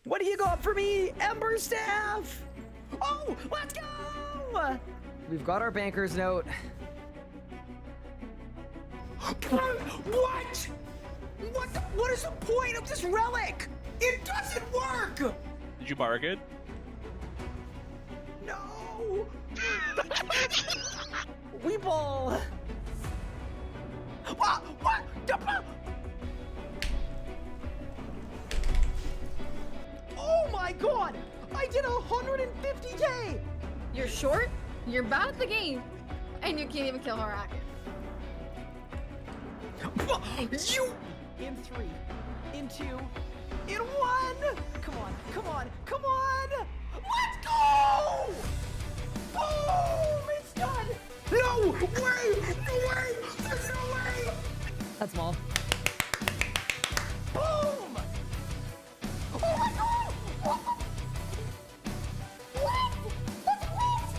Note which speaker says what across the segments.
Speaker 1: What do you got for me, Ember Staff? Oh, let's go! We've got our banker's note. What? What is the point of this relic? It doesn't work!
Speaker 2: Did you bargain?
Speaker 1: No! Weeble! What? Oh my god! I did 150k!
Speaker 3: You're short, you're bad at the game, and you can't even kill Harak.
Speaker 1: You! In 3, in 2, in 1! Come on, come on, come on! Let's go! Boom! It's done! No way! No way! There's no way! That's small. Boom! Oh my god! What? That's what?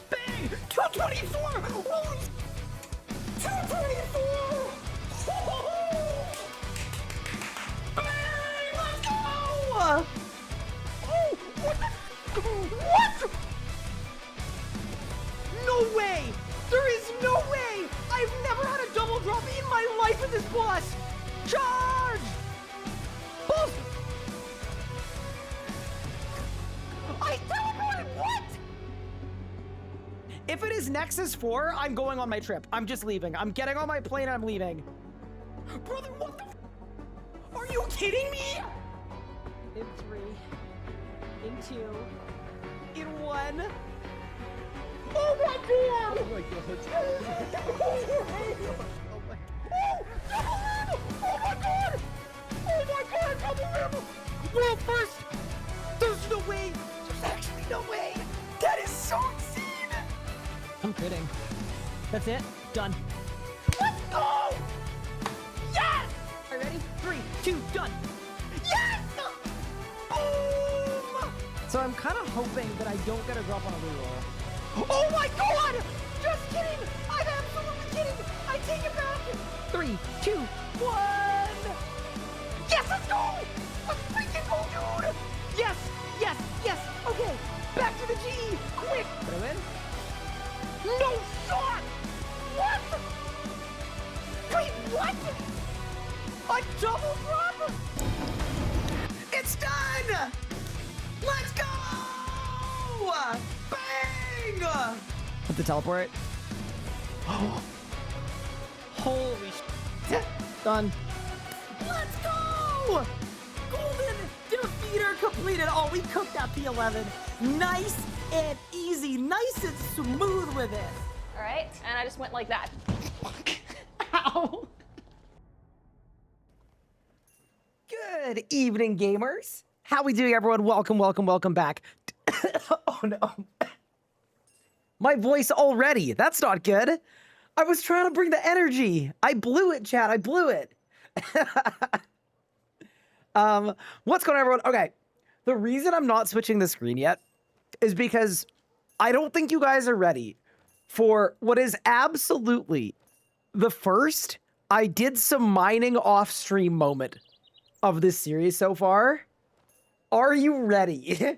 Speaker 1: Bang! 224! Holy 224! Bang! Let's go! Oh! What the? What? No way! There is no way! I've never had a double drop in my life with this boss! Charge! Boom! I teleported! What? If it is Nexus 4, I'm going on my trip. I'm just leaving. I'm getting on my plane and I'm leaving. Brother, what the f? Are you kidding me? In 3, in 2, in 1. Oh my god! Oh my god. Oh my god! Oh my god, double rim! World first! There's no way! There's actually no way! That is so insane! I'm kidding. That's it. Done. Let's go! Yes! Are you ready? 3, 2, done! Yes! Boom! So I'm kind of hoping that I don't get a drop on a reroll. Oh my god! Just kidding! I'm absolutely kidding! I take it back! 3, 2, 1! Yes, let's go! Let's freaking go, dude! Yes, yes, yes! Okay, back to the G! Quick! Did I win? No shot! What? Wait, what? A double drop? It's done! Let's go! Bang! Put the teleport. Holy shit. Done. Let's go! Golden defeater completed. Oh, we cooked that P11. Nice and easy. Nice and smooth with it.
Speaker 3: All right, and I just went like that.
Speaker 1: Ow. Good evening, gamers. How we doing, everyone? Welcome, welcome, welcome back. Oh, no. My voice already. That's not good. I was trying to bring the energy. I blew it, chat. I blew it. What's going on, everyone? Okay. The reason I'm not switching the screen yet is because I don't think you guys are ready for what is absolutely the first I did some mining off stream moment of this series so far. Are you ready?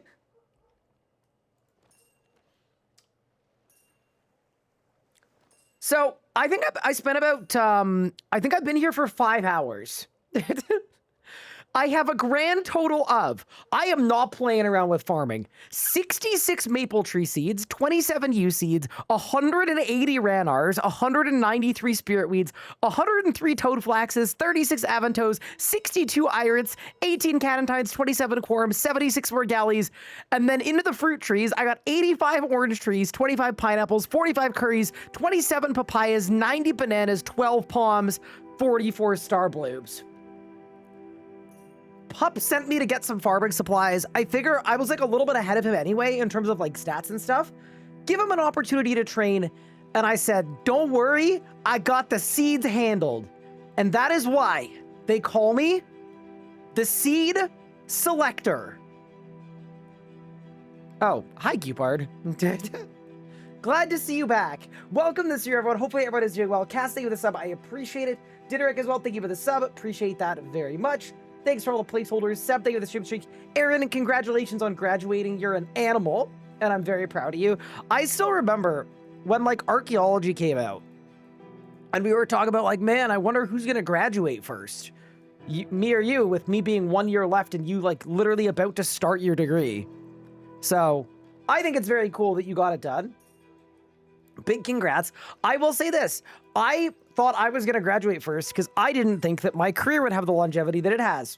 Speaker 1: So I think I spent about, I think I've been here for 5 hours. I have a grand total of, I am not playing around with farming, 66 maple tree seeds, 27 yew seeds, 180 ranars, 193 spirit weeds, 103 toad flaxes, 36 avantos, 62 irons, 18 catentines, 27 quorums, 76 morgallies, and then into the fruit trees, I got 85 orange trees, 25 pineapples, 45 curries, 27 papayas, 90 bananas, 12 palms, 44 star blooms. Pup sent me to get some farming supplies. I figure I was like a little bit ahead of him anyway in terms of like stats and stuff. Give him an opportunity to train. And I said, don't worry, I got the seeds handled. And that is why they call me the Seed Selector. Oh, hi, Cupard. Glad to see you back. Welcome this year, everyone. Hopefully everyone is doing well. Cass, thank you for the sub. I appreciate it. Diderick as well, thank you for the sub. Appreciate that very much. Thanks for all the placeholders. Seb, thank you for the stream streak. Aaron, congratulations on graduating. You're an animal, and I'm very proud of you. I still remember when, like, archaeology came out, and we were talking about, like, man, I wonder who's going to graduate first. Me or you, with me being 1 year left and you, like, literally about to start your degree. So, I think it's very cool that you got it done. Big congrats. I will say this. I thought I was going to graduate first because I didn't think that my career would have the longevity that it has.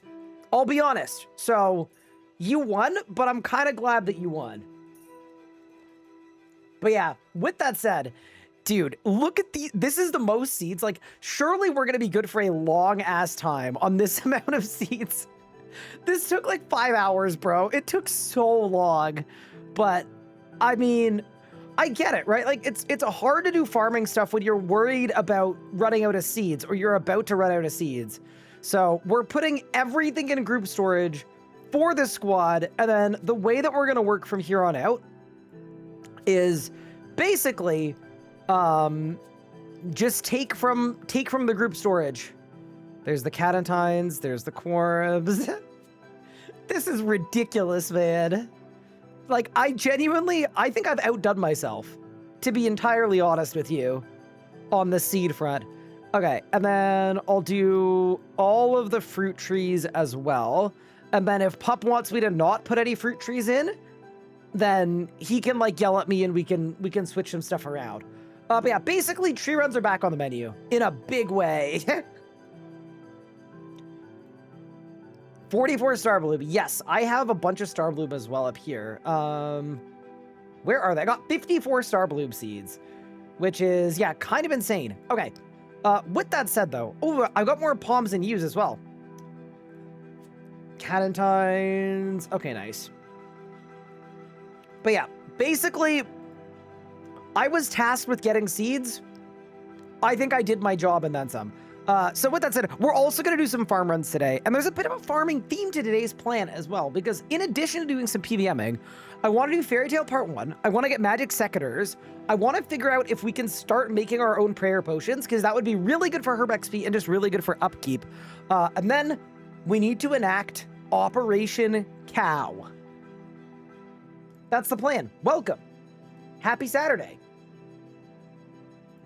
Speaker 1: I'll be honest. So, you won, but I'm kind of glad that you won. But yeah, with that said, dude, look at this is the most seeds. Like, surely we're going to be good for a long-ass time on this amount of seeds. This took like 5 hours, bro. It took so long. But, I mean, I get it, right? Like, it's hard to do farming stuff when you're worried about running out of seeds or you're about to run out of seeds. So we're putting everything in group storage for the squad. And then the way that we're going to work from here on out is basically just take from the group storage. There's the Catentines. There's the Quarabs. This is ridiculous, man. Like, I think I've outdone myself, to be entirely honest with you, on the seed front. Okay, and then I'll do all of the fruit trees as well. And then if Pup wants me to not put any fruit trees in, then he can, like, yell at me and we can switch some stuff around. But yeah, basically tree runs are back on the menu in a big way. 44 Star Bloom. Yes, I have a bunch of Star Bloom as well up here. Where are they? I got 54 Star Bloom seeds, which is, yeah, kind of insane. Okay. With that said, though, oh, I've got more Palms and Yews as well. Catentines. Okay, nice. But yeah, basically, I was tasked with getting seeds. I think I did my job and then some. So with that said, we're also going to do some farm runs today, and there's a bit of a farming theme to today's plan as well, because in addition to doing some PVMing, I want to do Fairy Tale Part 1, I want to get Magic Secateurs, I want to figure out if we can start making our own prayer potions, because that would be really good for Herb XP and just really good for upkeep. And then we need to enact Operation Cow. That's the plan. Welcome. Happy Saturday.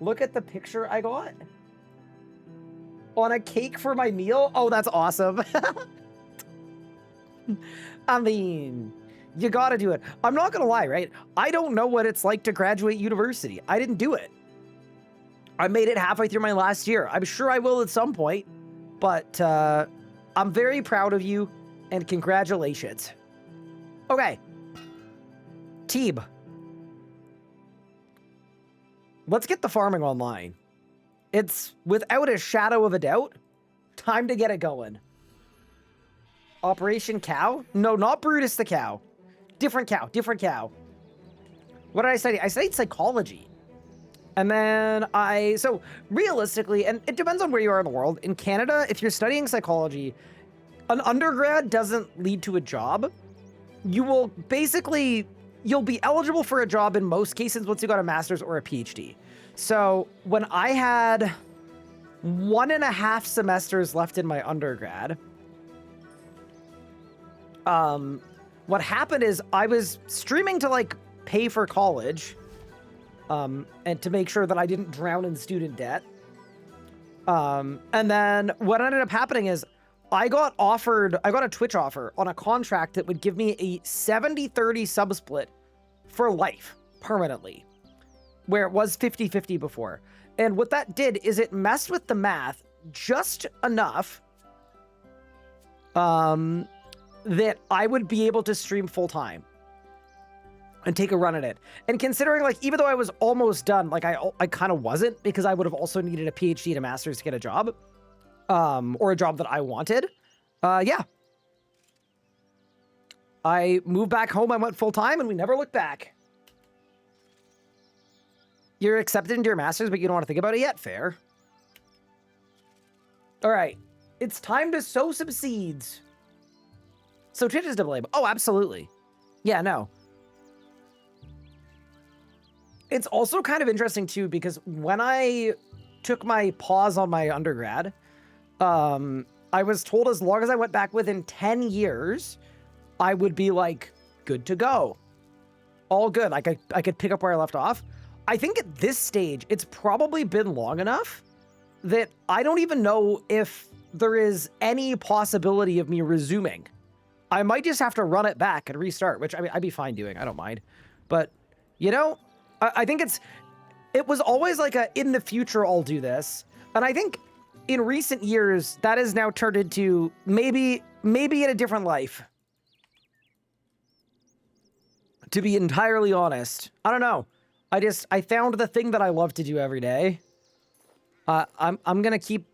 Speaker 1: Look at the picture I got. On a cake for my meal? Oh, that's awesome. I mean, you gotta do it. I'm not gonna lie, right? I don't know what it's like to graduate university. I didn't do it. I made it halfway through my last year. I'm sure I will at some point, but I'm very proud of you and congratulations. Okay. Teeb. Let's get the farming online. It's, without a shadow of a doubt, time to get it going. Operation Cow? No, not Brutus the cow. Different cow, different cow. What did I study? I studied psychology. And then so realistically, and it depends on where you are in the world, in Canada, if you're studying psychology, an undergrad doesn't lead to a job. You will basically, you'll be eligible for a job in most cases once you got a master's or a PhD. So when I had 1.5 semesters left in my undergrad, what happened is I was streaming to, like, pay for college, and to make sure that I didn't drown in student debt. And then what ended up happening is I got a Twitch offer on a contract that would give me a 70-30 subsplit for life, permanently, where it was 50-50 before. And what that did is it messed with the math just enough that I would be able to stream full time and take a run at it. And considering, like, even though I was almost done, like, I kind of wasn't, because I would have also needed a PhD and a master's to get a job, or a job that I wanted. Yeah. I moved back home, I went full time, and we never looked back. You're accepted into your master's, but you don't want to think about it yet? Fair. All right. It's time to sow some seeds. So Twitch is to blame. Oh, absolutely. Yeah, no. It's also kind of interesting, too, because when I took my pause on my undergrad, I was told as long as I went back within 10 years, I would be like good to go. All good. Like I could pick up where I left off. I think at this stage, it's probably been long enough that I don't even know if there is any possibility of me resuming. I might just have to run it back and restart, which I mean, I'd be fine doing. I don't mind. But, you know, I think it was always like a, in the future, I'll do this. And I think in recent years, that has now turned into maybe in a different life. To be entirely honest, I don't know. I found the thing that I love to do every day. I'm gonna keep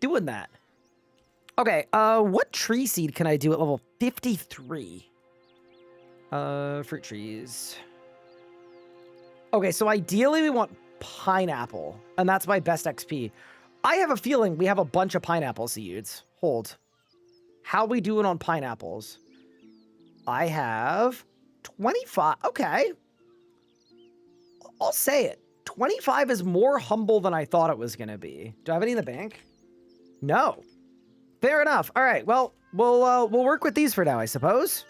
Speaker 1: doing that. Okay, what tree seed can I do at level 53? Fruit trees. Okay, so ideally we want pineapple, and that's my best XP. I have a feeling we have a bunch of pineapple seeds. Hold. How we doing on pineapples? I have 25. Okay. I'll say it. 25 is more humble than I thought it was going to be. Do I have any in the bank? No. Fair enough. All right. Well, we'll work with these for now, I suppose.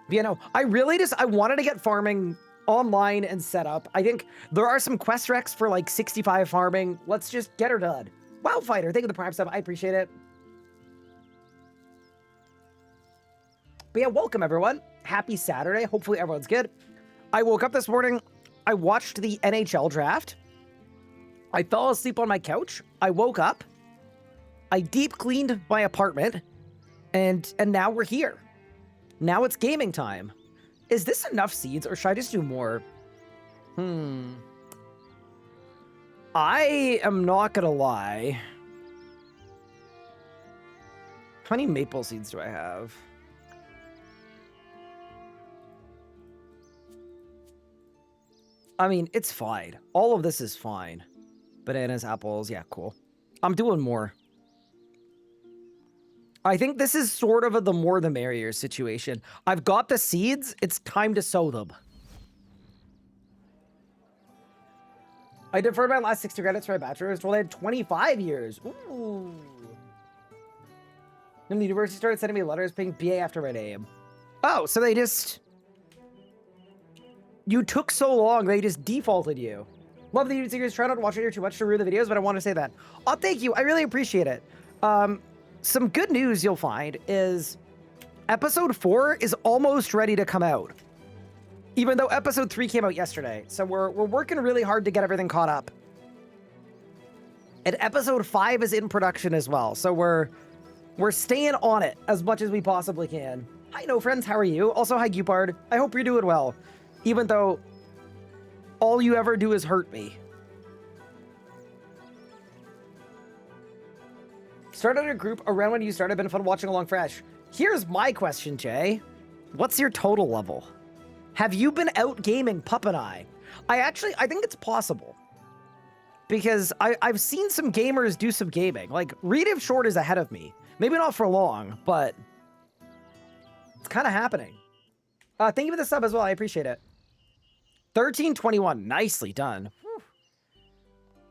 Speaker 1: But, you know, I wanted to get farming online and set up. I think there are some quest recs for like 65 farming. Let's just get her done. Wildfighter, thank you for the prime sub. I appreciate it. But yeah, welcome everyone. Happy Saturday. Hopefully everyone's good. I woke up this morning. I watched the NHL draft. I fell asleep on my couch. I woke up. I deep cleaned my apartment. And now we're here. Now it's gaming time. Is this enough seeds or should I just do more? I am not gonna lie. How many maple seeds do I have? I mean, it's fine. All of this is fine. Bananas, apples, yeah, cool. I'm doing more. I think this is sort of a the more the merrier situation. I've got the seeds. It's time to sow them. I deferred my last 60 credits for my bachelor's until I had 25 years. Ooh. Then the university started sending me letters paying BA after my name. Oh, so they just... You took so long, they just defaulted you. Love the YouTube series. Try not to watch it here too much to ruin the videos, but I want to say that. Oh, thank you. I really appreciate it. Some good news you'll find is episode 4 is almost ready to come out. Even though episode 3 came out yesterday. So we're working really hard to get everything caught up. And episode 5 is in production as well. So we're staying on it as much as we possibly can. Hi, no friends. How are you? Also, hi, Gupard. I hope you're doing well. Even though all you ever do is hurt me. Started a group around when you started. Been fun watching along fresh. Here's my question, Jay. What's your total level? Have you been out gaming Pup and I? I think it's possible. Because I've seen some gamers do some gaming. Like, Reed of Short is ahead of me. Maybe not for long, but it's kind of happening. Thank you for the sub as well. I appreciate it. 1321. Nicely done. Whew.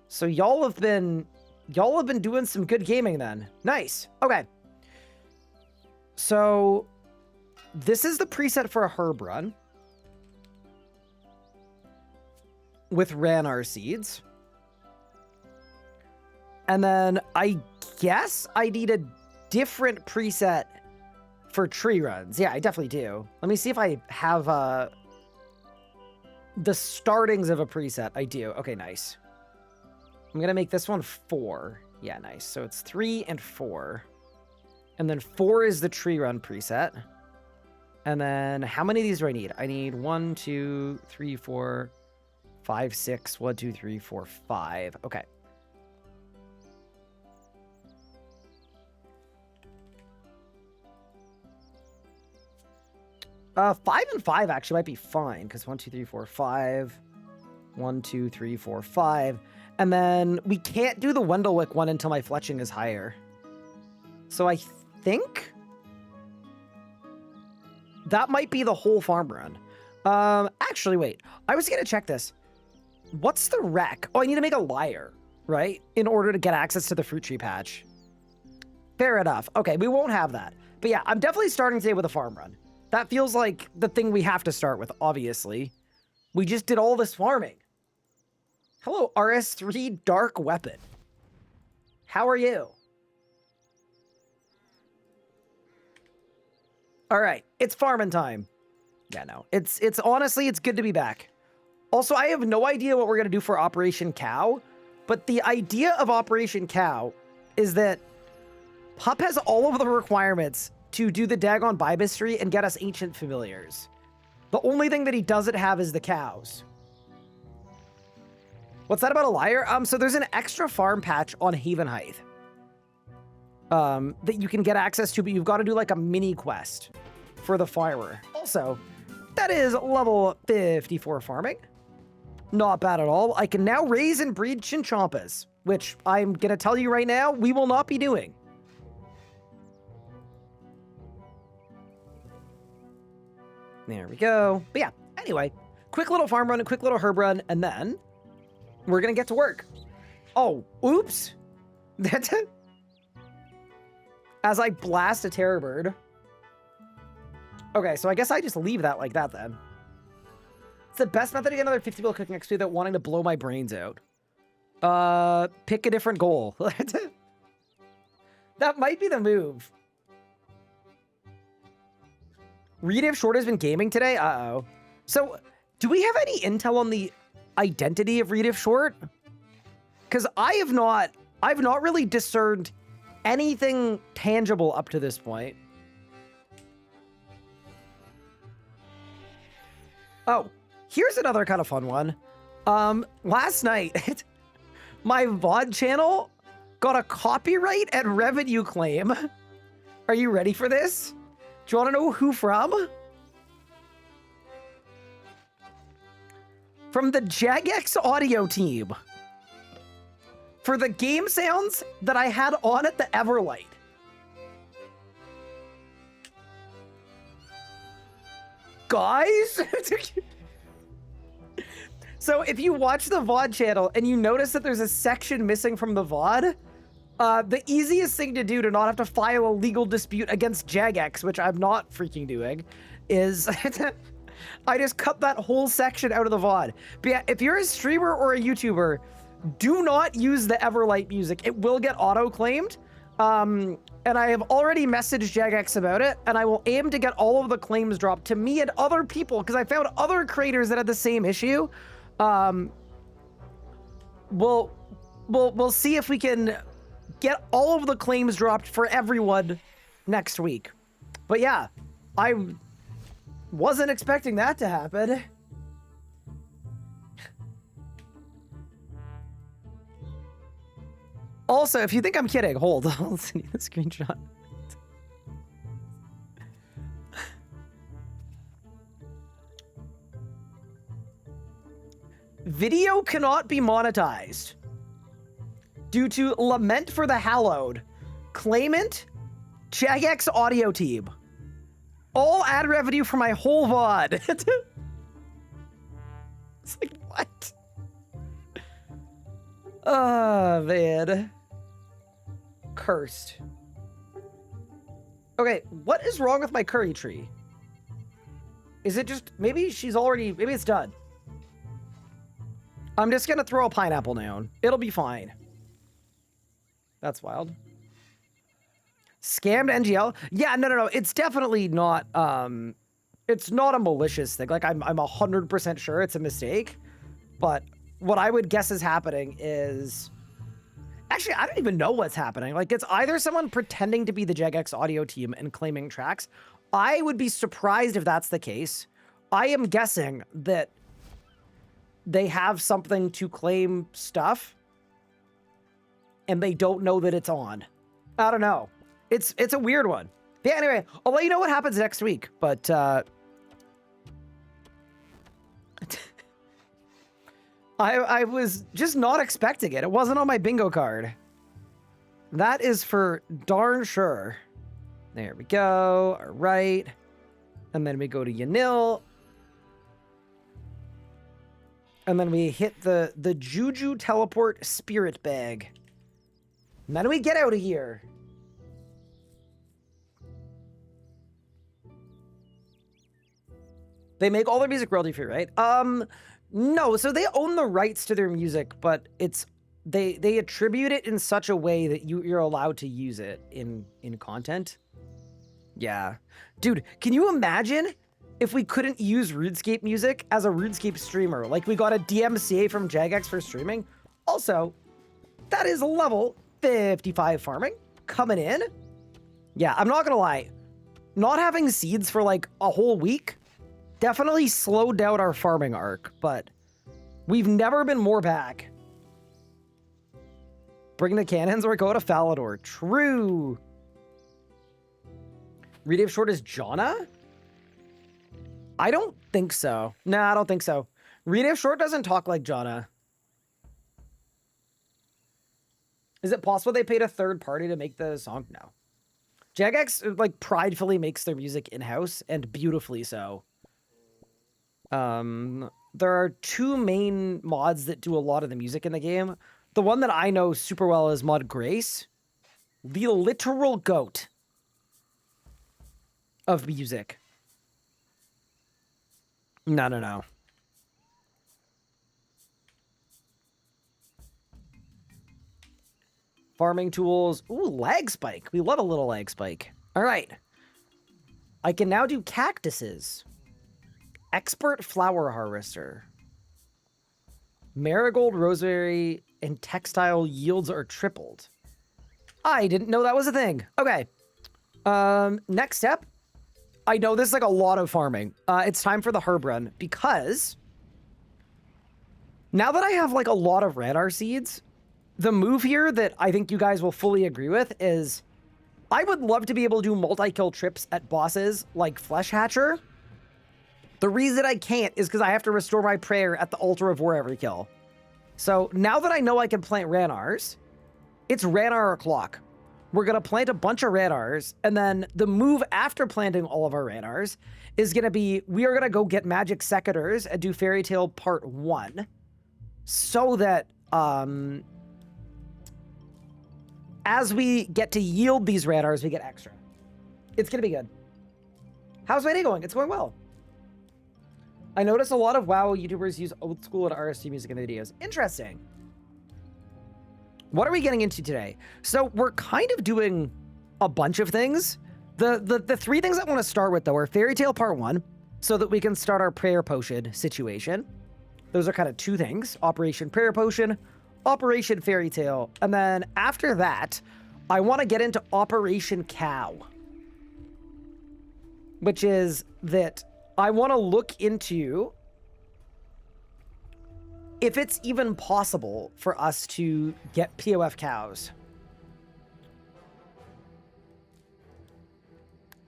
Speaker 1: So y'all have been doing some good gaming then. Nice. Okay. So this is the preset for a herb run with Ranar seeds. And then I guess I need a different preset for tree runs. Yeah, I definitely do. Let me see if I have the startings of a preset. I do. Okay, nice. I'm going to make this one 4. Yeah, nice. So it's 3 and 4. And then 4 is the tree run preset. And then how many of these do I need? I need 1, 2, 3, 4, 5, 6. 1, 2, 3, 4, 5. Okay. Uh, 5 and 5 actually might be fine, because 1, 2, 3, 4, 5. 1, 2, 3, 4, 5. And then we can't do the Wendelwick one until my fletching is higher. So I think that might be the whole farm run. Actually, wait. I was going to check this. What's the rec? Oh, I need to make a lyre. right? In order to get access to the fruit tree patch. Fair enough. Okay, we won't have that. But yeah, I'm definitely starting today with a farm run. That feels like the thing we have to start with, obviously. We just did all this farming. Hello, RS3 Dark Weapon. How are you? All right, it's farming time. Yeah, no, it's honestly, it's good to be back. Also, I have no idea what we're going to do for Operation Cow, but the idea of Operation Cow is that Pup has all of the requirements to do the Dagon Bibistry and get us ancient familiars. The only thing that he doesn't have is the cows. What's that about a liar? So there's an extra farm patch on Haven Height that you can get access to, but you've got to do like a mini quest for the firer. Also, that is level 54 farming. Not bad at all. I can now raise and breed chinchompas, which I'm going to tell you right now, we will not be doing. There we go. But yeah, anyway, quick little farm run, a quick little herb run, and then we're going to get to work. Oh, oops. That's it. As I blast a terror bird. Okay, so I guess I just leave that like that then. It's the best method to get another 50 bill cooking XP without wanting to blow my brains out. Pick a different goal. That might be the move. Read if Short has been gaming today? Uh-oh. So, do we have any intel on the identity of Read if Short? Because I've not really discerned anything tangible up to this point. Oh, here's another kind of fun one. Last night, my VOD channel got a copyright and revenue claim. Are you ready for this? Do you want to know who from? From the Jagex audio team. For the game sounds that I had on at the Everlight. Guys? So if you watch the VOD channel and you notice that there's a section missing from the VOD, the easiest thing to do to not have to file a legal dispute against Jagex, which I'm not freaking doing, is I just cut that whole section out of the VOD. But yeah, if you're a streamer or a YouTuber, do not use the Everlight music. It will get auto-claimed. And I have already messaged Jagex about it, and I will aim to get all of the claims dropped to me and other people, because I found other creators that had the same issue. We'll see if we can get all of the claims dropped for everyone next week. But yeah, I wasn't expecting that to happen. Also, if you think I'm kidding, hold. I'll send you the screenshot. Video cannot be monetized due to Lament for the Hallowed. Claimant, Jagex audio team. All ad revenue for my whole VOD. It's like, what? Oh, man. Cursed. Okay, what is wrong with my curry tree? Is it just, maybe it's done. I'm just gonna throw a pineapple down. It'll be fine. That's wild. Scammed NGL? Yeah, no. It's definitely not, it's not a malicious thing. Like, I'm 100% sure it's a mistake. But what I would guess is happening is... Actually, I don't even know what's happening. Like, it's either someone pretending to be the Jagex audio team and claiming tracks. I would be surprised if that's the case. I am guessing that they have something to claim stuff and they don't know that it's on. I don't know. It's a weird one. Yeah, anyway, I'll let you know what happens next week, but I was just not expecting it. It wasn't on my bingo card. That is for darn sure. There we go. All right. And then we go to Yanil. And then we hit the Juju Teleport Spirit Bag. And then we get out of here. They make all their music royalty free, right? No, so they own the rights to their music, but it's they attribute it in such a way that you're allowed to use it in content. Yeah. Dude, can you imagine if we couldn't use RuneScape music as a RuneScape streamer? Like, we got a DMCA from Jagex for streaming. Also, that is level 55 farming coming in. Yeah, I'm not gonna lie. Not having seeds for like a whole week definitely slowed down our farming arc, but we've never been more back. Bring the cannons or go to Falador. True. Redave Short is Janna? I don't think so. Nah, I don't think so. Redave Short doesn't talk like Janna. Is it possible they paid a third party to make the song? No. Jagex, like, pridefully makes their music in-house, and beautifully so. There are two main mods that do a lot of the music in the game. The one that I know super well is Mod Grace. The literal GOAT of music. No. Farming tools. Ooh, lag spike. We love a little lag spike. All right. I can now do cactuses. Expert flower harvester. Marigold, rosemary, and textile yields are tripled. I didn't know that was a thing. Okay. Next step. I know this is like a lot of farming. It's time for the herb run because now that I have like a lot of radar seeds, the move here that I think you guys will fully agree with is I would love to be able to do multi-kill trips at bosses like Flesh Hatcher. The reason I can't is because I have to restore my prayer at the Altar of War every kill. So now that I know I can plant Ranars, it's Ranar o'clock. We're going to plant a bunch of Ranars, and then the move after planting all of our Ranars is going to be, we are going to go get Magic Secateurs and do Fairy Tale Part 1, so that as we get to yield these Ranars, we get extra. It's going to be good. How's my day going? It's going well. I notice a lot of WoW YouTubers use old school and RST music in their videos. Interesting. What are we getting into today? So we're kind of doing a bunch of things. The three things I want to start with, though, are Fairy Tale Part 1, so that we can start our Prayer Potion situation. Those are kind of two things. Operation Prayer Potion, Operation Fairy Tale. And then after that, I want to get into Operation Cow. Which is that I want to look into if it's even possible for us to get POF cows.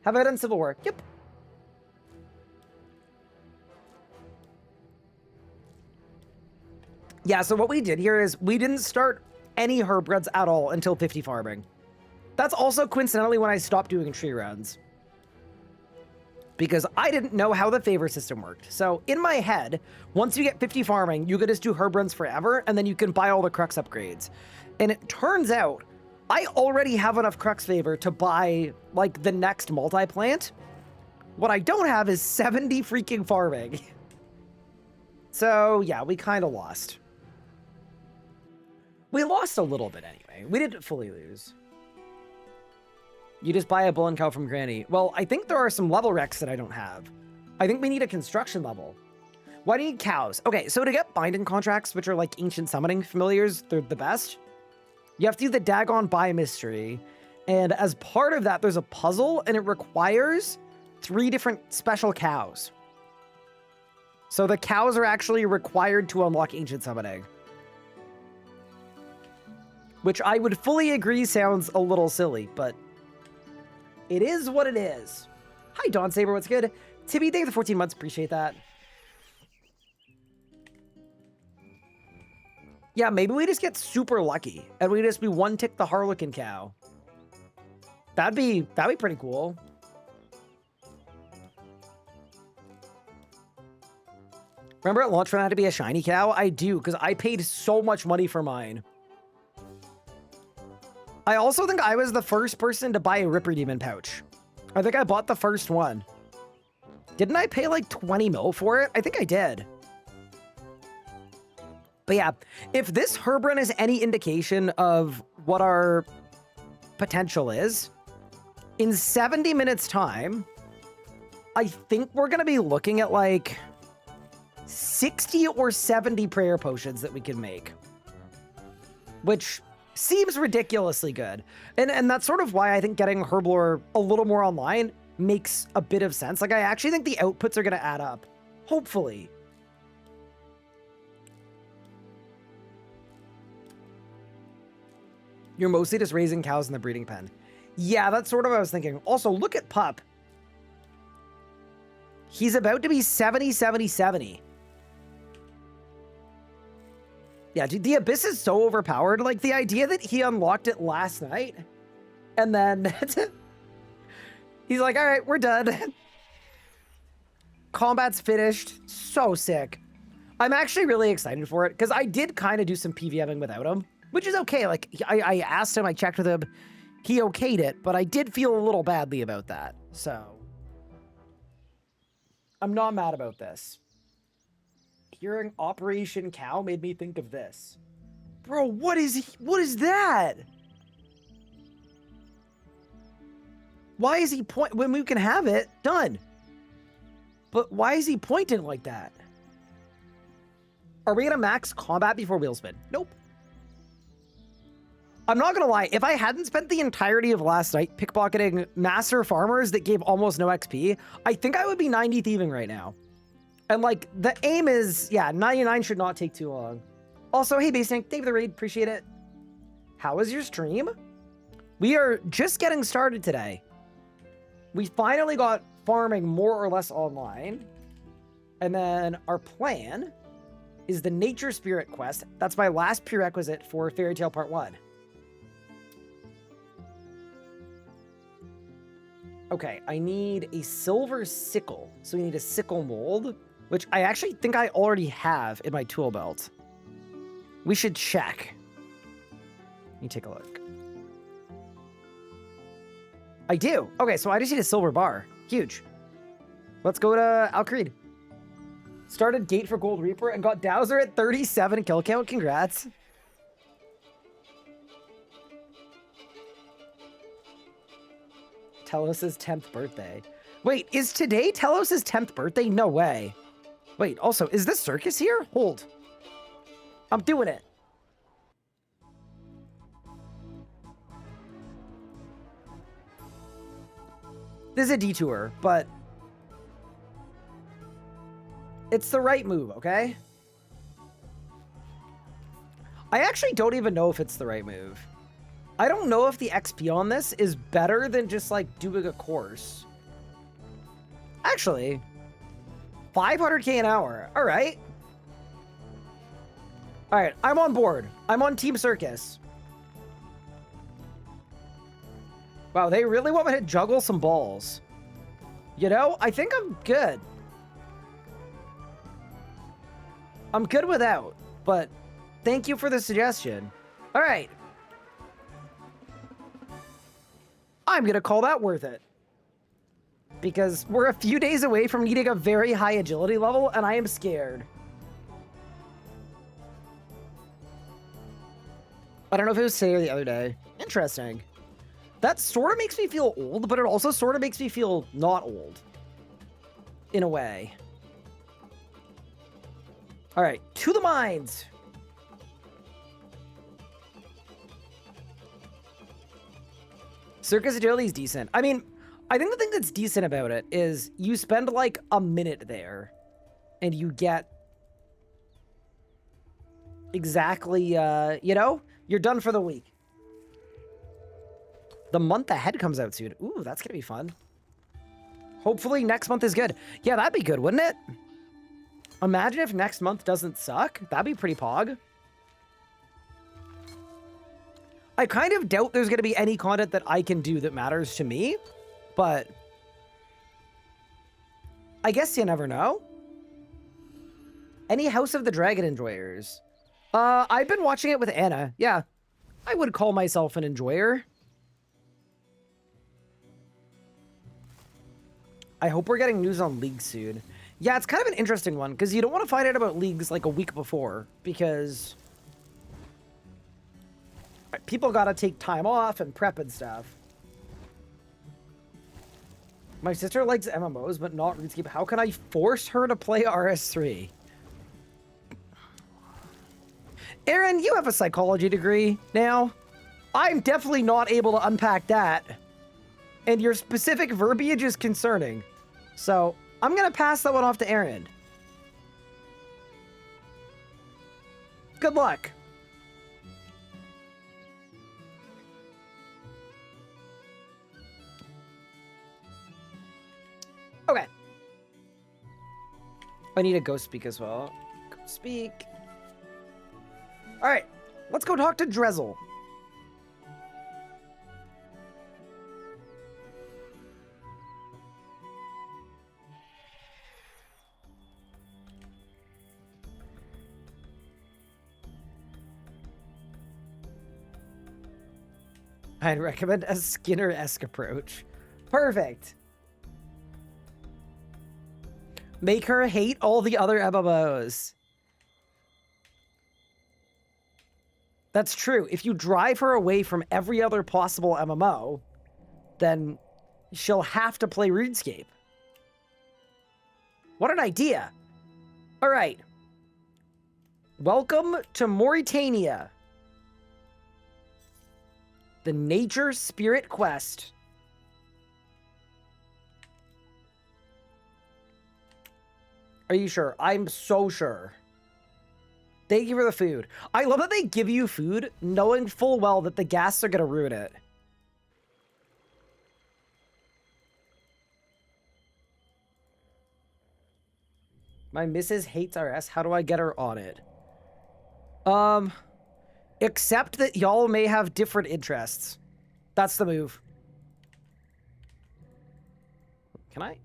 Speaker 1: Have I done Civil War? Yep. Yeah, so what we did here is we didn't start any herb runs at all until 50 farming. That's also coincidentally when I stopped doing tree runs, because I didn't know how the favor system worked. So in my head, once you get 50 farming, you could just do herb runs forever, and then you can buy all the Crux upgrades. And it turns out, I already have enough Crux favor to buy, like, the next multi-plant. What I don't have is 70 freaking farming. So, yeah, we kind of lost. We lost a little bit anyway. We didn't fully lose. You just buy a bull and cow from Granny. Well, I think there are some level recs that I don't have. I think we need a construction level. Why do you need cows? Okay, so to get binding contracts, which are like ancient summoning familiars, they're the best. You have to do the Dagon Buy mystery. And as part of that, there's a puzzle, and it requires 3 different special cows. So the cows are actually required to unlock ancient summoning. Which I would fully agree sounds a little silly, but it is what it is. Hi, Dawn Saber, what's good? Tibby, thank you for 14 months, appreciate that. Yeah, maybe we just get super lucky, and we just be one tick the Harlequin cow. That'd be pretty cool. Remember at launch for that to be a shiny cow? I do, because I paid so much money for mine. I also think I was the first person to buy a Ripper Demon pouch. I think I bought the first one. Didn't I pay like 20 mil for it? I think I did. But yeah, if this Herbran is any indication of what our potential is, in 70 minutes time, I think we're going to be looking at like 60 or 70 prayer potions that we can make, which seems ridiculously good. And that's sort of why I think getting Herblore a little more online makes a bit of sense. Like, I actually think the outputs are going to add up. Hopefully. You're mostly just raising cows in the breeding pen. Yeah, that's sort of what I was thinking. Also, look at Pup. He's about to be 70, 70, 70. Yeah, dude, the Abyss is so overpowered. Like, the idea that he unlocked it last night, and then he's like, all right, we're done. Combat's finished. So sick. I'm actually really excited for it, because I did kind of do some PVMing without him, which is okay. Like, I asked him, I checked with him, he okayed it, but I did feel a little badly about that, so I'm not mad about this. Hearing Operation Cow made me think of this. Bro, what is that? Why is he when we can have it done? But why is he pointing like that? Are we gonna max combat before Wheelspin? Nope. I'm not gonna lie, if I hadn't spent the entirety of last night pickpocketing master farmers that gave almost no XP, I think I would be 90 thieving right now. And like, the aim is, yeah, 99 should not take too long. Also, hey Basink, thank you for the raid, appreciate it. How was your stream? We are just getting started today. We finally got farming more or less online. And then our plan is the Nature Spirit quest. That's my last prerequisite for Fairy Tail Part 1. Okay, I need a silver sickle. So we need a sickle mold, which I actually think I already have in my tool belt. We should check. Let me take a look. I do. Okay, so I just need a silver bar. Huge. Let's go to Al Creed. Started gate for Gold Reaper and got Dowser at 37 kill count. Congrats. Telos' 10th birthday. Wait, is today Telos' 10th birthday? No way. Wait, also, is this circus here? Hold. I'm doing it. This is a detour, but it's the right move, okay? I actually don't even know if it's the right move. I don't know if the XP on this is better than just, like, doing a course. Actually, 500k an hour. All right. All right, I'm on board. I'm on Team Circus. Wow, they really want me to juggle some balls. You know, I think I'm good. I'm good without, but thank you for the suggestion. All right. I'm going to call that worth it. Because we're a few days away from needing a very high agility level, and I am scared. I don't know if it was today or the other day. Interesting. That sort of makes me feel old, but it also sort of makes me feel not old. In a way. All right, to the mines. Circus agility is decent. I mean, I think the thing that's decent about it is you spend like a minute there and you get exactly, you know, you're done for the week. The month ahead comes out soon. Ooh, that's gonna be fun. Hopefully next month is good. Yeah, that'd be good, wouldn't it? Imagine if next month doesn't suck. That'd be pretty pog. I kind of doubt there's going to be any content that I can do that matters to me, but I guess you never know. Any House of the Dragon enjoyers? I've been watching it with Anna. Yeah, I would call myself an enjoyer. I hope we're getting news on League soon. Yeah, it's kind of an interesting one, because you don't want to find out about Leagues like a week before, because people gotta take time off and prep and stuff. My sister likes MMOs, but not RuneScape. How can I force her to play RS3? Aaron, you have a psychology degree now. I'm definitely not able to unpack that. And your specific verbiage is concerning. So, I'm going to pass that one off to Aaron. Good luck. Okay. I need a ghost speak as well. Ghost speak. All right, let's go talk to Drezel. I'd recommend a Skinner-esque approach. Perfect. Make her hate all the other MMOs. That's true. If you drive her away from every other possible MMO, then she'll have to play RuneScape. What an idea. All right. Welcome to Mauritania. The Nature Spirit Quest. Are you sure? I'm so sure. Thank you for the food. I love that they give you food knowing full well that the ghasts are going to ruin it. My missus hates RS. How do I get her on it? Except that y'all may have different interests. That's the move. Can I?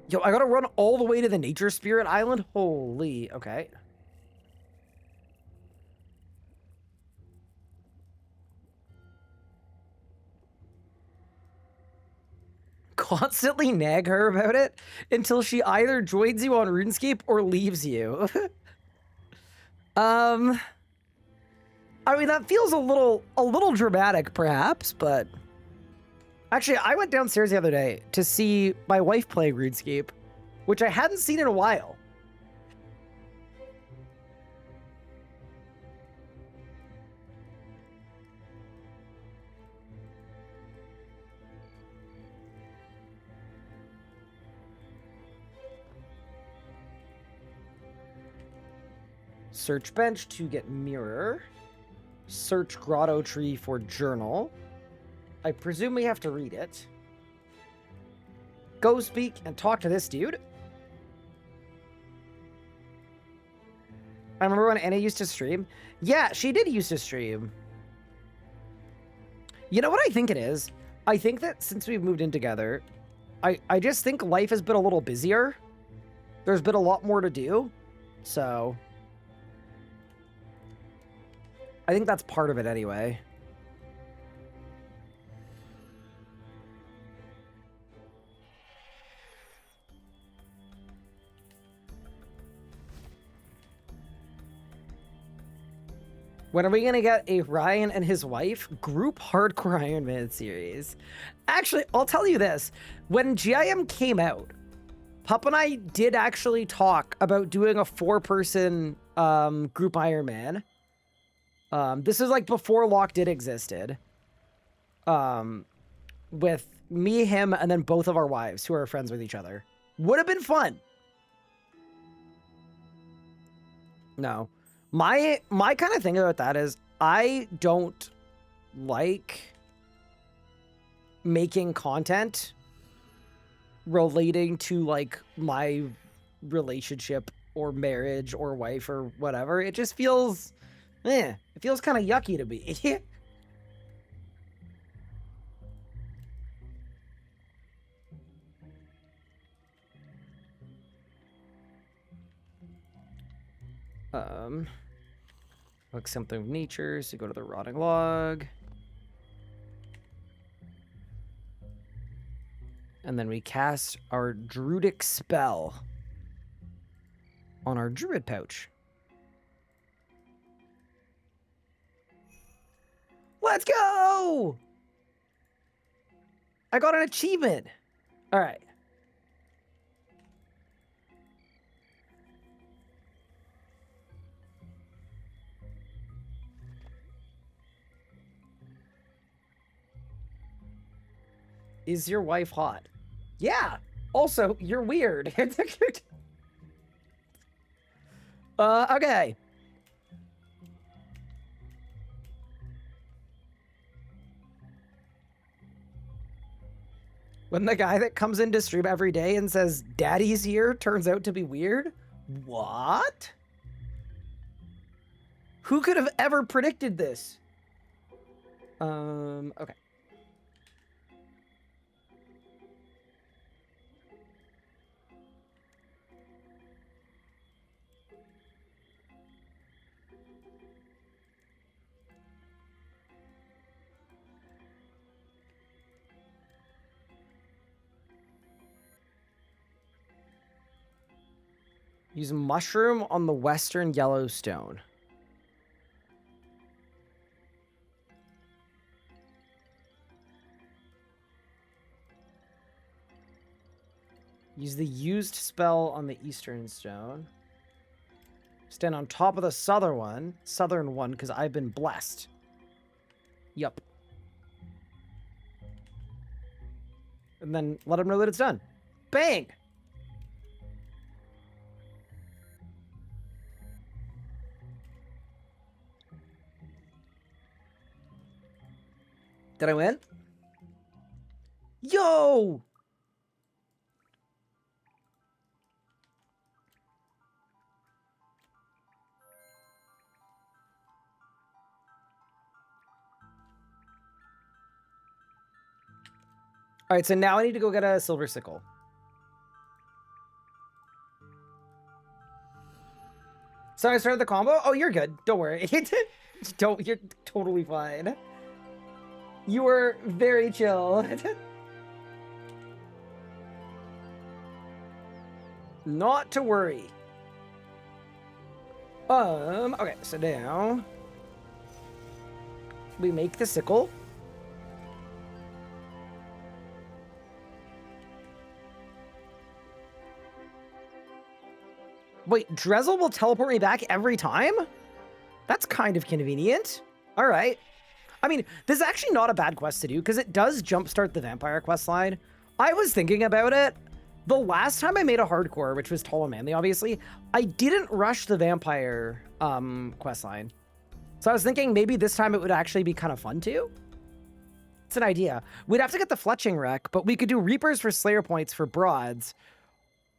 Speaker 1: Yo, I gotta run all the way to the Nature Spirit Island? Holy, okay. Constantly nag her about it until she either joins you on RuneScape or leaves you. I mean, that feels a little dramatic, perhaps, but... Actually, I went downstairs the other day to see my wife play RuneScape, which I hadn't seen in a while. Search bench to get mirror. Search grotto tree for journal. I presume we have to read it. Go speak and talk to this dude. I remember when Anna used to stream. Yeah, she did used to stream. You know what I think it is? I think that since we've moved in together, I just think life has been a little busier. There's been a lot more to do. So I think that's part of it anyway. When are we going to get a Ryan and his wife group hardcore Iron Man series? Actually, I'll tell you this. When GIM came out, Pup and I did actually talk about doing a 4-person group Iron Man. This is like before Locked In existed. With me, him, and then both of our wives who are friends with each other. Would have been fun. No. My kind of thing about that is I don't like making content relating to like my relationship or marriage or wife or whatever. It just feels it feels kind of yucky to me. Like something of nature, so go to the rotting log. And then we cast our druidic spell on our druid pouch. Let's go! I got an achievement. All right. Is your wife hot? Yeah. Also, you're weird. Okay. When the guy that comes into stream every day and says, "Daddy's here," turns out to be weird? What? Who could have ever predicted this? Okay. Use mushroom on the western Yellowstone. Use the used spell on the eastern stone. Stand on top of the southern one, because I've been blessed. Yup. And then let them know that it's done. Bang! Did I win? Yo! All right, so now I need to go get a silver sickle. Sorry, I started the combo? Oh, you're good. Don't worry. You're totally fine. You were very chill. Not to worry. Okay, so now we make the sickle. Wait, Drezel will teleport me back every time? That's kind of convenient. All right. I mean, this is actually not a bad quest to do because it does jumpstart the vampire quest line. I was thinking about it. The last time I made a hardcore, which was Tall and Manly, obviously, I didn't rush the vampire quest line. So I was thinking maybe this time it would actually be kind of fun too. It's an idea. We'd have to get the fletching wreck, but we could do Reapers for Slayer points for broads.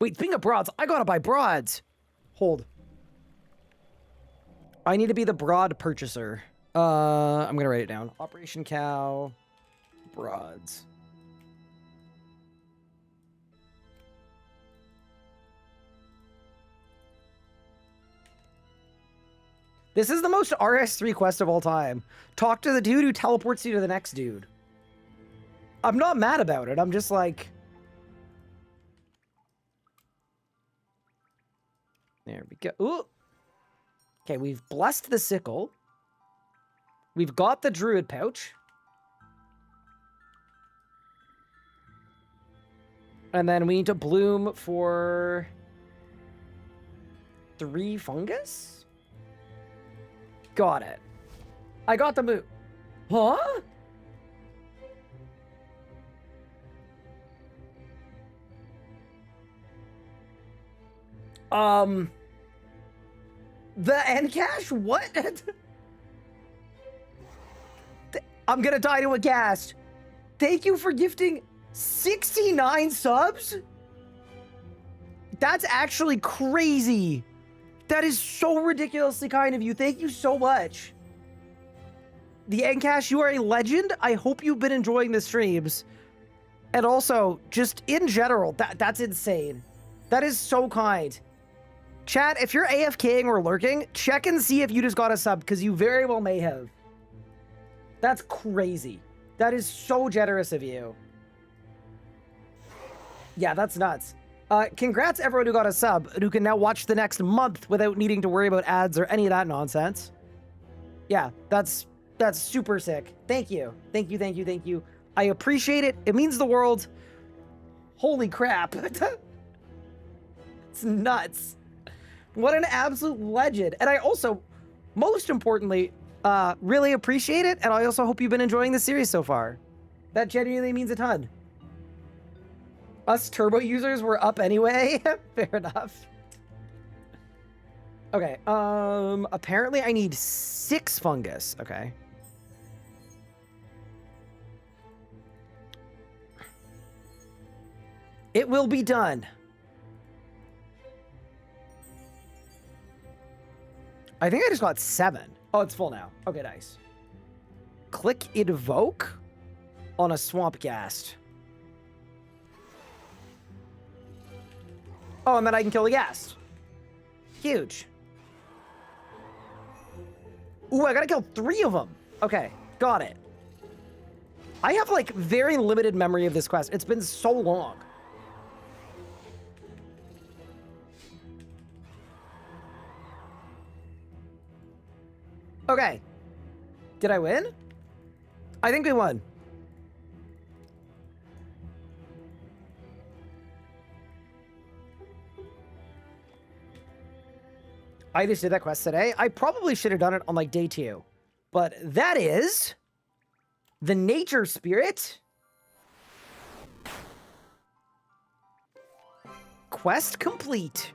Speaker 1: Wait, speaking of broads, I gotta buy broads. Hold. I need to be the broad purchaser. I'm gonna write it down. Operation Cow, broads. This is the most RS3 quest of all time. Talk to the dude who teleports you to the next dude. I'm not mad about it. I'm just like... There we go. Ooh. Okay, we've blessed the sickle. We've got the druid pouch. And then we need to bloom for 3 fungus? Got it. I got the move. Huh? The end cash? What? I'm gonna die to a ghast. Thank you for gifting 69 subs? That's actually crazy. That is so ridiculously kind of you. Thank you so much. The Encash, you are a legend. I hope you've been enjoying the streams. And also, just in general, that's insane. That is so kind. Chat, if you're AFKing or lurking, check and see if you just got a sub, because you very well may have. That's crazy. That is so generous of you. Yeah, that's nuts. Congrats everyone who got a sub, and who can now watch the next month without needing to worry about ads or any of that nonsense. Yeah, that's super sick. Thank you. Thank you, thank you, thank you. I appreciate it. It means the world. Holy crap. It's nuts. What an absolute legend. And I also, most importantly, really appreciate it. And I also hope you've been enjoying the series so far. That genuinely means a ton. Us turbo users were up anyway. Fair enough. Okay, apparently I need 6 fungus. Okay. It will be done. I think I just got 7. Oh, it's full now. Okay, nice. Click Evoke on a Swamp Ghast. Oh, and then I can kill the Ghast. Huge. Ooh, I gotta kill 3 of them. Okay, got it. I have, like, very limited memory of this quest. It's been so long. Okay. Did I win? I think we won. I just did that quest today. I probably should have done it on like day 2. But that is the nature spirit. Quest complete.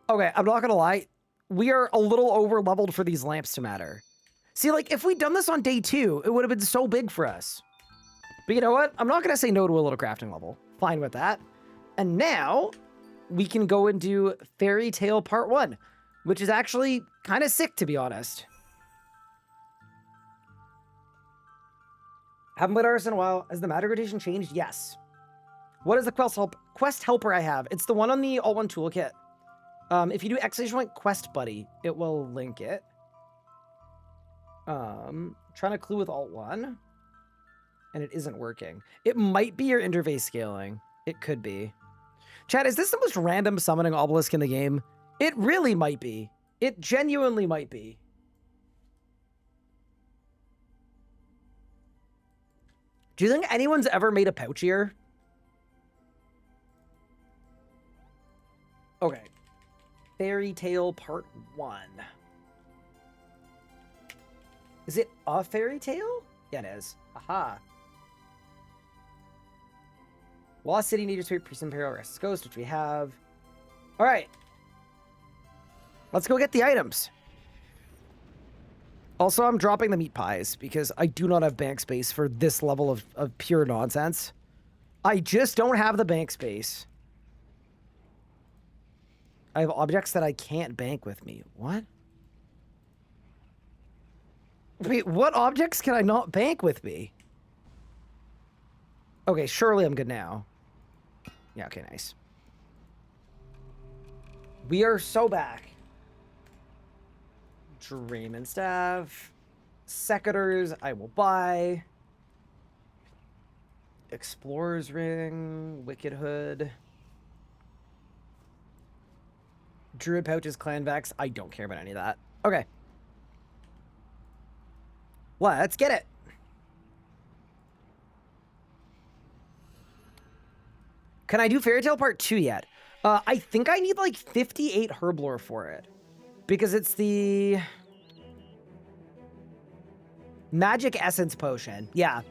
Speaker 1: Okay, I'm not gonna lie. We are a little over leveled for these lamps to matter. See, like, if we'd done this on day 2, it would have been so big for us. But you know what? I'm not gonna say no to a little crafting level. Fine with that. And now we can go and do Fairy Tale Part 1, which is actually kind of sick, to be honest. Haven't played Artisan in a while. Has the magic rotation changed? Yes. What is the quest helper I have? It's the one on the Alt 1 toolkit. If you do ! quest buddy, it will link it. Trying to clue with Alt 1, and it isn't working. It might be your interface scaling. It could be. Chat, is this the most random summoning obelisk in the game? It really might be. It genuinely might be. Do you think anyone's ever made a pouchier? Okay. Fairy Tale Part 1. Is it a fairy tale? Yeah, it is. Aha. Lost City, Nature Spirit, Priest Imperial, Restless Ghost, which we have. All right. Let's go get the items. Also, I'm dropping the meat pies because I do not have bank space for this level of pure nonsense. I just don't have the bank space. I have objects that I can't bank with me. What? Wait, what objects can I not bank with me? Okay, surely I'm good now. Yeah, okay, nice. We are so back. Drayman Staff. Secators, I will buy. Explorer's Ring. Wicked Hood. Druid Pouches, Clan Vex. I don't care about any of that. Okay. Let's get it. Can I do Fairy Tale Part 2 yet? I think I need like 58 Herblore for it. Because it's the Magic Essence Potion. Yeah.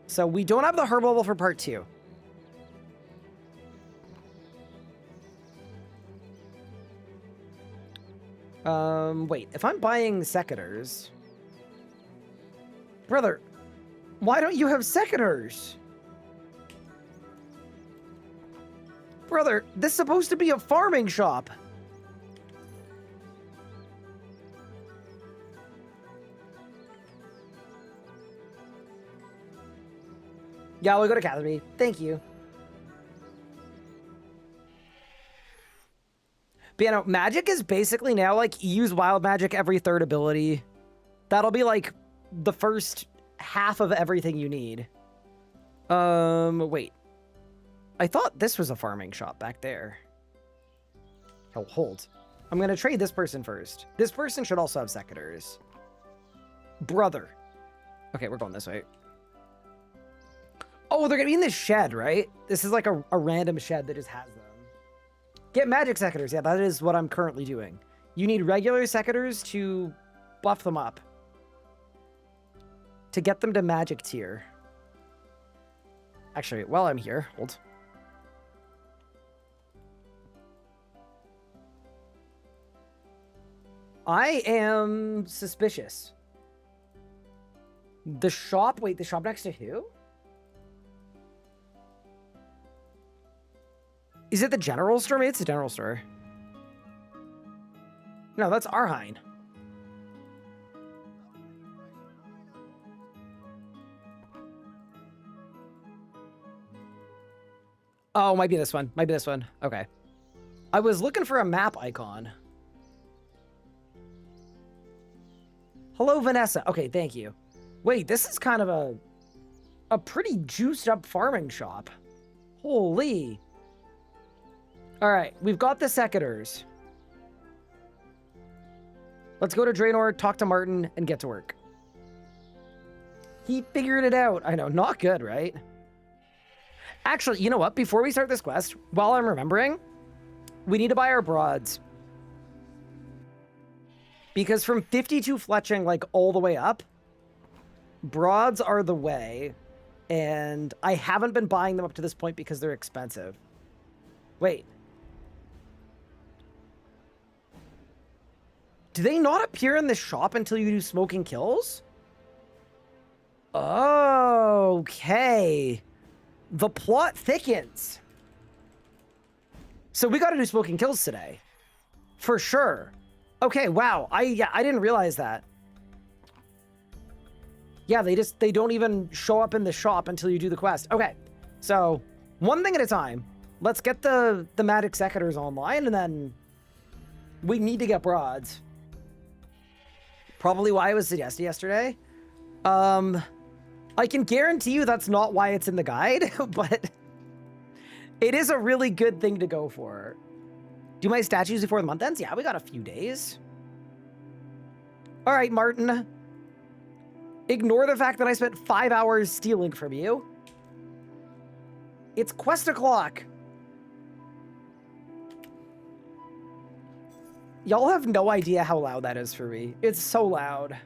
Speaker 1: So we don't have the herb level for Part 2. Wait, if I'm buying secators... Brother, why don't you have secators? Brother, this is supposed to be a farming shop. Yeah, we'll go to Catherby. Thank you. But, you know, magic is basically now, like, use wild magic every third ability. That'll be, like, the first half of everything you need. Wait. I thought this was a farming shop back there. Oh, hold. I'm gonna trade this person first. This person should also have secateurs. Brother. Okay, we're going this way. Oh, they're gonna be in this shed, right? This is like a random shed that just has them. Get magic secateurs. Yeah, that is what I'm currently doing. You need regular secateurs to buff them up. To get them to magic tier. Actually, while I'm here, hold. I am suspicious. The shop? Wait, the shop next to who? Is it the general store? Maybe it's the general store. No, that's Arhine. Oh, might be this one. Might be this one. Okay. I was looking for a map icon. Hello, Vanessa. Okay, thank you. Wait, this is kind of a pretty juiced up farming shop. Holy. All right, we've got the secateurs. Let's go to Draenor, talk to Martin, and get to work. He figured it out. I know, not good, right? Actually, you know what? Before we start this quest, while I'm remembering, we need to buy our broads. Because from 52 fletching, like, all the way up, broads are the way. And I haven't been buying them up to this point because they're expensive. Wait. Do they not appear in the shop until you do smoking kills? Okay. The plot thickens. So we got to do smoking kills today. For sure. Okay, wow. I didn't realize that. Yeah, they don't even show up in the shop until you do the quest. Okay. So, one thing at a time. Let's get the magic secateurs online, and then we need to get broads. Probably why it was suggested yesterday. I can guarantee you that's not why it's in the guide, but it is a really good thing to go for. Do my statues before the month ends? Yeah, we got a few days. All right, Martin. Ignore the fact that I spent 5 hours stealing from you. It's quest o'clock. Y'all have no idea how loud that is for me. It's so loud.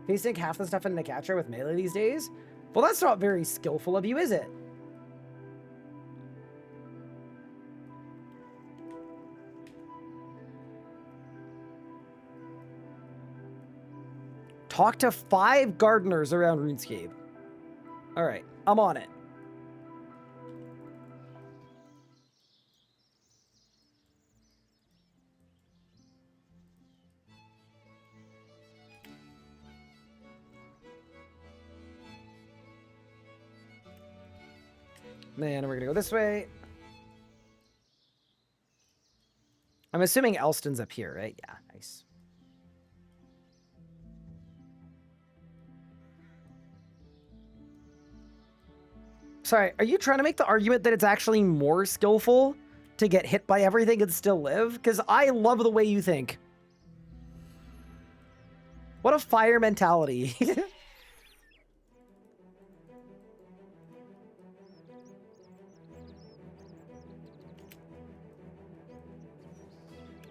Speaker 1: Facing half the stuff in the catcher with melee these days? Well, that's not very skillful of you, is it? Talk to 5 gardeners around RuneScape. All right, I'm on it. Man, we're gonna go this way. I'm assuming Elston's up here, right? Yeah, nice. Sorry, are you trying to make the argument that it's actually more skillful to get hit by everything and still live? Because I love the way you think. What a fire mentality.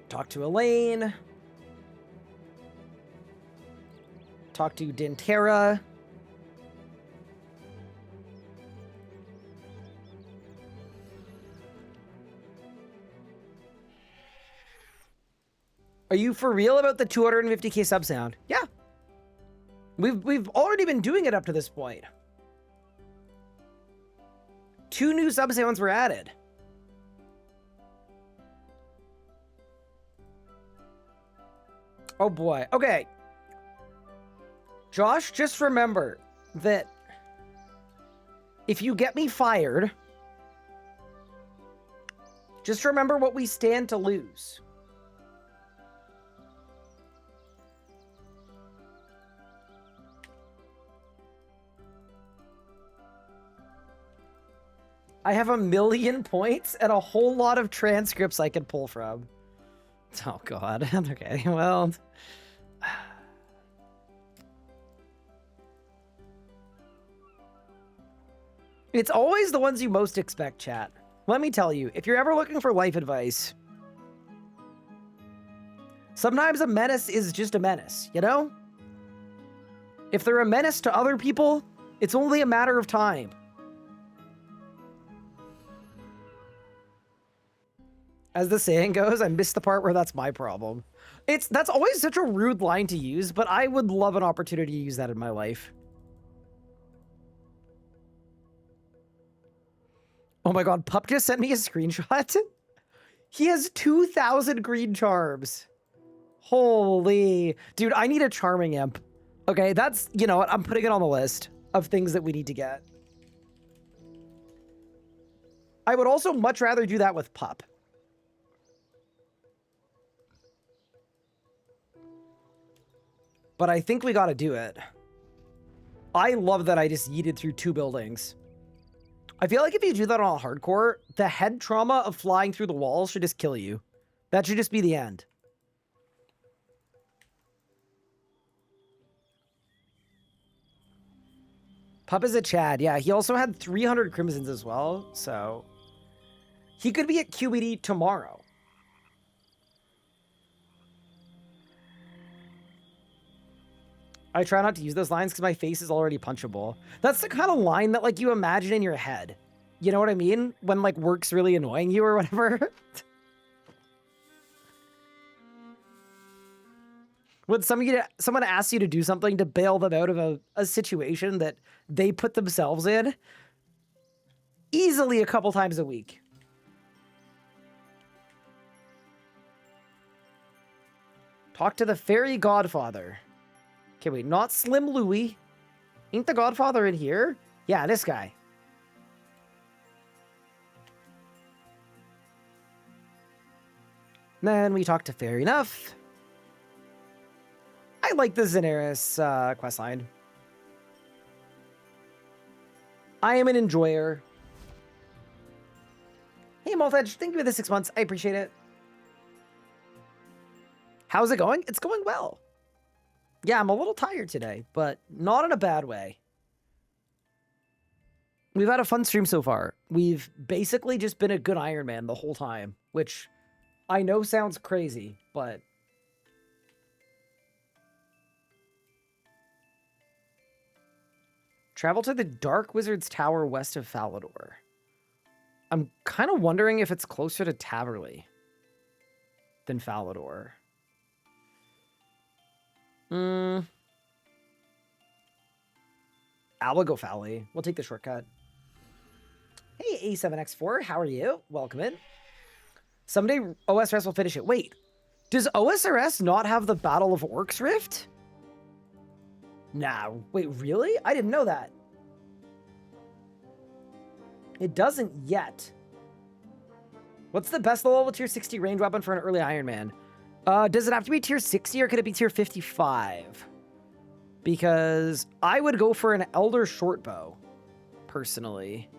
Speaker 1: Talk to Elaine. Talk to Dintera. Are you for real about the 250k sub sound? Yeah. We've already been doing it up to this point. 2 new sub sounds were added. Oh boy. Okay. Josh, just remember that if you get me fired, Just remember what we stand to lose. I have 1,000,000 points and a whole lot of transcripts I can pull from. Oh god. Okay, well. It's always the ones you most expect, chat. Let me tell you, if you're ever looking for life advice, sometimes a menace is just a menace, you know? If they're a menace to other people, it's only a matter of time. As the saying goes, I missed the part where that's my problem. That's always such a rude line to use, but I would love an opportunity to use that in my life. Oh my god, Pup just sent me a screenshot. He has 2,000 green charms. Holy. Dude, I need a charming imp. Okay, that's, you know what, I'm putting it on the list of things that we need to get. I would also much rather do that with Pup. But I think we gotta do it. I love that I just yeeted through 2 buildings. I feel like if you do that on hardcore, the head trauma of flying through the walls should just kill you. That should just be the end. Pup is a Chad. Yeah, he also had 300 crimsons as well, so he could be at QED tomorrow. I try not to use those lines because my face is already punchable. That's the kind of line that, like, you imagine in your head. You know what I mean? When, like, work's really annoying you or whatever. When someone asks you to do something to bail them out of a situation that they put themselves in, easily a couple times a week. Talk to the fairy godfather. Okay, wait, not Slim Louie. Ain't the Godfather in here? Yeah, this guy. Then we talk to Fairy Enough. I like the Zenaris questline. I am an enjoyer. Hey, Malthedge, thank you for the 6 months. I appreciate it. How's it going? It's going well. Yeah, I'm a little tired today, but not in a bad way. We've had a fun stream so far. We've basically just been a good Iron Man the whole time, which I know sounds crazy, but... Travel to the Dark Wizard's Tower west of Falador. I'm kind of wondering if it's closer to Taverley than Falador. I will go Fally. We'll take the shortcut. Hey, A7X4, how are you? Welcome in. Someday OSRS will finish it. Wait, does OSRS not have the Battle of Orcs Rift? Nah, wait, really? I didn't know that. It doesn't yet. What's the best level tier 60 range weapon for an early Iron Man? Does it have to be tier 60 or could it be tier 55? Because I would go for an Elder Shortbow, personally.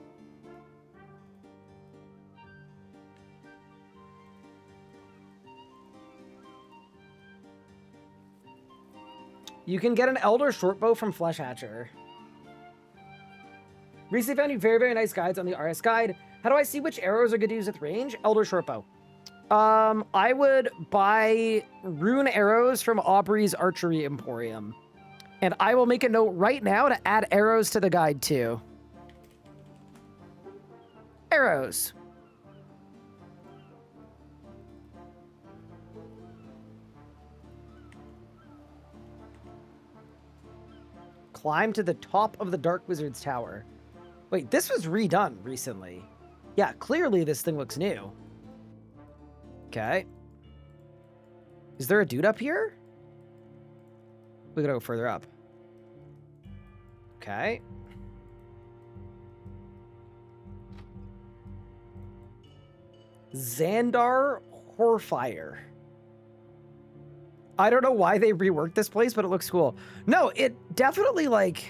Speaker 1: You can get an Elder Shortbow from Flesh Hatcher. Recently found you very, very nice guides on the RS guide. How do I see which arrows are good to use with range? Elder Shortbow. I would buy rune arrows from Aubrey's Archery Emporium. And I will make a note right now to add arrows to the guide too. Arrows. Climb to the top of the Dark Wizard's Tower. Wait, this was redone recently. Yeah, clearly this thing looks new. Okay. Is there a dude up here? We gotta go further up. Okay. Xandar Horfire. I don't know why they reworked this place, but it looks cool. No, it definitely, like...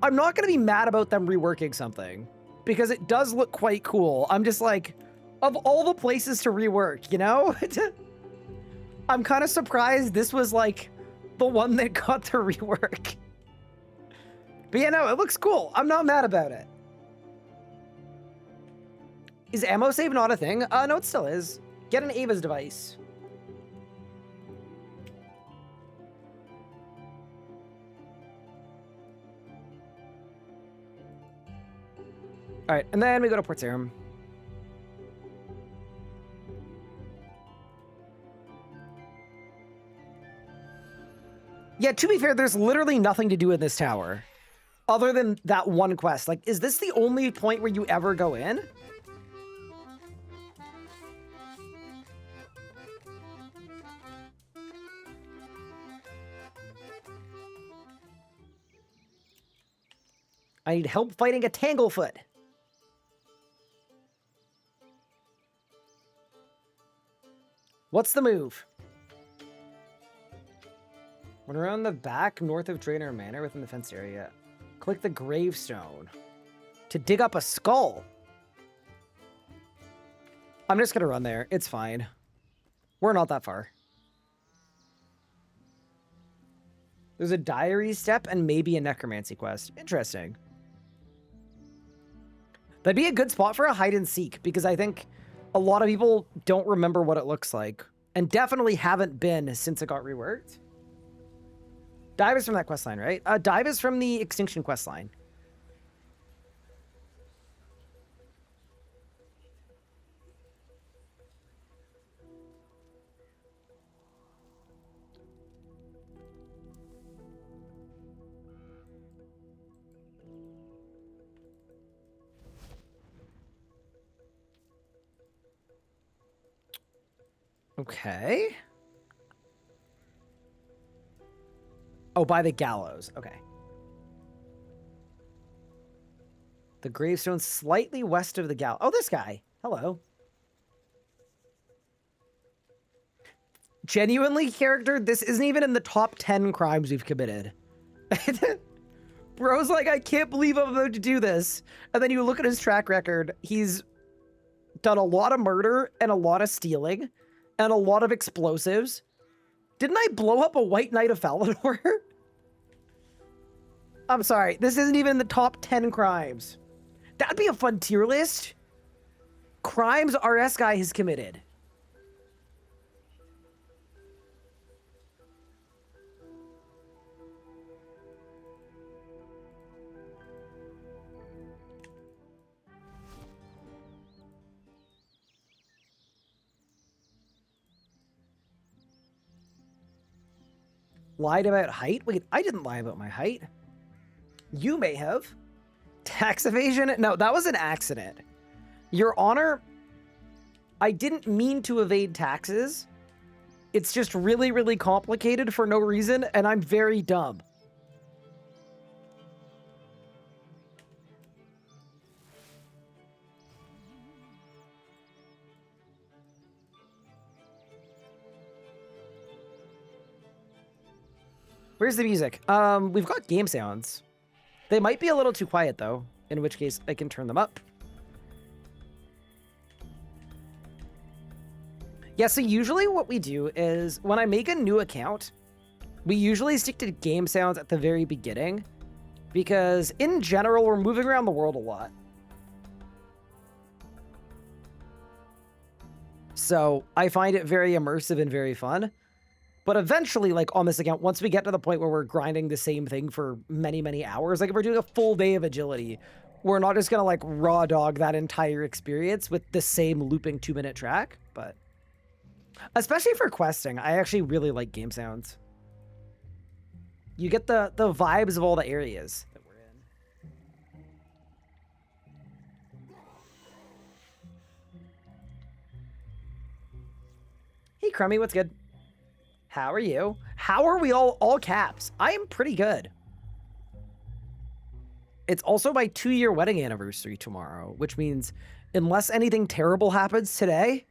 Speaker 1: I'm not going to be mad about them reworking something, because it does look quite cool. I'm just like, of all the places to rework, you know? I'm kind of surprised this was, like, the one that got the rework. But yeah, no, it looks cool. I'm not mad about it. Is ammo save not a thing? No, it still is. Get an Ava's device. All right, and then we go to Port Sarim. Yeah, to be fair, there's literally nothing to do in this tower other than that one quest. Like, is this the only point where you ever go in? I need help fighting a Tanglefoot. What's the move? When around the back north of Draenor Manor within the fenced area, click the gravestone to dig up a skull. I'm just gonna run there. It's fine. We're not that far. There's a diary step and maybe a necromancy quest. Interesting. That'd be a good spot for a hide and seek, because I think a lot of people don't remember what it looks like, and definitely haven't been since it got reworked. Dive is from that quest line, right? Dive is from the Extinction quest line. Okay. Oh, by the gallows. Okay. The gravestone slightly west of the gallows. Oh, this guy. Hello. Genuinely, character, this isn't even in the top 10 crimes we've committed. Bro's like, I can't believe I'm about to do this. And then you look at his track record. He's done a lot of murder and a lot of stealing and a lot of explosives. Didn't I blow up a White Knight of Falador? I'm sorry. This isn't even in the top 10 crimes. That'd be a fun tier list. Crimes RS guy has committed. Lied about height? Wait, I didn't lie about my height. You may have. Tax evasion? No, that was an accident. Your Honor, I didn't mean to evade taxes. It's just really, really complicated for no reason, and I'm very dumb. Where's the music? We've got game sounds. They might be a little too quiet, though, in which case I can turn them up. Yeah, so usually what we do is when I make a new account, we usually stick to game sounds at the very beginning, because in general, we're moving around the world a lot. So I find it very immersive and very fun. But eventually, like on this account, once we get to the point where we're grinding the same thing for many, many hours, like if we're doing a full day of agility, we're not just gonna like raw dog that entire experience with the same looping 2-minute track. But especially for questing, I actually really like game sounds. You get the vibes of all the areas that we're in. Hey, Crummy, what's good? How are you? How are we all caps? I am pretty good. It's also my 2-year wedding anniversary tomorrow, which means unless anything terrible happens today,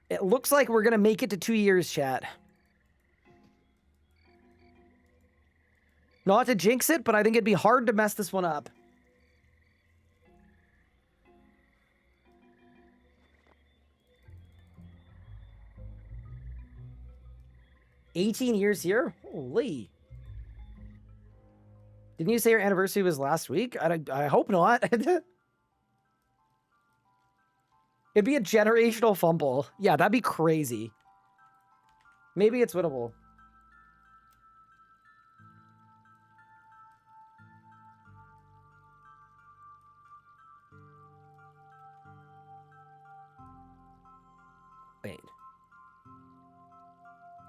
Speaker 1: it looks like we're going to make it to 2 years, chat. Not to jinx it, but I think it'd be hard to mess this one up. $18 years here? Holy. Didn't you say your anniversary was last week? I hope not. It'd be a generational fumble. Yeah, that'd be crazy. Maybe it's winnable.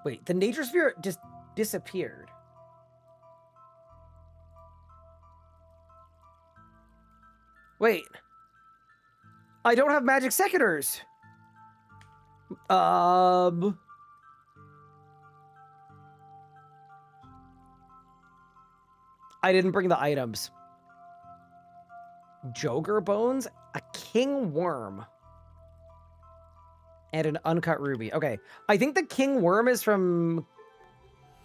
Speaker 1: Wait, the nature sphere just disappeared. Wait. I don't have magic secateurs. I didn't bring the items. Joker bones, a king worm, and an uncut ruby. Okay, I think the king worm is from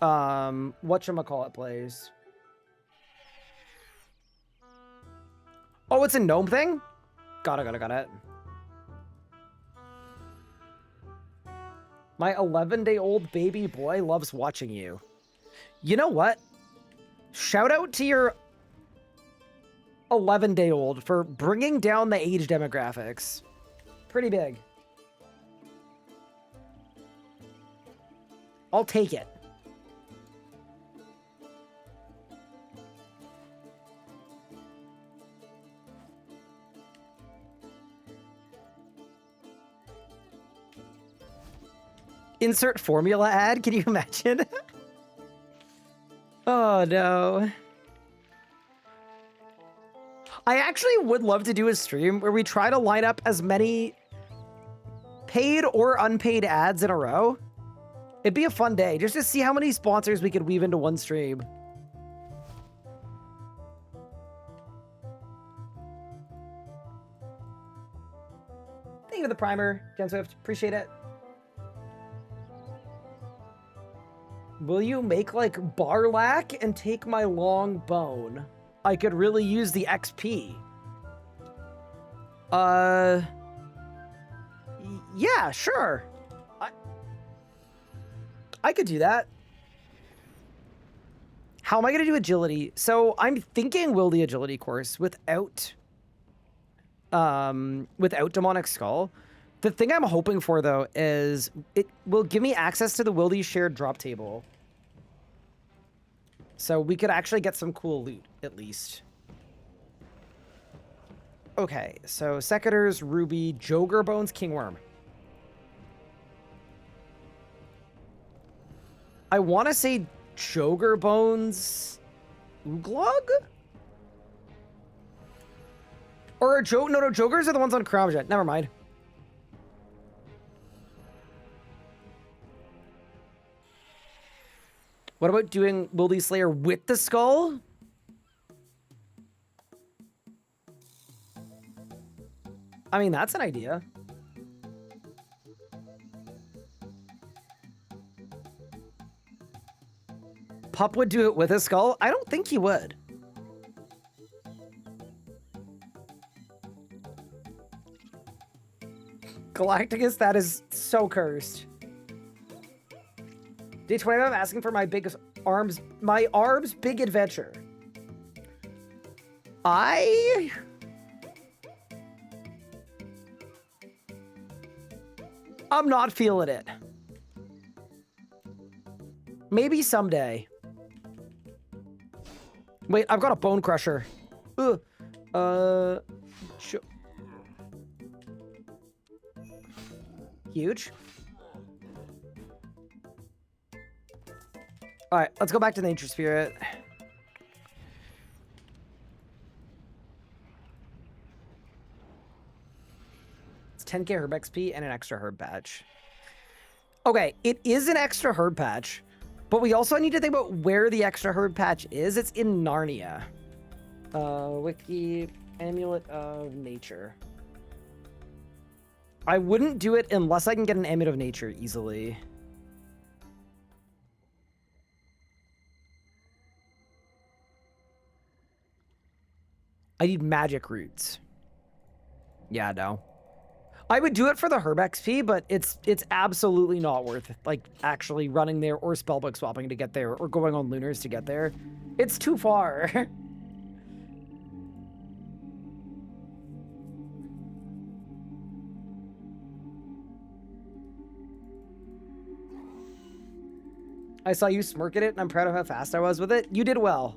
Speaker 1: whatchamacallit plays. Oh, it's a gnome thing? Got it. My 11-day-old baby boy loves watching you. You know what? Shout out to your 11-day-old for bringing down the age demographics. Pretty big. I'll take it. Insert formula ad, can you imagine? Oh no. I actually would love to do a stream where we try to line up as many paid or unpaid ads in a row. It'd be a fun day just to see how many sponsors we could weave into one stream. Thank you for the primer, Jen Swift. Appreciate it. Will you make like Barlack and take my long bone? I could really use the XP. Yeah, sure. I could do that. How am I going to do agility? So I'm thinking will the agility course without Demonic Skull. The thing I'm hoping for though is it will give me access to the Wildy shared drop table. So we could actually get some cool loot, at least. Okay, so Secators, Ruby, Joker Bones, Kingworm. I want to say Joker Bones, Uglog? Or no, Jokers are the ones on Cramjet. Never mind. What about doing Wildy Slayer with the skull? I mean, that's an idea. Pup would do it with a skull? I don't think he would. Galacticus, that is so cursed. Day 25, I'm asking for my arms big adventure. I'm not feeling it. Maybe someday. Wait, I've got a bone crusher. Huge. All right, let's go back to the Nature Spirit. It's 10k herb XP and an extra herb patch. Okay, it is an extra herb patch, but we also need to think about where the extra herb patch is. It's in Narnia. Wiki Amulet of Nature. I wouldn't do it unless I can get an Amulet of Nature easily. I need magic roots. Yeah, no. I would do it for the herb XP, but it's absolutely not worth it, like actually running there or spellbook swapping to get there or going on lunars to get there. It's too far. I saw you smirk at it, and I'm proud of how fast I was with it. You did well.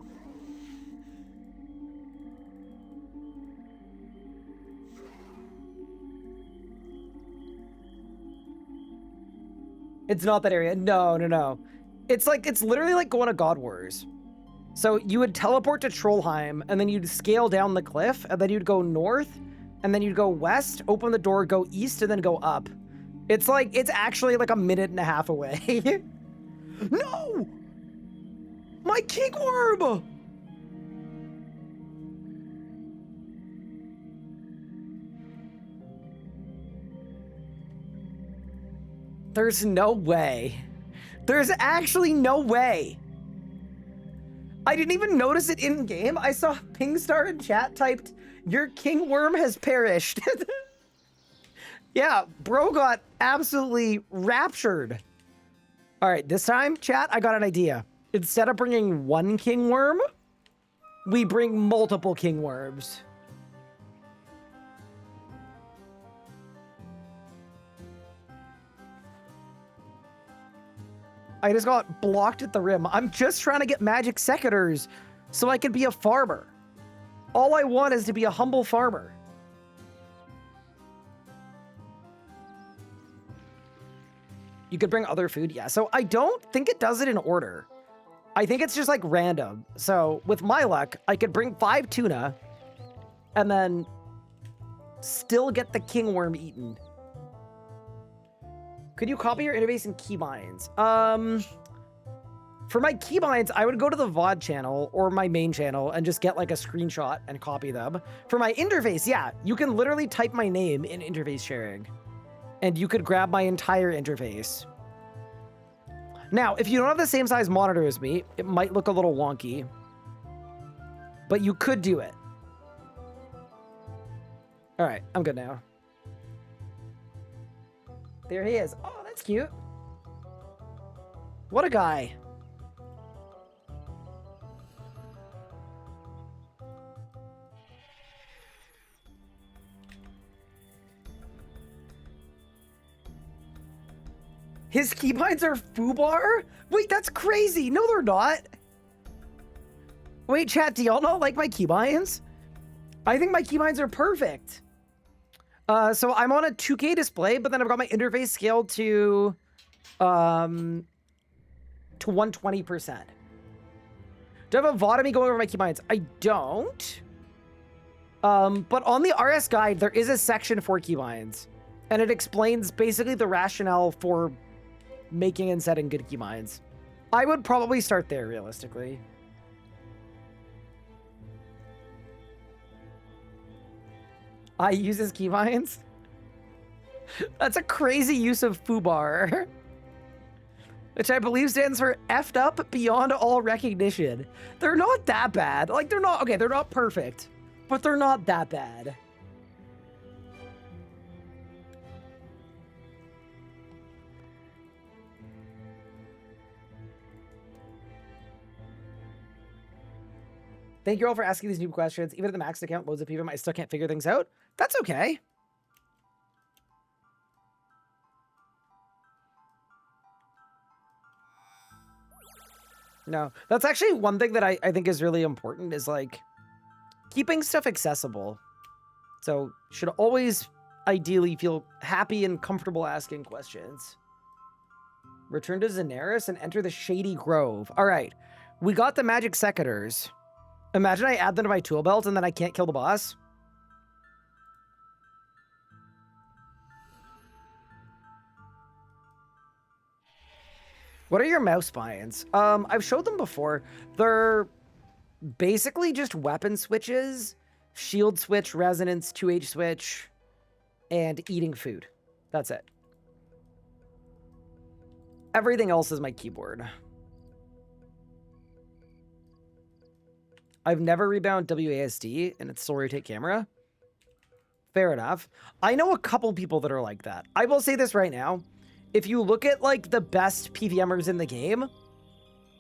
Speaker 1: It's not that area. No, no, no. It's literally like going to God Wars. So you would teleport to Trollheim, and then you'd scale down the cliff, and then you'd go north, and then you'd go west, open the door, go east, and then go up. It's actually like a minute and a half away. No! My king worm! There's no way. There's actually no way. I didn't even notice it in game. I saw Pingstar in chat typed, "Your king worm has perished." Yeah, bro got absolutely raptured. All right, this time, chat, I got an idea. Instead of bringing one king worm, we bring multiple king worms. I just got blocked at the rim. I'm just trying to get magic secateurs so I can be a farmer. All I want is to be a humble farmer. You could bring other food, yeah. So I don't think it does it in order. I think it's just like random. So with my luck, I could bring 5 tuna and then still get the king worm eaten. Could you copy your interface in keybinds? For my keybinds, I would go to the VOD channel or my main channel and just get like a screenshot and copy them. For my interface, yeah, you can literally type my name in interface sharing and you could grab my entire interface. Now, if you don't have the same size monitor as me, it might look a little wonky, but you could do it. All right, I'm good now. There he is. Oh, that's cute. What a guy. His keybinds are foobar? Wait, that's crazy. No, they're not. Wait, chat, do y'all not like my keybinds? I think my keybinds are perfect. So I'm on a 2K display, but then I've got my interface scaled to 120%. Do I have a VOD of me going over my keybinds? I don't. But on the RS guide, there is a section for keybinds, and it explains basically the rationale for making and setting good keybinds. I would probably start there, realistically. I use his keybinds? That's a crazy use of foobar. Which I believe stands for effed up beyond all recognition. They're not that bad. Like, they're not, okay, they're not perfect, but they're not that bad. Thank you all for asking these new questions. Even if the max account loads of people, I still can't figure things out. That's okay. No, that's actually one thing that I think is really important is like keeping stuff accessible. So should always ideally feel happy and comfortable asking questions. Return to Zenaris and enter the Shady Grove. All right, we got the magic secateurs. Imagine I add them to my tool belt and then I can't kill the boss. What are your mouse spines? I've showed them before. They're basically just weapon switches, shield switch, resonance, 2H switch, and eating food. That's it. Everything else is my keyboard. I've never rebound WASD and it's still rotate camera. Fair enough. I know a couple people that are like that. I will say this right now. If you look at like the best PVMers in the game,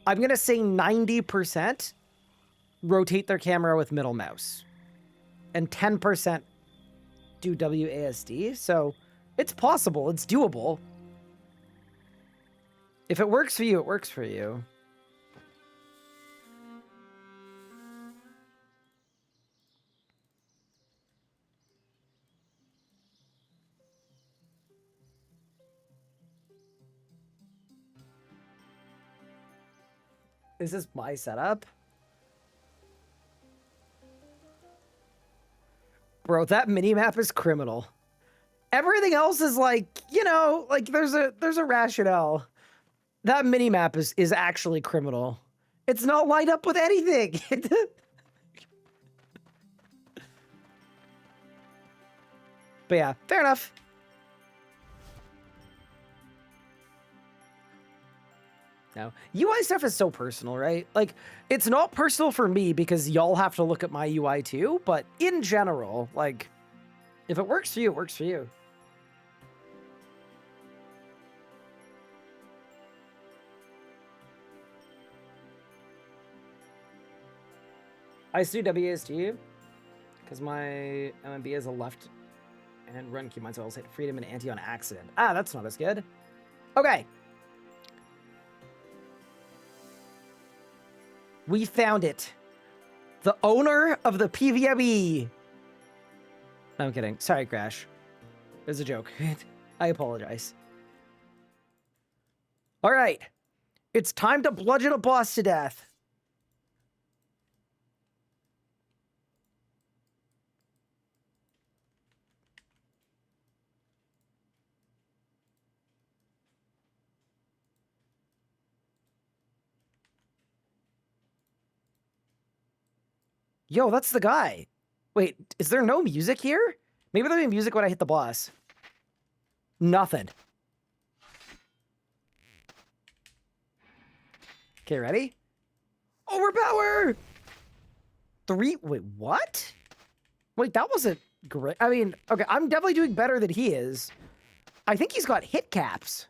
Speaker 1: I'm going to say 90% rotate their camera with middle mouse. And 10% do WASD. So it's possible. It's doable. If it works for you, it works for you. Is this my setup? Bro, that mini-map is criminal. Everything else is like, you know, like there's a rationale. That mini-map is actually criminal. It's not lined up with anything. But yeah, fair enough. No, UI stuff is so personal, right? Like, it's not personal for me because y'all have to look at my UI too, but in general, like, if it works for you, it works for you. I still do WASD because my MMB is a left and run key, so I'll hit freedom and anti on accident. Ah, that's not as good. Okay. We found it. The owner of the PVME. No, I'm kidding. Sorry, Crash. It was a joke. I apologize. All right. It's time to bludgeon a boss to death. Yo, that's the guy. Wait, is there no music here? Maybe there'll be music when I hit the boss. Nothing. Okay, ready? Overpower! Wait, what? Wait, that wasn't great. I mean, okay, I'm definitely doing better than he is. I think he's got hit caps.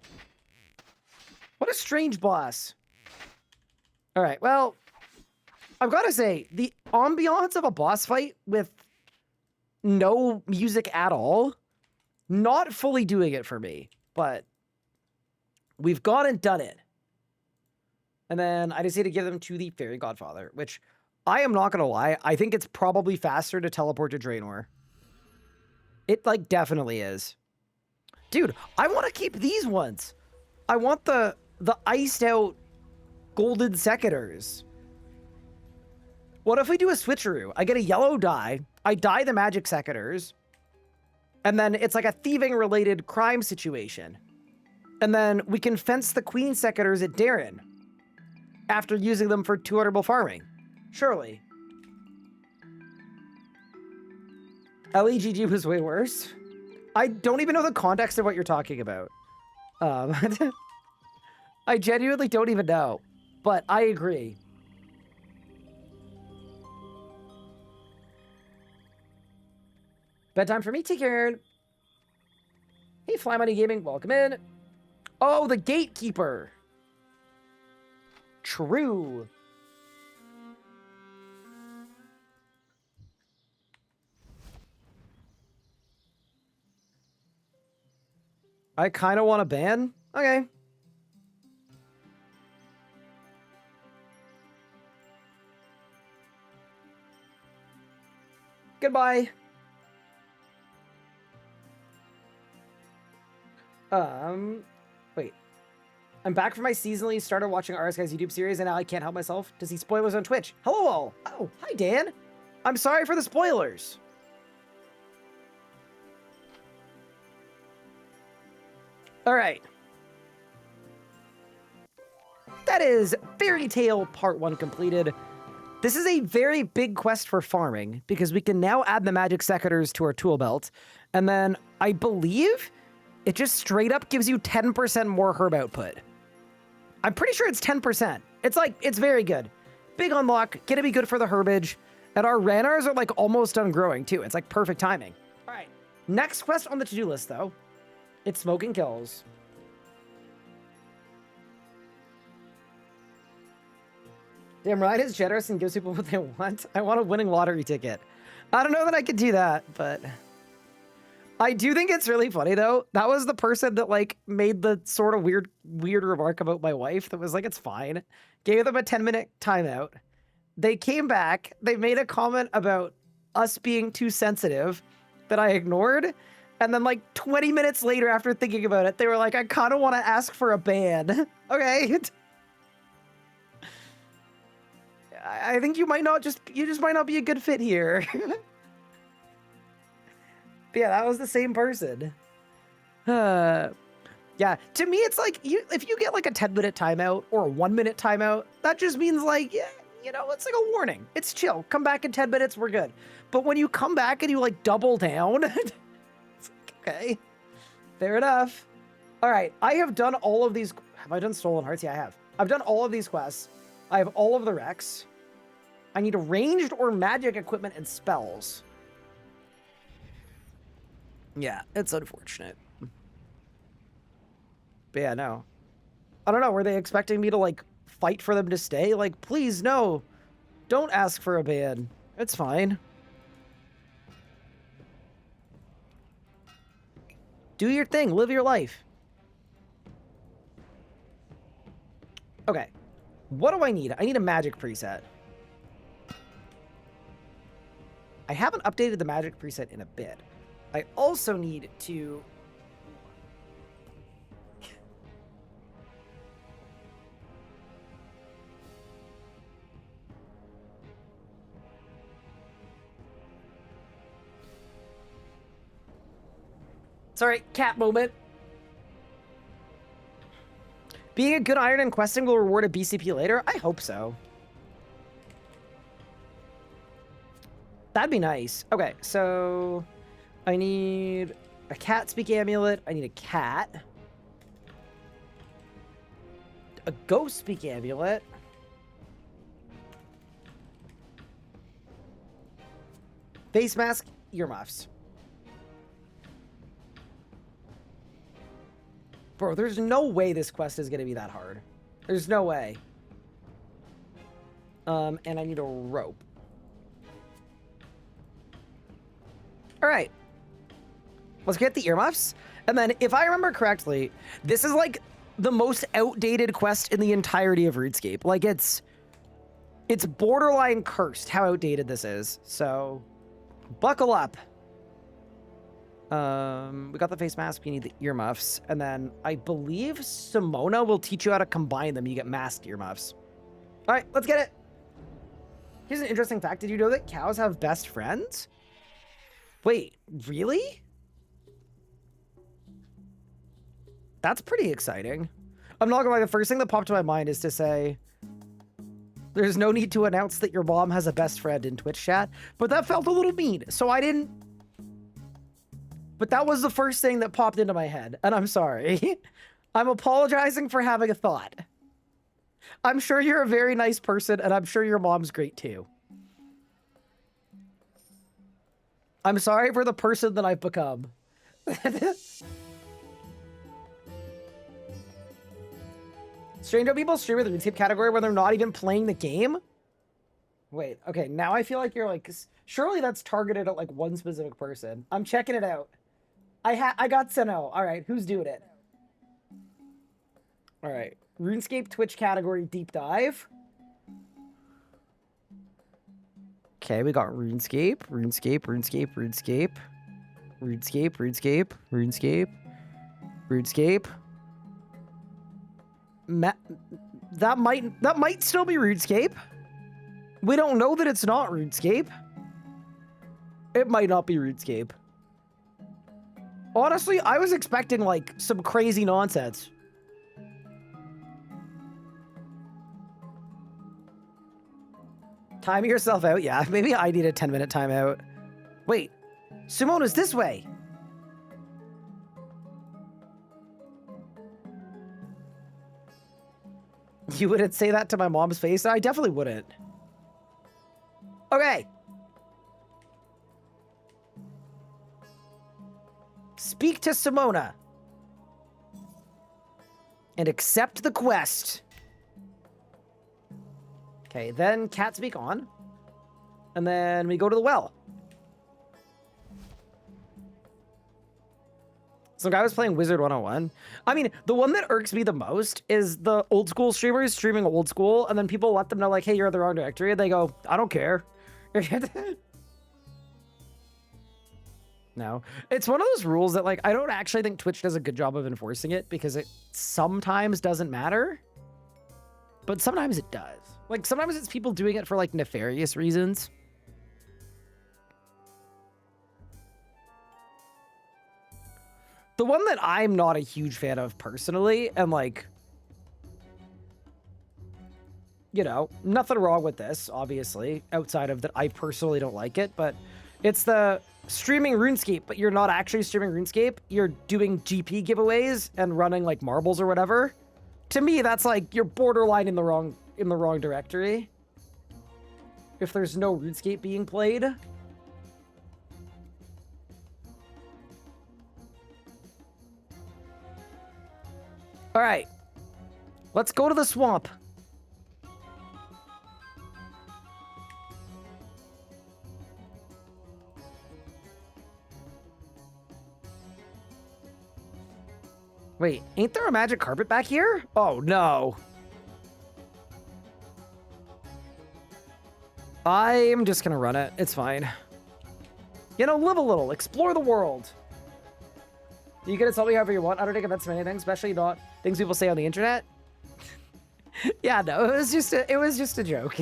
Speaker 1: What a strange boss. All right, well, I've got to say, the ambiance of a boss fight with no music at all, not fully doing it for me, but we've gone and done it. And then I decided to give them to the Fairy Godfather, which I am not going to lie, I think it's probably faster to teleport to Draenor. It, like, definitely is. Dude, I want to keep these ones. I want the iced out golden secators. What if we do a switcheroo? I get a yellow dye, I dye the magic secators, and then it's like a thieving-related crime situation. And then we can fence the queen secators at Darren after using them for 2 honorable farming. Surely. LEGG was way worse. I don't even know the context of what you're talking about. I genuinely don't even know, but I agree. Bedtime for me, take care. Hey, Fly Money Gaming, welcome in. Oh, the gatekeeper. True. I kind of want to ban. Okay. Goodbye. Wait. I'm back from my seasonally started watching RS Guy's YouTube series and now I can't help myself to see spoilers on Twitch. Hello all. Oh, hi Dan. I'm sorry for the spoilers. All right. That is Fairy Tail Part 1 completed. This is a very big quest for farming because we can now add the magic secateurs to our tool belt. And then I believe it just straight up gives you 10% more herb output. I'm pretty sure it's 10%. It's very good. Big unlock, gonna be good for the herbage. And our Ranars are like almost done growing too. It's like perfect timing. All right, next quest on the to-do list though. It's smoking kills. Damn, Ryan is generous and gives people what they want. I want a winning lottery ticket. I don't know that I could do that, but I do think it's really funny though. That was the person that like made the sort of weird remark about my wife that was like, it's fine. Gave them a 10-minute timeout. They came back. They made a comment about us being too sensitive that I ignored. And then like 20 minutes later after thinking about it, they were like, I kind of want to ask for a ban. Okay. I think you just might not be a good fit here. Yeah, that was the same person. Yeah, to me, it's like if you get like a 10-minute timeout or a 1-minute timeout, that just means like, yeah, you know, it's like a warning. It's chill. Come back in 10 minutes, we're good. But when you come back and you like double down, it's like, okay, fair enough. All right, I have done all of these. Have I done Stolen Hearts? Yeah, I have. I've done all of these quests. I have all of the Rex. I need ranged or magic equipment and spells. Yeah, it's unfortunate. But yeah, no. I don't know. Were they expecting me to, like, fight for them to stay? Like, please, no. Don't ask for a ban. It's fine. Do your thing. Live your life. Okay. What do I need? I need a magic preset. I haven't updated the magic preset in a bit. I also need to... Sorry, cat moment. Being a good iron and questing will reward a BCP later? I hope so. That'd be nice. Okay, so I need a cat speak amulet. I need a cat. A ghost speak amulet. Face mask, earmuffs. Bro, there's no way this quest is going to be that hard. There's no way. And I need a rope. All right. Let's get the earmuffs. And then, if I remember correctly, this is like the most outdated quest in the entirety of RuneScape. Like, it's borderline cursed how outdated this is. So, buckle up. We got the face mask, we need the earmuffs, and then I believe Simona will teach you how to combine them. You get masked earmuffs. All right, let's get it. Here's an interesting fact. Did you know that cows have best friends? Wait, really? That's pretty exciting. I'm not gonna lie, the first thing that popped to my mind is to say, there's no need to announce that your mom has a best friend in Twitch chat, but that felt a little mean, so I didn't. But that was the first thing that popped into my head, and I'm sorry. I'm apologizing for having a thought. I'm sure you're a very nice person, and I'm sure your mom's great too. I'm sorry for the person that I've become. Strange how people stream with the RuneScape category when they're not even playing the game? Wait, okay, now I feel like you're like, surely that's targeted at like one specific person. I'm checking it out. I got Seno. All right, who's doing it? All right, RuneScape Twitch category deep dive. Okay, we got RuneScape, RuneScape, RuneScape, RuneScape, RuneScape, RuneScape, RuneScape, RuneScape. That might still be RuneScape. We don't know that it's not RuneScape. It might not be RuneScape. Honestly, I was expecting, like, some crazy nonsense. Time yourself out. Yeah, maybe I need a 10-minute timeout. Wait, Simona's this way. You wouldn't say that to my mom's face? I definitely wouldn't. Okay. Speak to Simona. And accept the quest. Okay, then cat speak on. And then we go to the well. Some guy was playing Wizard 101. I mean, the one that irks me the most is the old school streamers streaming old school, and then people let them know, like, hey, you're in the wrong directory, and they go, I don't care. No. It's one of those rules that, like, I don't actually think Twitch does a good job of enforcing it, because it sometimes doesn't matter, but sometimes it does. Like, sometimes it's people doing it for, like, nefarious reasons. The one that I'm not a huge fan of personally, and like, you know, nothing wrong with this, obviously, outside of that I personally don't like it, but it's the streaming RuneScape, but you're not actually streaming RuneScape. You're doing GP giveaways and running like marbles or whatever. To me, that's like you're borderline in the wrong directory. If there's no RuneScape being played. All right, let's go to the swamp. Wait, ain't there a magic carpet back here? Oh, no. I'm just gonna run it. It's fine. You know, live a little, explore the world. You can tell me however you want. I don't think that's many things, especially not things people say on the internet. Yeah, no, it was just a joke.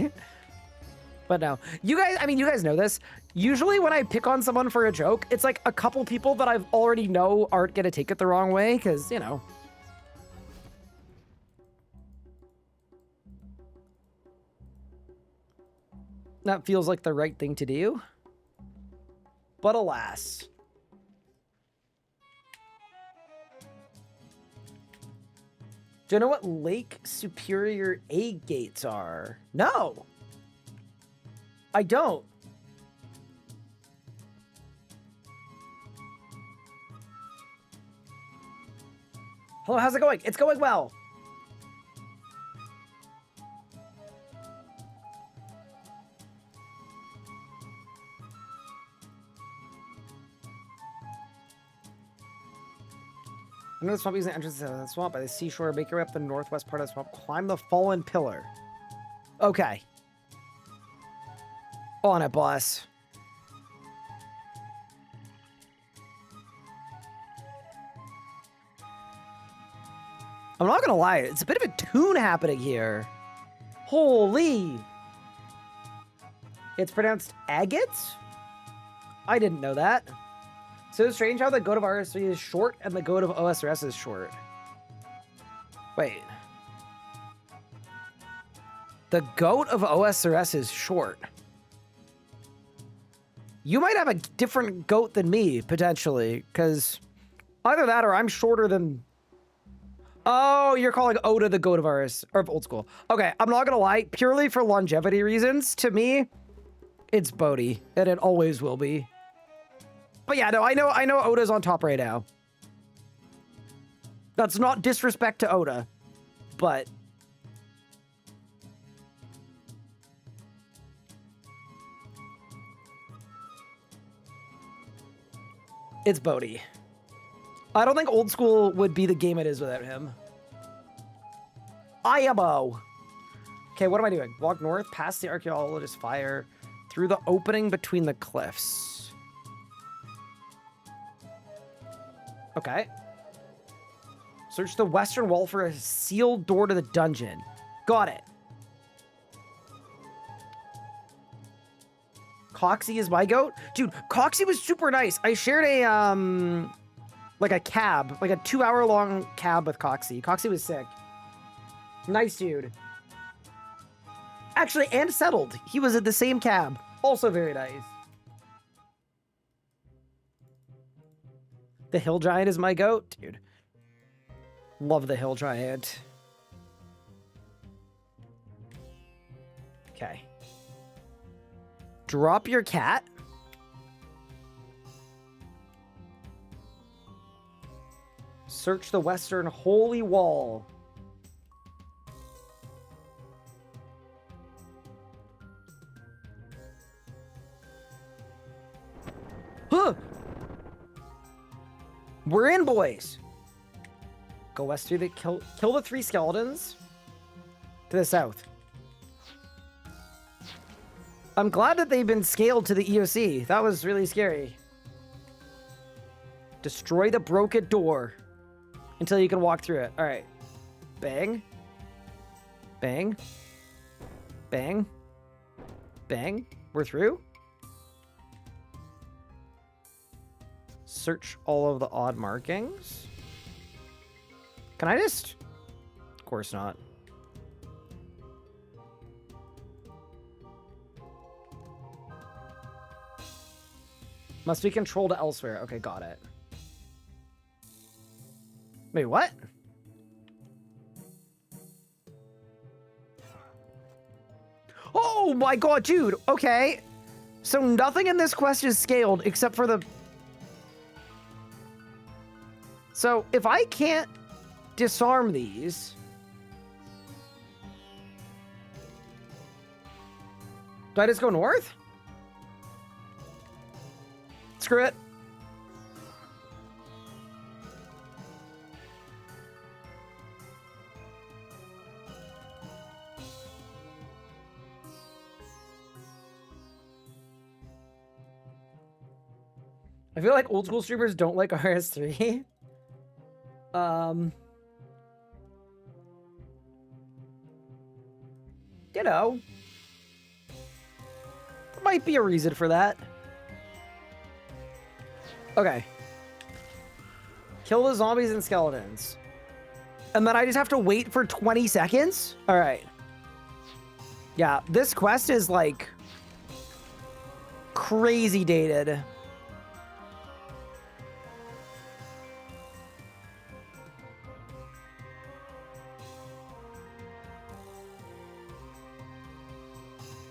Speaker 1: But no, you guys know this. Usually when I pick on someone for a joke, it's like a couple people that I've already know aren't gonna take it the wrong way, because, you know. That feels like the right thing to do. But alas. Do you know what Lake Superior A gates are? No. I don't. Hello, how's it going? It's going well. I know the swamp using the entrance to the swamp by the seashore. Make your way up the northwest part of the swamp. Climb the fallen pillar. Okay. On it, boss. I'm not gonna lie, it's a bit of a tune happening here. Holy. It's pronounced agate? I didn't know that. So strange how the goat of RSV is short and the goat of OSRS is short. Wait. The goat of OSRS is short. You might have a different goat than me, potentially, because either that or I'm shorter than... Oh, you're calling Oda the goat of RS, or of old school. Okay, I'm not gonna lie, purely for longevity reasons, to me, it's Bodhi, and it always will be. But yeah, no, I know Oda's on top right now. That's not disrespect to Oda, but... It's Bodhi. I don't think old school would be the game it is without him. IMO. Okay, what am I doing? Walk north, past the archaeologist's fire, through the opening between the cliffs. Okay. Search the western wall for a sealed door to the dungeon. Got it. Coxie is my goat? Dude, Coxie was super nice. I shared a, like a cab, like a 2-hour-long cab with Coxie. Coxie was sick. Nice dude. Actually, and settled. He was in the same cab. Also very nice. The Hill Giant is my goat, dude. Love the Hill Giant. Okay. Drop your cat. Search the Western Holy Wall. Huh! We're in, boys. Go west through the kill the 3 skeletons to the south. I'm glad that they've been scaled to the EOC. That was really scary. Destroy the broken door until you can walk through it. All right. Bang. Bang. Bang. Bang. We're through. Search all of the odd markings. Can I just? Of course not. Must be controlled elsewhere. Okay, got it. Wait, what? Oh my god, dude. Okay. So nothing in this quest is scaled except for the... So if I can't disarm these... Do I just go north? Screw it. I feel like old school streamers don't like RS3. You know, there might be a reason for that. Okay. Kill the zombies and skeletons. And then I just have to wait for 20 seconds? All right. Yeah, this quest is like crazy dated.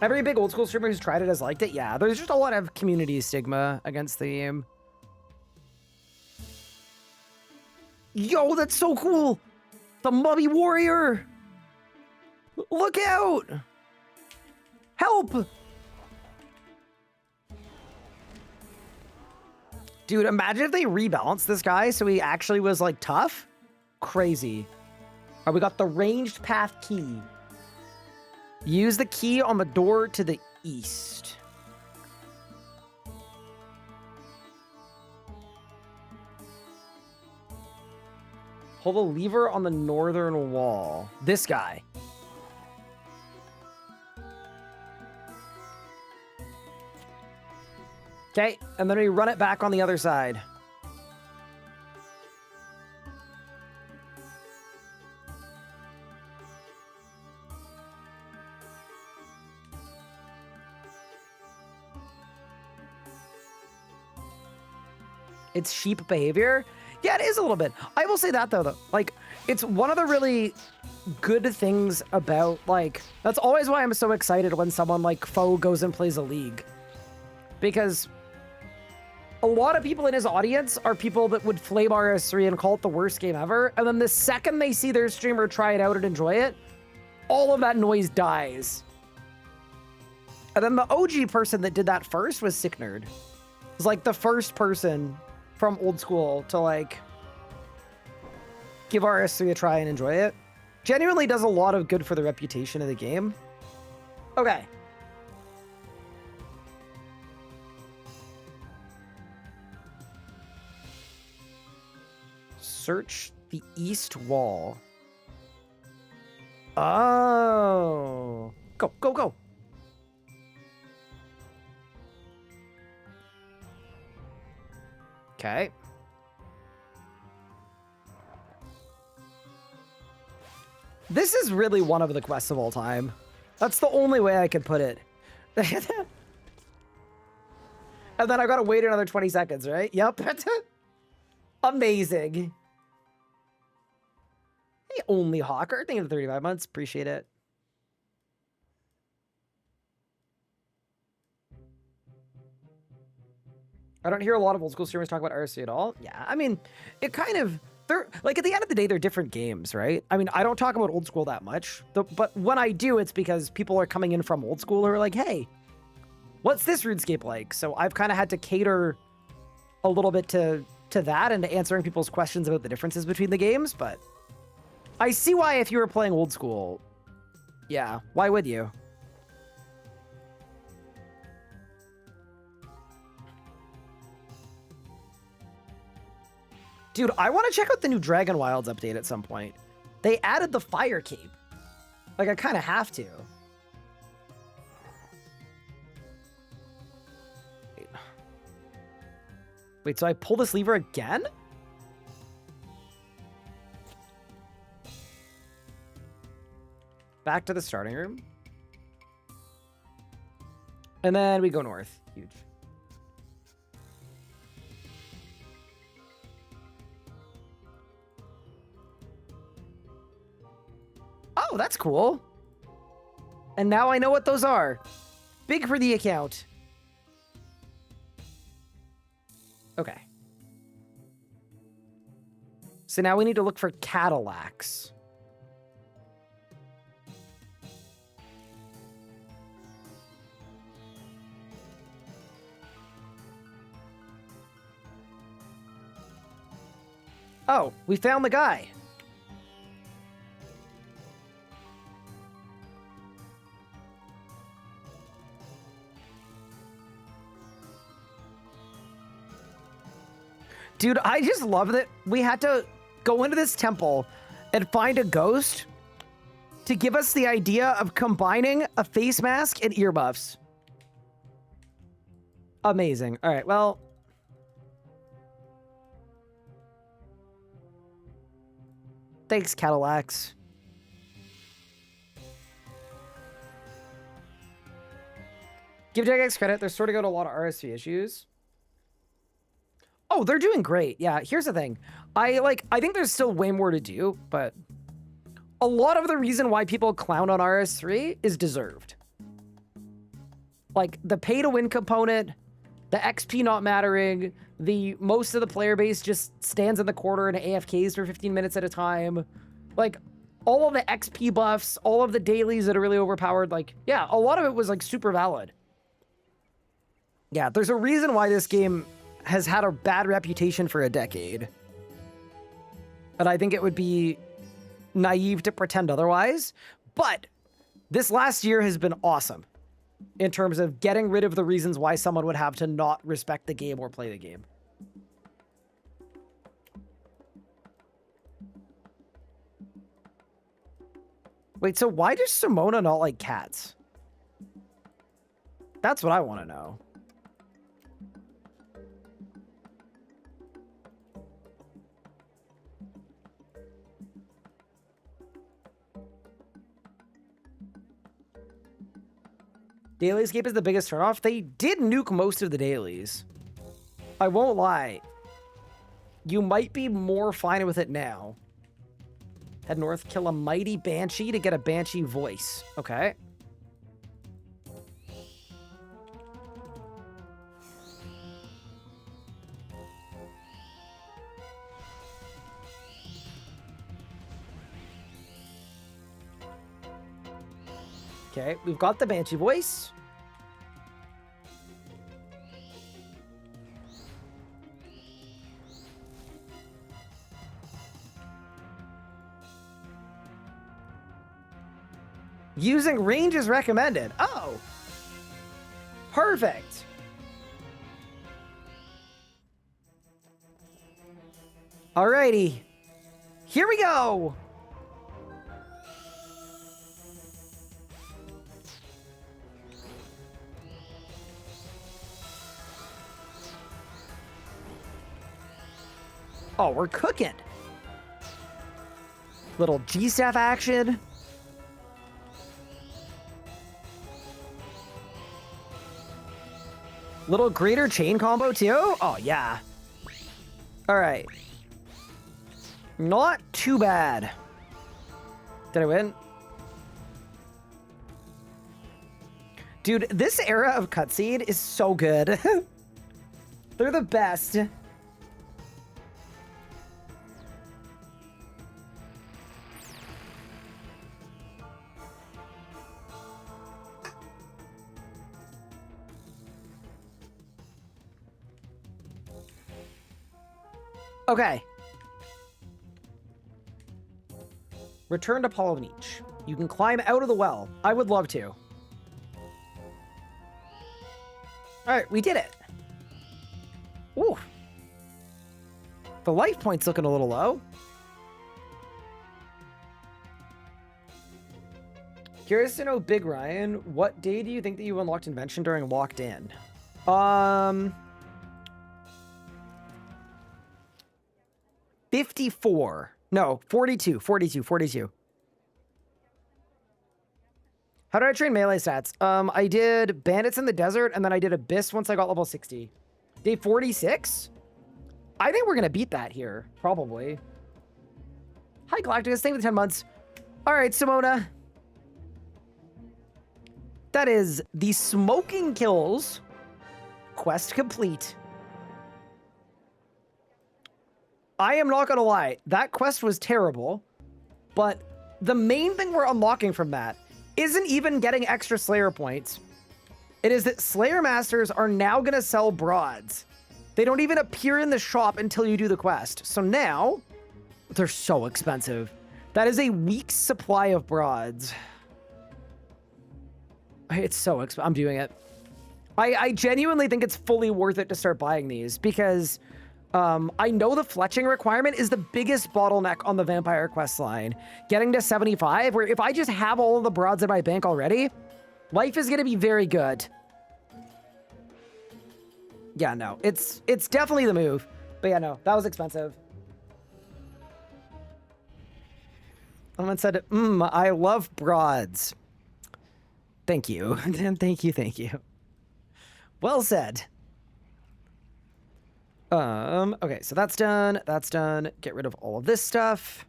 Speaker 1: Every big old school streamer who's tried it has liked it. Yeah, there's just a lot of community stigma against the game. Yo, that's so cool! The Mummy Warrior! Look out! Help! Dude, imagine if they rebalanced this guy so he actually was, like, tough. Crazy. All right, we got the ranged path key. Use the key on the door to the east. Pull the lever on the northern wall. This guy. Okay, and then we run it back on the other side. It's sheep behavior. Yeah, it is a little bit. I will say that though. Like, it's one of the really good things about, like, that's always why I'm so excited when someone like Foe goes and plays a league. Because a lot of people in his audience are people that would flame RS3 and call it the worst game ever. And then the second they see their streamer try it out and enjoy it, all of that noise dies. And then the OG person that did that first was Sick Nerd. It was like the first person from old school to like give RS3 a try and enjoy it. Genuinely does a lot of good for the reputation of the game. Okay. Search the east wall. Oh. Go, go, go. Okay. This is really one of the quests of all time. That's the only way I could put it. And then I've got to wait another 20 seconds, right? Yep. Amazing. Hey, Only Hawker. Thank you for 35 months. Appreciate it. I don't hear a lot of old school streamers talk about RC at all. Yeah, I mean, it kind of... They're like, at the end of the day, they're different games, right? I mean, I don't talk about old school that much. But when I do, it's because people are coming in from old school who are like, hey, what's this RuneScape like? So I've kind of had to cater a little bit to that and to answering people's questions about the differences between the games. But I see why if you were playing old school, yeah, why would you? Dude, I want to check out the new Dragon Wilds update at some point. They added the fire cape. Like, I kind of have to. Wait, so I pull this lever again? Back to the starting room. And then we go north. Huge. Oh, that's cool. And now I know what those are. Big for the account. Okay. So now we need to look for Cadillacs. Oh, we found the guy. Dude, I just love that we had to go into this temple and find a ghost to give us the idea of combining a face mask and earbuffs. Amazing. All right, well. Thanks, Cadillacs. Give Jagex credit. They're sorting out a lot of RSV issues. Oh, they're doing great. Yeah, here's the thing. I think there's still way more to do, but a lot of the reason why people clown on RS3 is deserved. Like, the pay-to-win component, the XP not mattering, the most of the player base just stands in the corner and AFKs for 15 minutes at a time. Like, all of the XP buffs, all of the dailies that are really overpowered, like, yeah, a lot of it was, like, super valid. Yeah, there's a reason why this game has had a bad reputation for a decade. And I think it would be naive to pretend otherwise. But this last year has been awesome in terms of getting rid of the reasons why someone would have to not respect the game or play the game. Wait, so why does Simona not like cats? That's what I want to know. Daily escape is the biggest turnoff. They did nuke most of the dailies. I won't lie. You might be more fine with it now. Head north, kill a mighty banshee to get a banshee voice. Okay. Okay, we've got the banshee voice. Using range is recommended. Oh, perfect. Alrighty, here we go. Oh, we're cooking. Little G-staff action. Little greater chain combo too? Oh, yeah. All right. Not too bad. Did I win? Dude, this era of cutscene is so good. They're the best. Okay. Return to Polynich. You can climb out of the well. I would love to. Alright, we did it. Ooh. The life point's looking a little low. Curious to know, Big Ryan, what day do you think that you unlocked Invention during Locked In? 54. No, 42. How did I train melee stats? I did Bandits in the Desert, and then I did Abyss once I got level 60. Day 46? I think we're going to beat that here, probably. Hi, Galacticus. Thank you for the 10 months. All right, Simona. That is the Smoking Kills quest complete. I am not going to lie. That quest was terrible, but the main thing we're unlocking from that isn't even getting extra Slayer points. It is that Slayer Masters are now going to sell broads. They don't even appear in the shop until you do the quest. So now, they're so expensive. That is a week's supply of broads. It's so expensive. I'm doing it. I genuinely think it's fully worth it to start buying these because I know the fletching requirement is the biggest bottleneck on the Vampire quest line. Getting to 75, where if I just have all of the broads in my bank already, life is going to be very good. Yeah, no, it's definitely the move. But yeah, no, that was expensive. Someone said, I love broads. Thank you. Thank you. Well said. Okay, so that's done. That's done. Get rid of all of this stuff.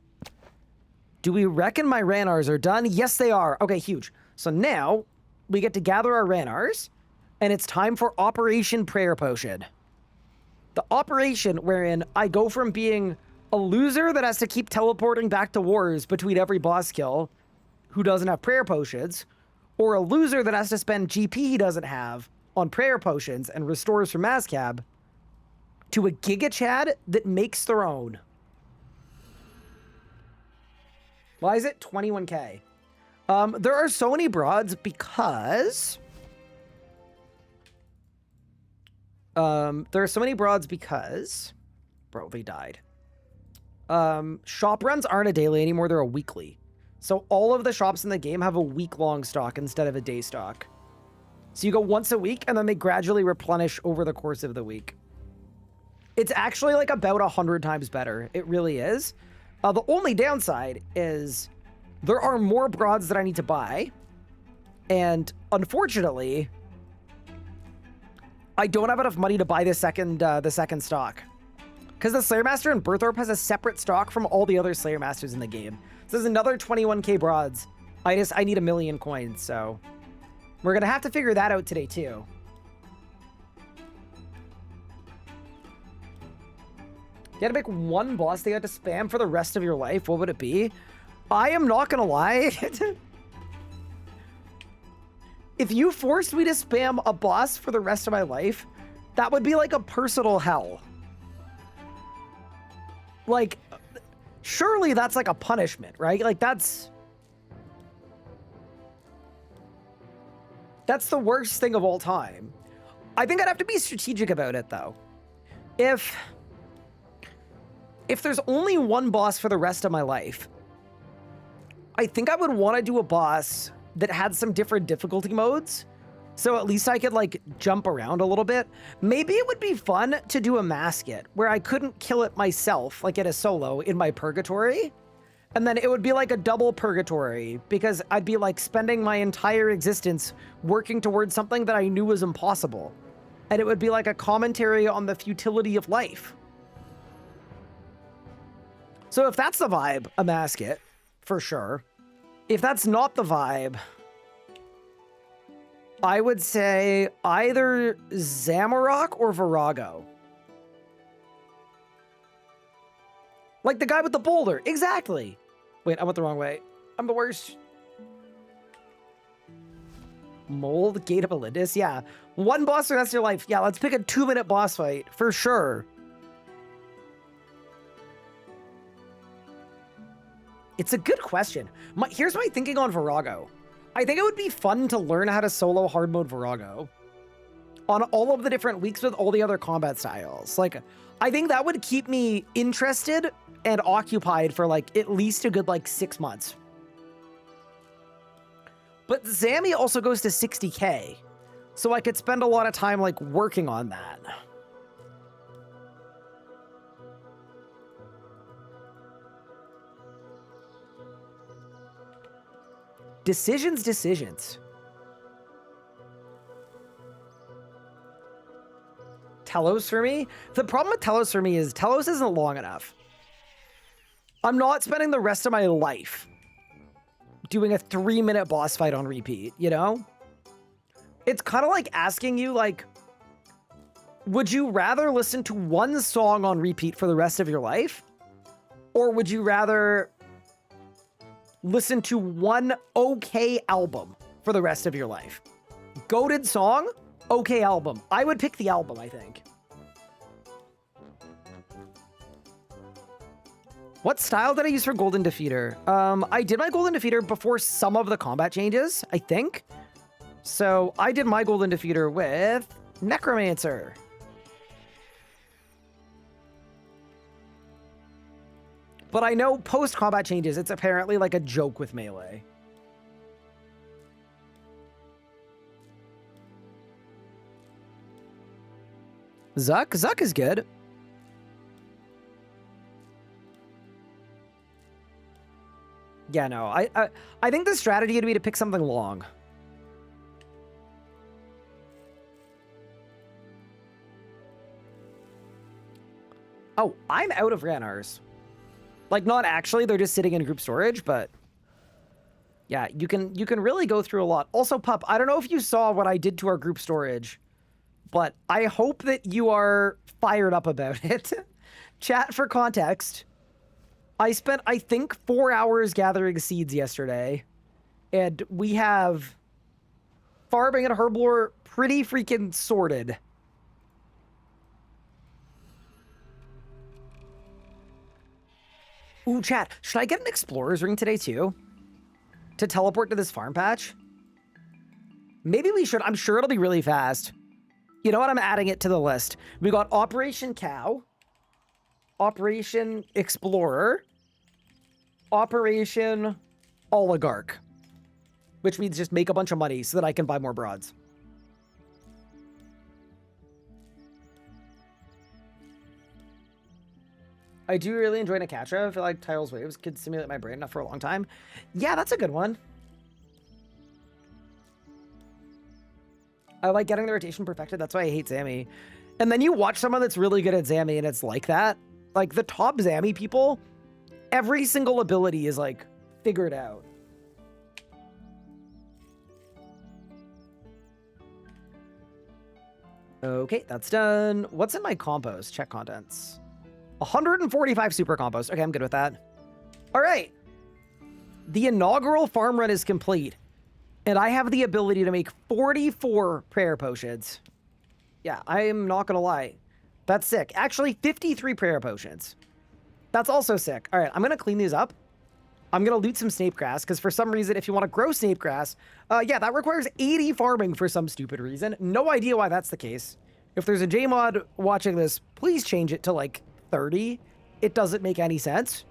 Speaker 1: Do we reckon my Ranars are done? Yes, they are. Okay, huge. So now we get to gather our Ranars, and it's time for Operation Prayer Potion. The operation wherein I go from being a loser that has to keep teleporting back to wars between every boss kill who doesn't have prayer potions, or a loser that has to spend GP he doesn't have on prayer potions and restores from Mazcab, to a Giga Chad that makes their own. Why is it 21k? There are so many broads because... Bro, they died. Shop runs aren't a daily anymore, they're a weekly. So all of the shops in the game have a week-long stock instead of a day stock. So you go once a week, and then they gradually replenish over the course of the week. It's actually like about 100 times better. It really is. The only downside is there are more broads that I need to buy. And unfortunately, I don't have enough money to buy the second stock. Because the Slayer Master in Berthorpe has a separate stock from all the other Slayer Masters in the game. So there's another 21k broads. I need 1 million coins, so we're going to have to figure that out today too. You had to pick one boss that you had to spam for the rest of your life. What would it be? I am not going to lie. If you forced me to spam a boss for the rest of my life, that would be like a personal hell. Like, surely that's like a punishment, right? Like, that's the worst thing of all time. I think I'd have to be strategic about it, though. If there's only one boss for the rest of my life, I think I would want to do a boss that had some different difficulty modes. So at least I could like jump around a little bit. Maybe it would be fun to do a Masket where I couldn't kill it myself, like in a solo in my purgatory. And then it would be like a double purgatory because I'd be like spending my entire existence working towards something that I knew was impossible. And it would be like a commentary on the futility of life. So if that's the vibe, Amask it, for sure. If that's not the vibe, I would say either Zamorak or Virago. Like the guy with the boulder. Exactly. Wait, I went the wrong way. I'm the worst. Mold, Gate of Elidis. Yeah. One boss for the rest of your life. Yeah, let's pick a 2-minute boss fight for sure. It's a good question. Here's my thinking on Virago. I think it would be fun to learn how to solo hard mode Virago on all of the different weeks with all the other combat styles. Like, I think that would keep me interested and occupied for like at least a good like 6 months. But Zami also goes to 60K, so I could spend a lot of time like working on that. Decisions. Telos for me? The problem with Telos for me is Telos isn't long enough. I'm not spending the rest of my life doing a 3-minute boss fight on repeat, you know? It's kind of like asking you, like, would you rather listen to one song on repeat for the rest of your life? Or would you rather listen to one okay album for the rest of your life? Goated song, okay album. I would pick the album, I think. What style did I use for Golden Defeater? I did my Golden Defeater before some of the combat changes, I think. So I did my Golden Defeater with Necromancer. But I know post-combat changes, it's apparently like a joke with melee. Zuck is good. Yeah, no, I think the strategy would be to pick something long. Oh, I'm out of Ranars. Like, not actually, they're just sitting in group storage, but yeah, you can really go through a lot. Also, Pup, I don't know if you saw what I did to our group storage, but I hope that you are fired up about it. Chat, for context, I spent, I think, 4 hours gathering seeds yesterday, and we have farming and herblore pretty freaking sorted. Ooh, chat, should I get an explorer's ring today too? To teleport to this farm patch? Maybe we should. I'm sure it'll be really fast. You know what? I'm adding it to the list. We got Operation Cow, Operation Explorer, Operation Oligarch, which means just make a bunch of money so that I can buy more broads. I do really enjoy Nakatra. I feel like Tiles Waves could stimulate my brain enough for a long time. Yeah, that's a good one. I like getting the rotation perfected. That's why I hate Zami. And then you watch someone that's really good at Zami and it's like that. Like the top Zami people, every single ability is like figured out. Okay, that's done. What's in my compost? Check contents. 145 super compost. Okay, I'm good with that. All right. The inaugural farm run is complete. And I have the ability to make 44 prayer potions. Yeah, I am not going to lie. That's sick. Actually, 53 prayer potions. That's also sick. All right, I'm going to clean these up. I'm going to loot some snape grass, because for some reason, if you want to grow snape grass, yeah, that requires 80 farming for some stupid reason. No idea why that's the case. If there's a JMod watching this, please change it to like 30. It doesn't make any sense.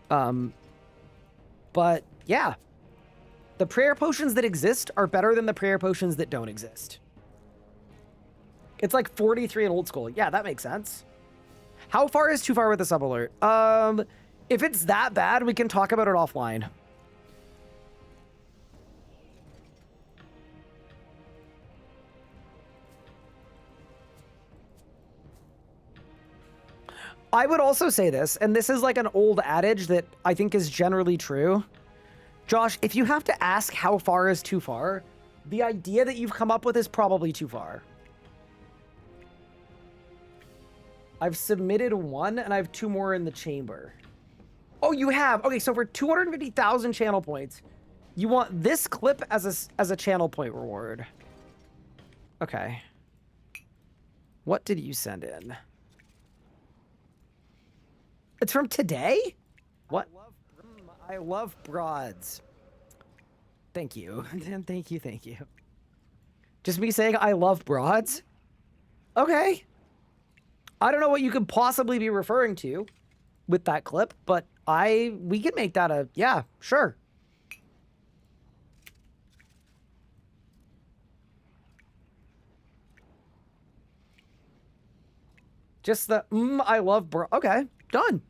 Speaker 1: But yeah, the prayer potions that exist are better than the prayer potions that don't exist. It's like 43 in old school. Yeah, that makes sense. How far is too far with the sub alert? If it's that bad, we can talk about it offline. I would also say this, and this is like an old adage that I think is generally true. Josh, if you have to ask how far is too far, the idea that you've come up with is probably too far. I've submitted one, and I have 2 more in the chamber. Oh, you have? Okay, so for 250,000 channel points, you want this clip as a channel point reward. Okay. What did you send in? It's from today? What? I love broads. Thank you. Thank you, thank you. Just me saying I love broads? Okay. I don't know what you could possibly be referring to with that clip, but we can make that a, yeah, sure. Just the, I love bro. Okay, done.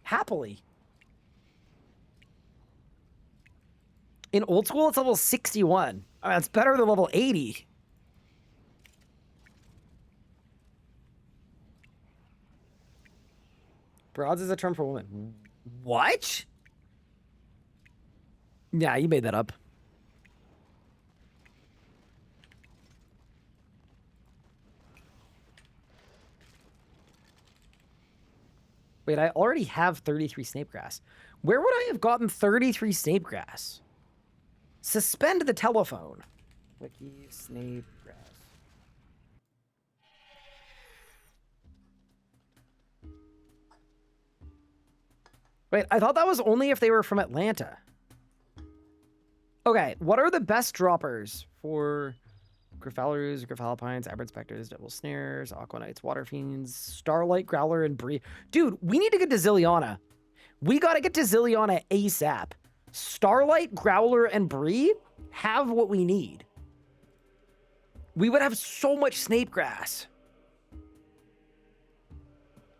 Speaker 1: Happily. In old school, it's level 61. I mean, that's better than level 80. Broads is a term for women. What? Yeah, you made that up. Wait, I already have 33 Snapegrass. Where would I have gotten 33 Snapegrass? Suspend the telephone. Wiki Snapegrass. Wait, I thought that was only if they were from Atlanta. Okay, what are the best droppers for Griffaloos, Griffalpines, Aberrant Specters, Devil Snares, Aqua Knights, Water Fiends, Starlight, Growler, and Bree? Dude, we need to get to Zilliana. We gotta get to Zilliana ASAP. Starlight, Growler, and Bree have what we need. We would have so much Snapegrass.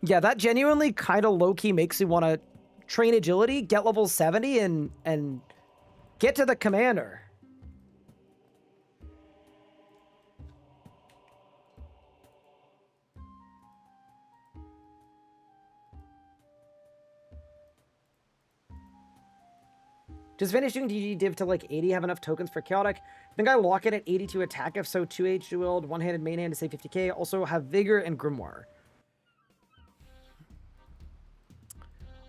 Speaker 1: Yeah, that genuinely kind of low-key makes me want to train agility, get level 70, and get to the commander. Does finish doing DG div to like 80 have enough tokens for chaotic? I think I lock it at 80 to attack, if so 2H dueled, one-handed main hand to save 50k. Also have vigor and grimoire.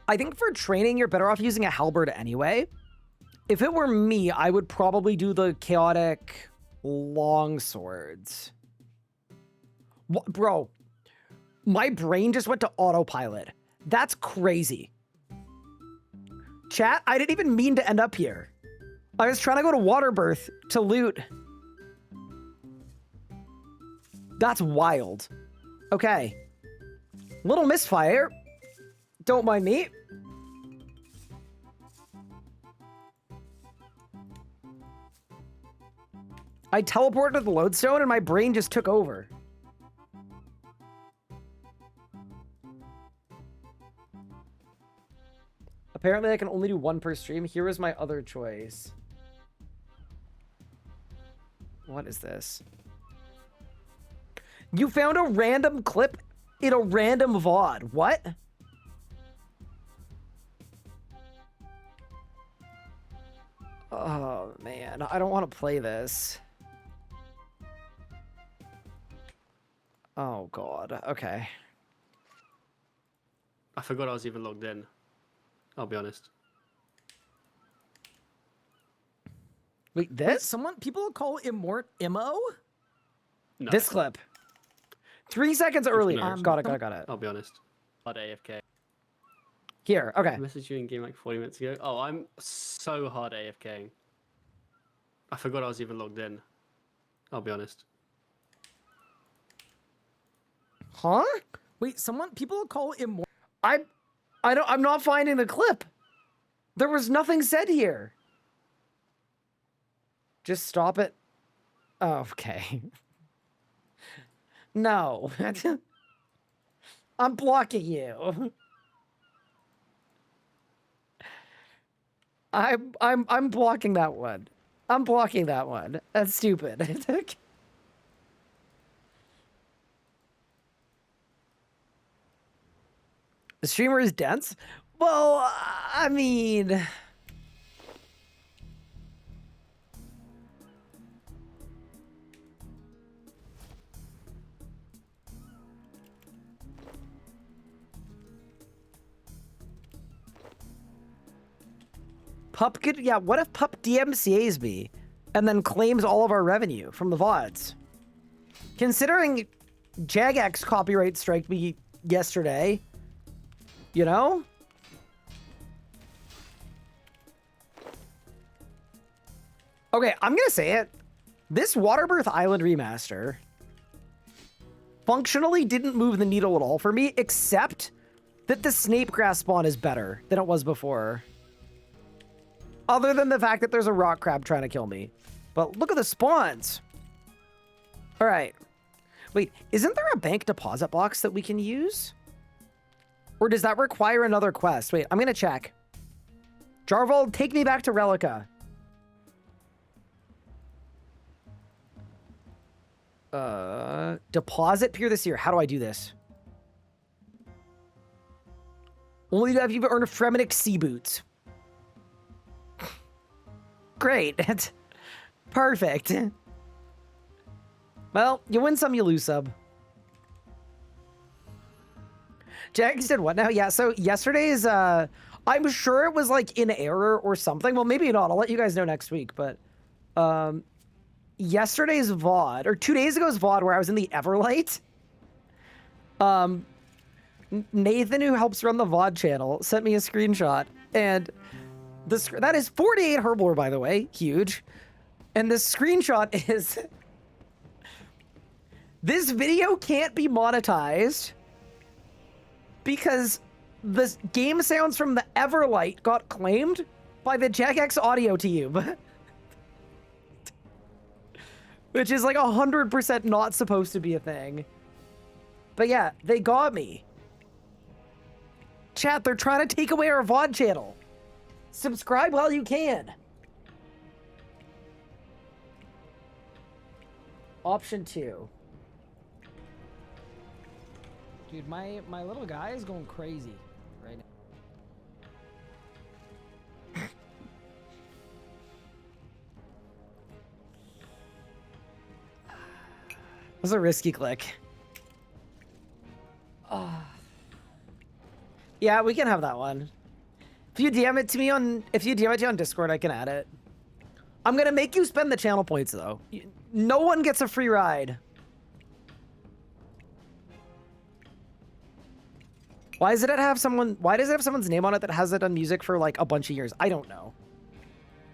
Speaker 1: I think for training, you're better off using a halberd anyway. If it were me, I would probably do the chaotic long swords. What, bro, my brain just went to autopilot. That's crazy. Chat, I didn't even mean to end up here. I was trying to go to Waterbirth to loot. That's wild. Okay. Little misfire. Don't mind me. I teleported to the lodestone and my brain just took over. Apparently I can only do 1 per stream. Here is my other choice. What is this? You found a random clip in a random VOD. What? Oh, man. I don't want to play this. Oh, God. Okay.
Speaker 2: I forgot I was even logged in. I'll be honest.
Speaker 1: Wait, this? People call Immort Immo?
Speaker 2: No.
Speaker 1: This clip. 3 seconds early.
Speaker 2: Generic.
Speaker 1: Got it.
Speaker 2: I'll be honest. Hard AFK.
Speaker 1: Here, okay.
Speaker 2: I messaged you in game like 40 minutes ago. Oh, I'm so hard AFKing. I forgot I was even logged in. I'll be honest.
Speaker 1: Huh? Wait, people call Immort. I'm not finding the clip. There was nothing said here. Just stop it. Oh, okay. No. I'm blocking you. I'm blocking that one. I'm blocking that one. That's stupid. The streamer is dense? Well, I mean... Pup could... Yeah, what if Pup DMCAs me and then claims all of our revenue from the VODs? Considering Jagex copyright striked me yesterday, you know? Okay, I'm gonna say it. This Waterbirth Island remaster functionally didn't move the needle at all for me, except that the Snape grass spawn is better than it was before. Other than the fact that there's a rock crab trying to kill me. But look at the spawns. All right. Wait, isn't there a bank deposit box that we can use? Or does that require another quest? Wait, I'm gonna check. Jarvold, take me back to Relica. Deposit Pier this year. How do I do this? Only if you've earned Fremennik sea boots. Great. Perfect. Well, you win some, you lose some. Jags did what now? Yeah, so yesterday's, I'm sure it was like in error or something. Well, maybe not. I'll let you guys know next week, but yesterday's VOD, or 2 days ago's VOD where I was in the Everlight, Nathan, who helps run the VOD channel, sent me a screenshot, and that is 48 Herblore, by the way, huge. And this screenshot is, this video can't be monetized because the game sounds from the Everlight got claimed by the Jagex audio tube. Which is like 100% not supposed to be a thing. But yeah, they got me. Chat, they're trying to take away our VOD channel. Subscribe while you can. Option 2. Dude, my little guy is going crazy right now. That was a risky click. Yeah, we can have that one. If you DM it to me on Discord, I can add it. I'm gonna make you spend the channel points though. No one gets a free ride. Why does it have someone's name on it that hasn't done music for like a bunch of years? I don't know.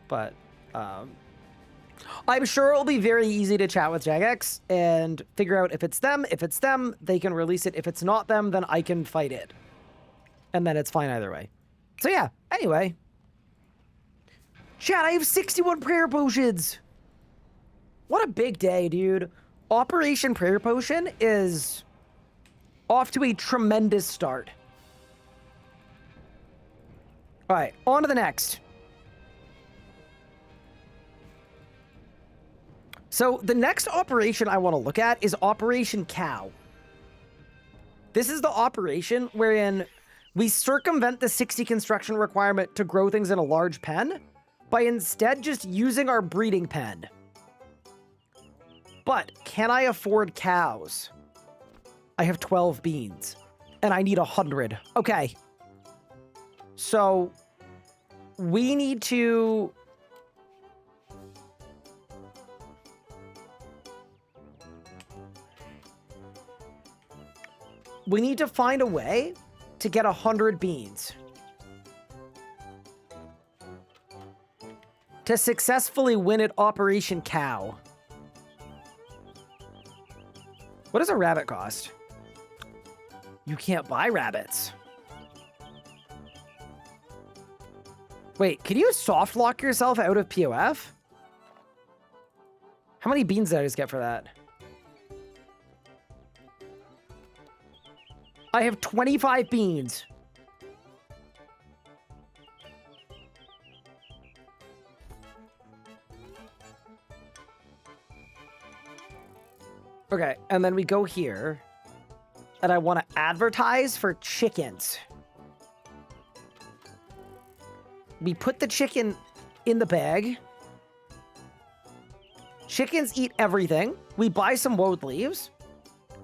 Speaker 1: But I'm sure it'll be very easy to chat with Jagex and figure out if it's them. If it's them, they can release it. If it's not them, then I can fight it. And then it's fine either way. So yeah, anyway. Chat, I have 61 prayer potions. What a big day, dude. Operation Prayer Potion is off to a tremendous start. All right, on to the next. So the next operation I want to look at is Operation Cow. This is the operation wherein we circumvent the 60 construction requirement to grow things in a large pen by instead just using our breeding pen. But can I afford cows? I have 12 beans and I need 100. Okay. So we need to find a way to get 100 beans to successfully win at Operation Cow. What does a rabbit cost? You can't buy rabbits. Wait, can you soft lock yourself out of POF? How many beans did I just get for that? I have 25 beans. Okay, and then we go here, and I want to advertise for chickens. We put the chicken in the bag. Chickens eat everything. We buy some woad leaves.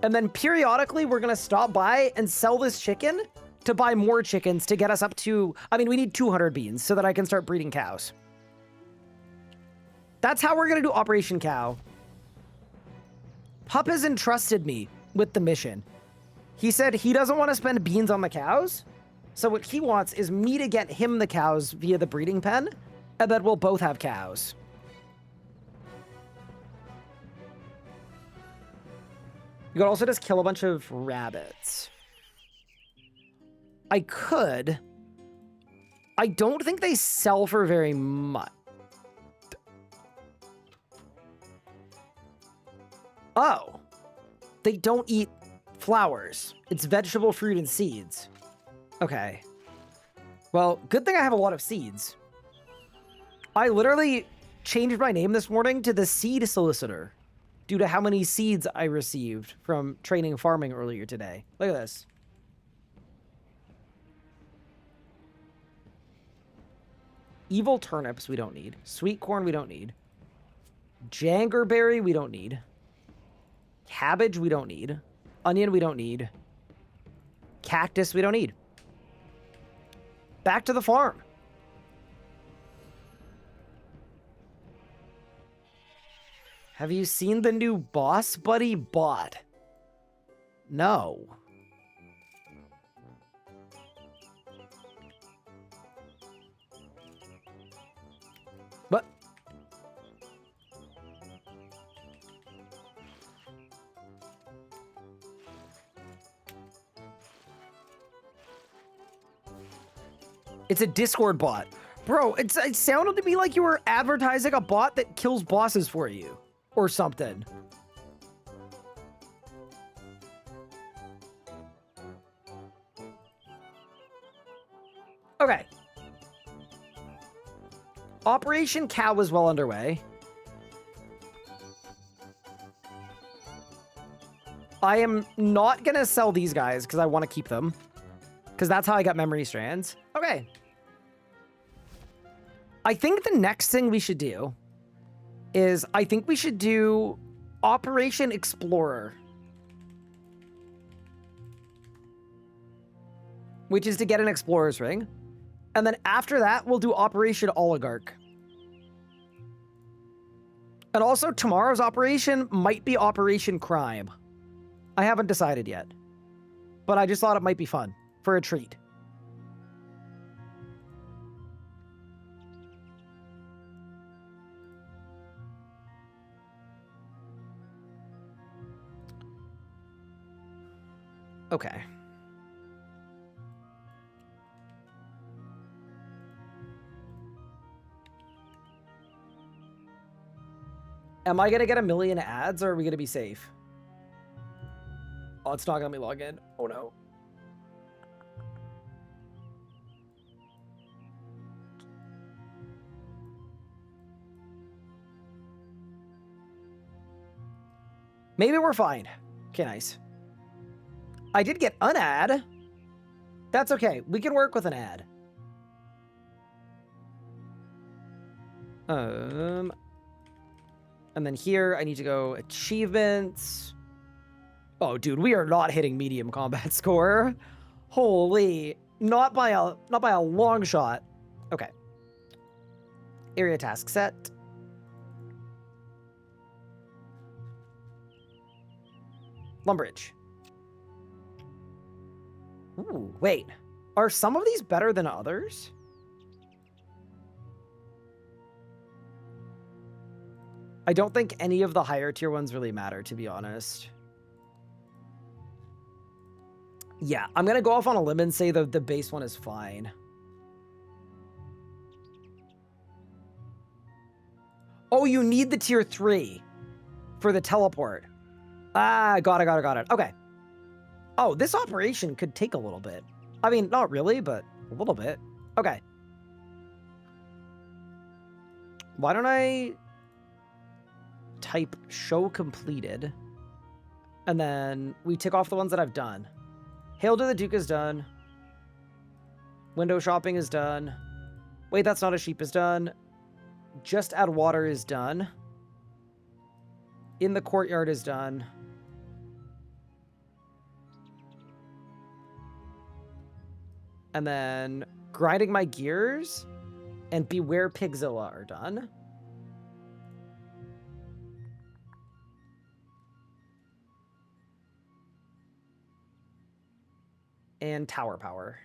Speaker 1: And then periodically, we're going to stop by and sell this chicken to buy more chickens to get us up to... I mean, we need 200 beans so that I can start breeding cows. That's how we're going to do Operation Cow. Pup has entrusted me with the mission. He said he doesn't want to spend beans on the cows. So what he wants is me to get him the cows via the breeding pen, and then we'll both have cows. You could also just kill a bunch of rabbits. I could. I don't think they sell for very much. Oh. They don't eat flowers. It's vegetable, fruit, and seeds. Okay. Well, good thing I have a lot of seeds. I literally changed my name this morning to the Seed Solicitor due to how many seeds I received from training farming earlier today. Look at this. Evil turnips we don't need. Sweet corn we don't need. Jangerberry we don't need. Cabbage we don't need. Onion we don't need. Cactus we don't need. Back to the farm. Have you seen the new Boss Buddy bot? No. What? It's a Discord bot. Bro, it sounded to me like you were advertising a bot that kills bosses for you. Or something. Okay. Operation Cow is well underway. I am not going to sell these guys because I want to keep them. Because that's how I got memory strands. Okay. I think the next thing we should do is I think we should do Operation Explorer. Which is to get an Explorer's Ring. And then after that, we'll do Operation Oligarch. And also, tomorrow's operation might be Operation Crime. I haven't decided yet. But I just thought it might be fun for a treat. Okay. Am I going to get 1 million ads, or are we going to be safe? Oh, it's not going to let me log in. Oh, no. Maybe we're fine. Okay, nice. I did get an ad. That's okay. We can work with an ad. And then here, I need to go achievements. Oh, dude, we are not hitting medium combat score. Holy, not by a long shot. Okay. Area task set. Lumbridge. Ooh, wait. Are some of these better than others? I don't think any of the higher tier ones really matter, to be honest. Yeah, I'm going to go off on a limb and say the base one is fine. Oh, you need the tier 3 for the teleport. Ah, got it. Okay. Oh, this operation could take a little bit. I mean, not really, but a little bit. Okay. Why don't I type show completed, and then we tick off the ones that I've done. Hail to the Duke is done. Window shopping is done. Wait, that's not a sheep is done. Just add water is done. In the courtyard is done. And then grinding my gears and Beware Pigzilla are done. And Tower Power.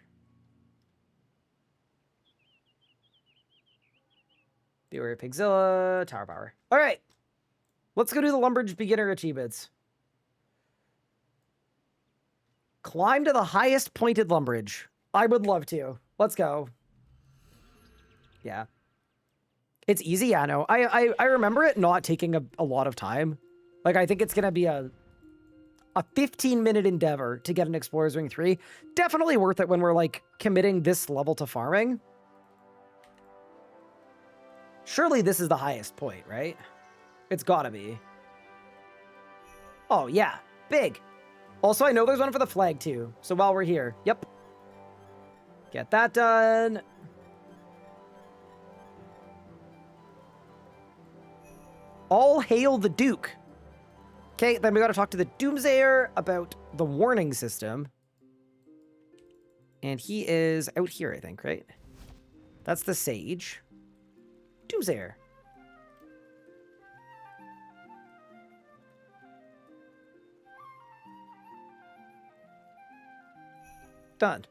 Speaker 1: Beware Pigzilla, Tower Power. All right. Let's go do the Lumbridge beginner achievements. Climb to the highest pointed Lumbridge. I would love to. Let's go. Yeah. It's easy, yeah, no. I remember it not taking a lot of time. Like, I think it's going to be a 15-minute endeavor to get an Explorer's Ring 3. Definitely worth it when we're, like, committing this level to farming. Surely this is the highest point, right? It's gotta be. Oh, yeah. Big. Also, I know there's one for the flag, too. So while we're here. Yep. Get that done. All hail the Duke. Okay, then we gotta talk to the Doomsayer about the warning system. And he is out here, I think, right? That's the Sage. Doomsayer. Done.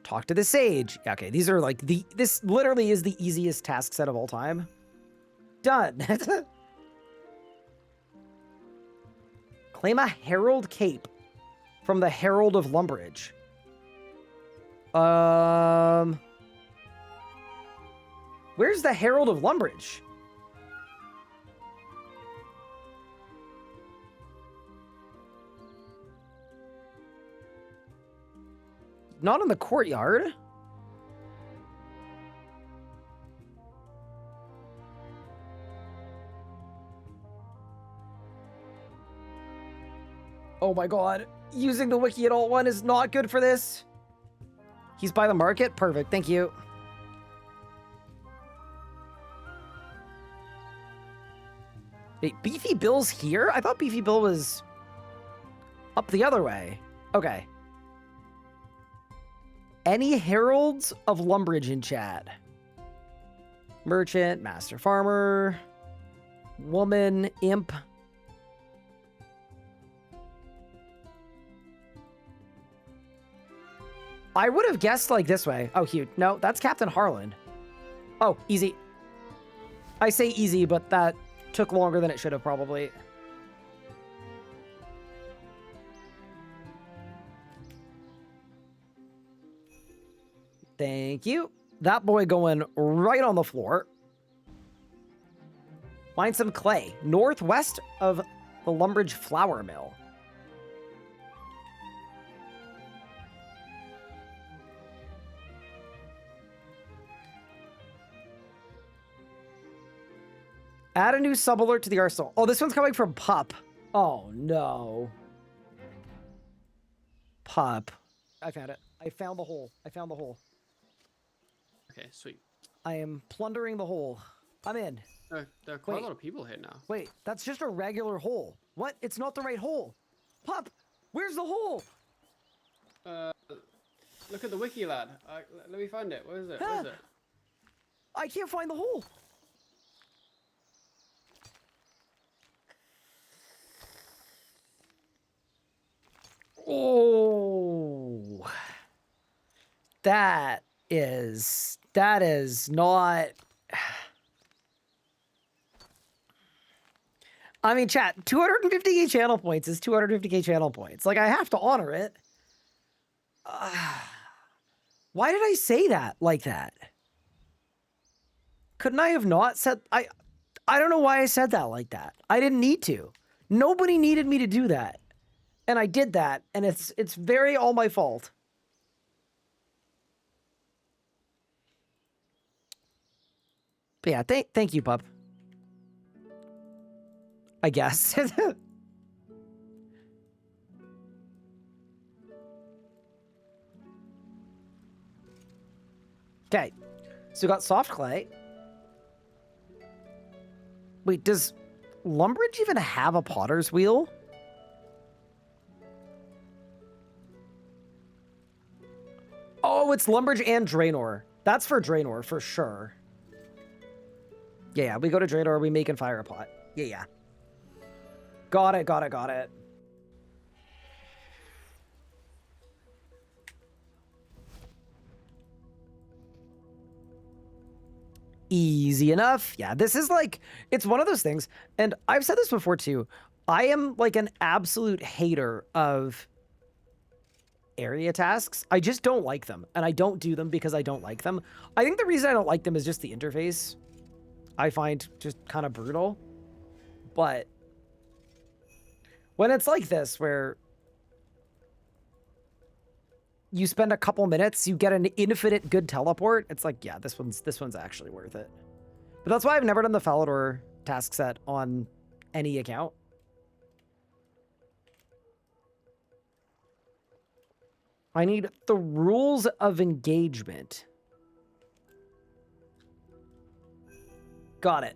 Speaker 1: Talk to the Sage. Yeah, okay, these are like this literally is the easiest task set of all time. Done. Claim a Herald Cape from the Herald of Lumbridge. Where's the Herald of Lumbridge? Not in the courtyard. Oh my god. Using the wiki at alt 1 is not good for this. He's by the market? Perfect. Thank you. Wait, Beefy Bill's here? I thought Beefy Bill was up the other way. Okay. Any heralds of Lumbridge in chat? Merchant, Master Farmer, Woman, Imp. I would have guessed like this way. Oh, huge. No, that's Captain Harlan. Oh, easy. I say easy, but that took longer than it should have probably. Thank you. That boy going right on the floor. Find some clay. Northwest of the Lumbridge Flour Mill. Add a new sub-alert to the arsenal. Oh, this one's coming from Pup. Oh, no. Pup. I found it. I found the hole. I found the hole.
Speaker 2: Okay, sweet.
Speaker 1: I am plundering the hole. I'm in.
Speaker 2: There are quite
Speaker 1: Wait.
Speaker 2: a lot of people here now.
Speaker 1: Wait, that's just a regular hole. What? It's not the right hole. Pup, where's the hole?
Speaker 2: Look at the wiki, lad. Let me find it. Where is it? Where is it?
Speaker 1: I can't find the hole. Oh, that is not. I mean, chat, 250k channel points is 250k channel points. Like, I have to honor it. Why did I say that like that? Couldn't I have not said... I don't know why I said that like that. I didn't need to. Nobody needed me to do that. And I did that, and it's very all my fault. But yeah, thank you, pup. I guess. Okay. So we got soft clay. Wait, does Lumbridge even have a potter's wheel? Oh, it's Lumbridge and Draenor. That's for Draenor, for sure. Yeah, we go to Draenor, we make and fire a pot. Yeah. Got it. Easy enough. Yeah, this is like, it's one of those things. And I've said this before too. I am like an absolute hater of area tasks. I just don't like them. And I don't do them because I don't like them. I think the reason I don't like them is just the interface. I find just kind of brutal. But when it's like this, where you spend a couple minutes, you get an infinite good teleport, it's like, yeah, this one's actually worth it. But that's why I've never done the Falador task set on any account. I need the rules of engagement. Got it.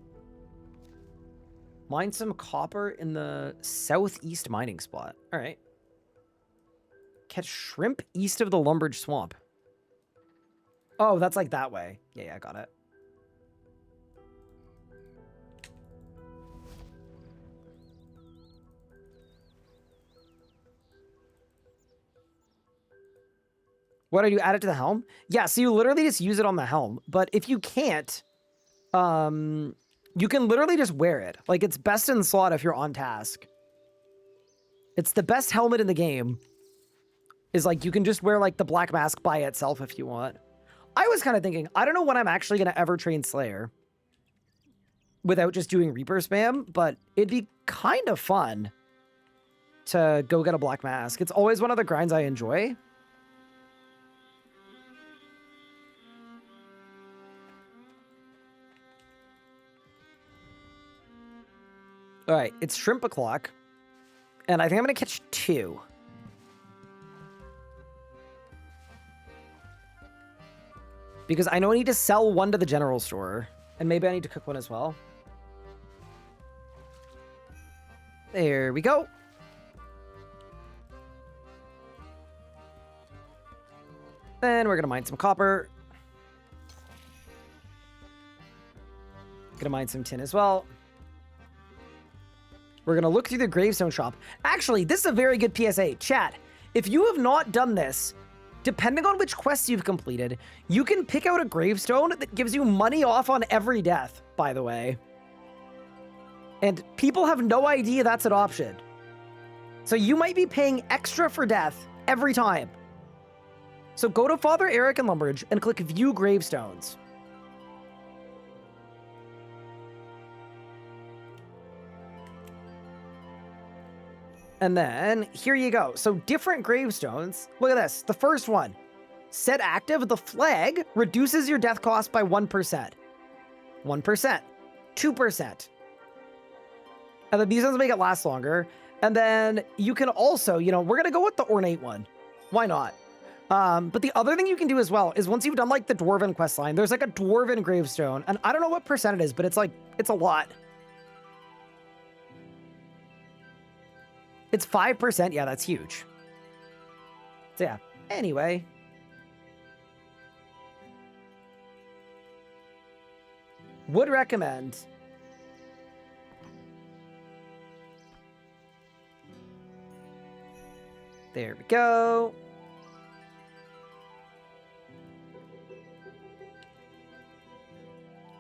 Speaker 1: Mine some copper in the southeast mining spot. All right. Catch shrimp east of the Lumbridge Swamp. Oh, that's like that way. Yeah, I got it. What do you add it to the helm? Yeah, so you literally just use it on the helm. But if you can't, you can literally just wear it. Like, it's best in slot if you're on task. It's the best helmet in the game. Is like, you can just wear like the black mask by itself if you want. I was kind of thinking, I don't know when I'm actually going to ever train Slayer without just doing Reaper spam, but it'd be kind of fun to go get a black mask. It's always one of the grinds I enjoy. All right, it's shrimp o'clock, and I think I'm going to catch 2. Because I know I need to sell 1 to the general store, and maybe I need to cook 1 as well. There we go. Then we're going to mine some copper. Going to mine some tin as well. We're going to look through the gravestone shop. Actually, this is a very good PSA. Chat, if you have not done this, depending on which quests you've completed, you can pick out a gravestone that gives you money off on every death, by the way. And people have no idea that's an option. So you might be paying extra for death every time. So go to Father Eric and Lumbridge and click View Gravestones. And then, here you go. So different gravestones. Look at this. The first one. Set active, the flag reduces your death cost by 1%. 1%. 2%. And then these ones make it last longer. And then you can also, we're going to go with the ornate one. Why not? But the other thing you can do as well is once you've done like the Dwarven quest line, there's like a Dwarven gravestone. And I don't know what percent it is, but it's a lot. It's 5%. Yeah, that's huge. So yeah, anyway. Would recommend. There we go.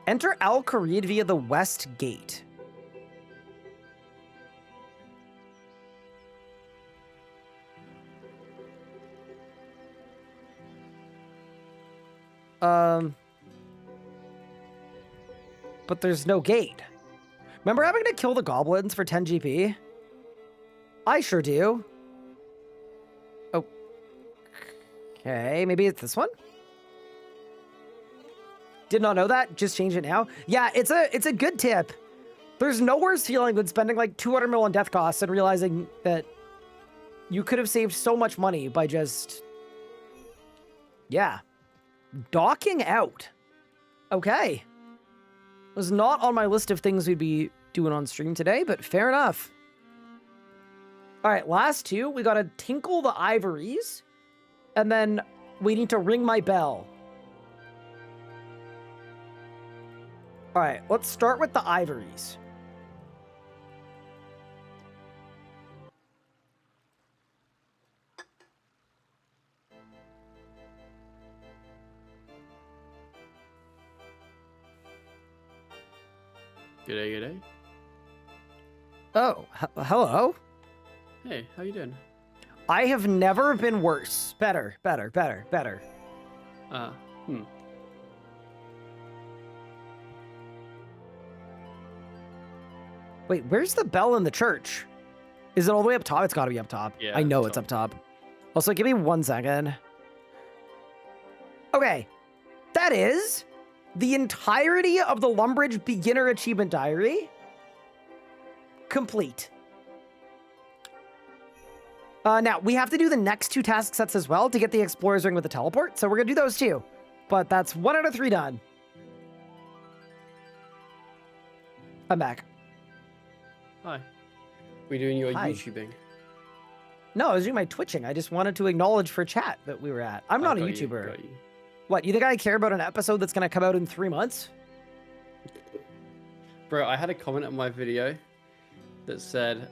Speaker 1: Enter Al Kharid via the west gate. But there's no gate. Remember having to kill the goblins for 10 GP? I sure do. Oh. Okay, maybe it's this one? Did not know that. Just change it now. Yeah, it's a good tip. There's no worse feeling than spending like 200 mil on death costs and realizing that you could have saved so much money by just, yeah, docking out. Okay. Was not on my list of things we'd be doing on stream today, but fair enough. All right, last two. We got to tinkle the ivories, and then we need to ring my bell. All right, let's start with the ivories.
Speaker 2: G'day, g'day.
Speaker 1: Oh, hello.
Speaker 2: Hey, how you doing?
Speaker 1: I have never been worse. Better.
Speaker 2: Uh, hmm.
Speaker 1: Wait, where's the bell in the church? Is it all the way up top? It's got to be up top.
Speaker 2: Yeah,
Speaker 1: I know
Speaker 2: up
Speaker 1: it's
Speaker 2: top.
Speaker 1: up top. Also, give me 1 second. Okay. That is the entirety of the Lumbridge Beginner Achievement Diary complete. Now, we have to do the next 2 task sets as well to get the Explorer's Ring with the teleport, so we're going to do those too. But that's 1 out of 3 done. I'm back.
Speaker 2: Hi. We doing your
Speaker 1: Hi.
Speaker 2: YouTubing?
Speaker 1: No, I was doing my twitching. I just wanted to acknowledge for chat that we were at. I'm not a
Speaker 2: Got you,
Speaker 1: YouTuber.
Speaker 2: got you.
Speaker 1: What, you think I care about an episode that's going to come out in 3 months?
Speaker 2: Bro, I had a comment on my video that said,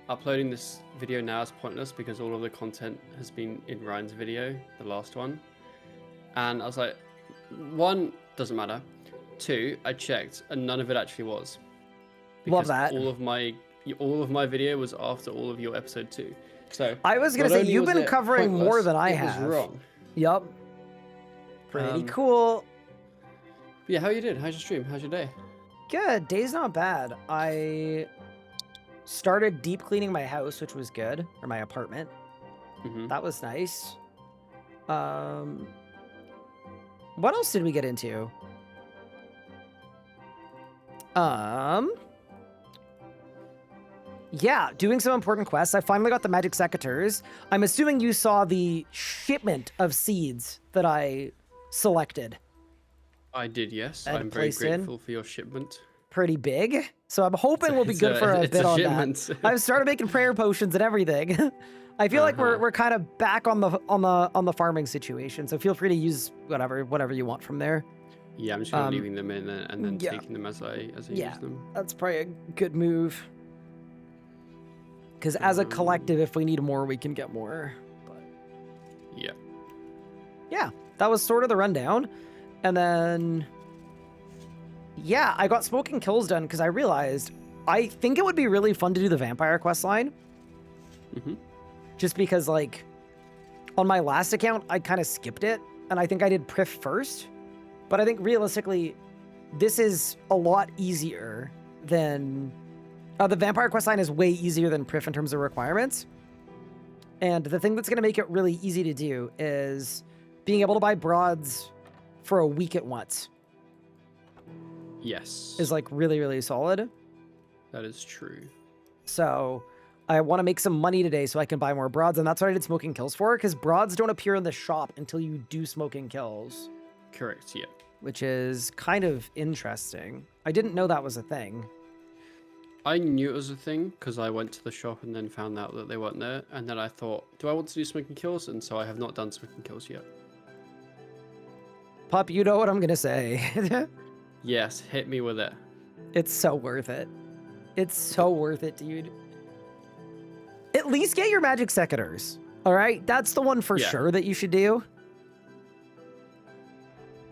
Speaker 2: uploading this video now is pointless because all of the content has been in Ryan's video, the last one. And I was like, 1, doesn't matter. 2, I checked and none of it actually was.
Speaker 1: Love
Speaker 2: Because
Speaker 1: that.
Speaker 2: all of my video was after all of your episode 2. So
Speaker 1: I was going to
Speaker 2: not
Speaker 1: say,
Speaker 2: only
Speaker 1: you've
Speaker 2: was
Speaker 1: been
Speaker 2: it
Speaker 1: covering more
Speaker 2: pointless,
Speaker 1: than I
Speaker 2: it
Speaker 1: have.
Speaker 2: was wrong.
Speaker 1: Yup. Pretty
Speaker 2: Um,
Speaker 1: cool.
Speaker 2: Yeah, how you doing? How's your stream? How's your day?
Speaker 1: Good. Day's not bad. I started deep cleaning my house, which was good, or my apartment.
Speaker 2: Mm-hmm.
Speaker 1: That was nice. What else did we get into? Yeah, doing some important quests. I finally got the magic secateurs. I'm assuming you saw the shipment of seeds that I selected.
Speaker 2: I did, yes.
Speaker 1: And
Speaker 2: I'm very
Speaker 1: placed in.
Speaker 2: grateful for your shipment.
Speaker 1: Pretty big. So I'm hoping we'll be good for a
Speaker 2: it's
Speaker 1: bit on
Speaker 2: shipment.
Speaker 1: that. I've started making prayer potions and everything. I feel like we're kind of back on the farming situation. So feel free to use whatever you want from there.
Speaker 2: Yeah, I'm just gonna leaving them in and then
Speaker 1: yeah.
Speaker 2: taking them as I
Speaker 1: Yeah.
Speaker 2: use them.
Speaker 1: That's probably a good move. Because as a collective, if we need more, we can get more. But
Speaker 2: Yeah.
Speaker 1: yeah, that was sort of the rundown. And then, yeah, I got Smoking Kills done because I realized I think it would be really fun to do the vampire quest line.
Speaker 2: Mm-hmm.
Speaker 1: Just because, like, on my last account, I kind of skipped it. And I think I did Prif first. But I think realistically, this is a lot easier than... the vampire quest line is way easier than Prif in terms of requirements. And the thing that's going to make it really easy to do is being able to buy broads for a week at once
Speaker 2: Yes.
Speaker 1: is like really, really solid.
Speaker 2: That is true.
Speaker 1: So I want to make some money today so I can buy more broads. And that's what I did Smoking Kills for, because broads don't appear in the shop until you do Smoking Kills,
Speaker 2: Correct, yeah.
Speaker 1: which is kind of interesting. I didn't know that was a thing.
Speaker 2: I knew it was a thing because I went to the shop and then found out that they weren't there. And then I thought, do I want to do smoking kills? And so I have not done smoking kills yet.
Speaker 1: Pup, you know what I'm going to say.
Speaker 2: Yes, hit me with it.
Speaker 1: It's so worth it. It's so worth it, dude. At least get your magic secateurs. All right? That's the one for
Speaker 2: Yeah.
Speaker 1: sure that you should do.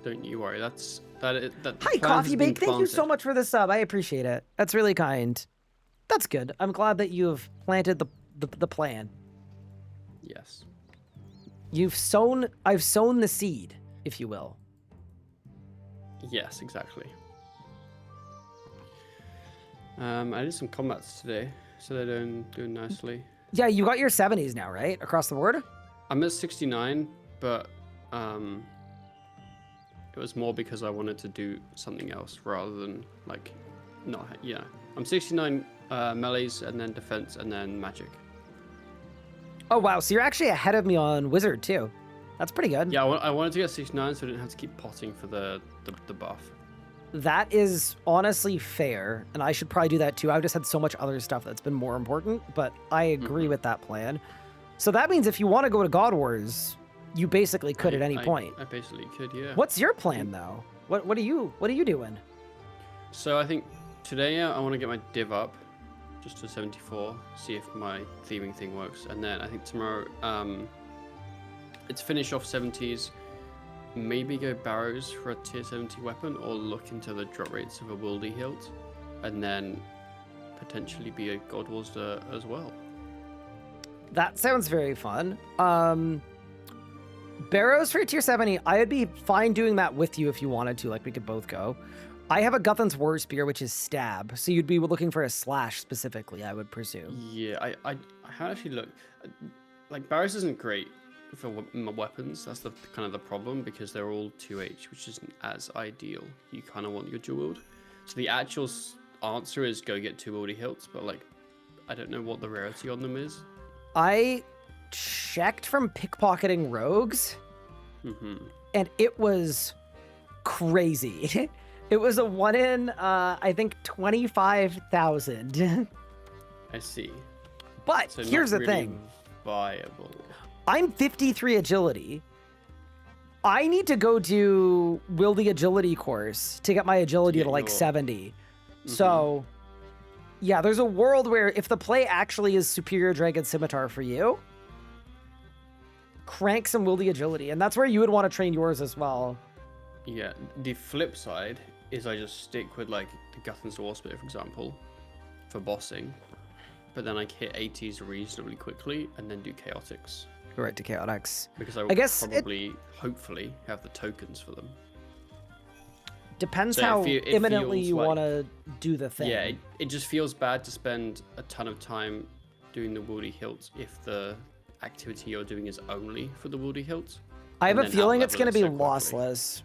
Speaker 2: Don't you worry. That
Speaker 1: Hi,
Speaker 2: plan has
Speaker 1: Coffee
Speaker 2: been
Speaker 1: Bake. Thank you so
Speaker 2: planted.
Speaker 1: much for the sub. I appreciate it. That's really kind. That's good. I'm glad that you have planted the plan.
Speaker 2: Yes.
Speaker 1: I've sown the seed, if you will.
Speaker 2: Yes, exactly. I did some combats today, so they're doing nicely.
Speaker 1: Yeah, you got your 70s now, right? Across the board?
Speaker 2: I'm at 69, but it was more because I wanted to do something else rather than like not. Yeah, I'm 69 melees and then defense and then magic.
Speaker 1: Oh, wow. So you're actually ahead of me on Wizard, too. That's pretty good.
Speaker 2: Yeah, I wanted to get 69 so I didn't have to keep potting for the buff.
Speaker 1: That is honestly fair, and I should probably do that too. I've just had so much other stuff that's been more important, but I agree with that plan. So that means if you want to go to God Wars, you basically could at any point.
Speaker 2: I basically could, yeah.
Speaker 1: What's your plan though? What are you doing?
Speaker 2: So I think today I want to get my div up just to 74, see if my theming thing works, and then I think tomorrow it's finish off 70s, maybe go barrows for a tier 70 weapon, or look into the drop rates of a Wildy hilt, and then potentially be a God Wars as well.
Speaker 1: That sounds very fun. Barrows for tier 70, I would be fine doing that with you if you wanted to, like we could both go. I have a Guthan's War Spear, which is stab, so you'd be looking for a slash specifically, I would presume.
Speaker 2: Yeah, I actually look, like barrows isn't great for weapons. That's the kind of the problem, because they're all 2H, which isn't as ideal. You kind of want your dual wield. So the actual answer is go get 2 wieldy hilts, but like I don't know what the rarity on them is.
Speaker 1: I checked from pickpocketing rogues, and it was crazy. It was a 1 in, I think 25,000.
Speaker 2: I see.
Speaker 1: But
Speaker 2: So
Speaker 1: here's
Speaker 2: not
Speaker 1: the
Speaker 2: really
Speaker 1: thing.
Speaker 2: Viable.
Speaker 1: I'm 53 agility. I need to go do Wildy agility course to get my agility
Speaker 2: get
Speaker 1: to like
Speaker 2: your-
Speaker 1: 70. So, yeah, there's a world where if the play actually is Superior Dragon Scimitar for you, crank some Wildy agility. And that's where you would want to train yours as well.
Speaker 2: Yeah. The flip side is I just stick with like the Guthan's War Spear, for example, for bossing, but then I hit 80s reasonably quickly and then do chaotics.
Speaker 1: Go right to Chaotix.
Speaker 2: Because I
Speaker 1: I guess it-
Speaker 2: probably, hopefully, have the tokens for them.
Speaker 1: Depends
Speaker 2: So
Speaker 1: how
Speaker 2: it
Speaker 1: imminently
Speaker 2: feels
Speaker 1: you
Speaker 2: like-
Speaker 1: want to do the thing.
Speaker 2: Yeah, it just feels bad to spend a ton of time doing the Wildy Hilt if the activity you're doing is only for the Wildy Hilt.
Speaker 1: I have
Speaker 2: and
Speaker 1: a
Speaker 2: then
Speaker 1: feeling it's going to
Speaker 2: out-level
Speaker 1: be
Speaker 2: it so quickly.
Speaker 1: lossless.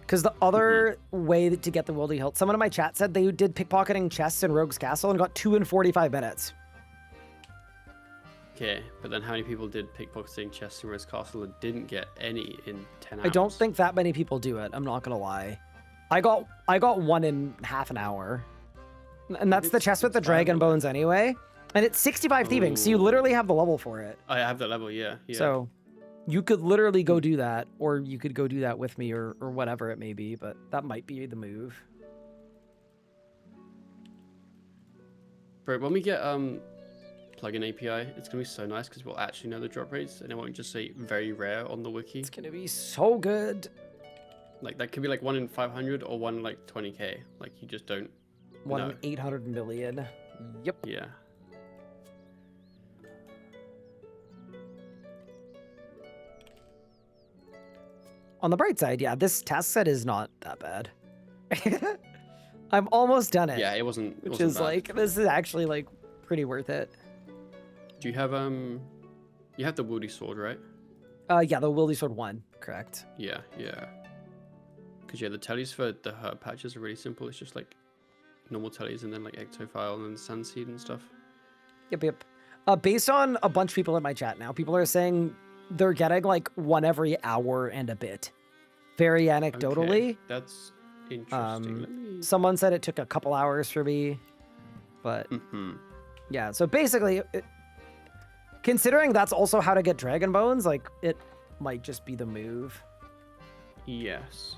Speaker 1: Because the other way to get the Wildy Hilt, someone in my chat said they did pickpocketing chests in Rogue's Castle and got 2 in 45 minutes.
Speaker 2: Okay, but then how many people did pickpocketing chests in Rose Castle and didn't get any in 10 hours?
Speaker 1: I don't think that many people do it. I'm not going to lie. I got 1 in half an hour. And that's the chest with the
Speaker 2: it's
Speaker 1: dragon
Speaker 2: viable.
Speaker 1: bones anyway. And it's 65 thieving, so you
Speaker 2: Ooh.
Speaker 1: literally have the level for it.
Speaker 2: I have that level, yeah.
Speaker 1: So you could literally go do that, or you could go do that with me, or whatever it may be, but that might be the move.
Speaker 2: Bro, when we get plugin API, it's gonna be so nice because we'll actually know the drop rates and it won't just say very rare on the wiki.
Speaker 1: It's going to be so good.
Speaker 2: Like that could be like 1 in 500 or 1 in like 20k. Like you just don't
Speaker 1: 1
Speaker 2: know.
Speaker 1: in 800 million. Yep.
Speaker 2: Yeah.
Speaker 1: On the bright side, yeah, this task set is not that bad. I'm almost done it.
Speaker 2: Yeah, it wasn't.
Speaker 1: Which
Speaker 2: wasn't
Speaker 1: is
Speaker 2: bad.
Speaker 1: like, this is actually like pretty worth it.
Speaker 2: Do you have you have the Woody sword, right?
Speaker 1: Yeah, the Wildy Sword 1, correct.
Speaker 2: Yeah, yeah. Because yeah, the tellies for the herb patches are really simple. It's just like normal tellies and then like ectophile and then sunseed and stuff.
Speaker 1: Yep. Based on a bunch of people in my chat now, people are saying they're getting like 1 every hour and a bit. Very anecdotally.
Speaker 2: Okay, that's interesting. Let me...
Speaker 1: Someone said it took a couple hours for me, but yeah. So basically, considering that's also how to get dragon bones, like it might just be the move.
Speaker 2: Yes.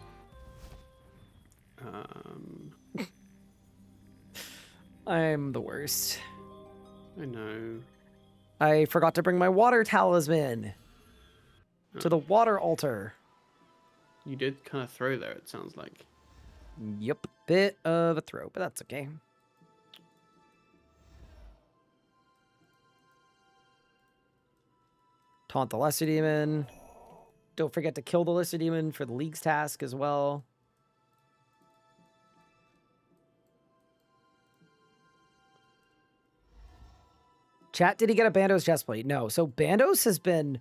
Speaker 1: I'm the worst.
Speaker 2: I know.
Speaker 1: I forgot to bring my water talisman to the water altar.
Speaker 2: You did kind of throw there, it sounds like.
Speaker 1: Yep, bit of a throw, but that's okay. Taunt the Lesser Demon. Don't forget to kill the Lesser Demon for the League's task as well. Chat, did he get a Bandos chestplate? No. So Bandos has been,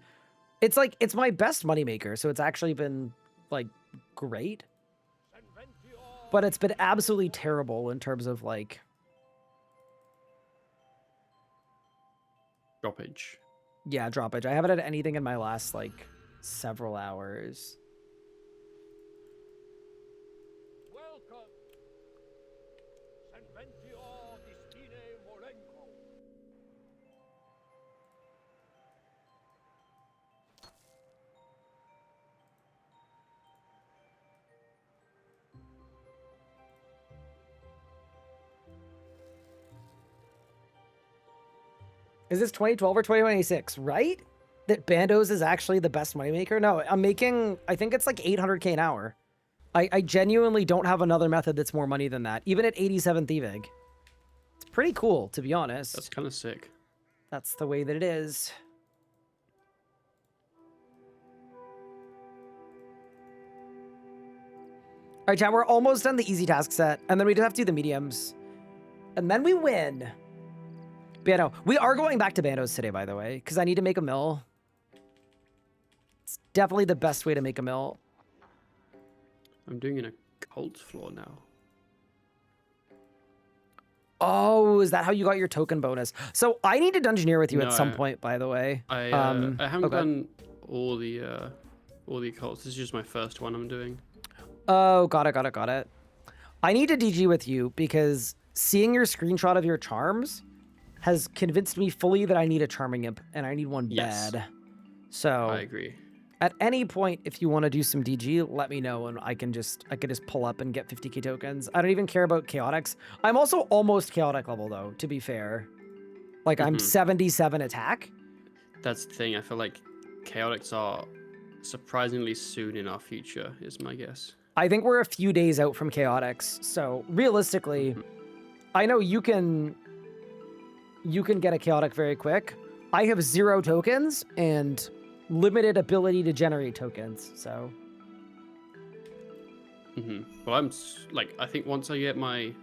Speaker 1: it's like, it's my best moneymaker. So it's actually been like great. But it's been absolutely terrible in terms of like
Speaker 2: Droppage.
Speaker 1: yeah, droppage. I haven't had anything in my last like several hours.
Speaker 4: Welcome. Senventio Distine Molenko.
Speaker 1: Is this 2012 or 2026, right? That Bandos is actually the best moneymaker? No, I'm making, I think it's like 800k an hour. I genuinely don't have another method that's more money than that, even at 87th EVIG. It's pretty cool, to be honest.
Speaker 2: That's kind of sick.
Speaker 1: That's the way that it is. All right, chat, we're almost done the easy task set, and then we just have to do the mediums. And then we win. But yeah, no, we are going back to Bandos today, by the way, because I need to make a mill. It's definitely the best way to make a mill.
Speaker 2: I'm doing an occult floor now.
Speaker 1: Oh, is that how you got your token bonus? So I need to dungeoneer with you at
Speaker 2: No,
Speaker 1: some point, by the way.
Speaker 2: I haven't
Speaker 1: okay.
Speaker 2: done all the occults. This is just my first one I'm doing.
Speaker 1: Oh, got it. I need to DG with you because seeing your screenshot of your charms has convinced me fully that I need a charming imp, and I need one
Speaker 2: Yes.
Speaker 1: bad. So
Speaker 2: I agree.
Speaker 1: at any point, if you want to do some DG, let me know, and I could just pull up and get 50k tokens. I don't even care about chaotics. I'm also almost chaotic level though, to be fair. Like I'm 77 attack.
Speaker 2: That's the thing. I feel like chaotics are surprisingly soon in our future, is my guess.
Speaker 1: I think we're a few days out from chaotics. So realistically, I know you can get a chaotic very quick. I have 0 tokens and limited ability to generate tokens. So
Speaker 2: Well, I think once I get my,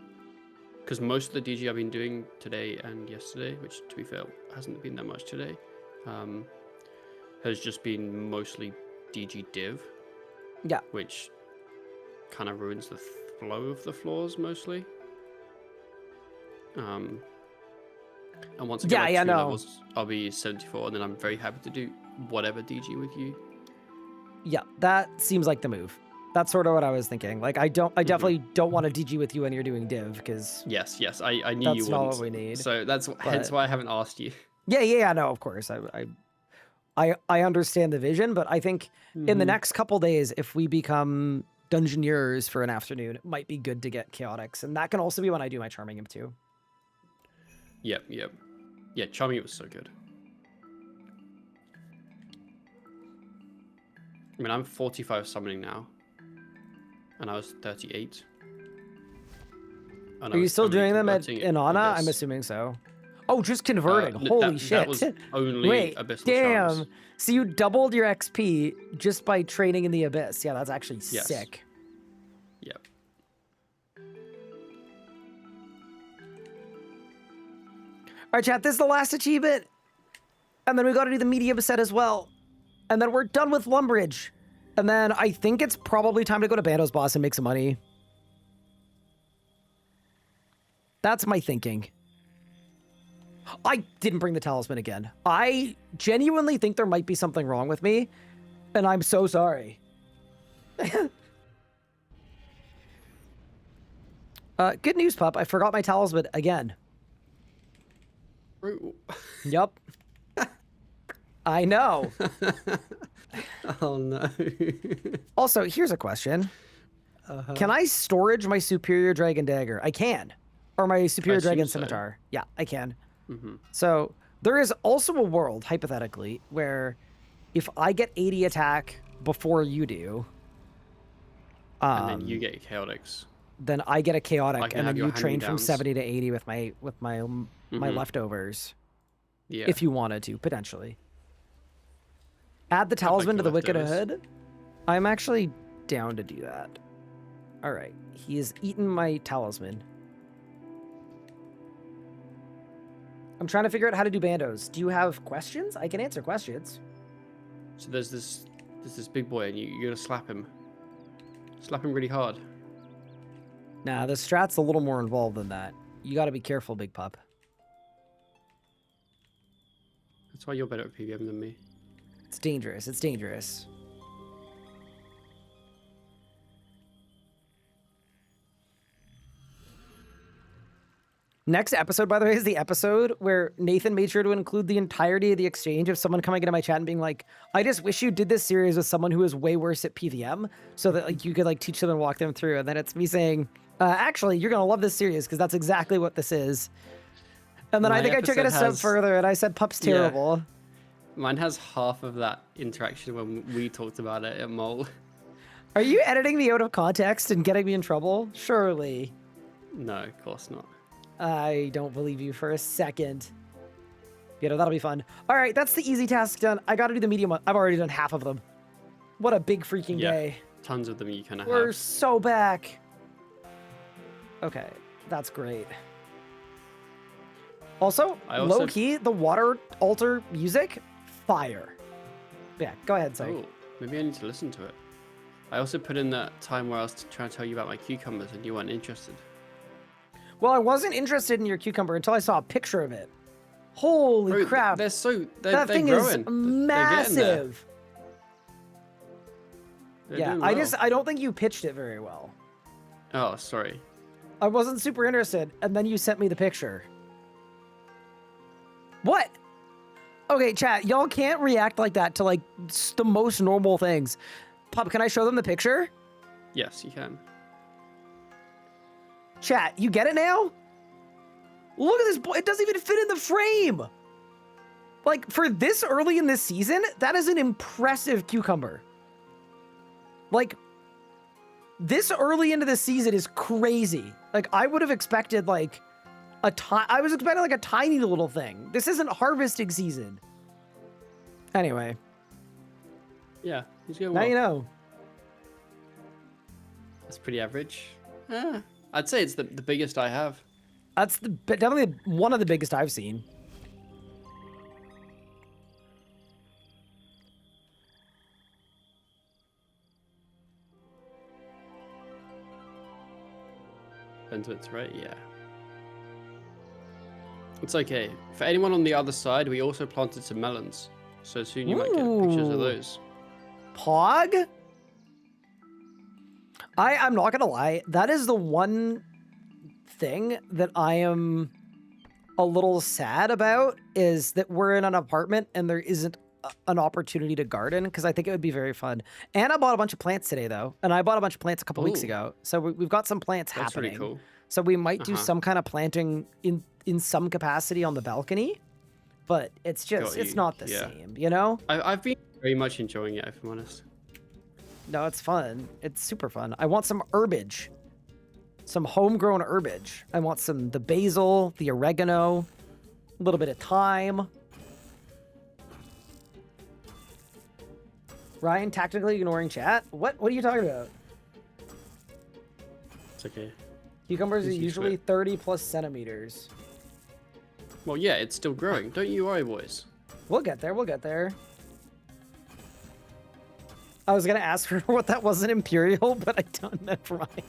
Speaker 2: because most of the DG I've been doing today and yesterday, which to be fair hasn't been that much today, has just been mostly DG div.
Speaker 1: yeah.
Speaker 2: Which kind of ruins the flow of the floors mostly. And once I get my 2 levels, I'll be 74, and then I'm very happy to do whatever DG with you.
Speaker 1: Yeah, that seems like the move. That's sort of what I was thinking. Like I definitely don't want to DG with you when you're doing div because
Speaker 2: Yes, I knew you
Speaker 1: that's not
Speaker 2: wouldn't.
Speaker 1: what we need.
Speaker 2: So that's hence why I haven't asked you.
Speaker 1: Yeah, no, of course. I understand the vision, but I think in the next couple days, if we become dungeoneers for an afternoon, it might be good to get chaotics, and that can also be when I do my charming imp too.
Speaker 2: Yep. Yeah, Charming was so good. I mean, I'm 45 summoning now, and I was 38.
Speaker 1: Are you still doing them in Ana? I'm assuming so. Oh, just converting. Holy shit.
Speaker 2: That was only
Speaker 1: Wait,
Speaker 2: Abyssal
Speaker 1: damn.
Speaker 2: Charms.
Speaker 1: So you doubled your XP just by training in the Abyss. Yeah, that's actually sick.
Speaker 2: Yep.
Speaker 1: All right, chat, this is the last achievement. And then we got to do the medium set as well. And then we're done with Lumbridge. And then I think it's probably time to go to Bandos Boss and make some money. That's my thinking. I didn't bring the talisman again. I genuinely think there might be something wrong with me. And I'm so sorry. Good news, pup. I forgot my talisman again. Yup. I know.
Speaker 2: Oh no.
Speaker 1: Also, here's a question. Can I storage my Superior Dragon Dagger? I can. Or my Superior Dragon Scimitar. Yeah, I can. So there is also a world, hypothetically, where if I get 80 attack before you do,
Speaker 2: and then you get chaotics.
Speaker 1: then I get a chaotic, and then you train from
Speaker 2: hand-me-downs.
Speaker 1: 70 to 80 with my leftovers.
Speaker 2: Yeah.
Speaker 1: If you wanted to, potentially. Add the talisman to the Wicked
Speaker 2: leftovers.
Speaker 1: Hood. I'm actually down to do that. All right. He has eaten my talisman. I'm trying to figure out how to do bandos. Do you have questions? I can answer questions.
Speaker 2: So there's this big boy, and you gotta slap him. Slap him really hard.
Speaker 1: Nah, the strat's a little more involved than that. You got to be careful, big pup.
Speaker 2: That's why you're better at PVM than me.
Speaker 1: It's dangerous. It's dangerous. Next episode, by the way, is the episode where Nathan made sure to include the entirety of the exchange of someone coming into my chat and being like, I just wish you did this series with someone who is way worse at PVM so that like you could like teach them and walk them through. And then it's me saying, actually, you're going to love this series because that's exactly what this is. And then I
Speaker 2: My
Speaker 1: think I took it a
Speaker 2: episode
Speaker 1: step
Speaker 2: has-
Speaker 1: further and I said, Pup's
Speaker 2: Yeah.
Speaker 1: terrible.
Speaker 2: Mine has half of that interaction when we talked about it at Mole.
Speaker 1: Are you editing me out of context and getting me in trouble? Surely.
Speaker 2: No, of course not.
Speaker 1: I don't believe you for a second. You know, that'll be fun. All right, that's the easy task done. I got to do the medium one. I've already done half of them. What a big freaking
Speaker 2: Yeah.
Speaker 1: day.
Speaker 2: Tons of them you kind of
Speaker 1: We're
Speaker 2: have.
Speaker 1: so back. Okay, that's great. Also,
Speaker 2: I also-
Speaker 1: low key, the water altar music, fire. Yeah, go ahead, sorry.
Speaker 2: Oh, maybe I need to listen to it. I also put in that time where I was trying to tell you about my cucumbers and you weren't interested.
Speaker 1: Well, I wasn't interested in your cucumber until I saw a picture of it. Holy
Speaker 2: Bro,
Speaker 1: crap.
Speaker 2: They're
Speaker 1: That thing
Speaker 2: growing.
Speaker 1: is
Speaker 2: They're getting there.
Speaker 1: massive.
Speaker 2: They're
Speaker 1: Yeah,
Speaker 2: doing
Speaker 1: I
Speaker 2: well.
Speaker 1: don't think you pitched it very well.
Speaker 2: Oh, sorry.
Speaker 1: I wasn't super interested, and then you sent me the picture. What? Okay, chat, y'all can't react like that to like the most normal things. Pup, can I show them the picture?
Speaker 2: Yes, you can.
Speaker 1: Chat, you get it now? Look at this boy, it doesn't even fit in the frame. Like, for this early in this season, that is an impressive cucumber. Like, this early into the season is crazy. Like, I would have expected, like, I was expecting, like, a tiny little thing. This isn't harvesting season. Anyway,
Speaker 2: Yeah, he's going
Speaker 1: now
Speaker 2: well.
Speaker 1: you know.
Speaker 2: That's pretty average. I'd say it's the biggest I have.
Speaker 1: That's definitely one of the biggest I've seen.
Speaker 2: Bentwit's right, yeah. It's okay. For anyone on the other side, we also planted some melons. So soon you might get pictures of
Speaker 1: Ooh.
Speaker 2: those.
Speaker 1: Pog? I'm not gonna lie, that is the one thing that I am a little sad about, is that we're in an apartment and there isn't an opportunity to garden, because I think it would be very fun. And I bought a bunch of plants today though, and I bought a bunch of plants a couple weeks
Speaker 2: Ooh.
Speaker 1: ago, so we've got some plants
Speaker 2: That's
Speaker 1: happening.
Speaker 2: pretty cool.
Speaker 1: So we might do
Speaker 2: Uh-huh.
Speaker 1: some kind of planting in some capacity on the balcony, but it's just
Speaker 2: Got
Speaker 1: it's
Speaker 2: you,
Speaker 1: not the
Speaker 2: yeah.
Speaker 1: same, you know?
Speaker 2: I've been very much enjoying it, if I'm honest.
Speaker 1: No, it's fun. It's super fun. I want some herbage. Some homegrown herbage. I want the basil, the oregano, a little bit of thyme. Ryan, tactically ignoring chat? What are you talking about?
Speaker 2: It's okay.
Speaker 1: Cucumbers are
Speaker 2: He's used to
Speaker 1: usually
Speaker 2: it.
Speaker 1: 30 plus centimeters.
Speaker 2: Well, yeah, it's still growing. Don't you worry, boys.
Speaker 1: We'll get there. We'll get there. I was going to ask her what that was in Imperial, but I don't know. Never mind.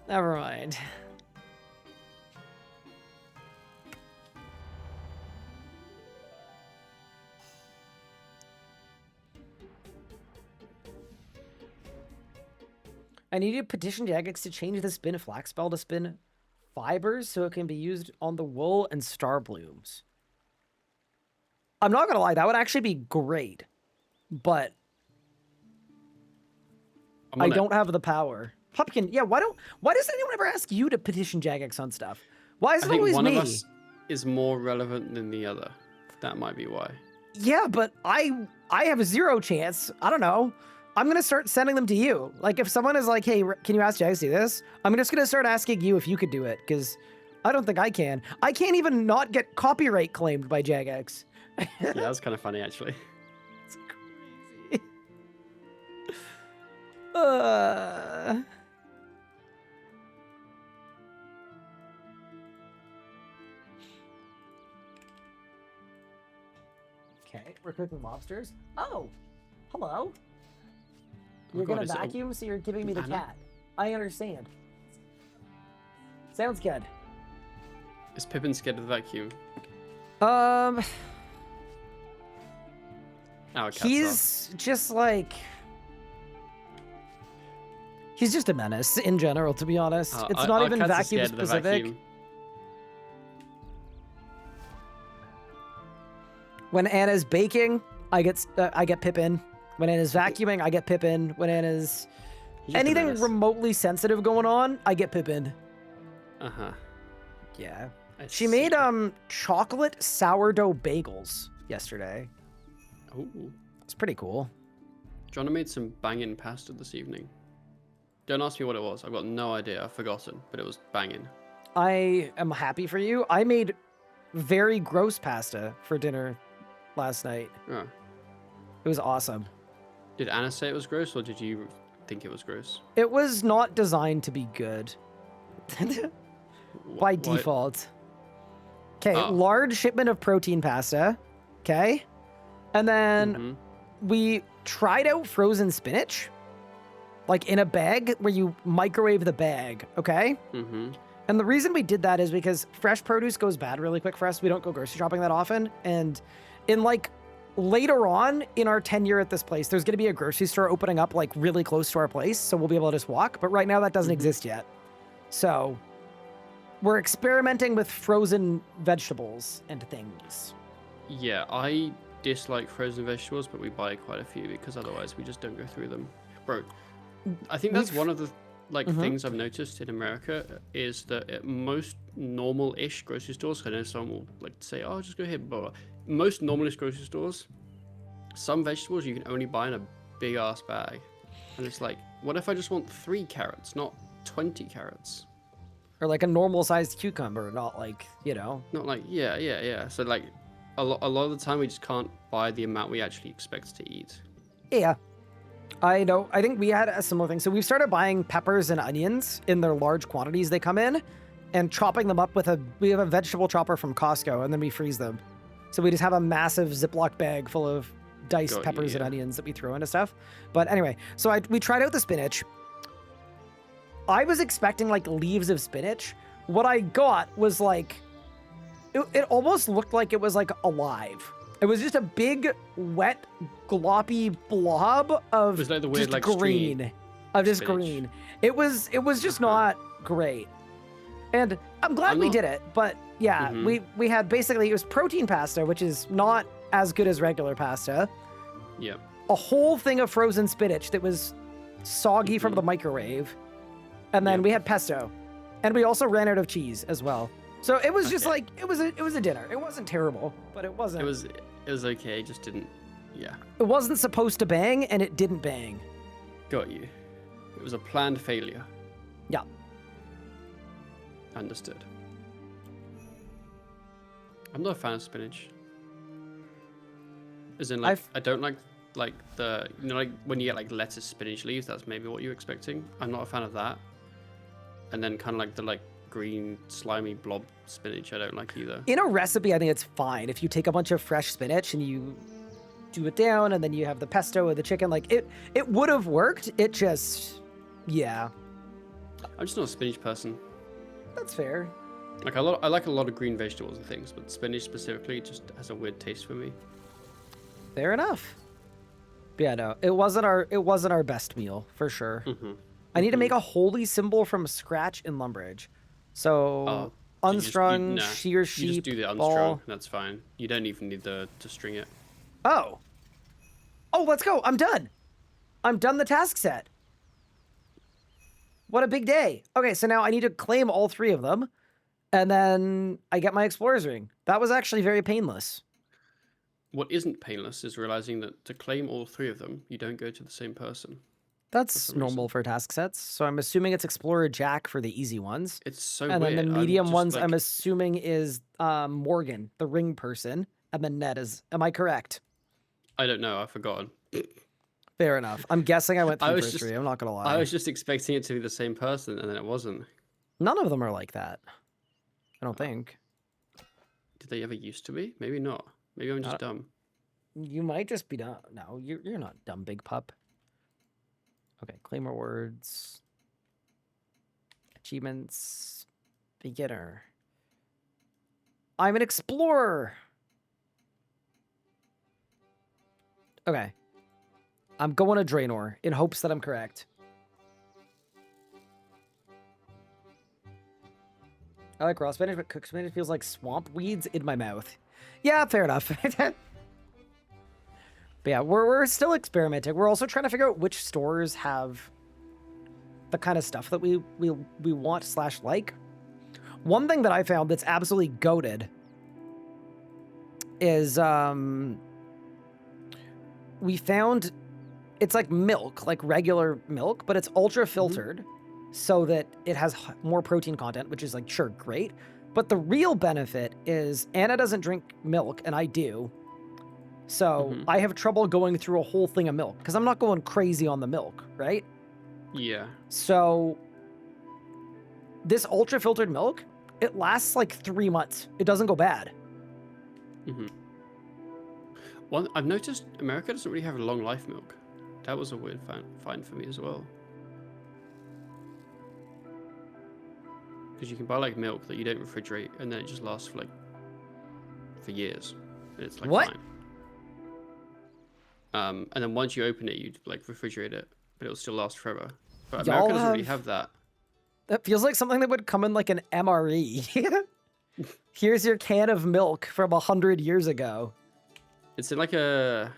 Speaker 1: Never mind. I need to petition Jagex to change the spin flax spell to spin fibers so it can be used on the wool and star blooms. I'm not gonna lie, that would actually be great, but
Speaker 2: I'm
Speaker 1: I
Speaker 2: on it.
Speaker 1: don't have the power. Pumpkin, yeah, why does anyone ever ask you to petition Jagex on stuff? Why is
Speaker 2: I
Speaker 1: it
Speaker 2: think
Speaker 1: always
Speaker 2: one
Speaker 1: me?
Speaker 2: of us is more relevant than the other. That might be why.
Speaker 1: Yeah, but I have a 0 chance. I don't know. I'm gonna start sending them to you. Like if someone is like, "Hey, can you ask Jagex to do this?" I'm just gonna start asking you if you could do it, because I don't think I can. I can't even not get copyright claimed by Jagex.
Speaker 2: Yeah, that's kind of funny, actually.
Speaker 1: It's crazy. Uh... Okay, we're cooking lobsters. Oh, hello. You're
Speaker 2: God,
Speaker 1: gonna
Speaker 2: is it a-
Speaker 1: vacuum, so you're giving me the
Speaker 2: Anna?
Speaker 1: cat. I understand. Sounds good.
Speaker 2: Is Pippin scared of the vacuum? Our cats
Speaker 1: He's just like... He's just a menace in general, to be honest.
Speaker 2: are.
Speaker 1: It's
Speaker 2: Our-
Speaker 1: not
Speaker 2: our
Speaker 1: even
Speaker 2: cats are
Speaker 1: vacuum
Speaker 2: scared of the
Speaker 1: specific.
Speaker 2: vacuum.
Speaker 1: When Anna's baking, I get Pippin. When Anna's vacuuming, I get Pippin. When Anna's
Speaker 2: He's just a
Speaker 1: anything
Speaker 2: menace.
Speaker 1: remotely sensitive going on, I get Pippin.
Speaker 2: Uh-huh.
Speaker 1: Yeah.
Speaker 2: I
Speaker 1: She made
Speaker 2: see.
Speaker 1: chocolate sourdough bagels yesterday.
Speaker 2: Ooh.
Speaker 1: It's pretty cool.
Speaker 2: Jonna made some banging pasta this evening. Don't ask me what it was. I've got no idea. I've forgotten. But it was banging.
Speaker 1: I am happy for you. I made very gross pasta for dinner last night.
Speaker 2: Oh.
Speaker 1: It was awesome.
Speaker 2: Did Anna say it was gross, or did you think it was gross?
Speaker 1: It was not designed to be good. By
Speaker 2: Why-
Speaker 1: default. Okay,
Speaker 2: Oh.
Speaker 1: large shipment of protein pasta. Okay. And then
Speaker 2: Mhm.
Speaker 1: we tried out frozen spinach, like in a bag where you microwave the bag. Okay.
Speaker 2: Mhm.
Speaker 1: And the reason we did that is because fresh produce goes bad really quick for us. We don't go grocery shopping that often. And in like later on in our tenure at this place, there's going to be a grocery store opening up like really close to our place. So we'll be able to just walk. But right now that doesn't
Speaker 2: Mhm.
Speaker 1: exist yet. So we're experimenting with frozen vegetables and things.
Speaker 2: Yeah, I dislike frozen vegetables, but we buy quite a few because otherwise we just don't go through them. Bro, I think that's
Speaker 1: We've-
Speaker 2: one of the
Speaker 1: Mhm.
Speaker 2: things I've noticed in America is that at most normal-ish grocery stores, 'cause I know someone will like say, "Oh, just go here," blah, blah. Most normal-ish grocery stores, some vegetables you can only buy in a big ass bag, and it's like, what if I just want 3 carrots, not 20 carrots?
Speaker 1: Or like a normal sized cucumber, not like, you know.
Speaker 2: Not like, yeah. So like, a lot of the time we just can't buy the amount we actually expect to eat.
Speaker 1: Yeah. I know. I think we had a similar thing. So we've started buying peppers and onions in their large quantities they come in and chopping them up with we have a vegetable chopper from Costco and then we freeze them. So we just have a massive Ziploc bag full of diced
Speaker 2: Got you,
Speaker 1: peppers and
Speaker 2: yeah.
Speaker 1: onions that we throw into stuff. But anyway, so we tried out the spinach. I was expecting like leaves of spinach. What I got was like, it almost looked like it was like alive. It was just a big, wet, gloppy blob of
Speaker 2: Was like the weird,
Speaker 1: just
Speaker 2: like,
Speaker 1: green.
Speaker 2: stringy
Speaker 1: Of just
Speaker 2: spinach.
Speaker 1: green. It was just not great. And I'm glad
Speaker 2: I'm
Speaker 1: we
Speaker 2: not-
Speaker 1: did it, but yeah,
Speaker 2: Mhm.
Speaker 1: we had basically, it was protein pasta, which is not as good as regular pasta.
Speaker 2: Yeah.
Speaker 1: A whole thing of frozen spinach that was soggy from
Speaker 2: Mhm.
Speaker 1: the microwave. And then
Speaker 2: Yep.
Speaker 1: we had pesto. And we also ran out of cheese as well. So it was just
Speaker 2: Okay.
Speaker 1: like it was a dinner. It wasn't terrible, but it wasn't
Speaker 2: It was okay, it just didn't. Yeah,
Speaker 1: it wasn't supposed to bang and it didn't bang.
Speaker 2: got you. It was a planned failure.
Speaker 1: Yeah.
Speaker 2: Understood. I'm not a fan of spinach. As in, like,
Speaker 1: I've-
Speaker 2: I don't like the, you know, like when you get like lettuce spinach leaves. That's maybe what you're expecting. I'm not a fan of that. And then kind of like the like green slimy blob spinach. I don't like either.
Speaker 1: In a recipe, I think it's fine if you take a bunch of fresh spinach and you do it down and then you have the pesto or the chicken. Like it would have worked. It just yeah.
Speaker 2: I'm just not a spinach person.
Speaker 1: That's fair.
Speaker 2: Like I like a lot of green vegetables and things, but spinach specifically just has a weird taste for me.
Speaker 1: Fair enough. But yeah, no, it wasn't our best meal for sure.
Speaker 2: Mm-hmm.
Speaker 1: I need to make a holy symbol from scratch in Lumbridge. So
Speaker 2: Oh,
Speaker 1: unstrung
Speaker 2: nah,
Speaker 1: shear
Speaker 2: You
Speaker 1: sheep
Speaker 2: just do the unstrung.
Speaker 1: ball.
Speaker 2: That's fine. You don't even need to string it.
Speaker 1: Oh, let's go. I'm done. I'm done the task set. What a big day. Okay, so now I need to claim all 3 of them, and then I get my explorer's ring. That was actually very painless.
Speaker 2: What isn't painless is realizing that to claim all 3 of them, you don't go to the same person.
Speaker 1: That's
Speaker 2: some
Speaker 1: normal
Speaker 2: reason.
Speaker 1: for task sets. So I'm assuming it's Explorer Jack for the easy ones.
Speaker 2: It's so
Speaker 1: And
Speaker 2: weird.
Speaker 1: then the
Speaker 2: I'm
Speaker 1: medium
Speaker 2: just,
Speaker 1: ones
Speaker 2: like,
Speaker 1: I'm assuming is Morgan, the ring person. And then Ned is, am I correct?
Speaker 2: I don't know. I've forgotten.
Speaker 1: Fair enough. I'm guessing I went
Speaker 2: I
Speaker 1: through
Speaker 2: was
Speaker 1: first
Speaker 2: just-
Speaker 1: 3. I'm not going to lie.
Speaker 2: I was just expecting it to be the same person, and then it wasn't.
Speaker 1: None of them are like that. I don't think.
Speaker 2: Did they ever used to be? Maybe not. Maybe I'm just dumb.
Speaker 1: You might just be dumb. No, you're not dumb, big pup. Okay, claim rewards. Achievements. Beginner. I'm an explorer. Okay. I'm going to Draenor in hopes that I'm correct. I like raw spinach, but cooked spinach feels like swamp weeds in my mouth. Yeah, fair enough. But yeah, we're still experimenting. We're also trying to figure out which stores have the kind of stuff that we want / like. One thing that I found that's absolutely goated is we found it's like milk, like regular milk, but it's ultra filtered so that it has more protein content, which is like, sure, great. But the real benefit is Anna doesn't drink milk and I do. So I have trouble going through a whole thing of milk because I'm not going crazy on the milk, right?
Speaker 2: Yeah.
Speaker 1: So this ultra filtered milk, it lasts like 3 months. It doesn't go bad.
Speaker 2: One, I've noticed America doesn't really have a long life milk. That was a weird find for me as well. Because you can buy like milk that you don't refrigerate and then it just lasts for years. And it's like
Speaker 1: What?
Speaker 2: fine. And then once you open it, you like refrigerate it, but it'll still last forever. But
Speaker 1: Y'all
Speaker 2: America doesn't really have that.
Speaker 1: That feels like something that would come in like an MRE. Here's your can of milk from 100 years ago.
Speaker 2: It's in like a,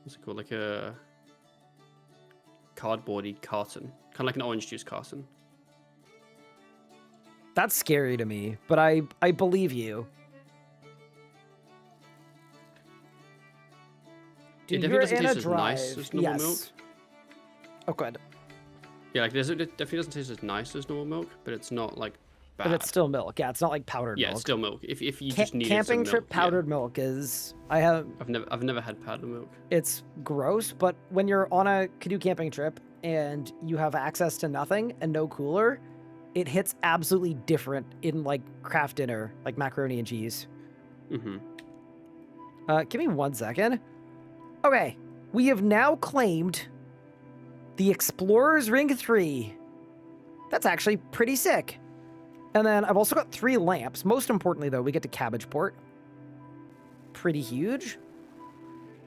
Speaker 2: what's it called? Like a cardboardy carton, kind of like an orange juice carton.
Speaker 1: That's scary to me, but I believe you. Do
Speaker 2: It
Speaker 1: you
Speaker 2: definitely
Speaker 1: hear
Speaker 2: doesn't
Speaker 1: Anna
Speaker 2: taste as
Speaker 1: drive?
Speaker 2: nice as normal milk.
Speaker 1: Oh, good.
Speaker 2: Yeah, like it definitely doesn't taste as nice as normal milk, but it's not like bad.
Speaker 1: But it's still milk. Yeah, it's not like powdered
Speaker 2: yeah,
Speaker 1: milk.
Speaker 2: it's still milk. If you just need
Speaker 1: Camping
Speaker 2: some
Speaker 1: trip
Speaker 2: milk, yeah.
Speaker 1: powdered milk is
Speaker 2: I've never had powdered milk.
Speaker 1: it's gross, but when you're on a canoe camping trip and you have access to nothing and no cooler, it hits absolutely different in like craft dinner, like macaroni and cheese. Give me 1 second. Okay, we have now claimed the Explorer's Ring 3. That's actually pretty sick. And then I've also got 3 lamps. Most importantly, though, we get to Cabbageport. Pretty huge.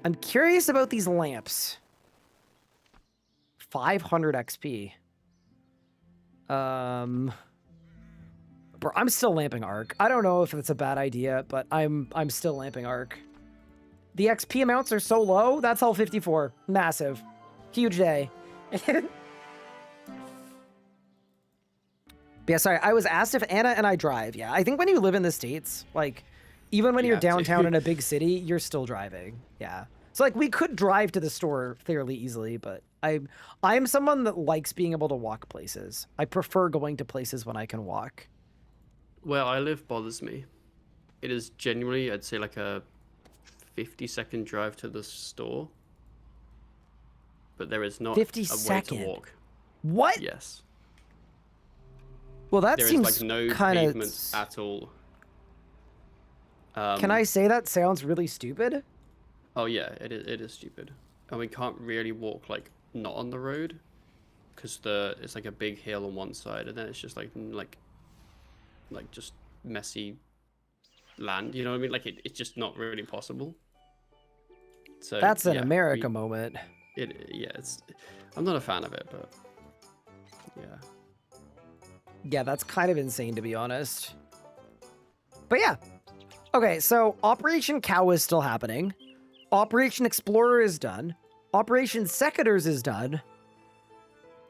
Speaker 1: I'm curious about these lamps. 500 XP. Bro, I'm still lamping Arc. I don't know if it's a bad idea, but I'm still lamping Arc. The XP amounts are so low. That's all 54. Massive. Huge day. Yeah, sorry. I was asked if Anna and I drive. Yeah, I think when you live in the States, like, even when
Speaker 2: You
Speaker 1: you're
Speaker 2: have to.
Speaker 1: downtown in a big city, you're still driving. Yeah. So, like, we could drive to the store fairly easily, but I'm someone that likes being able to walk places. I prefer going to places when I can walk.
Speaker 2: Where I live bothers me. It is genuinely, I'd say, like a 50-second drive to the store. But there is not
Speaker 1: 50
Speaker 2: a way
Speaker 1: second?
Speaker 2: to walk.
Speaker 1: What?
Speaker 2: Yes.
Speaker 1: Well, that
Speaker 2: There is
Speaker 1: seems
Speaker 2: like no
Speaker 1: kind
Speaker 2: pavement
Speaker 1: of.
Speaker 2: at all.
Speaker 1: Can I say that sounds really stupid?
Speaker 2: Oh yeah, it is stupid. And we can't really walk like not on the road. Because it's like a big hill on one side and then it's just like just messy land, you know what I mean? Like it's just not really possible. So
Speaker 1: That's an
Speaker 2: yeah,
Speaker 1: America moment.
Speaker 2: I'm not a fan of it, but yeah.
Speaker 1: Yeah, that's kind of insane, to be honest. But yeah. Okay, so Operation Cow is still happening. Operation Explorer is done. Operation Secators is done.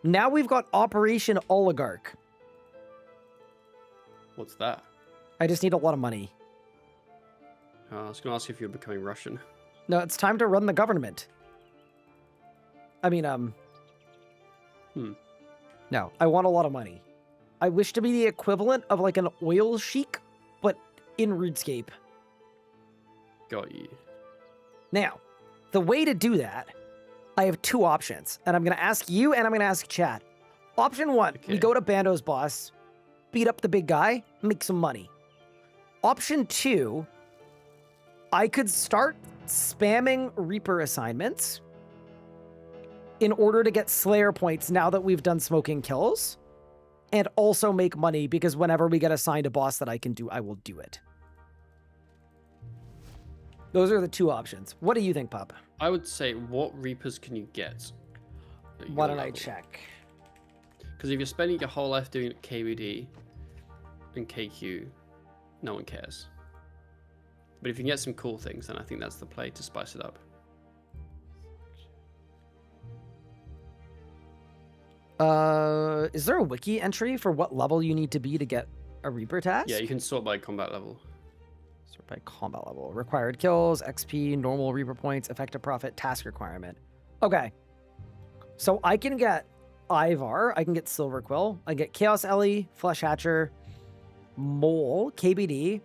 Speaker 1: Now we've got Operation Oligarch.
Speaker 2: What's that?
Speaker 1: I just need a lot of money.
Speaker 2: I was gonna ask if you're becoming Russian.
Speaker 1: No, it's time to run the government. I mean, No, I want a lot of money. I wish to be the equivalent of like an oil sheik, but in RuneScape.
Speaker 2: Got you.
Speaker 1: Now, the way to do that, I have 2 options, and I'm going to ask you and I'm going to ask chat. Option 1, we
Speaker 2: Okay.
Speaker 1: go to Bando's boss, beat up the big guy, make some money. Option 2, I could start spamming Reaper assignments in order to get Slayer points now that we've done smoking kills, and also make money because whenever we get assigned a boss that I can do, I will do it. Those are the two options. What do you think, Pup?
Speaker 2: I would say, what Reapers can you get?
Speaker 1: Why don't I check?
Speaker 2: Because if you're spending your whole life doing KBD and KQ, no one cares. But if you can get some cool things, then I think that's the play to spice it up.
Speaker 1: Is there a wiki entry for what level you need to be to get a Reaper task?
Speaker 2: Yeah, you can sort by combat level.
Speaker 1: Sort by combat level. Required kills, XP, normal Reaper points, effective profit, task requirement. Okay. So I can get Ivar, I can get Silver Quill, I get Chaos Ellie, Flesh Hatcher, Mole, KBD,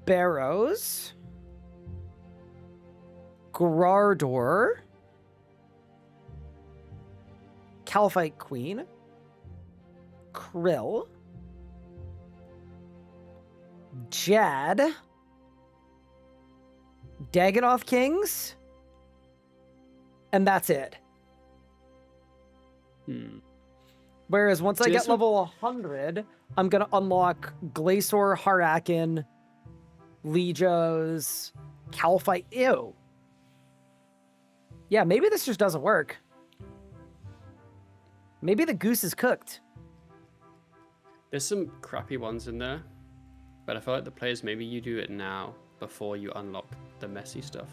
Speaker 1: Barrows, Grardor, Calphite Queen, Krill, Jad, Dagonoth Kings, and that's it. Whereas once I get level 100, I'm going to unlock Glacior, Harakin, Legios, Calphite. Ew. Yeah, maybe this just doesn't work. Maybe the goose is cooked.
Speaker 2: There's some crappy ones in there, but I feel like the players, maybe you do it now before you unlock the messy stuff.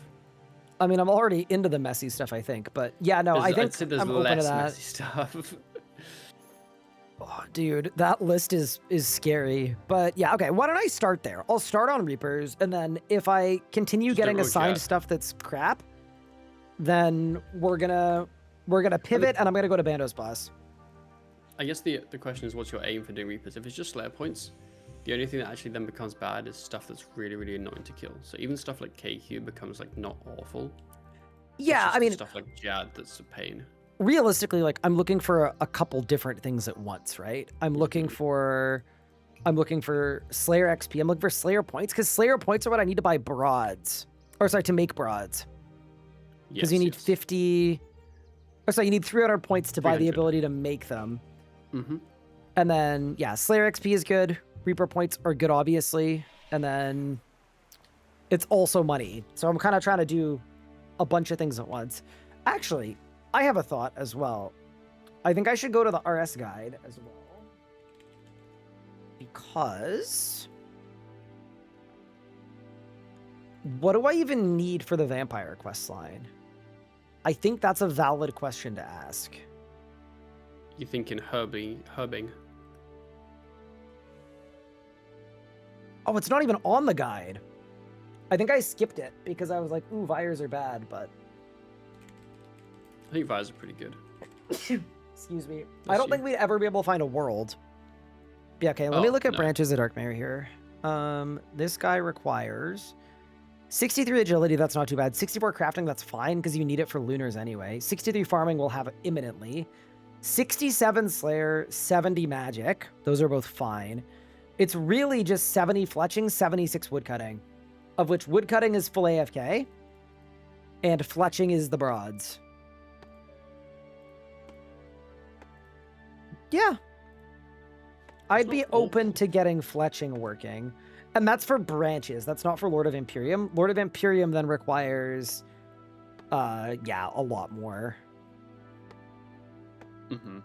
Speaker 1: I mean, I'm already into the messy stuff, I think, but yeah, no, I think
Speaker 2: I'd say there's
Speaker 1: I'm open to
Speaker 2: less
Speaker 1: that.
Speaker 2: messy stuff.
Speaker 1: Oh, dude, that list is scary. But yeah, okay, why don't I start there? I'll start on Reapers, and then if I continue
Speaker 2: Just
Speaker 1: getting
Speaker 2: don't
Speaker 1: assigned
Speaker 2: chat.
Speaker 1: stuff that's crap, then we're gonna pivot, and I'm gonna go to Bandos Boss.
Speaker 2: I guess the question is, what's your aim for doing Reapers? If it's just Slayer points, the only thing that actually then becomes bad is stuff that's really, really annoying to kill. So even stuff like KQ becomes like not awful. It's
Speaker 1: Yeah,
Speaker 2: just
Speaker 1: I mean,
Speaker 2: stuff like Jad that's a pain.
Speaker 1: realistically, like I'm looking for a couple different things at once, right? I'm looking for Slayer XP. I'm looking for Slayer points because Slayer points are what I need to buy broads, or sorry, to make broads. Because you need 50. Or sorry, you need 300 points to buy the
Speaker 2: 300.
Speaker 1: ability to make them.
Speaker 2: Mm-hmm.
Speaker 1: And then yeah, Slayer XP is good. Reaper points are good, obviously. And then it's also money. So I'm kind of trying to do a bunch of things at once. Actually, I have a thought as well. I think I should go to the RS guide as well. Because what do I even need for the vampire quest line? I think that's a valid question to ask.
Speaker 2: You thinking herbing?
Speaker 1: Oh, it's not even on the guide. I think I skipped it because I was like, ooh, Vires are bad, but
Speaker 2: I think Vires are pretty good.
Speaker 1: excuse me. I
Speaker 2: Bless
Speaker 1: don't
Speaker 2: you.
Speaker 1: think we'd ever be able to find a world. Yeah, okay, let me
Speaker 2: Oh,
Speaker 1: look at
Speaker 2: no.
Speaker 1: Branches of Darkmare here. This guy requires 63 agility, that's not too bad. 64 crafting, that's fine because you need it for lunars anyway. 63 farming we'll have imminently. 67 Slayer, 70 magic. Those are both fine. It's really just 70 fletching, 76 woodcutting, of which woodcutting is full AFK and fletching is the broads. Yeah. I'd
Speaker 2: not
Speaker 1: be
Speaker 2: awful.
Speaker 1: open to getting fletching working. And that's for branches. That's not for Lord of Imperium. Lord of Imperium then requires yeah, a lot more.
Speaker 2: Mm-hmm.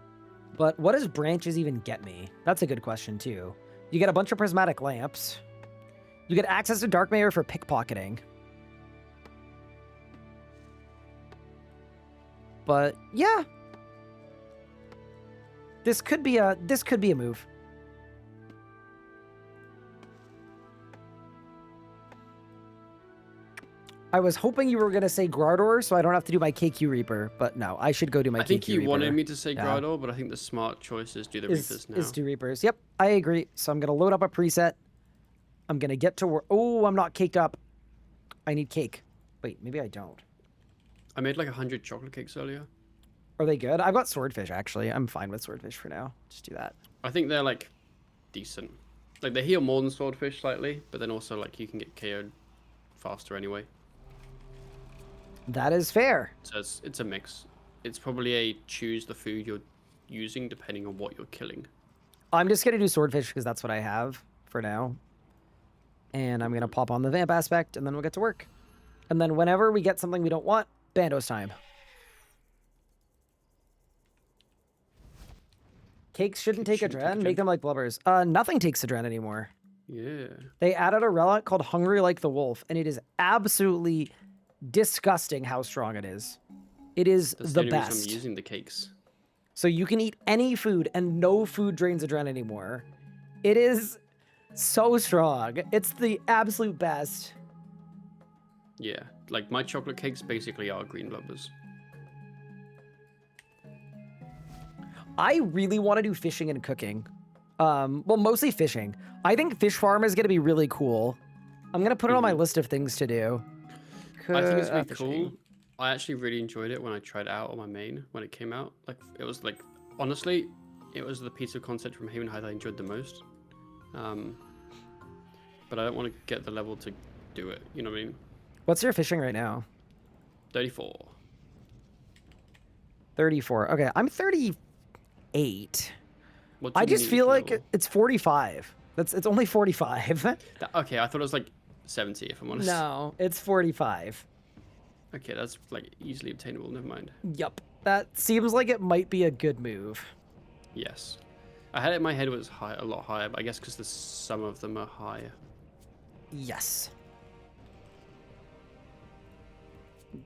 Speaker 1: But what does branches even get me? That's a good question too. You get a bunch of prismatic lamps. You get access to Darkmare for pickpocketing. But yeah. This could be a move. I was hoping you were going to say Grardor, so I don't have to do my KQ Reaper, but no, I should go do my KQ
Speaker 2: I think you
Speaker 1: Reaper.
Speaker 2: wanted me to say
Speaker 1: Yeah.
Speaker 2: Grardor, but I think the smart choice is do the Reapers now.
Speaker 1: Is do Reapers. Yep, I agree. So I'm going to load up a preset. I'm going to get to work. Oh, I'm not caked up. I need cake. Wait, maybe I don't.
Speaker 2: I made like 100 chocolate cakes earlier.
Speaker 1: Are they good? I've got swordfish, actually. I'm fine with swordfish for now. Just do that.
Speaker 2: I think they're like decent. Like they heal more than swordfish slightly, but then also like you can get KO'd faster anyway.
Speaker 1: That is fair.
Speaker 2: So it's a mix. It's probably a choose the food you're using depending on what you're killing.
Speaker 1: I'm just going to do swordfish because that's what I have for now. And I'm going to pop on the vamp aspect, and then we'll get to work. And then whenever we get something we don't want, Bandos time. Cakes shouldn't take
Speaker 2: Shouldn't take
Speaker 1: adrenaline.
Speaker 2: adrenaline.
Speaker 1: Make them like blubbers. Nothing takes adrenaline anymore.
Speaker 2: Yeah.
Speaker 1: They added a relic called Hungry Like the Wolf, and it is absolutely disgusting how strong it is. It is
Speaker 2: That's
Speaker 1: the
Speaker 2: only reason
Speaker 1: best.
Speaker 2: I'm using the cakes.
Speaker 1: So you can eat any food, and no food drains adrenaline anymore. It is so strong. It's the absolute best.
Speaker 2: Yeah. Like my chocolate cakes basically are green blubbers.
Speaker 1: I really want to do fishing and cooking. Well, mostly fishing. I think fish farm is going to be really cool. I'm going to put it on my list of things to do.
Speaker 2: I think it's really
Speaker 1: Fishing.
Speaker 2: cool. I actually really enjoyed it when I tried it out on my main when it came out. Like it was like honestly, it was the piece of content from Haven High that I enjoyed the most. But I don't want to get the level to do it. You know what I mean?
Speaker 1: What's your fishing right now?
Speaker 2: 34.
Speaker 1: 34. Okay, I'm 38.
Speaker 2: What do
Speaker 1: I
Speaker 2: you
Speaker 1: just
Speaker 2: need
Speaker 1: feel
Speaker 2: to
Speaker 1: like
Speaker 2: level?
Speaker 1: it's 45. It's only 45.
Speaker 2: Okay, I thought it was like 70 if I'm honest.
Speaker 1: No, it's 45.
Speaker 2: Okay, that's like easily obtainable. Never mind.
Speaker 1: Yup. That seems like it might be a good move.
Speaker 2: Yes. I had it in my head it was high, a lot higher, but I guess because some of them are higher.
Speaker 1: Yes.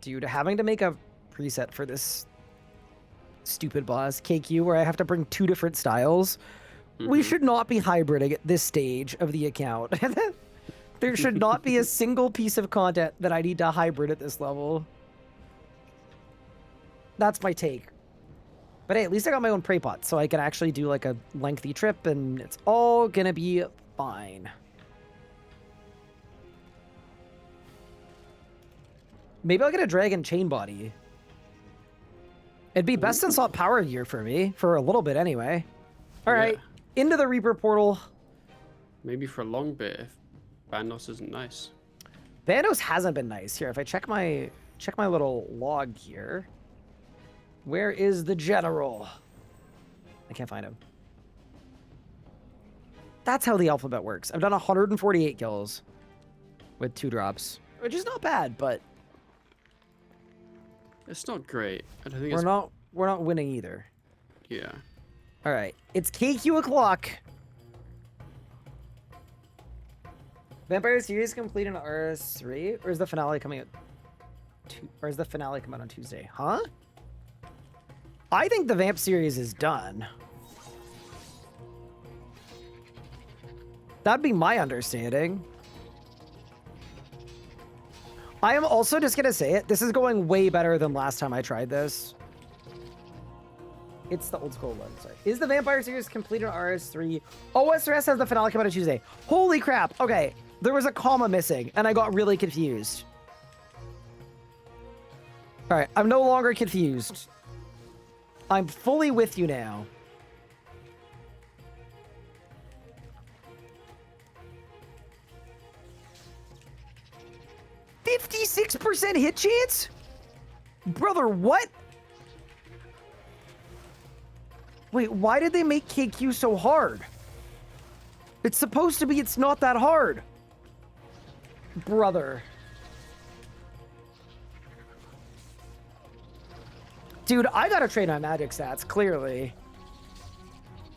Speaker 1: Dude, having to make a preset for this stupid boss, KQ, where I have to bring 2 different styles. We should not be hybriding at this stage of the account. There should not be a single piece of content that I need to hybrid at this level. That's my take. But hey, at least I got my own prey pot, so I can actually do like a lengthy trip, and it's all gonna be fine. Maybe I'll get a dragon chain body. It'd be best in slot power gear for me, for a little bit anyway. All right, into the Reaper portal.
Speaker 2: Maybe for a long bit if Bandos isn't nice.
Speaker 1: Bandos hasn't been nice. Here, if I check my little log here. Where is the general? I can't find him. That's how the alphabet works. I've done 148 kills with 2 drops, which is not bad, but
Speaker 2: It's not great. I don't think
Speaker 1: we're not winning either.
Speaker 2: Yeah.
Speaker 1: All right, it's KQ o'clock. Vampire series complete in RS3, or is the finale coming out? Or is the finale coming out on Tuesday? Huh? I think the Vamp series is done. That'd be my understanding. I am also just gonna say it. This is going way better than last time I tried this. It's the old school one. Sorry. Is the Vampire series complete on RS3? OSRS has the finale come out on Tuesday. Holy crap. Okay. There was a comma missing, and I got really confused. All right. I'm no longer confused. I'm fully with you now. %56 hit chance? Brother, what? Wait, why did they make KQ so hard? It's supposed to be it's not that hard. Brother. Dude, I gotta trade my magic stats, clearly.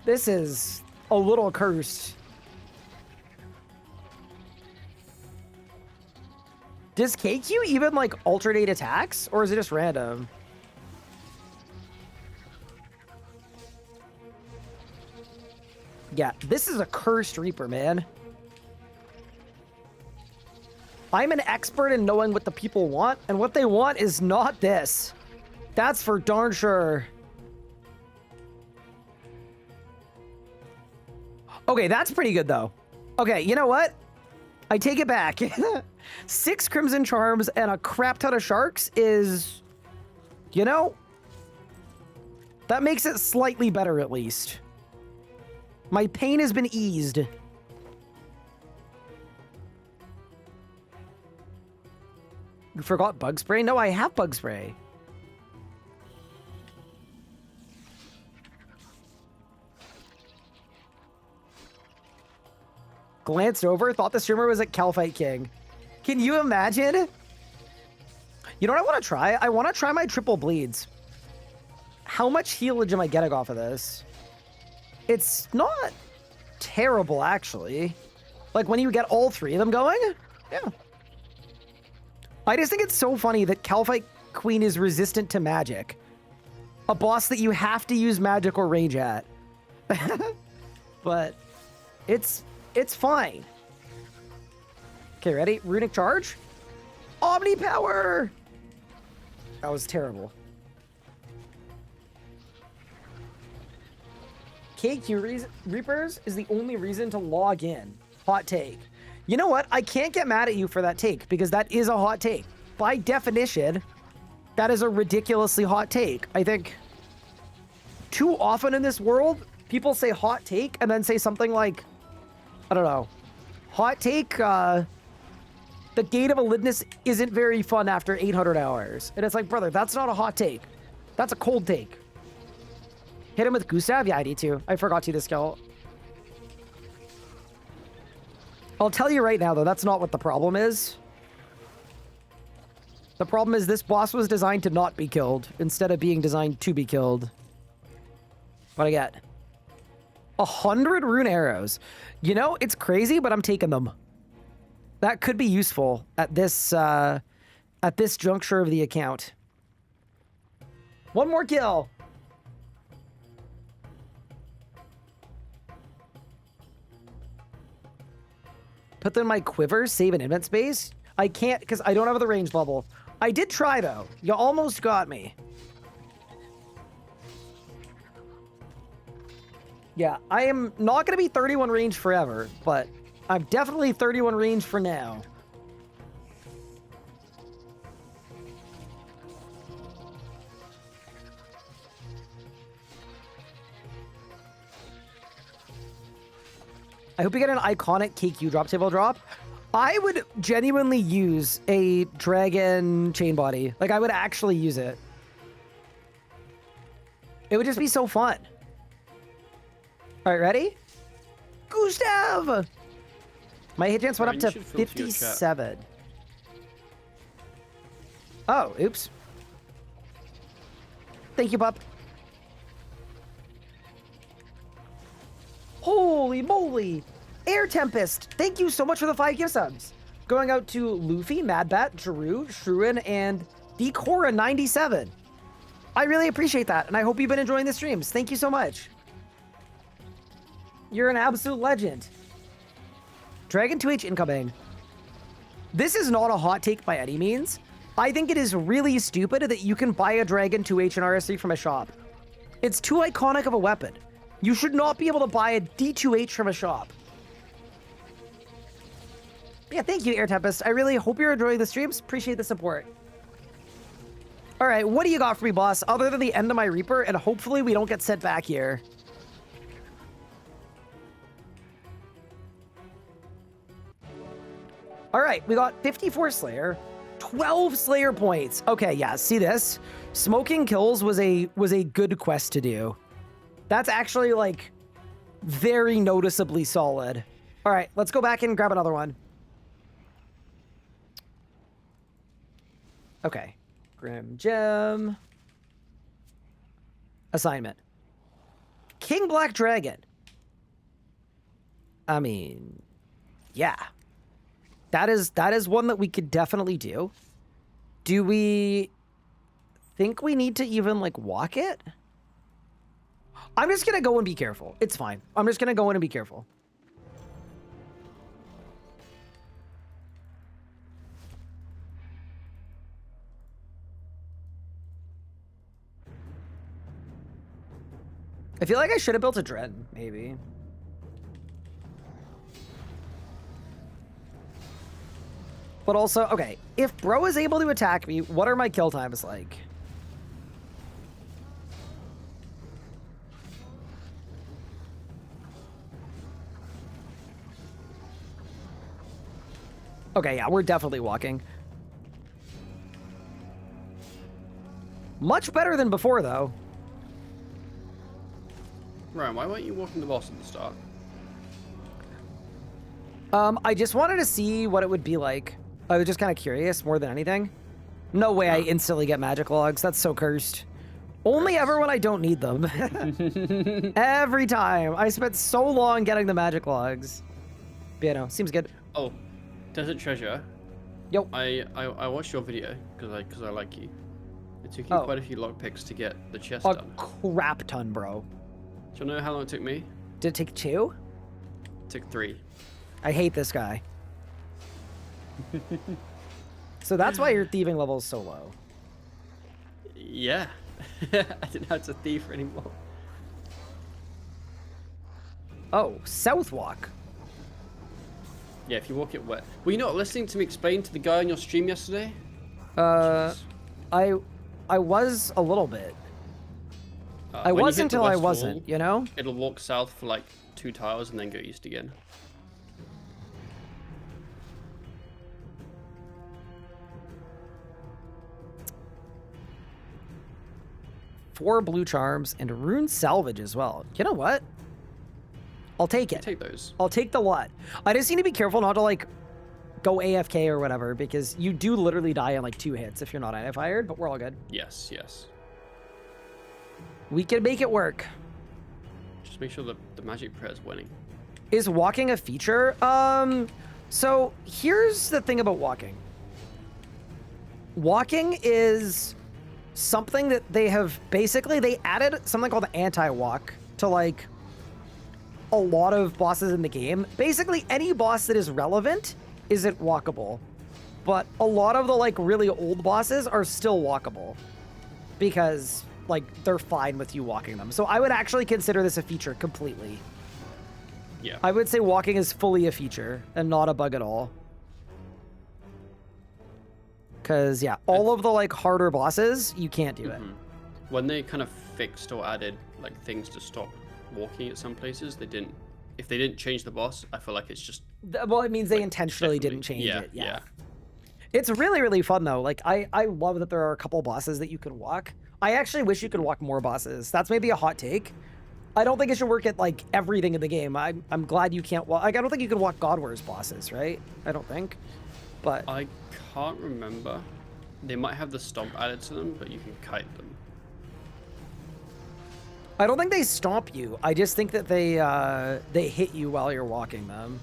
Speaker 1: This is a little cursed. Does KQ even, like, alternate attacks? Or is it just random? Yeah, this is a cursed Reaper, man. I'm an expert in knowing what the people want, and what they want is not this. That's for darn sure. Okay, that's pretty good, though. Okay, you know what? I take it back. 6 Crimson Charms and a crap ton of Sharks is, you know, that makes it slightly better at least. My pain has been eased. You forgot Bug Spray? No, I have Bug Spray. Glanced over, thought the streamer was at Calfight King. Can you imagine? You know what I want to try? I want to try my triple bleeds. How much healage am I getting off of this? It's not terrible, actually. Like, when you get all 3 of them going? Yeah. I just think it's so funny that Kalphite Queen is resistant to magic. A boss that you have to use magic or rage at. But it's fine. Okay, ready? Runic Charge? Omni Power! That was terrible. KQ Reapers is the only reason to log in. Hot take. You know what? I can't get mad at you for that take, because that is a hot take. By definition, that is a ridiculously hot take. I think too often in this world, people say hot take and then say something like, I don't know, hot take, the Gate of Elidnus isn't very fun after 800 hours. And it's like, brother, that's not a hot take. That's a cold take. Hit him with Gustav? Yeah, I need to. I forgot to this skill. I'll tell you right now, though, that's not what the problem is. The problem is this boss was designed to not be killed, instead of being designed to be killed. What'd I get? 100 rune arrows. You know, it's crazy, but I'm taking them. That could be useful at this juncture of the account. One more kill. Put them in my quiver, save an invent space. I can't because I don't have the range level. I did try though. You almost got me. Yeah, I am not going to be 31 range forever, but I'm definitely 31 range for now. I hope you get an iconic KQ drop table drop. I would genuinely use a dragon chain body. Like, I would actually use it. It would just be so fun. All right, ready? Gustav! My hit chance went up to 57. Oh, oops. Thank you, pup. Holy moly! Air Tempest, thank you so much for the 5 gift subs. Going out to Luffy, Madbat, Jeru, Shruen, and Decora97. I really appreciate that, and I hope you've been enjoying the streams. Thank you so much. You're an absolute legend. Dragon 2H incoming. This is not a hot take by any means. I think it is really stupid that you can buy a Dragon 2H and RS3 from a shop. It's too iconic of a weapon. You should not be able to buy a D2H from a shop. Yeah, thank you, Air Tempest. I really hope you're enjoying the streams. Appreciate the support. All right, what do you got for me, boss? Other than the end of my Reaper, and hopefully we don't get sent back here. All right, we got 54 Slayer, 12 Slayer points. Okay, yeah, see this? Smoking Kills was a good quest to do. That's actually, like, very noticeably solid. All right, let's go back and grab another one. Okay. Grim Gem. Assignment. King Black Dragon. I mean, yeah. That is one that we could definitely do. Do we think we need to even, like, walk it? I'm just gonna go and be careful. It's fine. I'm just gonna go in and be careful. I feel like I should have built a Dread, maybe. But also, okay, if bro is able to attack me, what are my kill times like? Okay, yeah, we're definitely walking. Much better than before, though.
Speaker 2: Ryan, why weren't you walking the boss at the start?
Speaker 1: I just wanted to see what it would be like. I was just kind of curious more than anything. No way I instantly get magic logs. That's so cursed. Only ever when I don't need them. Every time. I spent so long getting the magic logs. But, you know, seems good.
Speaker 2: Oh, Desert Treasure.
Speaker 1: Yo.
Speaker 2: I watched your video because I like you. It took you
Speaker 1: Oh.
Speaker 2: quite a few lockpicks to get the chest
Speaker 1: A
Speaker 2: done.
Speaker 1: crap ton, bro.
Speaker 2: Do you know how long it took me?
Speaker 1: Did it take 2?
Speaker 2: It took 3.
Speaker 1: I hate this guy. So that's why your thieving level is so low.
Speaker 2: Yeah. I didn't have to thief anymore.
Speaker 1: Oh, Southwalk.
Speaker 2: Yeah, if you walk it wet. Were you not listening to me explain to the guy on your stream yesterday?
Speaker 1: I was a little bit. I
Speaker 2: When you
Speaker 1: was
Speaker 2: hit the
Speaker 1: until I
Speaker 2: west
Speaker 1: wasn't,
Speaker 2: wall,
Speaker 1: you know?
Speaker 2: It'll walk south for like 2 tiles and then go east again.
Speaker 1: Four blue charms and rune salvage as well. You know what? I'll take it.
Speaker 2: Take those.
Speaker 1: I'll take the lot. I just need to be careful not to like go AFK or whatever because you do literally die in like 2 hits if you're not fired, but we're all good.
Speaker 2: Yes, yes.
Speaker 1: We can make it work.
Speaker 2: Just make sure the magic prayer is winning.
Speaker 1: Is walking a feature? So here's the thing about walking. Walking is something that they added something called anti-walk to like a lot of bosses in the game. Basically any boss that is relevant isn't walkable. But a lot of the like really old bosses are still walkable because like they're fine with you walking them. So I would actually consider this a feature completely.
Speaker 2: Yeah.
Speaker 1: I would say walking is fully a feature and not a bug at all. Because, yeah, all of the, like, harder bosses, you can't do it.
Speaker 2: When they kind of fixed or added like things to stop walking at some places, they didn't. If they didn't change the boss, I feel like it's just
Speaker 1: Well, it means they
Speaker 2: like,
Speaker 1: intentionally didn't
Speaker 2: definitely-
Speaker 1: change it. Yeah.
Speaker 2: Yeah.
Speaker 1: It's really, really fun, though. Like, I love that there are a couple bosses that you can walk. I actually wish you could walk more bosses. That's maybe a hot take. I don't think it should work at, like, everything in the game. I'm glad you can't walk. Like, I don't think you can walk Godware's bosses, right? I don't think. But
Speaker 2: I can't remember. They might have the stomp added to them, but you can kite them.
Speaker 1: I don't think they stomp you. I just think that they hit you while you're walking them.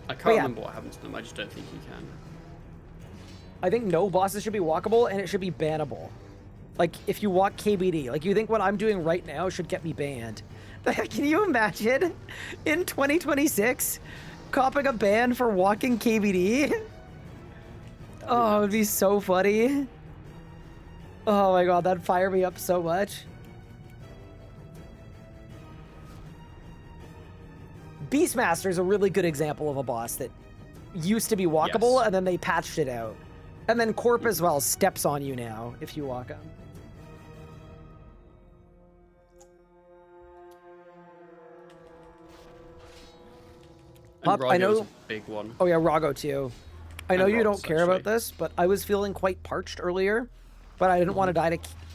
Speaker 2: I can't
Speaker 1: But yeah.
Speaker 2: remember what happened to them. I just don't think you can.
Speaker 1: I think no bosses should be walkable and it should be bannable. Like, if you walk KBD, like, you think what I'm doing right now should get me banned. Can you imagine in 2026 copping a ban for walking KBD? Oh, it would be so funny. Oh my god, that'd fire me up so much. Beastmaster is a really good example of a boss that used to be walkable
Speaker 2: Yes.
Speaker 1: and then they patched it out. And then Corp as well steps on you now if you walk him.
Speaker 2: And
Speaker 1: Up, I
Speaker 2: Rago is
Speaker 1: know-
Speaker 2: a big one.
Speaker 1: Oh yeah, Rago too. I know
Speaker 2: And
Speaker 1: you don't
Speaker 2: Rox,
Speaker 1: care about
Speaker 2: actually.
Speaker 1: this, but I was feeling quite parched earlier, but I didn't want to die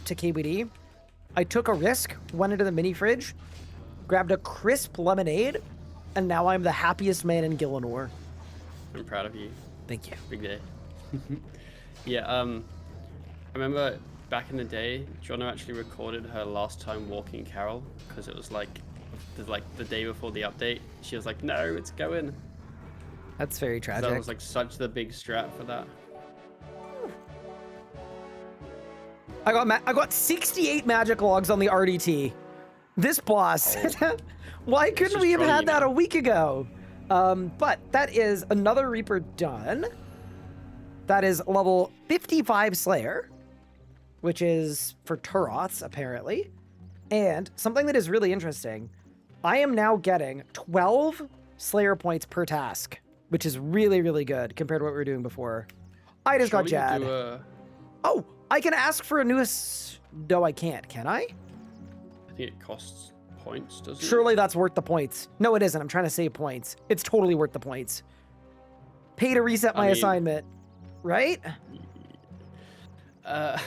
Speaker 1: to KBD. I took a risk, went into the mini fridge, grabbed a crisp lemonade, and now I'm the happiest man in Gillinor.
Speaker 2: I'm proud of you.
Speaker 1: Thank you.
Speaker 2: Big day. Yeah, I remember back in the day, Jono actually recorded her last time walking Carol because it was like the day before the update. She was like, "No, it's going."
Speaker 1: That's very
Speaker 2: That
Speaker 1: tragic.
Speaker 2: was like such the big strat for that.
Speaker 1: I got 68 magic logs on the RDT. This boss. Why couldn't
Speaker 2: just
Speaker 1: we have
Speaker 2: trolling
Speaker 1: had
Speaker 2: you
Speaker 1: that
Speaker 2: now.
Speaker 1: a week ago? But that is another Reaper done. That is level 55 Slayer, which is for Turoths, apparently. And something that is really interesting, I am now getting 12 Slayer points per task, which is really, really good compared to what we were doing before. I just got
Speaker 2: Shall we
Speaker 1: Jad.
Speaker 2: do a-
Speaker 1: Oh, I can ask for a newest. No, I can't. Can I?
Speaker 2: I think it costs points, doesn't it?
Speaker 1: Surely that's worth the points. No, it isn't. I'm trying to save points. It's totally worth the points. Pay to reset my
Speaker 2: mean-
Speaker 1: assignment, right?
Speaker 2: Uh,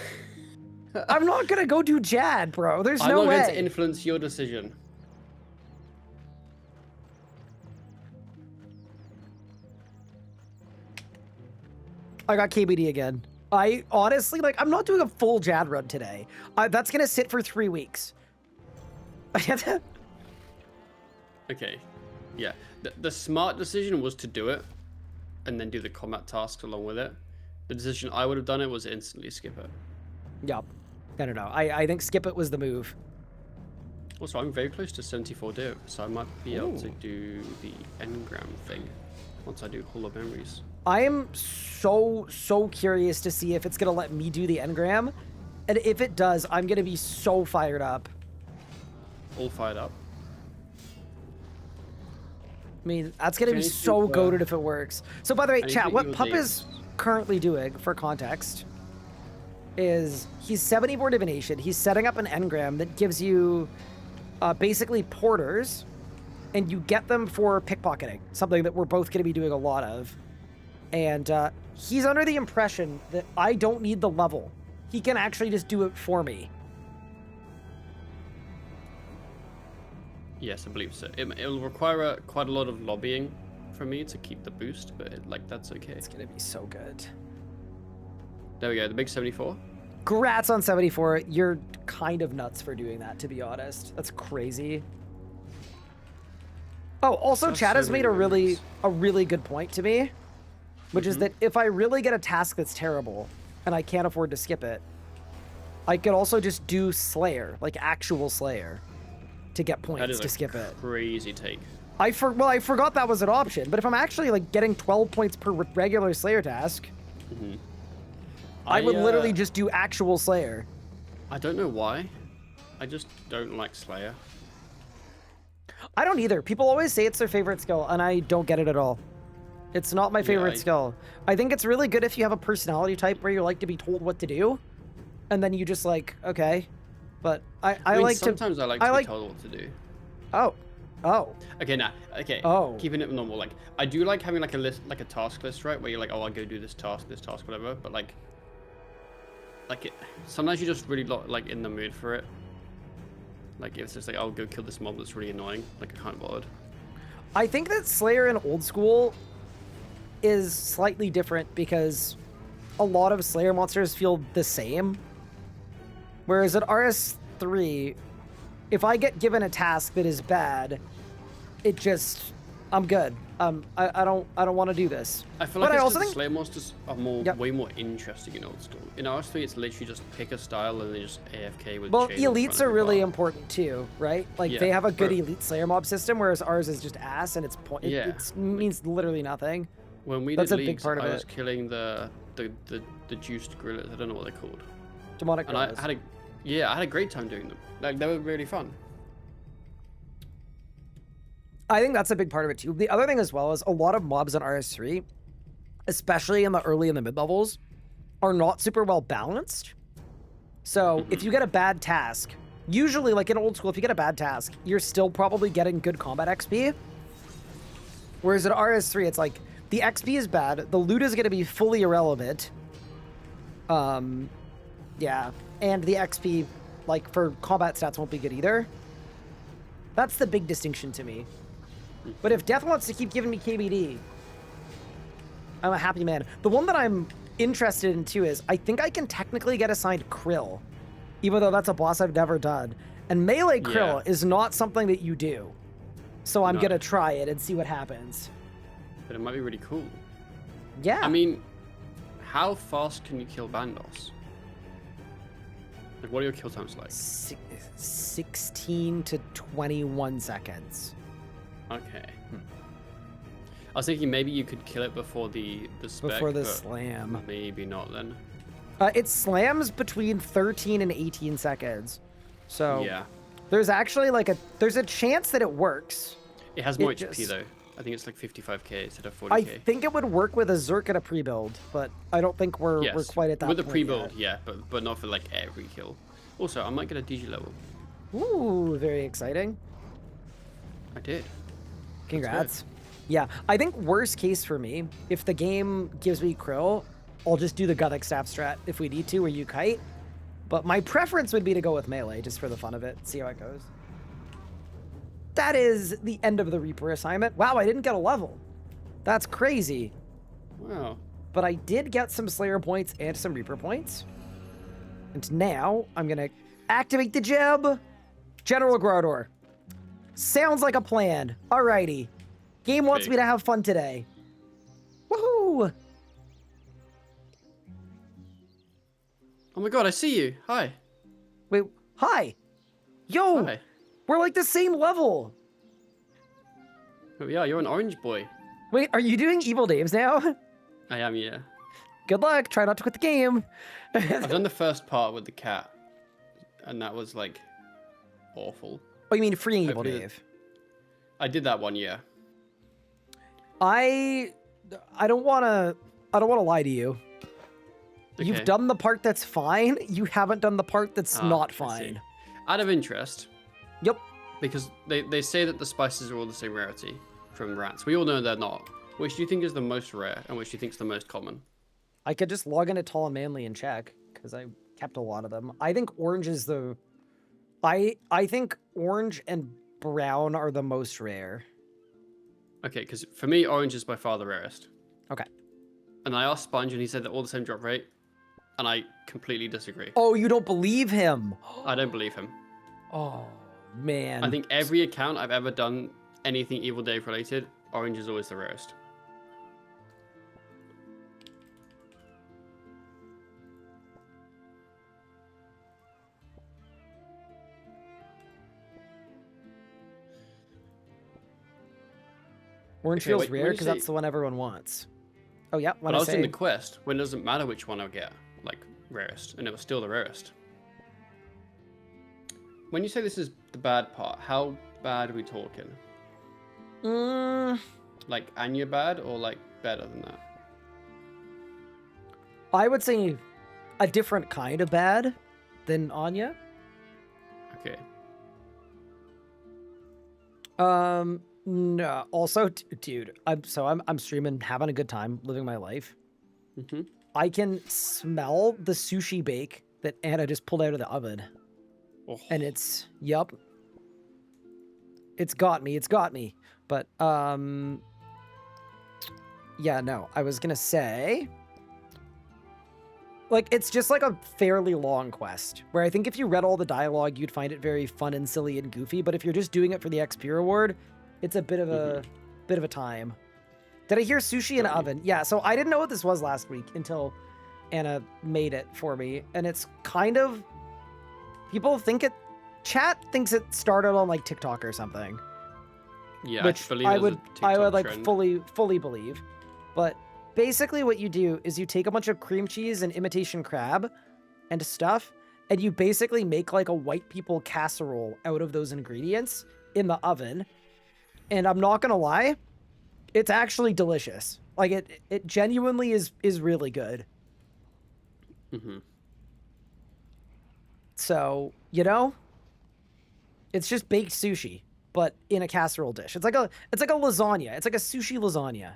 Speaker 1: I'm not gonna go do Jad, bro. There's
Speaker 2: I'm
Speaker 1: no
Speaker 2: not
Speaker 1: way.
Speaker 2: going to influence your decision.
Speaker 1: I got KBD again. I honestly, like, I'm not doing a full Jad run today. That's gonna sit for 3 weeks.
Speaker 2: Okay. Yeah. The smart decision was to do it and then do the combat tasks along with it. The decision I would have done it was instantly skip it.
Speaker 1: Yup. I don't know. I think skip it was the move.
Speaker 2: Also, I'm very close to 74 do, so I might be able to
Speaker 1: Ooh.
Speaker 2: do the engram thing once I do Hall of Memories.
Speaker 1: I am so curious to see if it's gonna let me do the engram. And if it does, I'm gonna be so fired up.
Speaker 2: All fired up.
Speaker 1: I mean, that's gonna be
Speaker 2: Anything,
Speaker 1: so goated if it works. So by the way, chat,
Speaker 2: anything
Speaker 1: what
Speaker 2: with
Speaker 1: Pup
Speaker 2: the-
Speaker 1: is currently doing, for context, is he's 74 divination. He's setting up an engram that gives you basically porters, and you get them for pickpocketing, something that we're both gonna be doing a lot of. And he's under the impression that I don't need the level. He can actually just do it for me.
Speaker 2: Yes, I believe so. It'll require quite a lot of lobbying from me to keep the boost, but that's okay.
Speaker 1: It's gonna be so good.
Speaker 2: There we go, the big 74.
Speaker 1: Grats on 74. You're kind of nuts for doing that, to be honest. That's crazy. Oh, also,
Speaker 2: That's
Speaker 1: Chad
Speaker 2: so
Speaker 1: has made
Speaker 2: many
Speaker 1: a really good point to me, which is that if I really get a task that's terrible and I can't afford to skip it, I could also just do Slayer, like actual Slayer, to get
Speaker 2: That
Speaker 1: points
Speaker 2: is
Speaker 1: to
Speaker 2: a
Speaker 1: skip it.
Speaker 2: crazy take.
Speaker 1: I forgot that was an option, but if I'm actually like getting 12 points per regular Slayer task, I would literally just do actual Slayer.
Speaker 2: I don't know why. I just don't like Slayer.
Speaker 1: I don't either. People always say it's their favorite skill, and I don't get it at all. It's not my favorite skill. I think it's really good if you have a personality type where you like to be told what to do, and then you just like, okay. But I
Speaker 2: mean,
Speaker 1: like
Speaker 2: sometimes I like to be told what to do.
Speaker 1: Oh.
Speaker 2: Okay, nah. Okay.
Speaker 1: Oh.
Speaker 2: Keeping it normal. Like, I do like having like a list, like a task list, right? Where you're like, oh, I'll go do this task, whatever. But like sometimes you're just really like in the mood for it. Like, if it's just like, I'll go kill this mob that's really annoying. Like, I can't be bothered.
Speaker 1: I think that Slayer in old school is slightly different because a lot of Slayer monsters feel the same. Whereas at RS3, if I get given a task that is bad, it just, I'm good. I don't want to do this.
Speaker 2: I feel
Speaker 1: But
Speaker 2: like
Speaker 1: I
Speaker 2: it's
Speaker 1: also
Speaker 2: 'cause
Speaker 1: think
Speaker 2: Slayer monsters are more,
Speaker 1: Yep.
Speaker 2: way more interesting in old school. In RS3, it's literally just pick a style and then just AFK with.
Speaker 1: well,
Speaker 2: chain in front
Speaker 1: elites
Speaker 2: of
Speaker 1: are
Speaker 2: your
Speaker 1: really
Speaker 2: bar.
Speaker 1: important too, right? Like
Speaker 2: Yeah,
Speaker 1: they have a good
Speaker 2: but-
Speaker 1: elite Slayer mob system, whereas ours is just ass and
Speaker 2: Yeah.
Speaker 1: it means literally nothing.
Speaker 2: When we
Speaker 1: That's
Speaker 2: did
Speaker 1: a big
Speaker 2: leagues,
Speaker 1: part of
Speaker 2: I was
Speaker 1: it.
Speaker 2: killing the juiced gorillas. I don't know what they're called.
Speaker 1: Demonic
Speaker 2: And I
Speaker 1: gorillas.
Speaker 2: had a great time doing them. Like, they were really fun.
Speaker 1: I think that's a big part of it too. The other thing as well is a lot of mobs in RS3, especially in the early and the mid levels, are not super well balanced. So if you get a bad task, usually like in old school, if you get a bad task, you're still probably getting good combat XP. Whereas at RS3, it's like the XP is bad, the loot is going to be fully irrelevant. Yeah, and the XP, like for combat stats, won't be good either. That's the big distinction to me. But if Death wants to keep giving me KBD, I'm a happy man. The one that I'm interested in too is I think I can technically get assigned Krill, even though that's a boss I've never done. And melee Krill is not something that you do. So I'm
Speaker 2: No.
Speaker 1: gonna try it and see what happens.
Speaker 2: But it might be really cool.
Speaker 1: Yeah.
Speaker 2: I mean, how fast can you kill Bandos? Like, what are your kill times like?
Speaker 1: 16 to 21 seconds.
Speaker 2: Okay. I was thinking maybe you could kill it before the spec.
Speaker 1: Before the
Speaker 2: but
Speaker 1: slam.
Speaker 2: Maybe not then.
Speaker 1: It slams between 13 and 18 seconds. So
Speaker 2: Yeah.
Speaker 1: there's actually like there's a chance that it works.
Speaker 2: It has more
Speaker 1: It
Speaker 2: HP
Speaker 1: just-
Speaker 2: though. I think it's like 55k instead of
Speaker 1: I
Speaker 2: 40k.
Speaker 1: think it would work with a Zerk at a pre-build, but I don't think we're
Speaker 2: Yes.
Speaker 1: quite at that
Speaker 2: With the
Speaker 1: point
Speaker 2: pre-build, yeah, but not for like every kill. Also, I might get a DG level.
Speaker 1: yet. Ooh, very exciting.
Speaker 2: I did.
Speaker 1: Congrats. Yeah, I think worst case for me, if the game gives me Krill, I'll just do the Gothic staff strat if we need to, where you kite. But my preference would be to go with melee, just for the fun of it, see how it goes. That is the end of the Reaper assignment. Wow, I didn't get a level. That's crazy.
Speaker 2: Wow.
Speaker 1: but I did get some Slayer points and some Reaper points. And now I'm gonna activate the gem. General Grodor. Sounds like a plan. Alrighty. Game wants me to have fun today. Woohoo!
Speaker 2: Oh my god, I see you. Hi.
Speaker 1: Wait, hi. Yo,
Speaker 2: Hi.
Speaker 1: we're like the same level.
Speaker 2: Oh, yeah, you're an orange boy.
Speaker 1: Wait, are you doing Evil Dames now?
Speaker 2: I am, yeah.
Speaker 1: Good luck. Try not to quit the game.
Speaker 2: I've done the first part with the cat, and that was like awful.
Speaker 1: Oh, you mean freeing Evil
Speaker 2: Hopefully
Speaker 1: Dave?
Speaker 2: I did that one, yeah.
Speaker 1: I don't want to lie to you. You've
Speaker 2: Okay.
Speaker 1: done the part that's fine. You haven't done the part that's
Speaker 2: Ah,
Speaker 1: not
Speaker 2: I see.
Speaker 1: fine.
Speaker 2: Out of interest,
Speaker 1: Yep.
Speaker 2: because they say that the spices are all the same rarity from rats. We all know they're not. Which do you think is the most rare, and which do you think is the most common?
Speaker 1: I could just log into Tall and Manly and check because I kept a lot of them. I think orange is the. I think orange and brown are the most rare.
Speaker 2: Okay, because for me, orange is by far the rarest.
Speaker 1: Okay.
Speaker 2: And I asked Sponge, and he said they're all the same drop rate, and I completely disagree.
Speaker 1: Oh, you don't believe him?
Speaker 2: I don't believe him.
Speaker 1: Oh man.
Speaker 2: I think every account I've ever done anything Evil Dave related, orange is always the rarest.
Speaker 1: Orange
Speaker 2: Okay,
Speaker 1: feels
Speaker 2: wait, when
Speaker 1: rare
Speaker 2: you
Speaker 1: because
Speaker 2: say-
Speaker 1: that's the one everyone wants. Oh yeah, when
Speaker 2: But I was
Speaker 1: say
Speaker 2: doing the quest when it doesn't matter which one I'll get, like rarest, and it was still the rarest. When you say this is the bad part, how bad are we talking? Like Anya bad or like better than that?
Speaker 1: I would say a different kind of bad than Anya.
Speaker 2: Okay.
Speaker 1: No. Also, dude, I'm streaming, having a good time, living my life.
Speaker 2: Mm-hmm.
Speaker 1: I can smell the sushi bake that Anna just pulled out of the oven,
Speaker 2: Oh,
Speaker 1: and it's yup. It's got me. But yeah, no. I was gonna say, like, it's just like a fairly long quest. Where I think if you read all the dialogue, you'd find it very fun and silly and goofy. But if you're just doing it for the XP reward, it's a bit of a time. Did I hear sushi in an oven? Yeah. So I didn't know what this was last week until Anna made it for me, and it's kind of, people think it. Chat thinks it started on like TikTok or something.
Speaker 2: yeah,
Speaker 1: Which
Speaker 2: I believe
Speaker 1: I
Speaker 2: there's a
Speaker 1: would
Speaker 2: TikTok
Speaker 1: like
Speaker 2: trend.
Speaker 1: fully believe. But basically what you do is you take a bunch of cream cheese and imitation crab and stuff, and you basically make like a white people casserole out of those ingredients in the oven. And I'm not gonna lie, it's actually delicious. Like it genuinely is really good.
Speaker 2: Mm-hmm.
Speaker 1: So, you know, it's just baked sushi, but in a casserole dish. It's like a lasagna. It's like a sushi lasagna.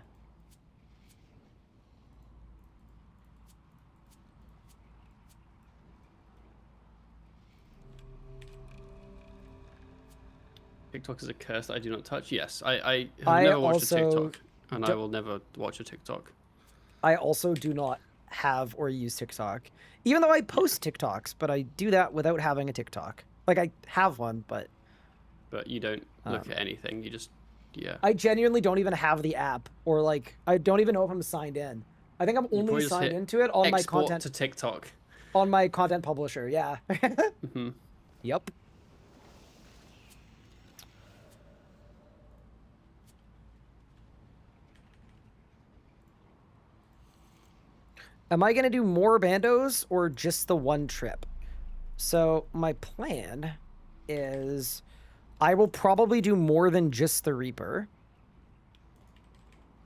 Speaker 2: TikTok is a curse that I do not touch. Yes, I have
Speaker 1: I
Speaker 2: never watched a
Speaker 1: also
Speaker 2: TikTok, and I will never watch a TikTok.
Speaker 1: I also do not have or use TikTok, even though I post TikToks, but I do that without having a TikTok. Like I have one, but
Speaker 2: But you don't look at anything. You just, yeah.
Speaker 1: I genuinely don't even have the app, or like I don't even know if I'm signed in. I think I'm
Speaker 2: probably
Speaker 1: only
Speaker 2: just
Speaker 1: signed
Speaker 2: hit
Speaker 1: into it on my
Speaker 2: Export
Speaker 1: content
Speaker 2: to TikTok.
Speaker 1: on my content publisher. Yeah.
Speaker 2: Mm-hmm.
Speaker 1: Yep. Am I going to do more bandos or just the one trip? So my plan is I will probably do more than just the Reaper.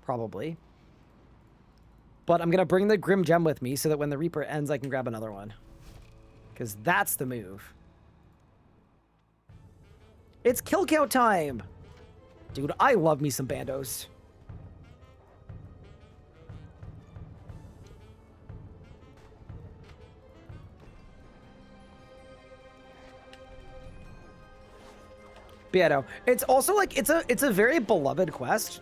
Speaker 1: Probably. But I'm going to bring the Grim Gem with me so that when the Reaper ends, I can grab another one. Because that's the move. It's kill count time! Dude, I love me some bandos. But yeah, no. It's also like it's a very beloved quest.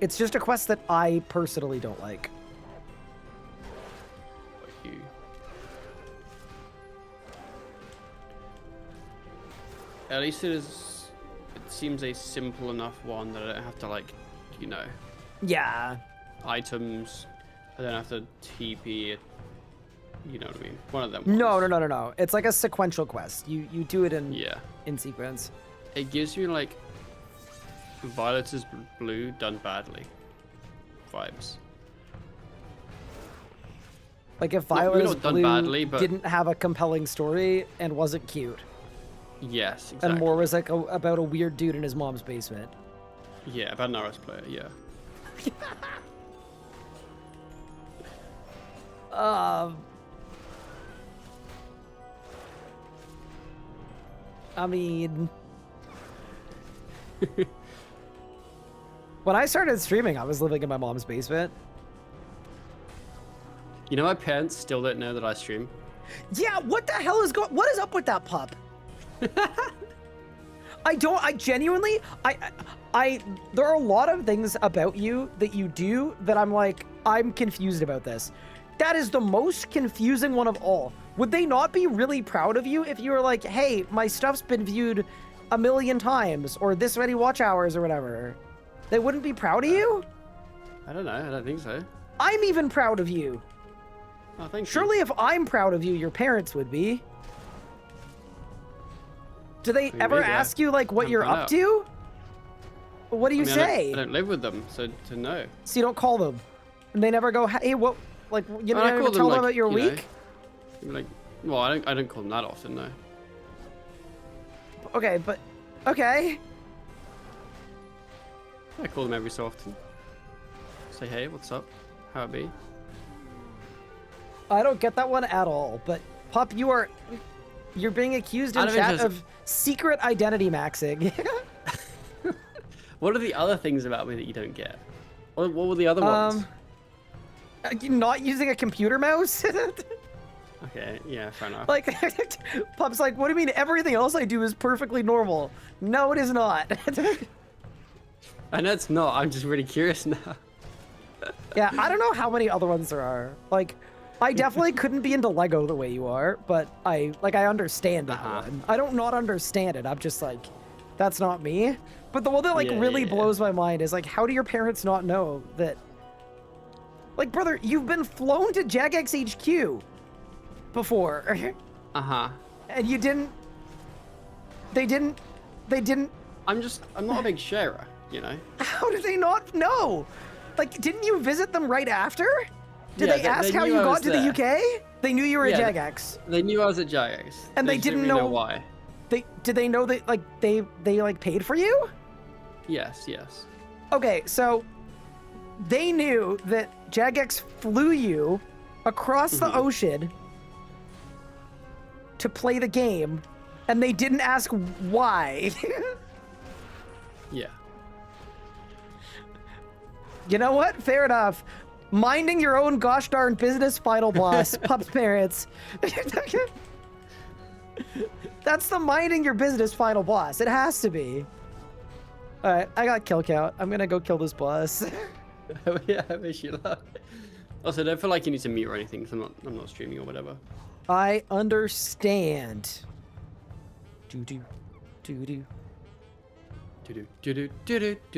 Speaker 1: It's just a quest that I personally don't like.
Speaker 2: At least it seems a simple enough one that I don't have to like, you know,
Speaker 1: Yeah.
Speaker 2: items. I don't have to TP it. You know what I mean? One of them.
Speaker 1: No,
Speaker 2: ones.
Speaker 1: no. It's like a sequential quest. You do it
Speaker 2: Yeah.
Speaker 1: in sequence.
Speaker 2: It gives you like Violet is blue done badly vibes.
Speaker 1: Like if
Speaker 2: Not-
Speaker 1: Violet
Speaker 2: maybe
Speaker 1: is
Speaker 2: not done
Speaker 1: Blue
Speaker 2: badly, but-
Speaker 1: didn't have a compelling story and wasn't cute,
Speaker 2: Yes, exactly.
Speaker 1: and more was like about a weird dude in his mom's basement.
Speaker 2: Yeah, about an RS player. Yeah.
Speaker 1: I mean, when I started streaming, I was living in my mom's basement.
Speaker 2: You know, my parents still don't know that I stream.
Speaker 1: Yeah, what the hell is going? What is up with that pup? I genuinely, there are a lot of things about you that you do that I'm like, I'm confused about this. That is the most confusing one of all. Would they not be really proud of you if you were like, hey, my stuff's been viewed 1 million times or this many watch hours or whatever? They wouldn't be proud of you?
Speaker 2: I don't know. I don't think so.
Speaker 1: I'm even proud of you.
Speaker 2: Oh, thank you.
Speaker 1: Surely if I'm proud of you, your parents would be. Do they ever
Speaker 2: maybe, yeah.
Speaker 1: ask you like what
Speaker 2: Haven't
Speaker 1: you're
Speaker 2: found
Speaker 1: up
Speaker 2: out.
Speaker 1: to? What do you
Speaker 2: I mean,
Speaker 1: say?
Speaker 2: I don't live with them, so to know.
Speaker 1: So you don't call them, and they never go, "Hey, what?" Like you
Speaker 2: I
Speaker 1: never
Speaker 2: call them,
Speaker 1: tell them
Speaker 2: like,
Speaker 1: about your
Speaker 2: you know,
Speaker 1: week.
Speaker 2: Like, well, I don't call them that often, no.
Speaker 1: Okay, but okay.
Speaker 2: I call them every so often. Say, hey, what's up? How it be?
Speaker 1: I don't get that one at all. But Pup, you're being accused in
Speaker 2: Out of
Speaker 1: chat
Speaker 2: interest-
Speaker 1: of secret identity maxing.
Speaker 2: What are the other things about me that you don't get? What were the other ones?
Speaker 1: Not using a computer mouse.
Speaker 2: Okay, yeah, fair enough.
Speaker 1: Like, Pup's like, what do you mean everything else I do is perfectly normal? No, it is not.
Speaker 2: I know it's not. I'm just really curious now.
Speaker 1: Yeah, I don't know how many other ones there are. Like, I definitely couldn't be into Lego the way you are, but I understand that
Speaker 2: Uh-huh.
Speaker 1: one. I don't not understand it. I'm just like, that's not me. But the one that like
Speaker 2: Yeah,
Speaker 1: really
Speaker 2: yeah, yeah.
Speaker 1: blows my mind is like, how do your parents not know that? Like, brother, you've been flown to Jagex HQ before,
Speaker 2: Uh-huh.
Speaker 1: and you didn't. They didn't.
Speaker 2: I'm not a big sharer, you know?
Speaker 1: How did they not know? Like, didn't you visit them right after? Did
Speaker 2: Yeah,
Speaker 1: they ask
Speaker 2: they
Speaker 1: how
Speaker 2: knew
Speaker 1: you
Speaker 2: I
Speaker 1: got
Speaker 2: was
Speaker 1: to the
Speaker 2: there.
Speaker 1: UK? They knew you were
Speaker 2: Yeah,
Speaker 1: at Jagex.
Speaker 2: They knew I was at Jagex.
Speaker 1: And they
Speaker 2: just
Speaker 1: didn't
Speaker 2: really
Speaker 1: know-
Speaker 2: why.
Speaker 1: Did they know that like they like paid for you?
Speaker 2: Yes, yes.
Speaker 1: Okay, so they knew that Jagex flew you across the ocean to play the game, and they didn't ask why.
Speaker 2: Yeah.
Speaker 1: You know what? Fair enough. Minding your own gosh darn business, final boss, Pup's parents. That's the minding your business final boss. It has to be. All right, I got kill count. I'm gonna go kill this boss.
Speaker 2: Yeah, I wish you luck. Also, don't feel like you need to mute or anything, 'cause I'm not streaming or whatever.
Speaker 1: I understand. Do-do. Do-do.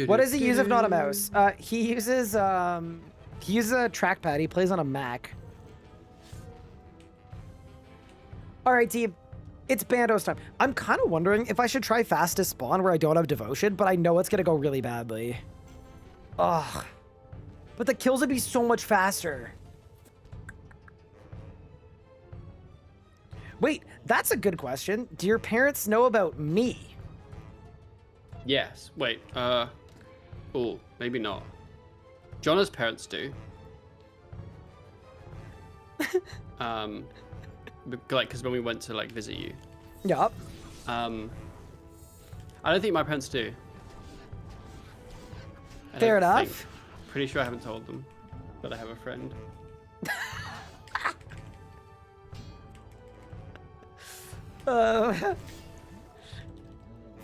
Speaker 1: What does he use if not a mouse? He uses a trackpad. He plays on a Mac. All right, team. It's Bandos time. I'm kind of wondering if I should try fastest spawn where I don't have devotion, but I know it's gonna go really badly. Ugh. But the kills would be so much faster. Wait, that's a good question. Do your parents know about me?
Speaker 2: Yes. Wait. Oh, maybe not. Jonna's parents do. Like, because when we went to like visit you,
Speaker 1: Yup.
Speaker 2: I don't think my parents do. I
Speaker 1: Fair
Speaker 2: don't
Speaker 1: enough.
Speaker 2: think. Pretty sure I haven't told them that I have a friend.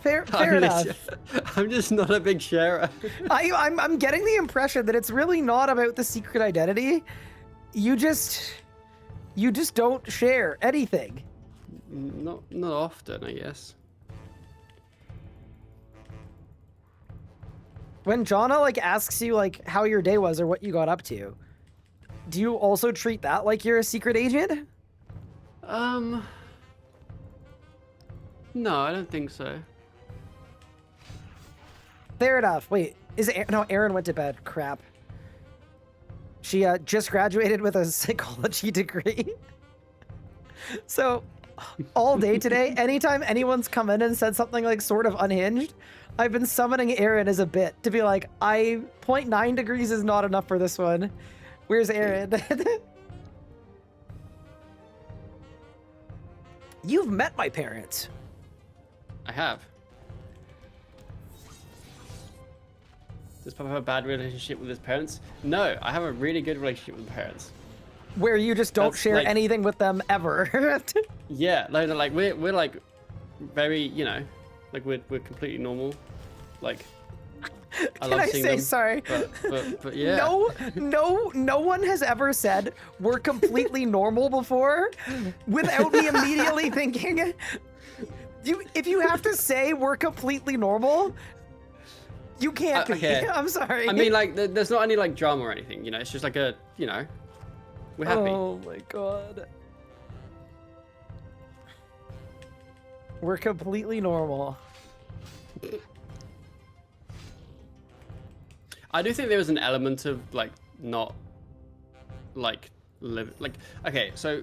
Speaker 1: Fair
Speaker 2: I'm
Speaker 1: enough.
Speaker 2: I'm just not a big sharer.
Speaker 1: I'm getting the impression that it's really not about the secret identity. You just don't share anything.
Speaker 2: Not often, I guess.
Speaker 1: When Jonna like asks you like how your day was or what you got up to, do you also treat that like you're a secret agent?
Speaker 2: No, I don't think so.
Speaker 1: Fair enough. Wait, no, Aaron went to bed. Crap. She just graduated with a psychology degree. So all day today, anytime anyone's come in and said something like sort of unhinged, I've been summoning Aaron as a bit to be like, 0.9 degrees is not enough for this one. Where's Aaron? You've met my parents.
Speaker 2: I have. Does Papa have a bad relationship with his parents? No, I have a really good relationship with parents.
Speaker 1: Where you just don't
Speaker 2: That's
Speaker 1: share
Speaker 2: like-
Speaker 1: anything with them ever.
Speaker 2: Yeah, like we're like very, you know, like we're completely normal. Like I
Speaker 1: Can
Speaker 2: love
Speaker 1: I
Speaker 2: seeing
Speaker 1: say
Speaker 2: them,
Speaker 1: sorry?
Speaker 2: but yeah.
Speaker 1: No one has ever said we're completely normal before without me immediately thinking. If you have to say we're completely normal, you can't be.
Speaker 2: Okay.
Speaker 1: I'm sorry.
Speaker 2: I mean, like there's not any like drama or anything, you know. It's just like a, you know, we're happy.
Speaker 1: Oh my god. We're completely normal.
Speaker 2: I do think there was an element of like not like live like okay, so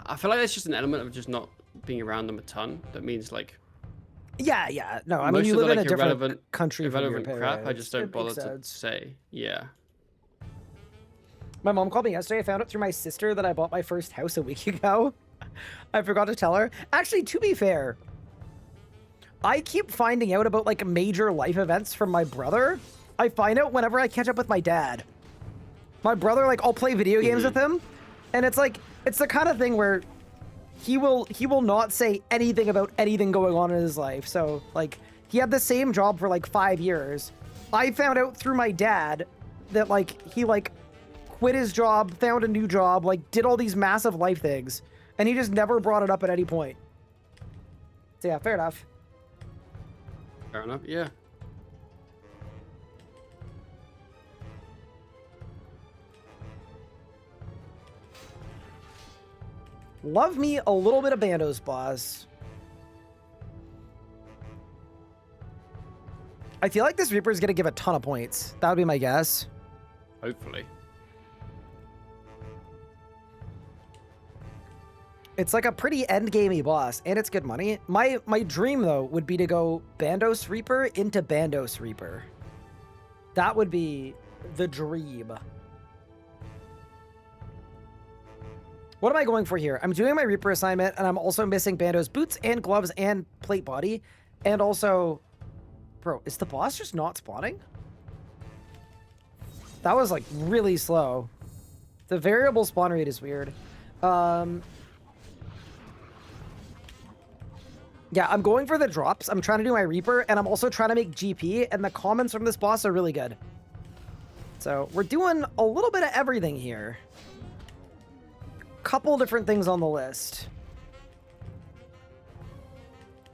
Speaker 2: I feel like there's just an element of just not being around them a ton. That means like
Speaker 1: Yeah. No, I mean
Speaker 2: most
Speaker 1: you
Speaker 2: of the
Speaker 1: live in
Speaker 2: like
Speaker 1: a different
Speaker 2: irrelevant
Speaker 1: country from your
Speaker 2: irrelevant crap. I
Speaker 1: parents.
Speaker 2: just don't
Speaker 1: It
Speaker 2: bother
Speaker 1: makes
Speaker 2: to
Speaker 1: sense.
Speaker 2: say. Yeah.
Speaker 1: My mom called me yesterday. I found out through my sister that I bought my first house a week ago. I forgot to tell her. Actually, to be fair, I keep finding out about like major life events from my brother. I find out whenever I catch up with my dad. My brother, like, I'll play video games with him, and it's like it's the kind of thing where he will not say anything about anything going on in his life. So like he had the same job for like 5 years. I found out through my dad that like he like quit his job, found a new job, like did all these massive life things, and he just never brought it up at any point. So yeah, fair enough.
Speaker 2: Fair enough. Yeah.
Speaker 1: Love me a little bit of Bandos, boss. I feel like this Reaper is gonna give a ton of points. That would be my guess.
Speaker 2: Hopefully.
Speaker 1: It's like a pretty endgamey boss, and it's good money. My dream though would be to go Bandos Reaper into Bandos Reaper. That would be the dream. What am I going for here? I'm doing my Reaper assignment, and I'm also missing Bandos boots and gloves and plate body, and also, bro, is the boss just not spawning? That was like really slow. The variable spawn rate is weird. Yeah, I'm going for the drops. I'm trying to do my Reaper, and I'm also trying to make GP, and the comments from this boss are really good. So we're doing a little bit of everything here. Couple different things on the list.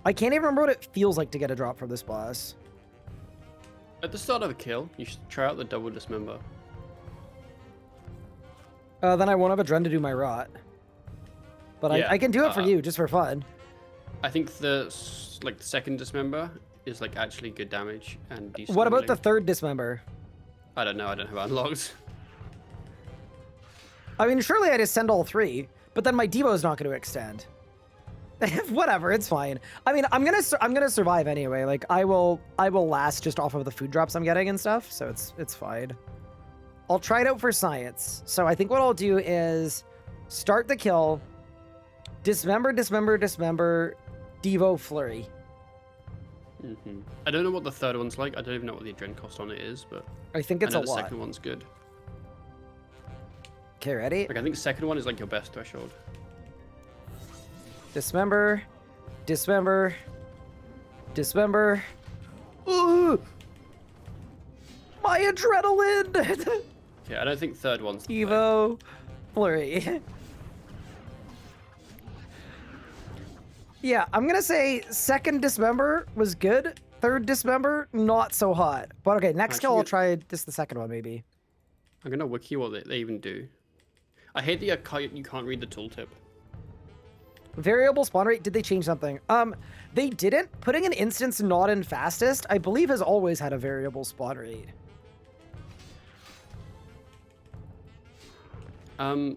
Speaker 1: I can't even remember what it feels like to get a drop from this boss.
Speaker 2: At the start of a kill, you should try out the double dismember.
Speaker 1: Then I won't have a Dren to do my rot. But
Speaker 2: Yeah,
Speaker 1: I can do it for you, just for fun.
Speaker 2: I think the second dismember is like actually good damage and decent.
Speaker 1: What about the
Speaker 2: healing.
Speaker 1: third dismember?
Speaker 2: I don't know. I don't have it unlocked.
Speaker 1: I mean, surely I just send all three, but then my Devo is not going to extend. Whatever, it's fine. I mean, I'm gonna survive anyway. Like I will last just off of the food drops I'm getting and stuff, so it's fine. I'll try it out for science. So I think what I'll do is start the kill, dismember, Devo flurry.
Speaker 2: I don't know what the third one's like. I don't even know what the adren cost on it is, but
Speaker 1: I think
Speaker 2: I
Speaker 1: it's
Speaker 2: know
Speaker 1: a
Speaker 2: the
Speaker 1: lot.
Speaker 2: second one's good.
Speaker 1: Okay, ready?
Speaker 2: Like I think the second one is like your best threshold.
Speaker 1: Dismember. Ooh! My adrenaline!
Speaker 2: Okay, I don't think third one's the play.
Speaker 1: Evo flurry. Yeah, I'm gonna say second dismember was good. Third dismember, not so hot. But okay, next kill I'll
Speaker 2: Actually,
Speaker 1: try this the second one maybe.
Speaker 2: I'm gonna wiki what they even do. I hate that you can't read the tooltip.
Speaker 1: Variable spawn rate, did they change something? They didn't. Putting an instance not in fastest, I believe has always had a variable spawn rate.
Speaker 2: I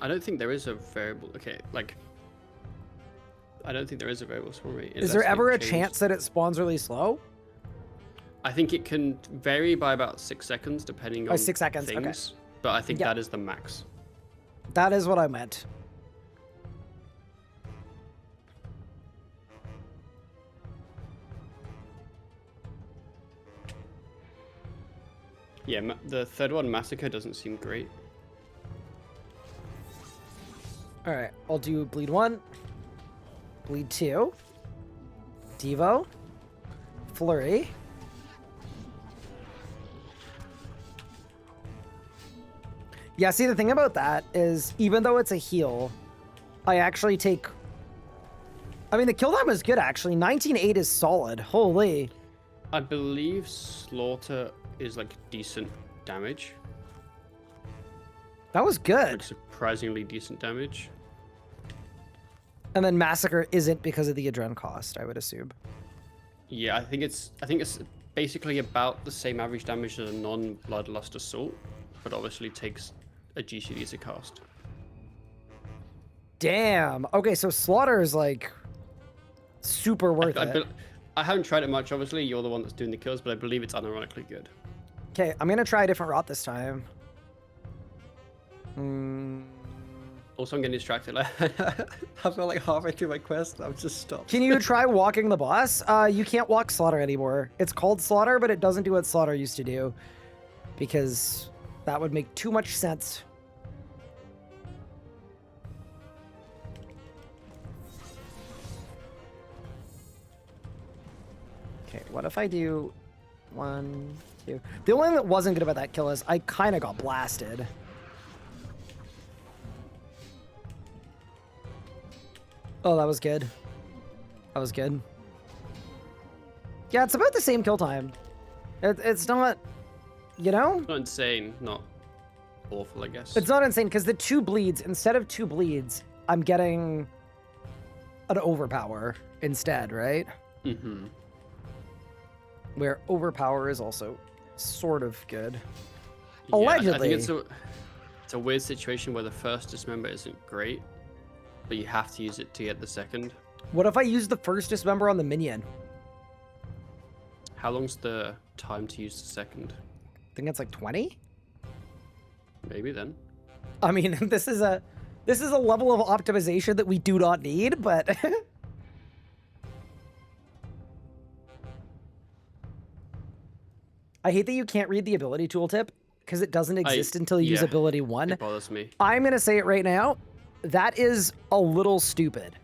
Speaker 2: don't think there is a variable. Okay, like, I don't think there is a variable spawn rate.
Speaker 1: Is there
Speaker 2: unless
Speaker 1: ever a
Speaker 2: they've
Speaker 1: chance
Speaker 2: changed-
Speaker 1: that it spawns really slow?
Speaker 2: I think it can vary by about 6 seconds depending
Speaker 1: Oh,
Speaker 2: on
Speaker 1: 6 seconds, okay.
Speaker 2: things, but I think
Speaker 1: Yeah.
Speaker 2: that is the max.
Speaker 1: That is what I meant.
Speaker 2: Yeah, the third one, Massacre, doesn't seem great.
Speaker 1: All right, I'll do bleed 1, bleed 2, Devo, flurry. Yeah, see, the thing about that is even though it's a heal, I actually take... I mean, the kill time is good, actually. 19.8 is solid. Holy.
Speaker 2: I believe Slaughter is like decent damage,
Speaker 1: That was
Speaker 2: like
Speaker 1: good.
Speaker 2: surprisingly decent damage.
Speaker 1: And then Massacre isn't because of the adren cost, I would assume.
Speaker 2: Yeah, I think it's basically about the same average damage as a non-Bloodlust Assault, but obviously takes a GCD to cast.
Speaker 1: Damn. Okay, so Slaughter is like super worth it.
Speaker 2: I haven't tried it much, obviously. You're the one that's doing the kills, but I believe it's unironically good.
Speaker 1: Okay, I'm gonna try a different route this time.
Speaker 2: Also, I'm getting distracted. I feel like halfway through my quest, I've just stopped.
Speaker 1: Can you try walking the boss? You can't walk Slaughter anymore. It's called Slaughter, but it doesn't do what Slaughter used to do. Because that would make too much sense. Okay, what if I do 1, 2? The only thing that wasn't good about that kill is I kind of got blasted. Oh, that was good. That was good. Yeah, it's about the same kill time. It's not, you know?
Speaker 2: Not insane, not awful, I guess.
Speaker 1: It's not insane because the 2 bleeds, instead of 2 bleeds, I'm getting an overpower instead, right?
Speaker 2: Mm-hmm.
Speaker 1: Where overpower is also sort of good.
Speaker 2: Yeah, I
Speaker 1: Allegedly.
Speaker 2: think it's a weird situation where the first dismember isn't great, but you have to use it to get the second.
Speaker 1: What if I use the first dismember on the minion?
Speaker 2: How long's the time to use the second?
Speaker 1: I think it's like 20?
Speaker 2: Maybe then.
Speaker 1: I mean, this is a level of optimization that we do not need, but I hate that you can't read the ability tooltip because it doesn't exist until you use
Speaker 2: yeah,
Speaker 1: ability 1.
Speaker 2: It bothers me.
Speaker 1: I'm going to say it right now. That is a little stupid.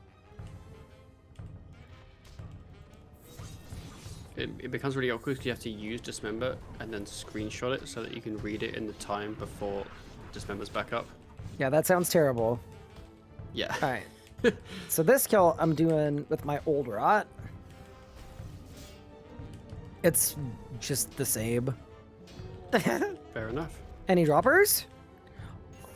Speaker 2: It becomes really awkward because you have to use Dismember and then screenshot it so that you can read it in the time before Dismember's back up.
Speaker 1: Yeah, that sounds terrible.
Speaker 2: Yeah.
Speaker 1: All right. So this kill I'm doing with my old rot. It's just the same.
Speaker 2: Fair enough.
Speaker 1: Any droppers?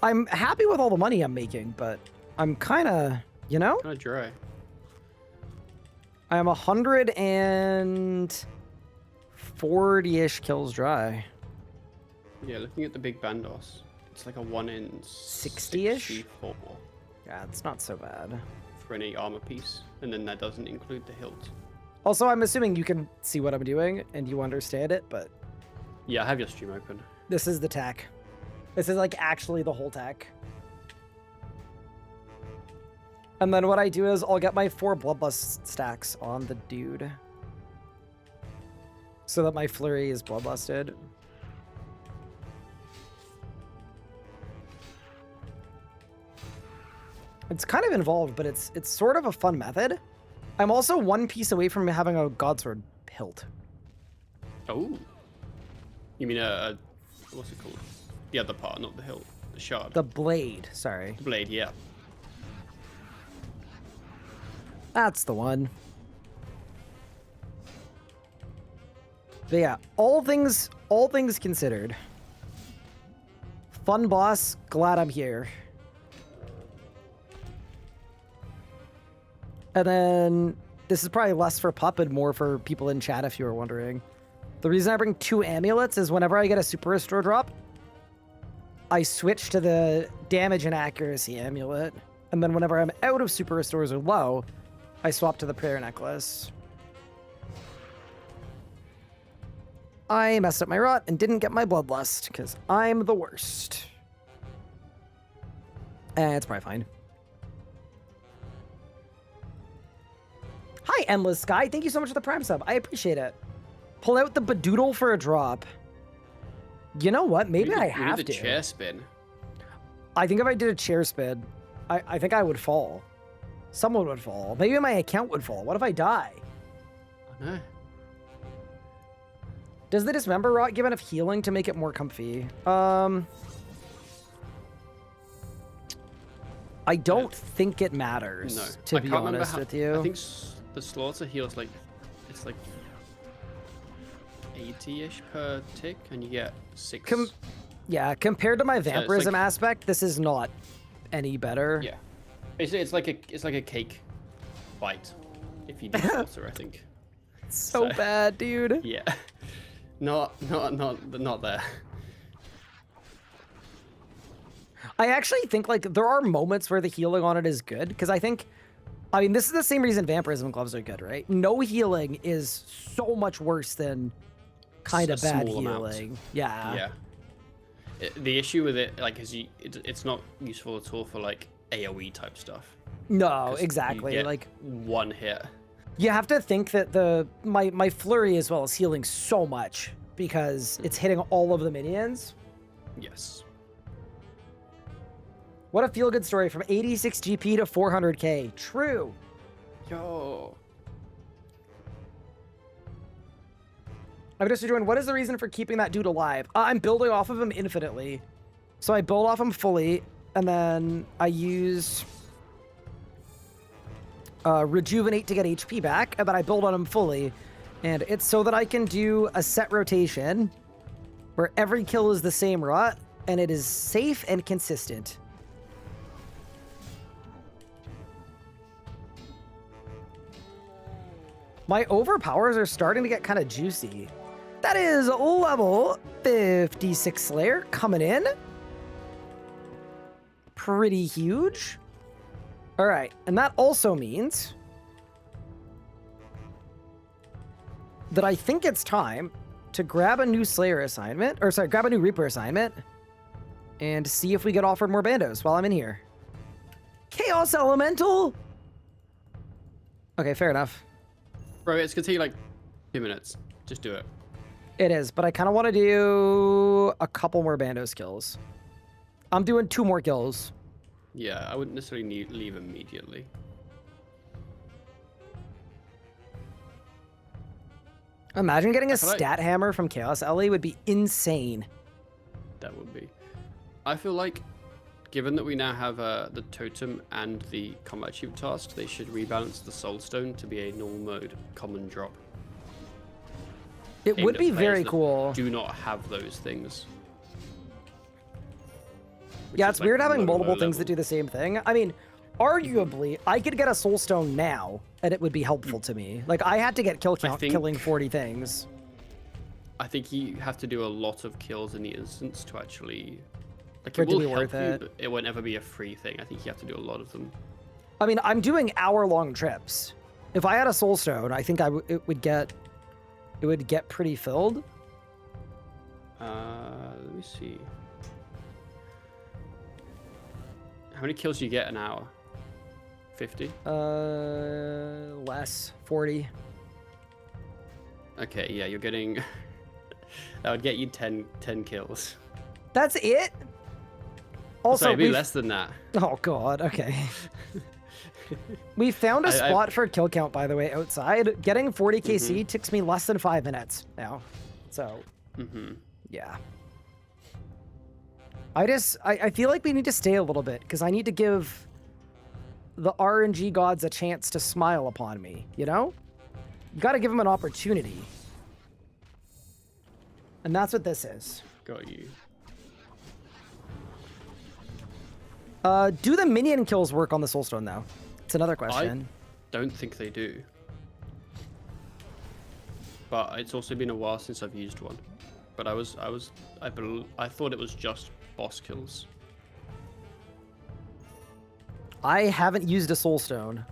Speaker 1: I'm happy with all the money I'm making, but I'm kind of, you know?
Speaker 2: Kind of dry.
Speaker 1: I am 140-ish kills dry.
Speaker 2: Yeah, looking at the big Bandos, it's like a 1 in
Speaker 1: 60-ish?
Speaker 2: 64
Speaker 1: Yeah, it's not so bad.
Speaker 2: for any armor piece, and then that doesn't include the hilt.
Speaker 1: Also, I'm assuming you can see what I'm doing and you understand it, but
Speaker 2: Yeah, I have your stream open.
Speaker 1: this is the tech. This is like actually the whole tech. And then what I do is I'll get my 4 Bloodlust stacks on the dude. So that my flurry is Bloodlusted. It's kind of involved, but it's sort of a fun method. I'm also 1 piece away from having a Godsword hilt.
Speaker 2: Oh. You mean what's it called? The other part, not the hilt. The shard.
Speaker 1: The blade, sorry.
Speaker 2: The blade, yeah.
Speaker 1: That's the one. But yeah, all things considered. Fun boss, glad I'm here. And then this is probably less for Pup and more for people in chat if you were wondering. The reason I bring 2 amulets is whenever I get a super restore drop, I switch to the damage and accuracy amulet. And then whenever I'm out of super restores or low, I swap to the prayer necklace. I messed up my rot and didn't get my bloodlust because I'm the worst. It's probably fine. Hi, Endless Sky. Thank you so much for the Prime sub. I appreciate it. Pull out the Badoodle for a drop. You know what? Maybe I have
Speaker 2: the
Speaker 1: to.
Speaker 2: chair spin.
Speaker 1: I think if I did a chair spin, I think I would fall. Someone would fall. Maybe my account would fall. What if I die?
Speaker 2: I know.
Speaker 1: Does the Dismember Rot give enough healing to make it more comfy? I don't think it matters,
Speaker 2: No.
Speaker 1: to
Speaker 2: I
Speaker 1: be
Speaker 2: can't remember
Speaker 1: honest
Speaker 2: how,
Speaker 1: with you.
Speaker 2: I think the slaughter heals like, it's like 80-ish per tick, and you get 6.
Speaker 1: Yeah, compared to my
Speaker 2: it's
Speaker 1: vampirism
Speaker 2: like-
Speaker 1: aspect, this is not any better.
Speaker 2: Yeah. It's like a cake bite if you do slaughter, I think.
Speaker 1: So
Speaker 2: So-
Speaker 1: bad, dude.
Speaker 2: Yeah. Not there.
Speaker 1: I actually think like there are moments where the healing on it is good because I mean this is the same reason vampirism gloves are good, right? No healing is so much worse than kind of
Speaker 2: A
Speaker 1: bad
Speaker 2: small amount.
Speaker 1: healing. Yeah.
Speaker 2: Yeah. The issue with it, like, is it's not useful at all for like AOE type stuff.
Speaker 1: No,
Speaker 2: 'Cause you
Speaker 1: exactly.
Speaker 2: get
Speaker 1: Like
Speaker 2: one hit.
Speaker 1: you have to think that my flurry as well is healing so much because it's hitting all of the minions.
Speaker 2: Yes.
Speaker 1: What a feel good story from 86 GP to 400k. True.
Speaker 2: Yo.
Speaker 1: I'm just wondering, what is the reason for keeping that dude alive? I'm building off of him infinitely. So I build off him fully, and then I use Rejuvenate to get HP back, and then I build on him fully. And it's so that I can do a set rotation where every kill is the same rot, and it is safe and consistent. My overpowers are starting to get kind of juicy. That is level 56 Slayer coming in. Pretty huge. All right, and that also means that I think it's time to grab a new Slayer assignment, or sorry, grab a new Reaper assignment, and see if we get offered more bandos while I'm in here. Chaos Elemental! Okay, fair enough.
Speaker 2: Bro, it's gonna take you like 2 minutes. Just do it.
Speaker 1: It is, but I kind of want to do a couple more bandos kills. I'm doing 2 more kills.
Speaker 2: Yeah, I wouldn't necessarily leave immediately.
Speaker 1: Imagine getting a
Speaker 2: feel like-
Speaker 1: stat hammer from Chaos Ellie would be insane.
Speaker 2: That would be. I feel like, given that we now have the totem and the combat tube task, they should rebalance the soul stone to be a normal mode common drop.
Speaker 1: It
Speaker 2: aimed
Speaker 1: would
Speaker 2: at
Speaker 1: be
Speaker 2: players
Speaker 1: very
Speaker 2: that
Speaker 1: cool.
Speaker 2: Do not have those things. Which
Speaker 1: Yeah,
Speaker 2: is,
Speaker 1: it's
Speaker 2: like,
Speaker 1: weird having
Speaker 2: low,
Speaker 1: multiple
Speaker 2: low
Speaker 1: things that
Speaker 2: level.
Speaker 1: do the same thing. I mean, arguably, I could get a soul stone now, and it would be helpful to me. Like, I had to get kill count
Speaker 2: think-
Speaker 1: killing 40 things.
Speaker 2: I think you have to do a lot of kills in the instance to actually. Like,
Speaker 1: For it
Speaker 2: it
Speaker 1: to
Speaker 2: will
Speaker 1: be
Speaker 2: help
Speaker 1: worth
Speaker 2: you,
Speaker 1: it.
Speaker 2: but it won't ever be a free thing. I think you have to do a lot of them.
Speaker 1: I mean, I'm doing hour-long trips. If I had a soul stone, I think it would get pretty filled.
Speaker 2: Let me see. How many kills do you get an hour? 50?
Speaker 1: Less 40.
Speaker 2: Okay, yeah, you're getting. That would get you 10 kills.
Speaker 1: That's it. Also,
Speaker 2: Sorry, it'd be
Speaker 1: we've-
Speaker 2: less than that.
Speaker 1: Oh god, okay. We found a
Speaker 2: I-
Speaker 1: spot for kill count, by the way, outside. Getting 40
Speaker 2: Mm-hmm.
Speaker 1: KC takes me less than 5 minutes now. So,
Speaker 2: Mm-hmm.
Speaker 1: yeah. I feel like we need to stay a little bit, because I need to give the RNG gods a chance to smile upon me, you know? You gotta give them an opportunity. And that's what this is.
Speaker 2: Got you.
Speaker 1: Do the minion kills work on the Soulstone, though? It's another question.
Speaker 2: Don't think they do. But it's also been a while since I've used one. But I thought it was just boss kills.
Speaker 1: I haven't used a Soulstone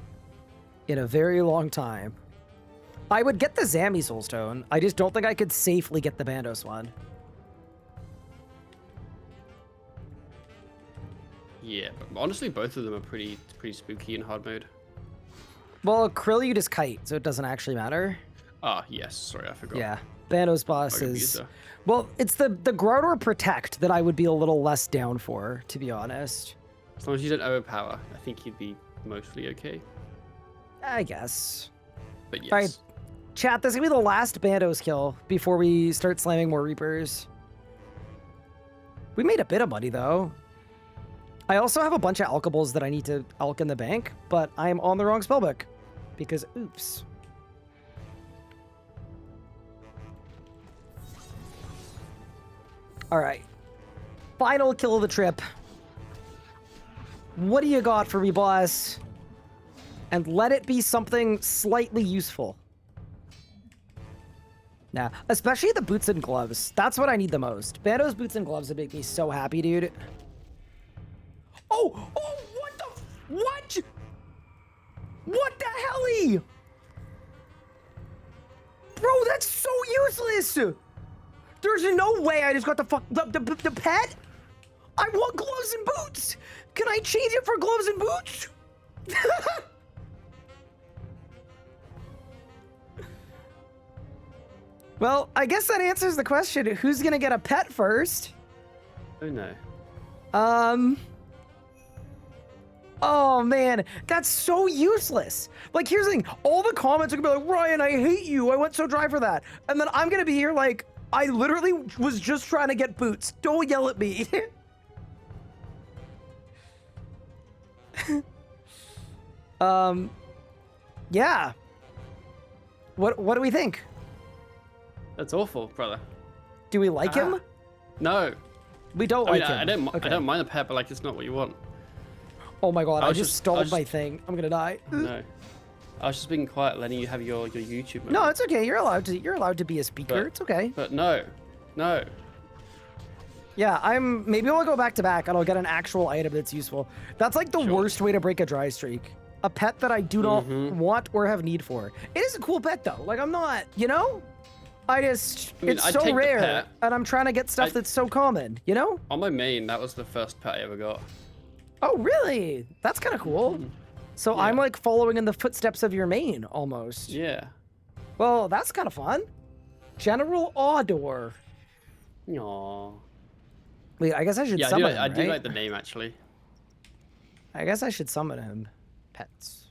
Speaker 1: in a very long time. I would get the Zammy Soulstone. I just don't think I could safely get the Bandos one.
Speaker 2: Yeah, but honestly, both of them are pretty spooky in hard mode.
Speaker 1: Well, Krill you just kite, so it doesn't actually matter.
Speaker 2: Ah, yes. Sorry, I forgot.
Speaker 1: Yeah, Bandos boss
Speaker 2: Oh, you're
Speaker 1: is...
Speaker 2: Musa.
Speaker 1: Well, it's the Groudor Protect that I would be a little less down for, to be honest.
Speaker 2: As long as you don't overpower, I think you'd be mostly okay.
Speaker 1: I guess.
Speaker 2: But yes.
Speaker 1: Alright. Chat, this is gonna be the last Bandos kill before we start slamming more Reapers. We made a bit of money, though. I also have a bunch of alkables that I need to alk in the bank, but I'm on the wrong spellbook. Because, oops. Alright. Final kill of the trip. What do you got for me, boss? And let it be something slightly useful. Nah, especially the boots and gloves. That's what I need the most. Bandos boots and gloves would make me so happy, dude. Oh, what the, what? What the helly? Bro, that's so useless. There's no way I just got the pet. I want gloves and boots. Can I change it for gloves and boots? Well, I guess that answers the question. Who's gonna get a pet first?
Speaker 2: Oh no.
Speaker 1: Oh man, that's so useless. Like, here's the thing. All the comments are gonna be like, Ryan, I hate you. I went so dry for that. And then I'm gonna be here like, I literally was just trying to get boots. Don't yell at me. Yeah. What do we think?
Speaker 2: That's awful, brother.
Speaker 1: Do we like him?
Speaker 2: No.
Speaker 1: We don't
Speaker 2: I
Speaker 1: like
Speaker 2: mean,
Speaker 1: him.
Speaker 2: I don't mind the pet, but like, it's not what you want.
Speaker 1: Oh my god, I
Speaker 2: was
Speaker 1: just
Speaker 2: just- I
Speaker 1: stalled
Speaker 2: was
Speaker 1: my
Speaker 2: just-
Speaker 1: thing. I'm gonna die.
Speaker 2: No. I was just being quiet, letting you have your YouTube moment.
Speaker 1: No, it's okay. You're allowed to be a speaker.
Speaker 2: But-
Speaker 1: It's okay.
Speaker 2: But no. No.
Speaker 1: Yeah, maybe we'll go back to back and I'll get an actual item that's useful. That's like the
Speaker 2: Sure.
Speaker 1: worst way to break a dry streak. A pet that I do not want or have need for. It is a cool pet though. Like, I'm not, you know?
Speaker 2: I mean,
Speaker 1: it's
Speaker 2: I'd
Speaker 1: so
Speaker 2: take the
Speaker 1: rare
Speaker 2: pet.
Speaker 1: and I'm trying to get stuff that's so common, you know?
Speaker 2: On my main, that was the first pet I ever got.
Speaker 1: Oh, really? That's kind of cool. So
Speaker 2: Yeah.
Speaker 1: I'm like following in the footsteps of your main almost.
Speaker 2: Yeah.
Speaker 1: Well, that's kind of fun. General Audor.
Speaker 2: Aww.
Speaker 1: Wait, I guess I should
Speaker 2: Yeah,
Speaker 1: summon him,
Speaker 2: I do
Speaker 1: right?
Speaker 2: like the name actually.
Speaker 1: I guess I should summon him. Pets.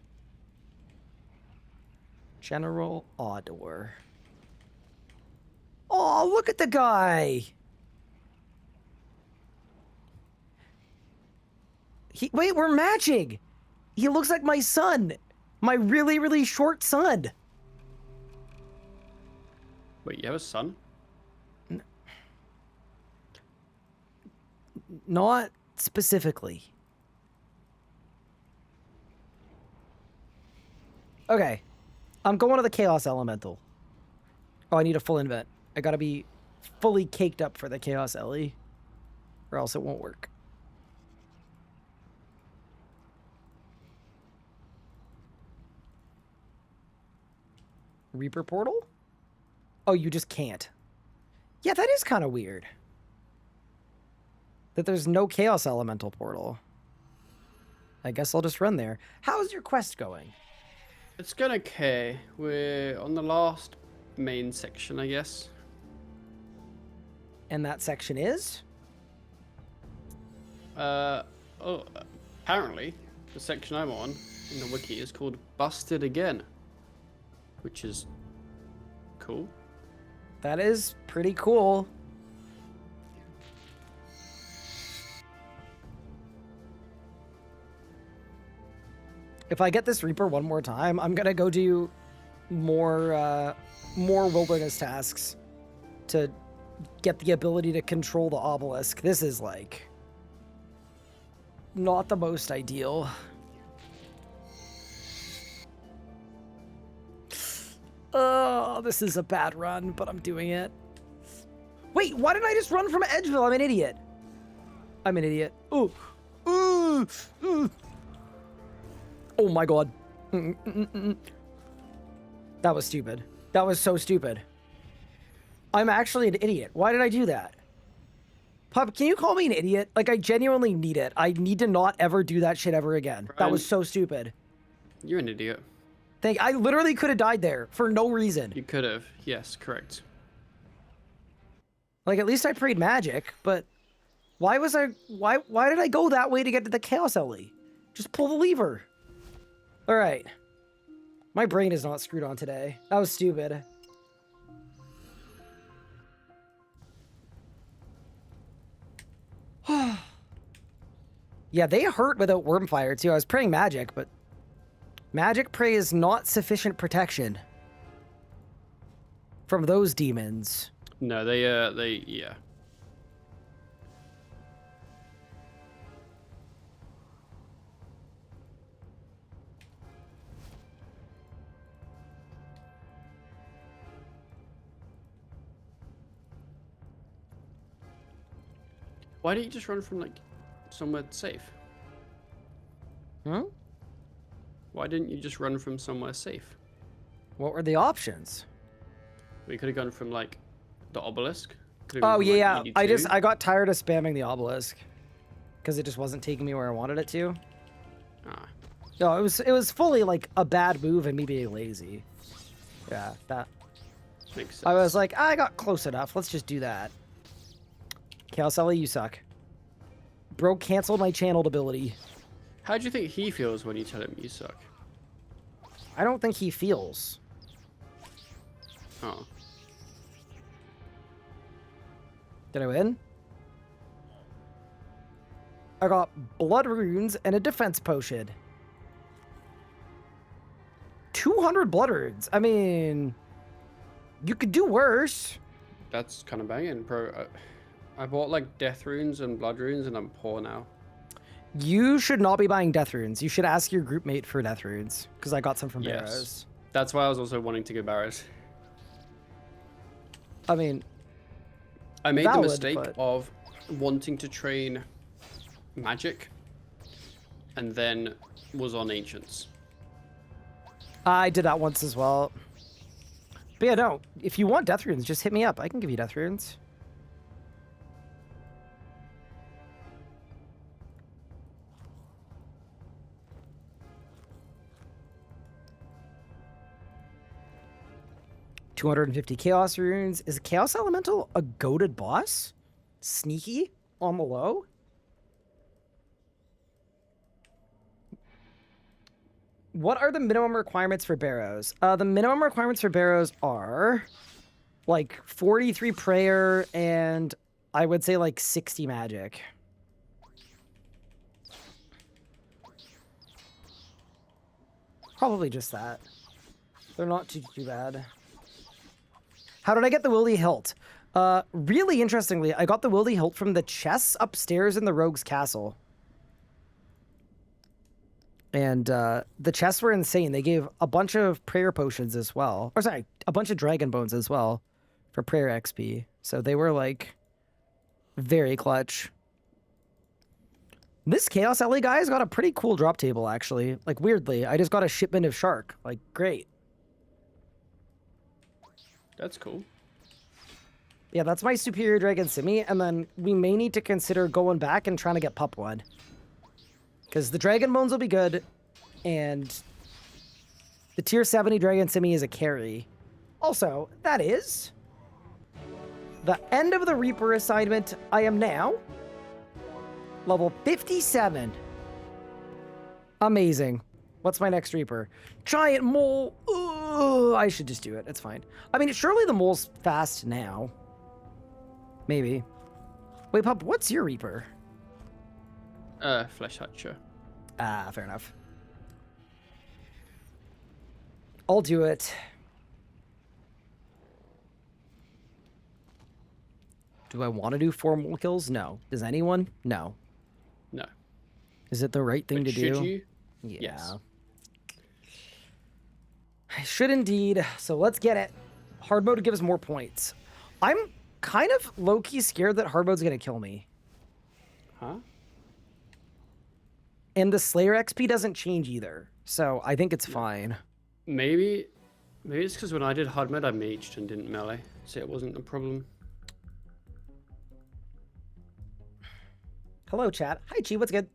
Speaker 1: General Audor. Oh, look at the guy. Wait, we're matching. He looks like my son. My really, really short son.
Speaker 2: Wait, you have a son?
Speaker 1: Not specifically. Okay. I'm going to the Chaos Elemental. Oh, I need a full invent. I gotta be fully caked up for the Chaos Ellie, or else it won't work. Reaper Portal? Oh, you just can't. Yeah, that is kind of weird. That there's no Chaos Elemental portal. I guess I'll just run there. How's your quest going?
Speaker 2: It's going okay. We're on the last main section, I guess.
Speaker 1: And that section is?
Speaker 2: Apparently, the section I'm on in the wiki is called Busted Again, which is cool.
Speaker 1: That is pretty cool. If I get this Reaper one more time, I'm gonna go do more wilderness tasks to get the ability to control the obelisk. This is like not the most ideal. Oh, this is a bad run, but I'm doing it. Wait, why didn't I just run from Edgeville? I'm an idiot. I'm an idiot. Ooh. Ooh. Ooh. Oh my god. That was stupid. That was so stupid. I'm actually an idiot. Why did I do that? Pup, can you call me an idiot? Like, I genuinely need it. I need to not ever do that shit ever again. That
Speaker 2: Brian,
Speaker 1: was so stupid.
Speaker 2: You're an idiot.
Speaker 1: I literally could have died there for no reason.
Speaker 2: You could have. Yes, correct.
Speaker 1: Like, at least I prayed magic, but why did I go that way to get to the Chaos Ellie? Just pull the lever. All right. My brain is not screwed on today. That was stupid. Yeah, they hurt without Wormfire too. I was praying magic, but magic prey is not sufficient protection from those demons.
Speaker 2: No, yeah. Why don't you just run from, like, somewhere safe?
Speaker 1: Hmm?
Speaker 2: Why didn't you just run from somewhere safe?
Speaker 1: What were the options?
Speaker 2: We could have gone from, like, the obelisk. Could've gone
Speaker 1: Oh
Speaker 2: from, like,
Speaker 1: yeah,
Speaker 2: ED2.
Speaker 1: I got tired of spamming the obelisk because it just wasn't taking me where I wanted it to.
Speaker 2: Ah,
Speaker 1: No, it was fully like a bad move and me being lazy. Yeah, that.
Speaker 2: makes sense.
Speaker 1: I was like, I got close enough. Let's just do that. Chaos Ellie, you suck. Bro canceled my channeled ability.
Speaker 2: How do you think he feels when you tell him you suck?
Speaker 1: I don't think he feels.
Speaker 2: Oh.
Speaker 1: Did I win? I got blood runes and a defense potion. 200 blood runes. I mean, you could do worse.
Speaker 2: That's kind of banging, bro. I bought, like, death runes and blood runes, and I'm poor now.
Speaker 1: You should not be buying death runes. You should ask your group mate for death runes, because I got some from
Speaker 2: Yes.
Speaker 1: Barrows.
Speaker 2: That's why I was also wanting to go Barrows.
Speaker 1: I mean,
Speaker 2: I made
Speaker 1: Valid,
Speaker 2: the mistake
Speaker 1: but-
Speaker 2: of wanting to train magic, and then was on ancients.
Speaker 1: I did that once as well. But yeah, no, if you want death runes, just hit me up. I can give you death runes. $250 chaos runes. Is Chaos Elemental a goated boss? Sneaky on the low? What are the minimum requirements for Barrows? The minimum requirements for Barrows are like 43 prayer and I would say like 60 magic. Probably just that. They're not too bad. How did I get the Wildy Hilt? Really interestingly, I got the Wildy Hilt from the chests upstairs in the Rogue's Castle. And the chests were insane. They gave a bunch of prayer potions as well. Or sorry, a bunch of dragon bones as well for prayer XP. So they were like very clutch. This Chaos Ellie guy's got a pretty cool drop table actually. Like weirdly, I just got a shipment of shark. Like great.
Speaker 2: That's cool.
Speaker 1: Yeah, that's my superior dragon Simi, and then we may need to consider going back and trying to get pup one. Because the dragon bones will be good, and the tier 70 dragon Simi is a carry. Also, that is the end of the Reaper assignment. I am now level 57. Amazing. What's my next Reaper? Giant mole. Ugh, I should just do it. It's fine. I mean, surely the mole's fast now. Maybe. Wait, Pup, what's your Reaper?
Speaker 2: Flesh Hatcher.
Speaker 1: Ah, fair enough. I'll do it. Do I want to do 4 mole kills? No. Does anyone? No.
Speaker 2: No.
Speaker 1: Is it the right thing
Speaker 2: But
Speaker 1: to
Speaker 2: should
Speaker 1: do?
Speaker 2: you?
Speaker 1: Yeah.
Speaker 2: Yes.
Speaker 1: I should indeed. So let's get it. Hard mode gives more points. I'm kind of low-key scared that hard mode's going to kill me.
Speaker 2: Huh?
Speaker 1: And the Slayer XP doesn't change either. So I think it's fine.
Speaker 2: Maybe it's because when I did hard mode, I maged and didn't melee, so it wasn't a problem.
Speaker 1: Hello, chat. Hi, Chi. What's good?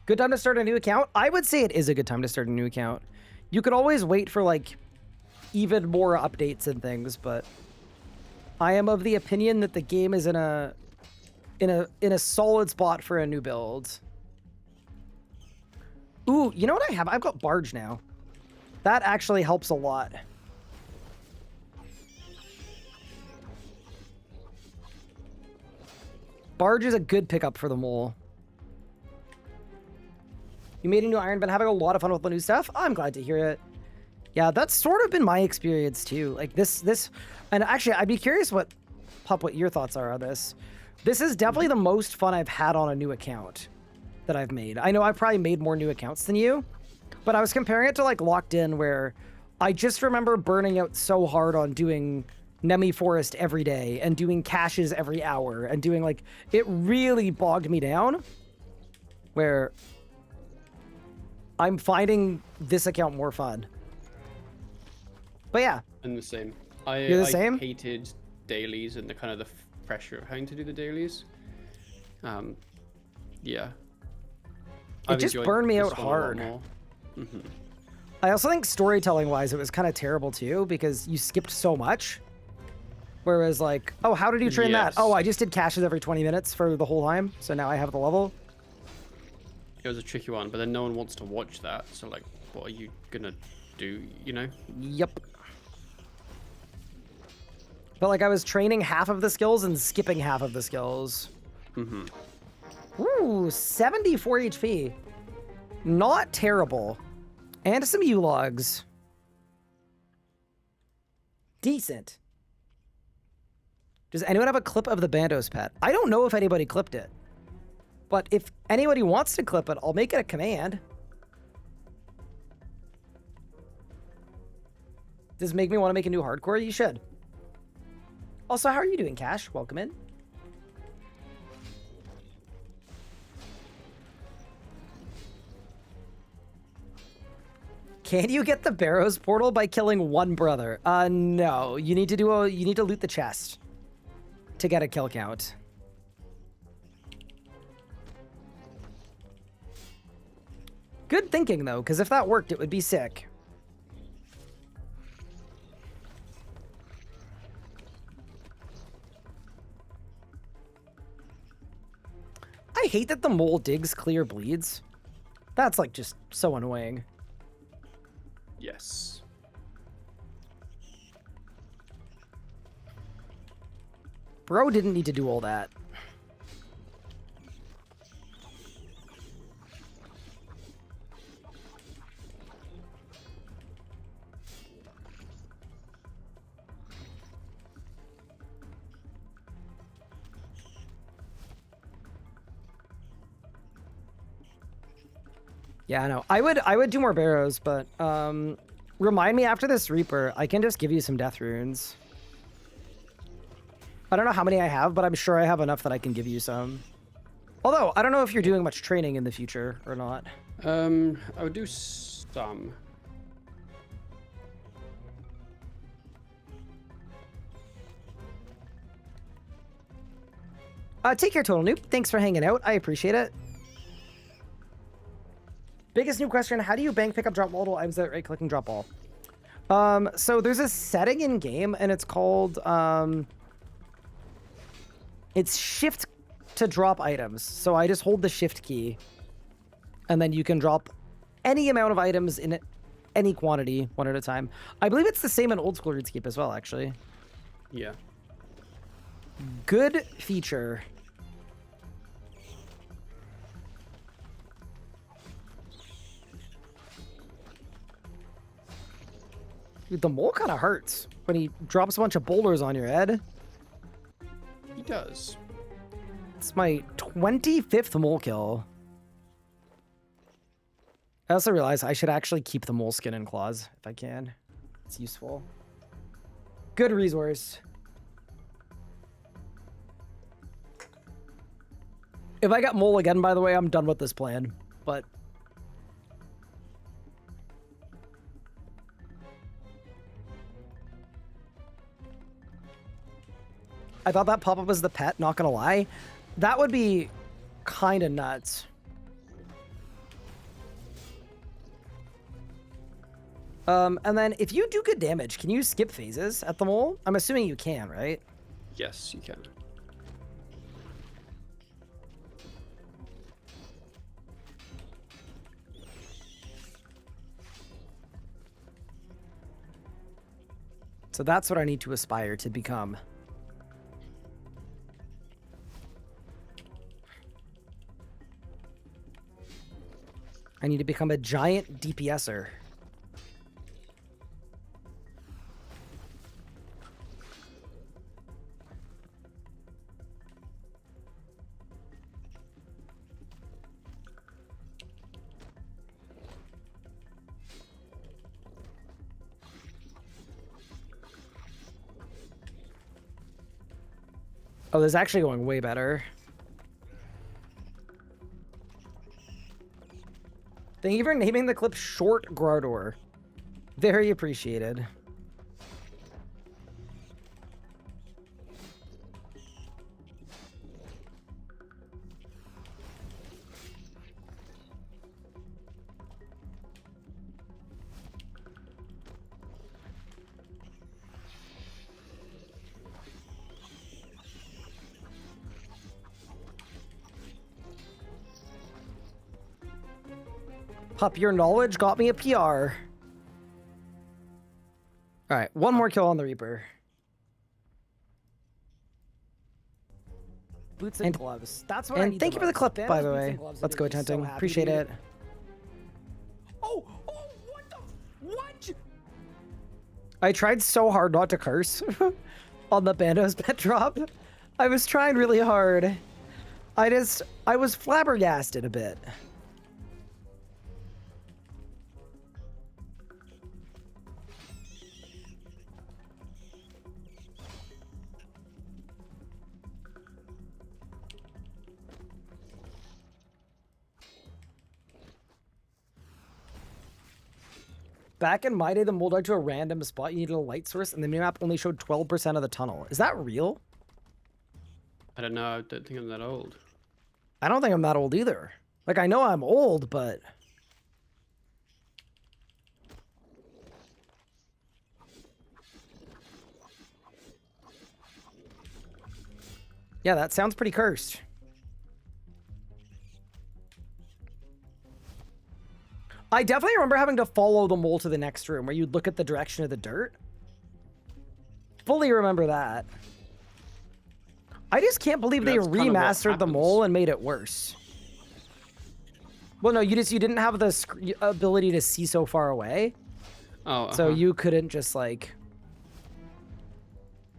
Speaker 1: Good time to start a new account? I would say it is a good time to start a new account. You could always wait for, like, even more updates and things, but I am of the opinion that the game is in a solid spot for a new build. Ooh, you know what I have? I've got Barge now. That actually helps a lot. Barge is a good pickup for the mole. You made a new iron, been having a lot of fun with the new stuff. I'm glad to hear it. Yeah, that's sort of been my experience too. Like this, and actually, I'd be curious what your thoughts are on this. This is definitely the most fun I've had on a new account that I've made. I know I've probably made more new accounts than you, but I was comparing it to like Locked In, where I just remember burning out so hard on doing Nemi Forest every day and doing caches every hour and doing like, it really bogged me down, where I'm finding this account more fun. But yeah.
Speaker 2: And the same.
Speaker 1: You're the same?
Speaker 2: I hated dailies and the kind of the pressure of having to do the dailies. Yeah.
Speaker 1: It just burned me out hard. I also think storytelling wise, it was kind of terrible too, because you skipped so much. Whereas like, oh, how did you train that?
Speaker 2: Yes.
Speaker 1: Oh, I just did caches every 20 minutes for the whole time. So now I have the level.
Speaker 2: It was a tricky one, but then no one wants to watch that. So like, what are you gonna do, you know?
Speaker 1: Yep. But like I was training half of the skills and skipping half of the skills. Ooh, 74 HP. Not terrible. And some U-logs. Decent. Does anyone have a clip of the Bandos pet? I don't know if anybody clipped it. But if anybody wants to clip it, I'll make it a command. Does this make me want to make a new hardcore? You should. Also, how are you doing, Cash? Welcome in. Can you get the Barrows portal by killing one brother? No. You need to loot the chest to get a kill count. Good thinking though, because if that worked, it would be sick. I hate that the mole digs clear bleeds. That's like just so annoying.
Speaker 2: Yes.
Speaker 1: Bro didn't need to do all that. Yeah, I know. I would do more barrows, but remind me after this Reaper, I can just give you some death runes. I don't know how many I have, but I'm sure I have enough that I can give you some. Although, I don't know if you're doing much training in the future or not.
Speaker 2: I would do some.
Speaker 1: Take care, Total Noob. Thanks for hanging out. I appreciate it. Biggest new question, how do you bank, pick up, drop multiple items without right-clicking drop all? So there's a setting in game, and it's called, it's shift to drop items. So I just hold the shift key, and then you can drop any amount of items in any quantity, one at a time. I believe it's the same in old school RuneScape as well, actually.
Speaker 2: Yeah.
Speaker 1: Good feature. Dude, the mole kind of hurts when he drops a bunch of boulders on your head.
Speaker 2: He does.
Speaker 1: It's my 25th mole kill. I also realized I should actually keep the mole skin and claws if I can. It's useful. Good resource. If I get mole again, by the way, I'm done with this plan. But I thought that pop-up was the pet, not gonna lie. That would be kind of nuts. And then if you do good damage, can you skip phases at the mole? I'm assuming you can, right?
Speaker 2: Yes, you can.
Speaker 1: So that's what I need to aspire to become. I need to become a giant DPSer. Oh, this is actually going way better. Thank you for naming the clip Short Grardor. Very appreciated. Pup, your knowledge got me a PR. All right, one more kill on the Reaper. Boots and gloves. That's what I need. And thank you for the clip, by the way. Let's go, Tenting. Appreciate it.
Speaker 4: Oh, what the? What?
Speaker 1: I tried so hard not to curse on the Bandos pet drop. I was trying really hard. I was flabbergasted a bit. Back in my day, the mole dug to a random spot. You needed a light source, and the minimap only showed 12% of the tunnel. Is that real?
Speaker 2: I don't know. I don't think I'm that old.
Speaker 1: I don't think I'm that old either. Like, I know I'm old, but... Yeah, that sounds pretty cursed. I definitely remember having to follow the mole to the next room where you'd look at the direction of the dirt. Fully remember that. I just can't believe they
Speaker 2: That's kind of what
Speaker 1: remastered the
Speaker 2: happens.
Speaker 1: mole and made it worse. Well, no, you didn't have the ability to see so far away.
Speaker 2: Oh,
Speaker 1: So you couldn't just like...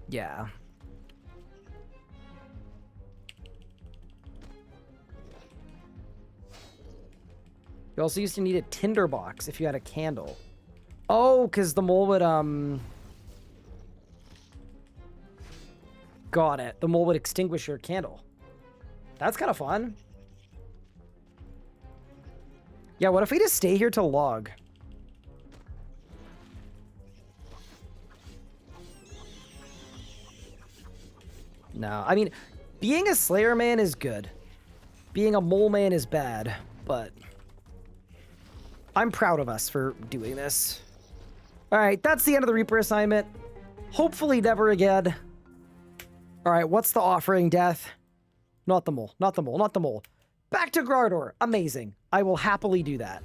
Speaker 1: Yeah. You also used to need a tinder box if you had a candle. Oh, because the mole would, Got it. The mole would extinguish your candle. That's kind of fun. Yeah, what if we just stay here to log? No, I mean, being a Slayer man is good. Being a mole man is bad, but... I'm proud of us for doing this. All right, that's the end of the Reaper assignment. Hopefully never again. All right, what's the offering, Death? Not the mole, not the mole, not the mole. Back to Grardor. Amazing. I will happily do that.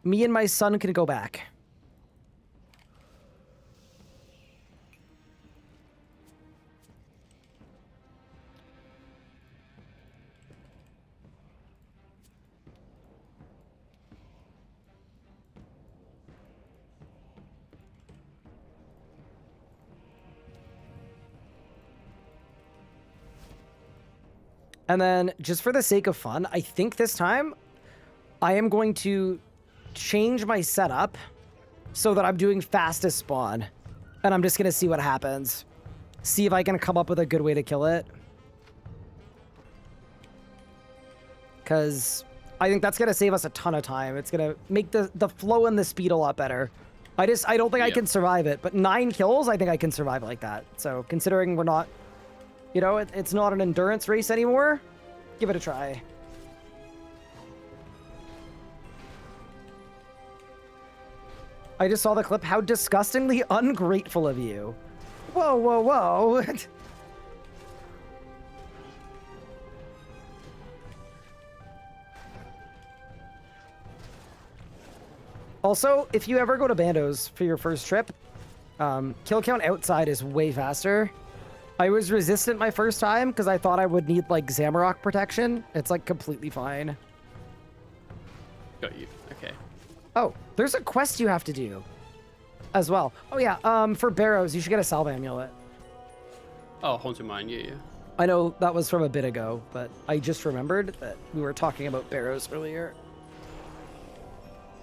Speaker 1: Me and my son can go back. And then, just for the sake of fun, I think this time I am going to change my setup so that I'm doing fastest spawn. And I'm just going to see what happens. See if I can come up with a good way to kill it. Because I think that's going to save us a ton of time. It's going to make the flow and the speed a lot better. I don't think I can survive it. But 9 kills, I think I can survive like that. So considering we're not, you know, it's not an endurance race anymore, give it a try. I just saw the clip. How disgustingly ungrateful of you. Whoa, whoa, whoa. Also, if you ever go to Bandos for your first trip, kill count outside is way faster. I was resistant my first time because I thought I would need like Zamorak protection. It's like completely fine.
Speaker 2: Got you. Okay.
Speaker 1: Oh, there's a quest you have to do as well. Oh yeah, for Barrows, you should get a Salve Amulet.
Speaker 2: Oh, Haunted Mine, yeah.
Speaker 1: I know that was from a bit ago, but I just remembered that we were talking about Barrows earlier.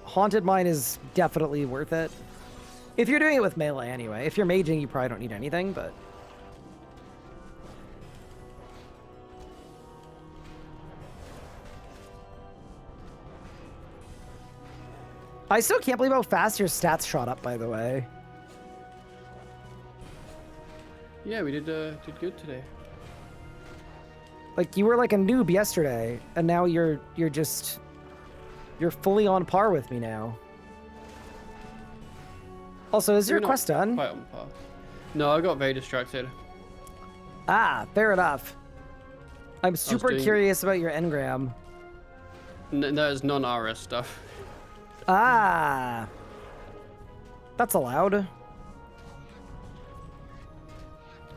Speaker 1: Haunted Mine is definitely worth it. If you're doing it with melee anyway. If you're maging, you probably don't need anything, but... I still can't believe how fast your stats shot up, by the way.
Speaker 2: Yeah, we did good today.
Speaker 1: Like, you were like a noob yesterday, and now you're fully on par with me now. Also, is your
Speaker 2: Maybe not
Speaker 1: quest done?
Speaker 2: Quite on par. No, I got very distracted.
Speaker 1: Ah, fair enough. I'm super
Speaker 2: doing-
Speaker 1: curious about your engram.
Speaker 2: That is non-RS stuff.
Speaker 1: Ah. That's allowed.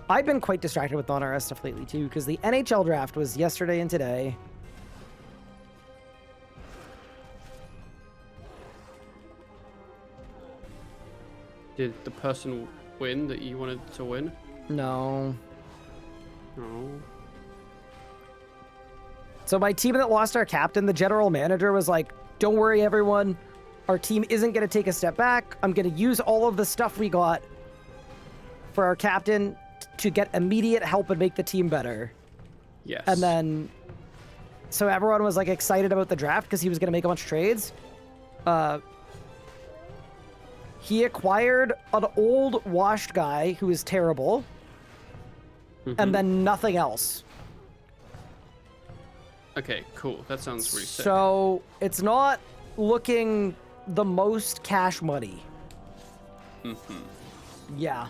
Speaker 1: I've been quite distracted with non-RS stuff lately, too, because the NHL draft was yesterday and today.
Speaker 2: Did the person win that you wanted to win?
Speaker 1: No.
Speaker 2: No.
Speaker 1: So my team that lost our captain, the general manager was like, don't worry, everyone. Our team isn't going to take a step back. I'm going to use all of the stuff we got for our captain to get immediate help and make the team better.
Speaker 2: Yes.
Speaker 1: And then, so everyone was like excited about the draft because he was going to make a bunch of trades. He acquired an old washed guy who is terrible. And then nothing else.
Speaker 2: Okay, cool. That sounds really sick.
Speaker 1: So it's not looking the most cash money. Yeah.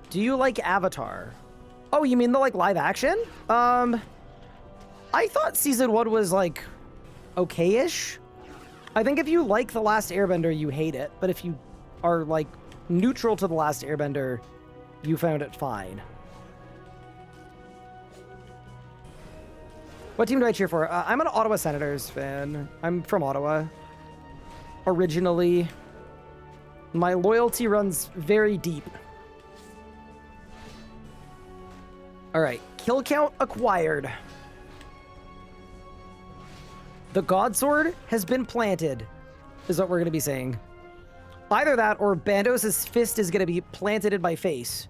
Speaker 1: Do you like Avatar? Oh, you mean the like live action? I thought season 1 was like okay-ish. I think if you like The Last Airbender, you hate it, but if you are like neutral to The Last Airbender, you found it fine. What team do I cheer for? I'm an Ottawa Senators fan. I'm from Ottawa. Originally. My loyalty runs very deep. Alright, kill count acquired. The Godsword has been planted, is what we're going to be saying. Either that, or Bandos' fist is going to be planted in my face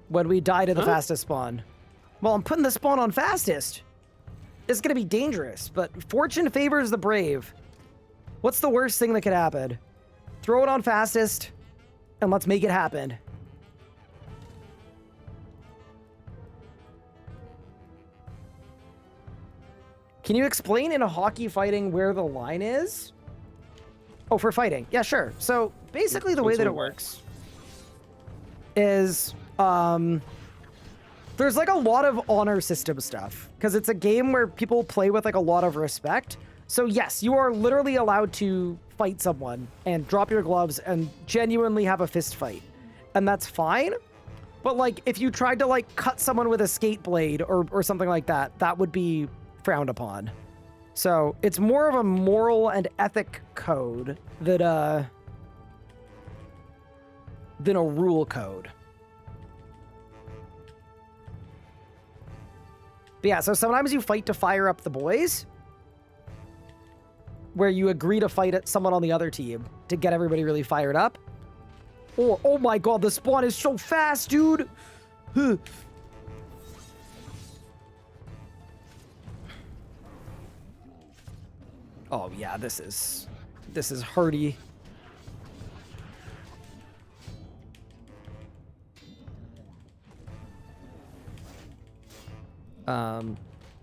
Speaker 1: when we die to the fastest spawn. Well, I'm putting the spawn on fastest. It's going to be dangerous, but fortune favors the brave. What's the worst thing that could happen? Throw it on fastest, and let's make it happen. Can you explain in a hockey fighting where the line is? Oh, for fighting. Yeah, sure. So basically the way that it works is there's like a lot of honor system stuff because it's a game where people play with like a lot of respect. So yes, you are literally allowed to fight someone and drop your gloves and genuinely have a fist fight. And that's fine. But like if you tried to like cut someone with a skate blade or something like that, that would be frowned upon. So it's more of a moral and ethic code than a rule code. But yeah, so sometimes you fight to fire up the boys, where you agree to fight at someone on the other team to get everybody really fired up. Or, oh my god, the spawn is so fast, dude! Huh. Oh yeah, this is hardy.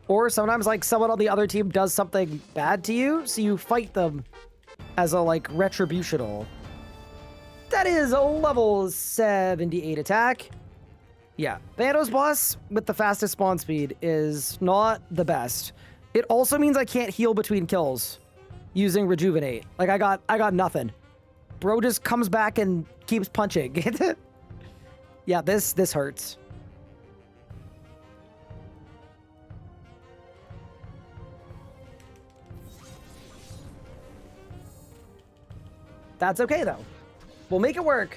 Speaker 1: Or sometimes like someone on the other team does something bad to you, so you fight them as a like retributional. That is a level 78 attack. Yeah, Bando's boss with the fastest spawn speed is not the best. It also means I can't heal between kills using rejuvenate. Like I got nothing. Bro just comes back and keeps punching. Yeah, this hurts. That's okay though. We'll make it work.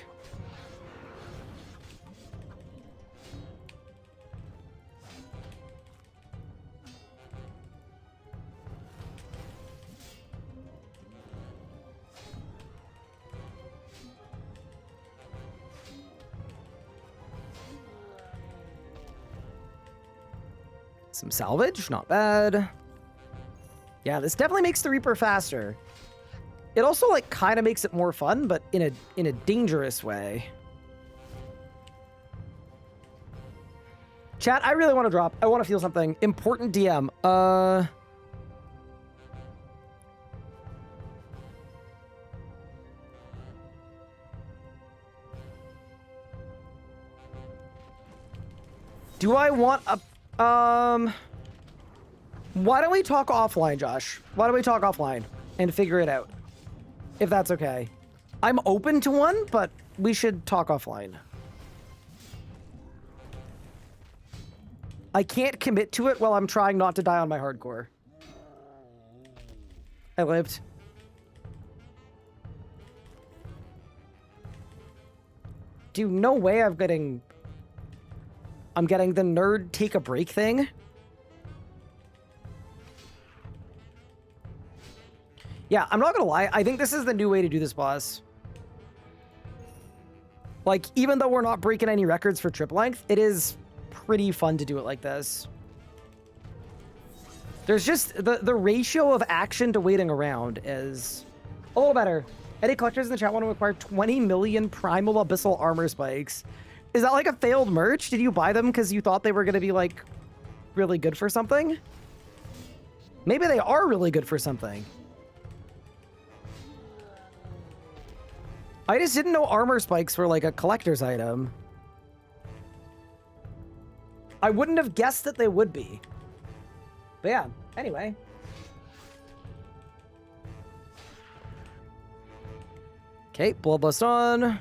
Speaker 1: Some salvage, not bad. Yeah, this definitely makes the Reaper faster. It also like kind of makes it more fun, but in a dangerous way. Chat, I really want to drop. I want to feel something. Important DM. Do I want a why don't we talk offline, Josh? Why don't we talk offline and figure it out? If that's okay. I'm open to one, but we should talk offline. I can't commit to it while I'm trying not to die on my hardcore. I lived. Dude, no way I'm getting the nerd take a break thing. Yeah, I'm not gonna lie. I think this is the new way to do this boss. Like, even though we're not breaking any records for trip length, it is pretty fun to do it like this. There's just the ratio of action to waiting around is a little better. Any collectors in the chat want to acquire 20 million primal abyssal armor spikes. Is that like a failed merch? Did you buy them because you thought they were going to be like really good for something? Maybe they are really good for something. I just didn't know armor spikes were like a collector's item. I wouldn't have guessed that they would be. But yeah, anyway. Okay, Bloodlust on.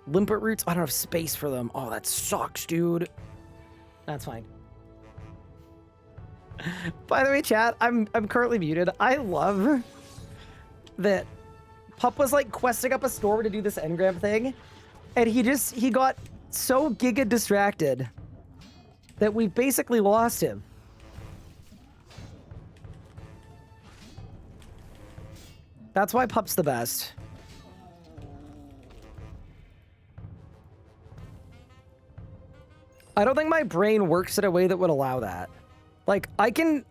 Speaker 1: Limpet roots. I don't have space for them. Oh, that sucks, dude. That's fine. By the way, chat, I'm currently muted. I love that Pup was like questing up a store to do this engram thing, and he got so giga distracted that we basically lost him. That's why Pup's the best. I don't think my brain works in a way that would allow that. Like, I can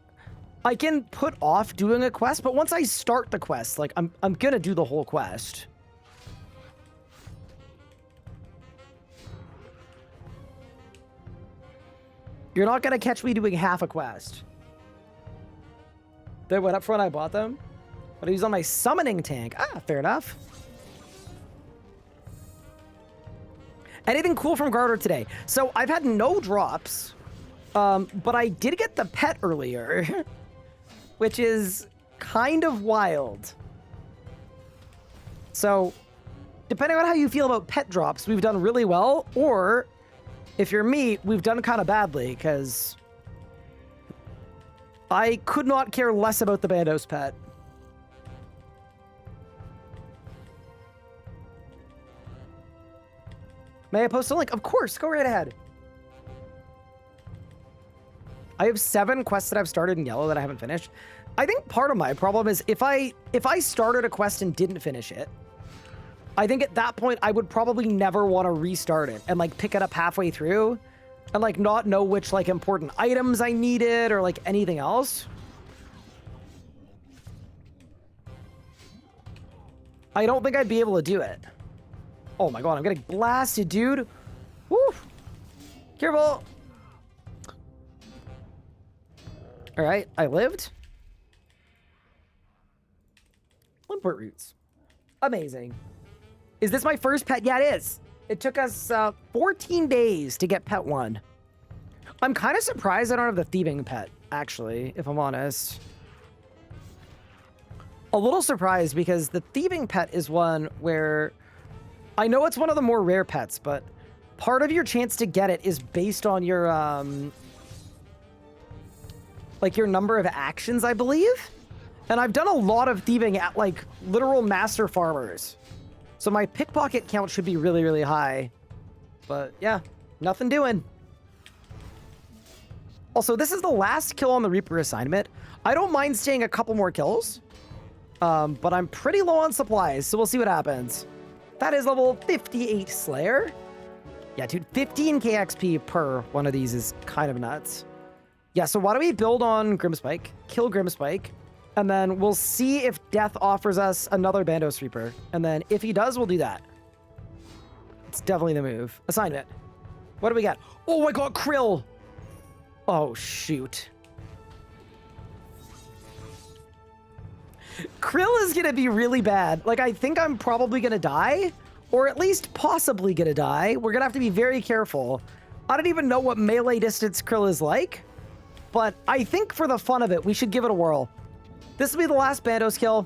Speaker 1: put off doing a quest, but once I start the quest, like, I'm gonna do the whole quest. You're not gonna catch me doing half a quest. They went up front, I bought them. But I use on my summoning tank. Ah, fair enough. Anything cool from Garter today? So I've had no drops, but I did get the pet earlier, which is kind of wild. So depending on how you feel about pet drops, we've done really well, or if you're me, we've done kind of badly, because I could not care less about the Bandos pet. May I post a link? Of course, go right ahead. I have 7 quests that I've started in yellow that I haven't finished. I think part of my problem is if I started a quest and didn't finish it, I think at that point I would probably never want to restart it and like pick it up halfway through and like not know which like important items I needed or like anything else. I don't think I'd be able to do it. Oh my god, I'm getting blasted, dude. Woo! Careful! Alright, I lived. Limport roots. Amazing. Is this my first pet? Yeah, it is. It took us 14 days to get pet 1. I'm kind of surprised I don't have the thieving pet, actually, if I'm honest. A little surprised because the thieving pet is one where I know it's one of the more rare pets, but part of your chance to get it is based on your like your number of actions, I believe. And I've done a lot of thieving at like literal master farmers. So my pickpocket count should be really, really high. But yeah, nothing doing. Also, this is the last kill on the Reaper assignment. I don't mind staying a couple more kills. But I'm pretty low on supplies, so we'll see what happens. That is level 58 Slayer. Yeah, dude, 15k XP per one of these is kind of nuts. Yeah, so why don't we build on Grimspike, kill Grimspike, and then we'll see if Death offers us another Bandos Reaper. And then if he does, we'll do that. It's definitely the move. Assignment. What do we got? Oh my god, Krill! Oh, shoot. Krill is gonna be really bad. Like, I think I'm probably gonna die, or at least possibly gonna die. We're gonna have to be very careful. I don't even know what melee distance Krill is like, but I think for the fun of it, we should give it a whirl. This will be the last Bandos kill.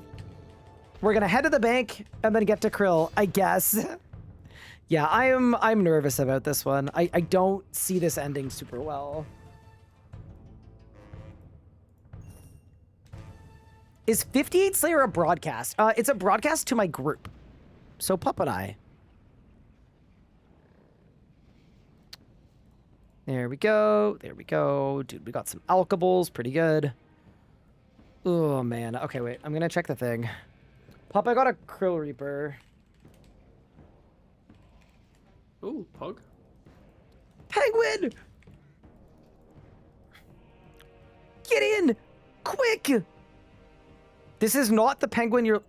Speaker 1: We're gonna head to the bank and then get to Krill, I guess. Yeah, I'm nervous about this one. I don't see this ending super well. Is 58 Slayer a broadcast? It's a broadcast to my group. So Pup and I. There we go. There we go. Dude, we got some alkables. Pretty good. Oh, man. Okay, wait. I'm going to check the thing. Pup, I got a Krill Reaper.
Speaker 2: Ooh, Pog.
Speaker 1: Penguin! Get in! Quick! This is not the penguin you're...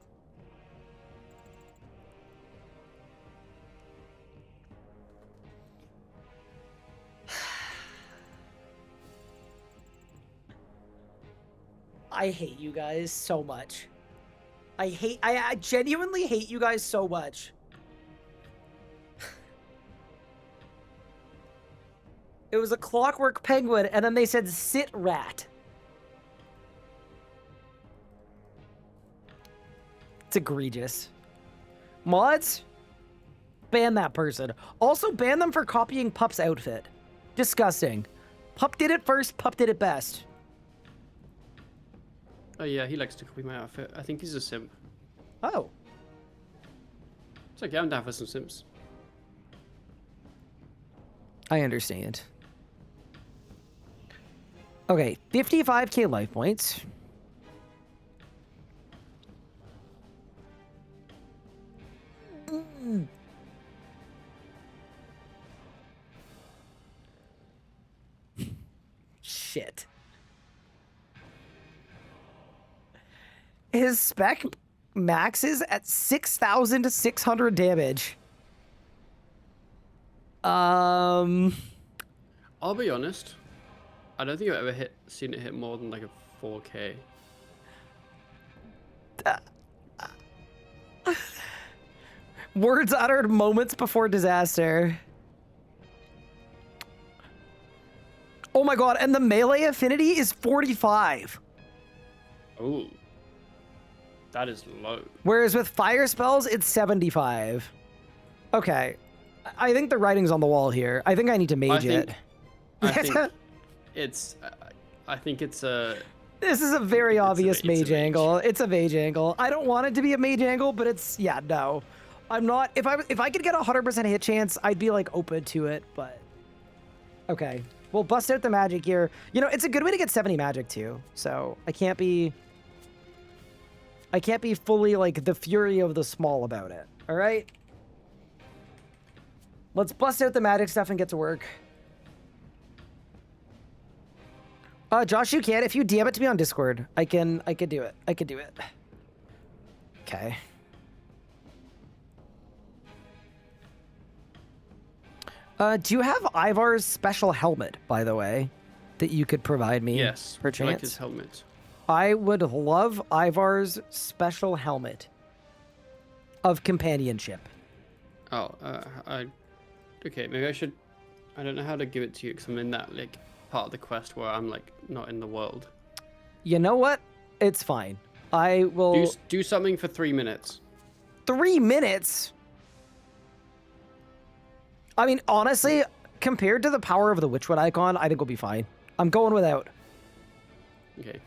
Speaker 1: I hate you guys so much. I genuinely hate you guys so much. It was a clockwork penguin, and then they said sit rat. It's egregious. Mods? Ban that person. Also ban them for copying Pup's outfit. Disgusting. Pup did it first, Pup did it best.
Speaker 2: Oh yeah, he likes to copy my outfit. I think he's a simp.
Speaker 1: Oh.
Speaker 2: It's okay, I'm down for some simps.
Speaker 1: I understand. Okay, 55k life points. Shit. His spec maxes at 6,600 damage.
Speaker 2: I'll be honest. I don't think I've ever seen it hit more than like a 4k.
Speaker 1: Words uttered moments before disaster. Oh my god, and the melee affinity is 45.
Speaker 2: Oh. That is low.
Speaker 1: Whereas with fire spells, it's 75. Okay. I think the writing's on the wall here. I think I need to mage it.
Speaker 2: I think it's a...
Speaker 1: This is a very obvious
Speaker 2: it's a
Speaker 1: mage
Speaker 2: mage.
Speaker 1: angle. It's a mage angle. I don't want it to be a mage angle, but it's... Yeah, no. I'm not... If I could get a 100% hit chance, I'd be, like, open to it, but... Okay. We'll bust out the magic here. You know, it's a good way to get 70 magic too. So I can't be fully like the fury of the small about it. All right. Let's bust out the magic stuff and get to work. Josh, you can. If you DM it to me on Discord, I could do it. I could do it. Okay. Do you have Ivar's special helmet, by the way, that you could provide me?
Speaker 2: Yes.
Speaker 1: Per
Speaker 2: would you like
Speaker 1: chance.
Speaker 2: his helmet.
Speaker 1: I would love Ivar's special helmet of companionship.
Speaker 2: Oh, okay, maybe I should. I don't know how to give it to you because I'm in that like part of the quest where I'm like not in the world.
Speaker 1: You know what? It's fine. I will.
Speaker 2: Do something for 3 minutes.
Speaker 1: 3 minutes? I mean, honestly, compared to the power of the Witchwood icon, I think we'll be fine. I'm going without.
Speaker 2: Okay.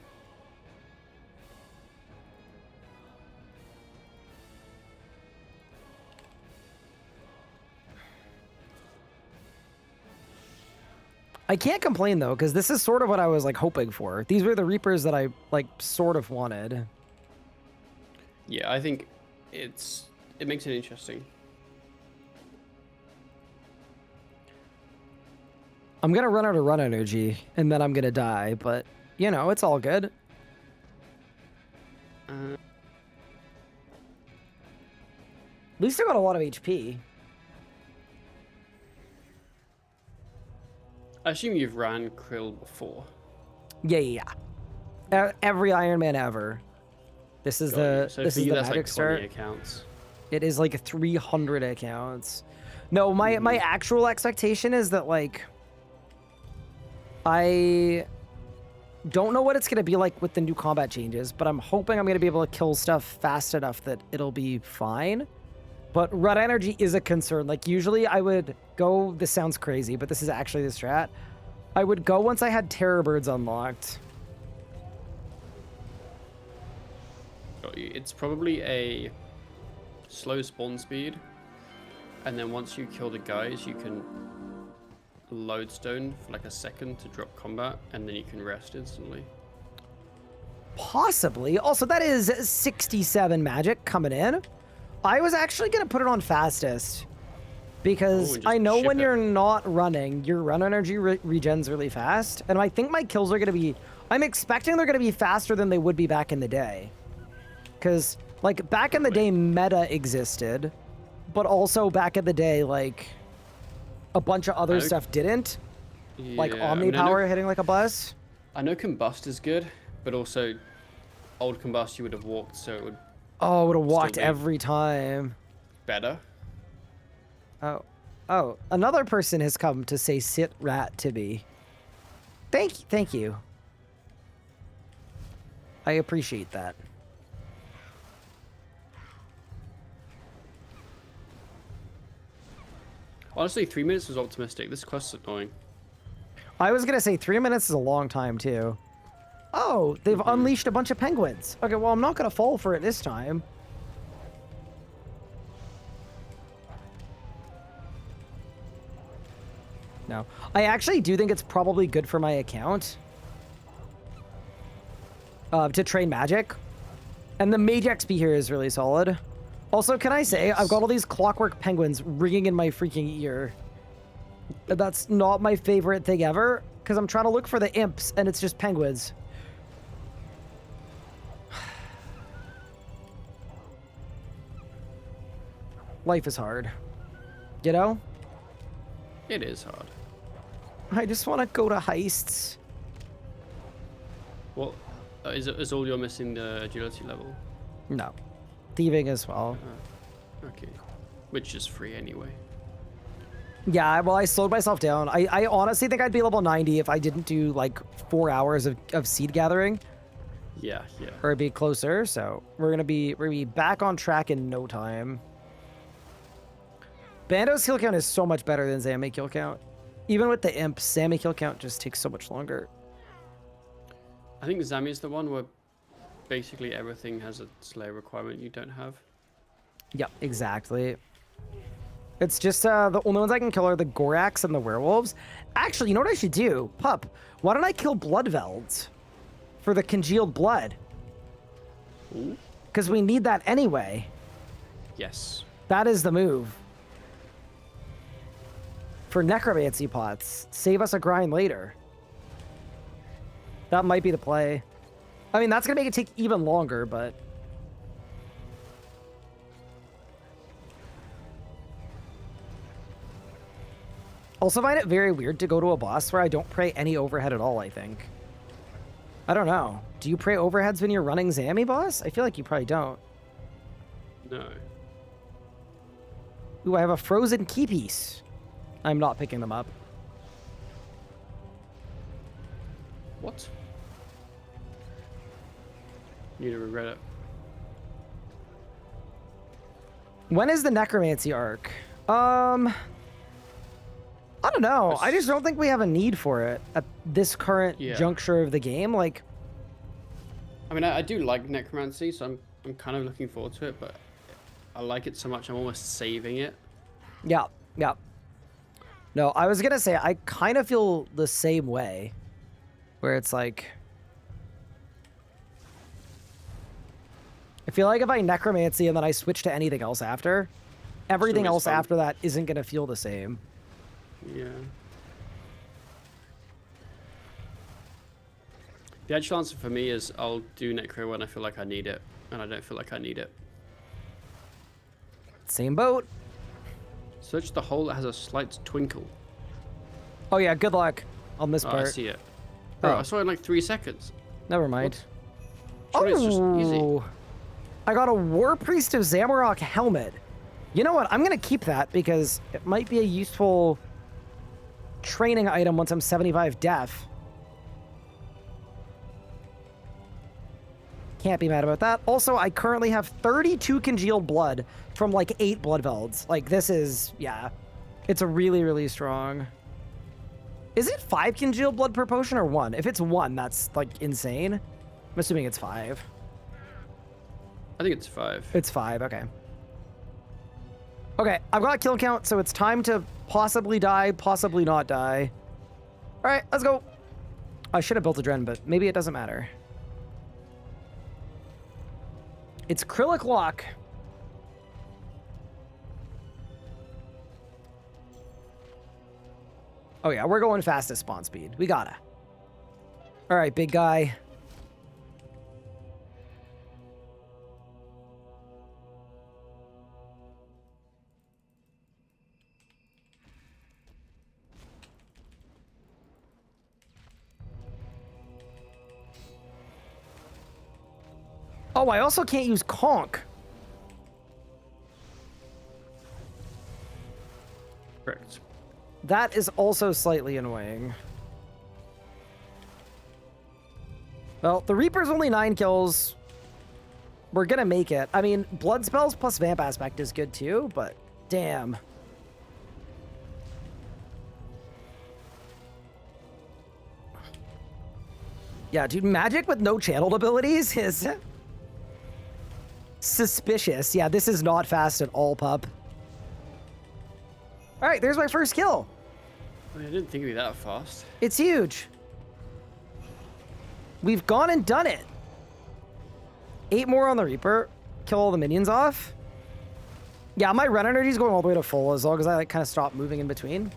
Speaker 1: I can't complain though, because this is sort of what I was like hoping for. These were the Reapers that I like sort of wanted.
Speaker 2: Yeah, I think it makes it interesting.
Speaker 1: I'm gonna run out of run energy, and then I'm gonna die, but you know, it's all good.
Speaker 2: Uh,
Speaker 1: At least I got a lot of HP.
Speaker 2: I assume you've ran Krill before.
Speaker 1: Yeah. Every Iron Man ever. This is
Speaker 2: Got you.
Speaker 1: the
Speaker 2: So
Speaker 1: this
Speaker 2: for
Speaker 1: is
Speaker 2: you,
Speaker 1: the
Speaker 2: that's
Speaker 1: magic
Speaker 2: like 20
Speaker 1: start.
Speaker 2: accounts.
Speaker 1: It is like 300 accounts. No, my actual expectation is that like I don't know what it's gonna be like with the new combat changes, but I'm hoping I'm gonna be able to kill stuff fast enough that it'll be fine. But run energy is a concern. Like usually I would go, this sounds crazy, but this is actually the strat. I would go once I had Terror Birds unlocked.
Speaker 2: Got you. It's probably a slow spawn speed, and then once you kill the guys, you can lodestone for like a second to drop combat, and then you can rest instantly.
Speaker 1: Possibly. Also, that is 67 magic coming in. I was actually going to put it on fastest because
Speaker 2: and just
Speaker 1: I know
Speaker 2: ship
Speaker 1: when
Speaker 2: it.
Speaker 1: you're not running, your run energy regens really fast. And I think my kills are going to be, I'm expecting they're going to be faster than they would be back in the day. Because, like, back in the day, meta existed, but also back in the day, like, a bunch of other
Speaker 2: I-
Speaker 1: stuff didn't. Like
Speaker 2: Yeah, I mean,
Speaker 1: Omnipower hitting like a bus.
Speaker 2: I know Combust is good, but also old Combust you would have walked, so it would
Speaker 1: Oh, it would have walked
Speaker 2: be-
Speaker 1: every time.
Speaker 2: better.
Speaker 1: Oh, another person has come to say sit rat to me. Thank you. I appreciate that.
Speaker 2: Honestly, 3 minutes was optimistic. This quest is annoying.
Speaker 1: I was gonna say 3 minutes is a long time too. Oh, they've unleashed a bunch of penguins. Okay, well, I'm not gonna fall for it this time. No, I actually do think it's probably good for my account to train magic, and the mage XP here is really solid. Also, can I say I've got all these clockwork penguins ringing in my freaking ear. That's not my favorite thing ever, because I'm trying to look for the imps, and it's just penguins. Life is hard. You know?
Speaker 2: It is hard.
Speaker 1: I just want to go to heists.
Speaker 2: What is all you're missing the agility level?
Speaker 1: No. Thieving as well.
Speaker 2: Okay, which is free anyway.
Speaker 1: Yeah, well, I slowed myself down. I honestly think I'd be level 90 if I didn't do like 4 hours of seed gathering,
Speaker 2: Yeah.
Speaker 1: or be closer. So we're gonna be back on track in no time. Bando's kill count is so much better than Zammy kill count. Even with the imps, Zammy kill count just takes so much longer.
Speaker 2: I think Zami's the one where basically everything has a Slayer requirement you don't have.
Speaker 1: Yep, exactly. It's just the only ones I can kill are the Gorax and the werewolves. Actually, you know what I should do? Pup, why don't I kill Bloodvelds for the congealed blood? Because we need that anyway.
Speaker 2: Yes.
Speaker 1: That is the move. For necromancy pots. Save us a grind later. That might be the play. I mean, that's going to make it take even longer, but... Also find it very weird to go to a boss where I don't pray any overhead at all, I think. I don't know. Do you pray overheads when you're running Zammy boss? I feel like you probably don't.
Speaker 2: No.
Speaker 1: Ooh, I have a frozen key piece. I'm not picking them up.
Speaker 2: What? Need to regret it.
Speaker 1: When is the necromancy arc? I don't know. I just don't think we have a need for it at this current juncture of the game. Like,
Speaker 2: I mean, I do like necromancy, so I'm kind of looking forward to it, but I like it so much I'm almost saving it.
Speaker 1: yeah. No, I was gonna say I kind of feel the same way, where it's like, I feel like if I necromancy and then I switch to anything else after, everything else after that isn't gonna feel the same.
Speaker 2: Yeah. The actual answer for me is I'll do Necro when I feel like I need it, and I don't feel like I need it.
Speaker 1: Same boat.
Speaker 2: Search the hole that has a slight twinkle.
Speaker 1: Oh yeah, good luck on this
Speaker 2: Oh,
Speaker 1: part.
Speaker 2: I see it. Bro,
Speaker 1: Oh.
Speaker 2: I saw it in like 3 seconds.
Speaker 1: Never mind.
Speaker 2: Surely it's just easy.
Speaker 1: Oh, I got a War Priest of Zamorak helmet. You know what? I'm gonna keep that because it might be a useful training item once I'm 75 deaf. Can't be mad about that. Also, I currently have 32 congealed blood from like 8 Bloodvelds. Like, this is, yeah. It's a really, really strong. Is it 5 congealed blood per potion or 1? If it's 1, that's like insane. I'm assuming it's 5.
Speaker 2: I think it's 5.
Speaker 1: It's 5, okay. Okay, I've got a kill count, so it's time to possibly die, possibly not die. All right, let's go. I should have built a Dren, but maybe it doesn't matter. It's Krillic Lock. Oh yeah, we're going fastest spawn speed. We gotta. All right, big guy. Oh, I also can't use Conk.
Speaker 2: Correct.
Speaker 1: That is also slightly annoying. Well, the Reaper's only 9 kills. We're gonna make it. I mean, Blood Spells plus Vamp Aspect is good too, but damn. Yeah, dude, magic with no channeled abilities is suspicious. Yeah, this is not fast at all, pup. All right, there's my first kill.
Speaker 2: I didn't think it'd be that fast.
Speaker 1: It's huge. We've gone and done it. 8 more on the Reaper. Kill all the minions off. Yeah, my run energy is going all the way to full as long as I like kind of stop moving in between.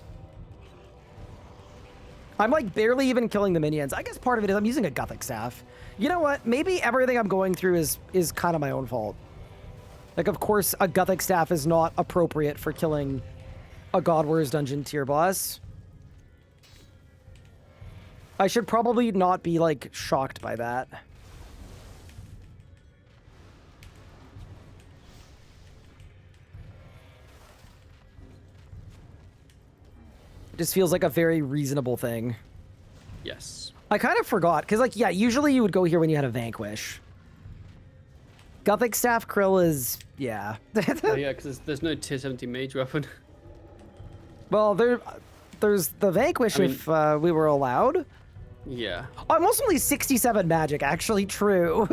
Speaker 1: I'm like barely even killing the minions. I guess part of it is I'm using a Gothic Staff. You know what? Maybe everything I'm going through is kind of my own fault. Like, of course, a Gothic Staff is not appropriate for killing a God Wars Dungeon tier boss. I should probably not be, like, shocked by that. It just feels like a very reasonable thing.
Speaker 2: Yes.
Speaker 1: I kind of forgot, because, like, yeah, usually you would go here when you had a Vanquish. Gothic Staff Krill is, yeah.
Speaker 2: Oh, yeah, because there's no tier 70 mage weapon.
Speaker 1: Well, there's the Vanquish if we were allowed.
Speaker 2: Yeah.
Speaker 1: Oh, I'm also only 67 magic, actually, true.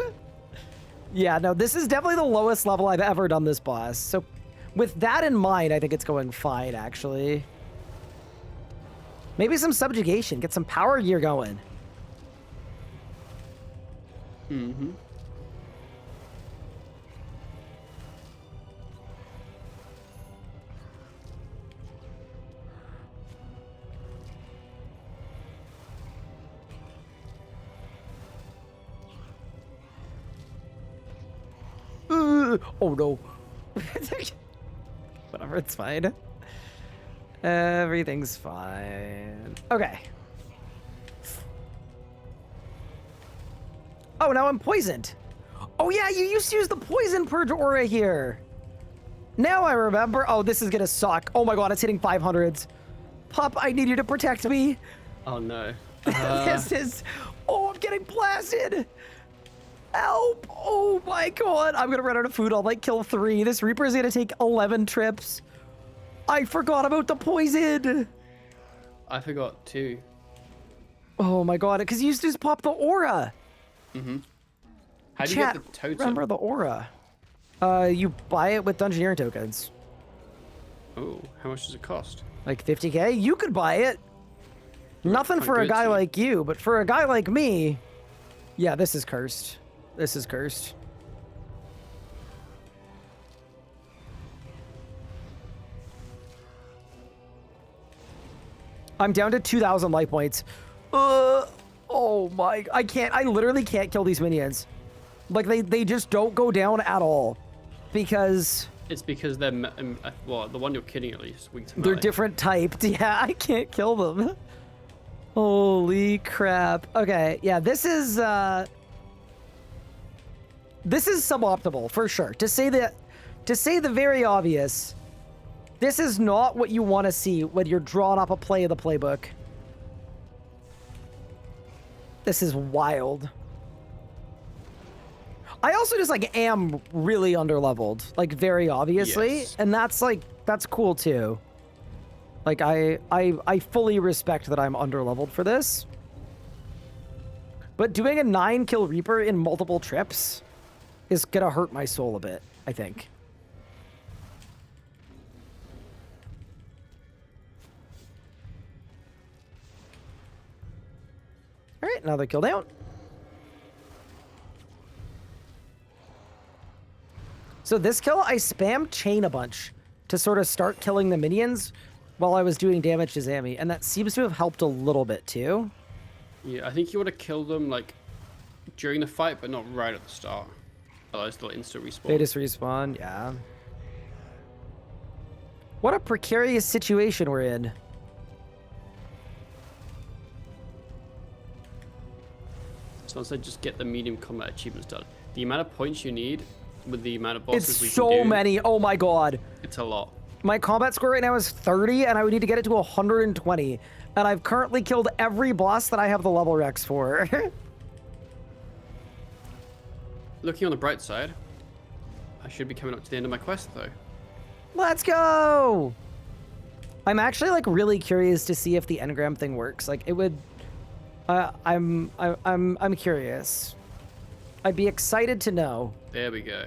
Speaker 1: Yeah, no, this is definitely the lowest level I've ever done this boss. So With that in mind, I think it's going fine, actually. Maybe some subjugation. Get some power gear going.
Speaker 2: Mm-hmm.
Speaker 1: Oh no. Whatever, it's fine. Everything's fine. Okay. Oh, now I'm poisoned. Oh yeah, you used to use the poison purge aura here. Now I remember. Oh, this is gonna suck. Oh my god, it's hitting 500s. Pup, I need you to protect me.
Speaker 2: Oh no.
Speaker 1: This is... Oh, I'm getting blasted. Help. Oh my god. I'm gonna run out of food. I'll like kill 3. This Reaper is gonna take 11 trips. I forgot about the poison.
Speaker 2: I forgot too.
Speaker 1: Oh my god, because you used to just pop the aura.
Speaker 2: Mm-hmm. How do you
Speaker 1: Chat,
Speaker 2: get the totem?
Speaker 1: remember the aura. You buy it with Dungeoneering tokens.
Speaker 2: Oh, how much does it cost?
Speaker 1: Like 50k? You could buy it. Nothing
Speaker 2: Can't
Speaker 1: for
Speaker 2: do
Speaker 1: a
Speaker 2: it
Speaker 1: guy
Speaker 2: to you.
Speaker 1: like you, but for a guy like me... Yeah, this is cursed. This is cursed. I'm down to 2,000 life points. Oh my... I literally can't kill these minions. Like, they just don't go down at all. Because...
Speaker 2: It's because they're well, the one you're killing at least weak to
Speaker 1: they're
Speaker 2: melee.
Speaker 1: different typed. Yeah, I can't kill them. Holy crap. Okay, yeah, this is suboptimal for sure. To say the very obvious, this is not what you want to see when you're drawing up a play of the playbook. This is wild. I also just like am really underleveled, like very obviously,
Speaker 2: Yes.
Speaker 1: and that's cool too. Like I fully respect that I'm underleveled for this. But doing a 9-kill Reaper in multiple trips is gonna hurt my soul a bit, I think. All right, another kill down. So this kill, I spammed chain a bunch to sort of start killing the minions while I was doing damage to Zammy, and that seems to have helped a little bit too.
Speaker 2: Yeah, I think you want to kill them like during the fight, but not right at the start. Otherwise, they'll instant respawn.
Speaker 1: They just respawn, yeah. What a precarious situation we're in.
Speaker 2: Someone said just get the medium combat achievements done. The amount of points you need with the amount of bosses
Speaker 1: It's
Speaker 2: we can
Speaker 1: so
Speaker 2: do,
Speaker 1: many. Oh my god.
Speaker 2: it's a lot.
Speaker 1: My combat score right now is 30, and I would need to get it to 120. And I've currently killed every boss that I have the level recs for.
Speaker 2: Looking on the bright side, I should be coming up to the end of my quest though.
Speaker 1: Let's go! I'm actually like really curious to see if the engram thing works. Like it would. I'm curious. I'd be excited to know.
Speaker 2: There we go.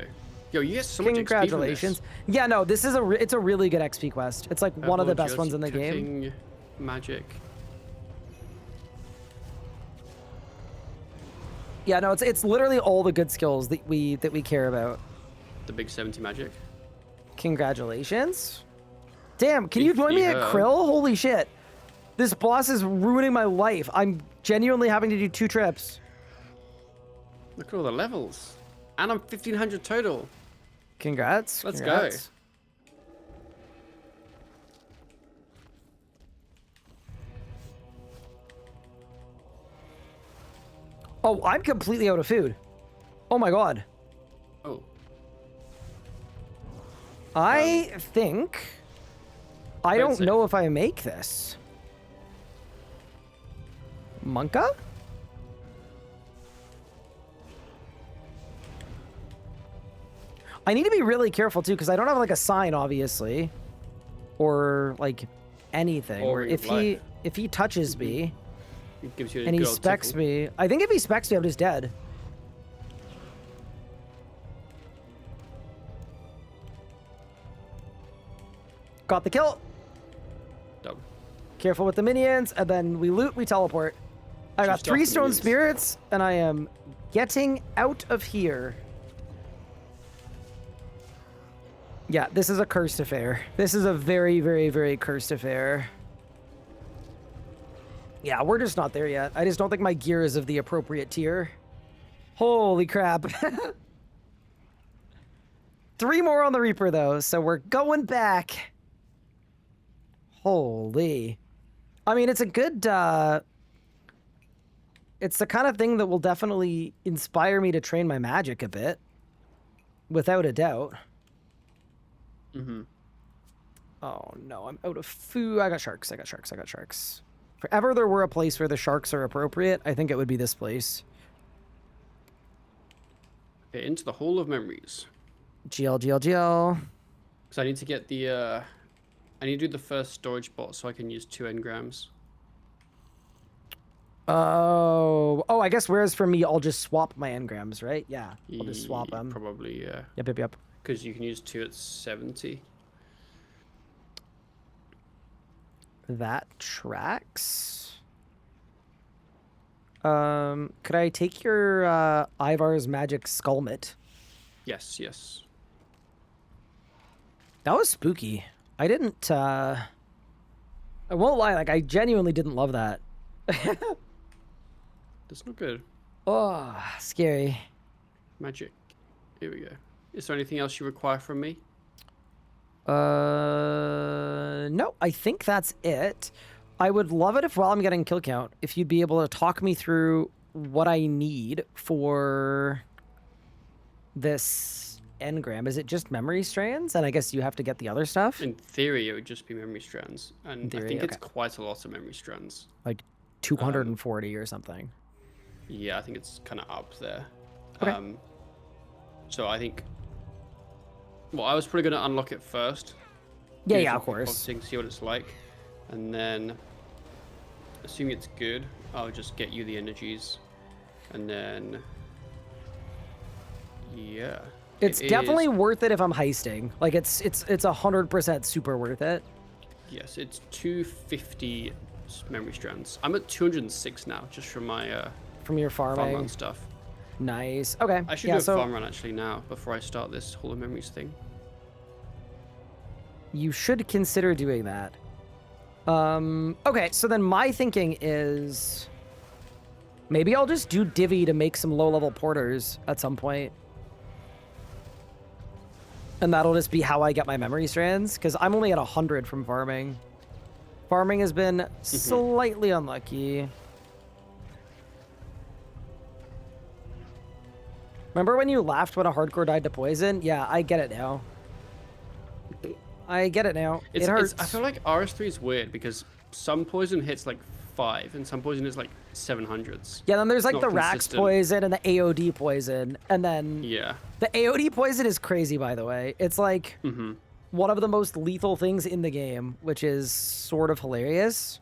Speaker 2: Yo, you get so much XP from
Speaker 1: Congratulations!
Speaker 2: this.
Speaker 1: Yeah, no, this is it's a really good XP quest. It's like one of the
Speaker 2: Herbal
Speaker 1: best ones in the
Speaker 2: jersey,
Speaker 1: game.
Speaker 2: cooking, Magic.
Speaker 1: Yeah, no, it's literally all the good skills that we care about.
Speaker 2: The big 70 magic.
Speaker 1: Congratulations! Damn, can you
Speaker 2: Big
Speaker 1: join me at
Speaker 2: yeah.
Speaker 1: Krill? Holy shit! This boss is ruining my life. I'm genuinely having to do 2 trips.
Speaker 2: Look at all the levels. And I'm 1500 total.
Speaker 1: Congrats.
Speaker 2: Let's
Speaker 1: congrats. Oh, I'm completely out of food. Oh my god.
Speaker 2: Oh,
Speaker 1: I think... I don't
Speaker 2: safe.
Speaker 1: know if I make this. Monka? I need to be really careful too, because I don't have like a sign, obviously, or like anything.
Speaker 2: Or
Speaker 1: Or
Speaker 2: your life.
Speaker 1: if he touches me
Speaker 2: it gives you a
Speaker 1: and he
Speaker 2: good old
Speaker 1: specs
Speaker 2: tickle.
Speaker 1: me, I think if he specs me, I'm just dead. Got the kill.
Speaker 2: Done.
Speaker 1: Careful with the minions, and then we loot, we teleport. I got
Speaker 2: Just
Speaker 1: 3
Speaker 2: off the
Speaker 1: stone
Speaker 2: minions.
Speaker 1: spirits, and I am getting out of here. Yeah, this is a cursed affair. This is a very, very, very cursed affair. Yeah, we're just not there yet. I just don't think my gear is of the appropriate tier. Holy crap. 3 more on the Reaper, though, so we're going back. Holy. I mean, it's a good, it's the kind of thing that will definitely inspire me to train my magic a bit. Without a doubt.
Speaker 2: Mm-hmm.
Speaker 1: Oh, no, I'm out of food. I got sharks, I got sharks, I got sharks. If ever there were a place where the sharks are appropriate, I think it would be this place.
Speaker 2: Okay, into the Hall of Memories.
Speaker 1: GL.
Speaker 2: Because I need to get the, I need to do the first storage bot so I can use 2 engrams.
Speaker 1: Oh, I guess whereas for me, I'll just swap my engrams, right? Yeah, I'll just swap them.
Speaker 2: Probably, yeah.
Speaker 1: Yep.
Speaker 2: Because you can use 2 at 70.
Speaker 1: That tracks. Could I take your Ivar's Magic Skullmet?
Speaker 2: Yes.
Speaker 1: That was spooky. I didn't, I won't lie, like, I genuinely didn't love that.
Speaker 2: That's not good.
Speaker 1: Oh, scary.
Speaker 2: Magic. Here we go. Is there anything else you require from me?
Speaker 1: No, I think that's it. I would love it if while I'm getting kill count, if you'd be able to talk me through what I need for this engram. Is it just memory strands? And I guess you have to get the other stuff?
Speaker 2: In theory, it would just be memory strands. And
Speaker 1: theory,
Speaker 2: I think it's
Speaker 1: okay.
Speaker 2: quite a lot of memory strands.
Speaker 1: Like 240 or something.
Speaker 2: Yeah, I think it's kind of up there.
Speaker 1: Okay.
Speaker 2: So I think... Well, I was probably going to unlock it first.
Speaker 1: Yeah,
Speaker 2: Do
Speaker 1: of
Speaker 2: some
Speaker 1: course.
Speaker 2: kickboxing, see what it's like. And then, assuming it's good, I'll just get you the energies. And then... Yeah.
Speaker 1: It's
Speaker 2: It
Speaker 1: definitely
Speaker 2: is-
Speaker 1: worth it if I'm heisting. Like it's 100% super worth it.
Speaker 2: Yes, it's 250 memory strands. I'm at 206 now, just from my
Speaker 1: From your
Speaker 2: farm
Speaker 1: farming.
Speaker 2: run stuff.
Speaker 1: Nice. Okay.
Speaker 2: I should
Speaker 1: yeah,
Speaker 2: do a
Speaker 1: so
Speaker 2: farm run actually now, before I start this Hall of Memories thing.
Speaker 1: you should consider doing that. Okay, so then my thinking is maybe I'll just do Divi to make some low-level porters at some point. And that'll just be how I get my memory strands, because I'm only at 100 from farming. Farming has been slightly unlucky. Remember when you laughed when a hardcore died to poison? Yeah, I get it now. I get it now. It hurts.
Speaker 2: I feel like RS3 is weird because some poison hits like 5 and some poison is like 700s.
Speaker 1: Yeah, then there's like
Speaker 2: not
Speaker 1: the Rax
Speaker 2: consistent.
Speaker 1: poison and the AOD poison. And then
Speaker 2: Yeah.
Speaker 1: the AOD poison is crazy, by the way. It's like one of the most lethal things in the game, which is sort of hilarious.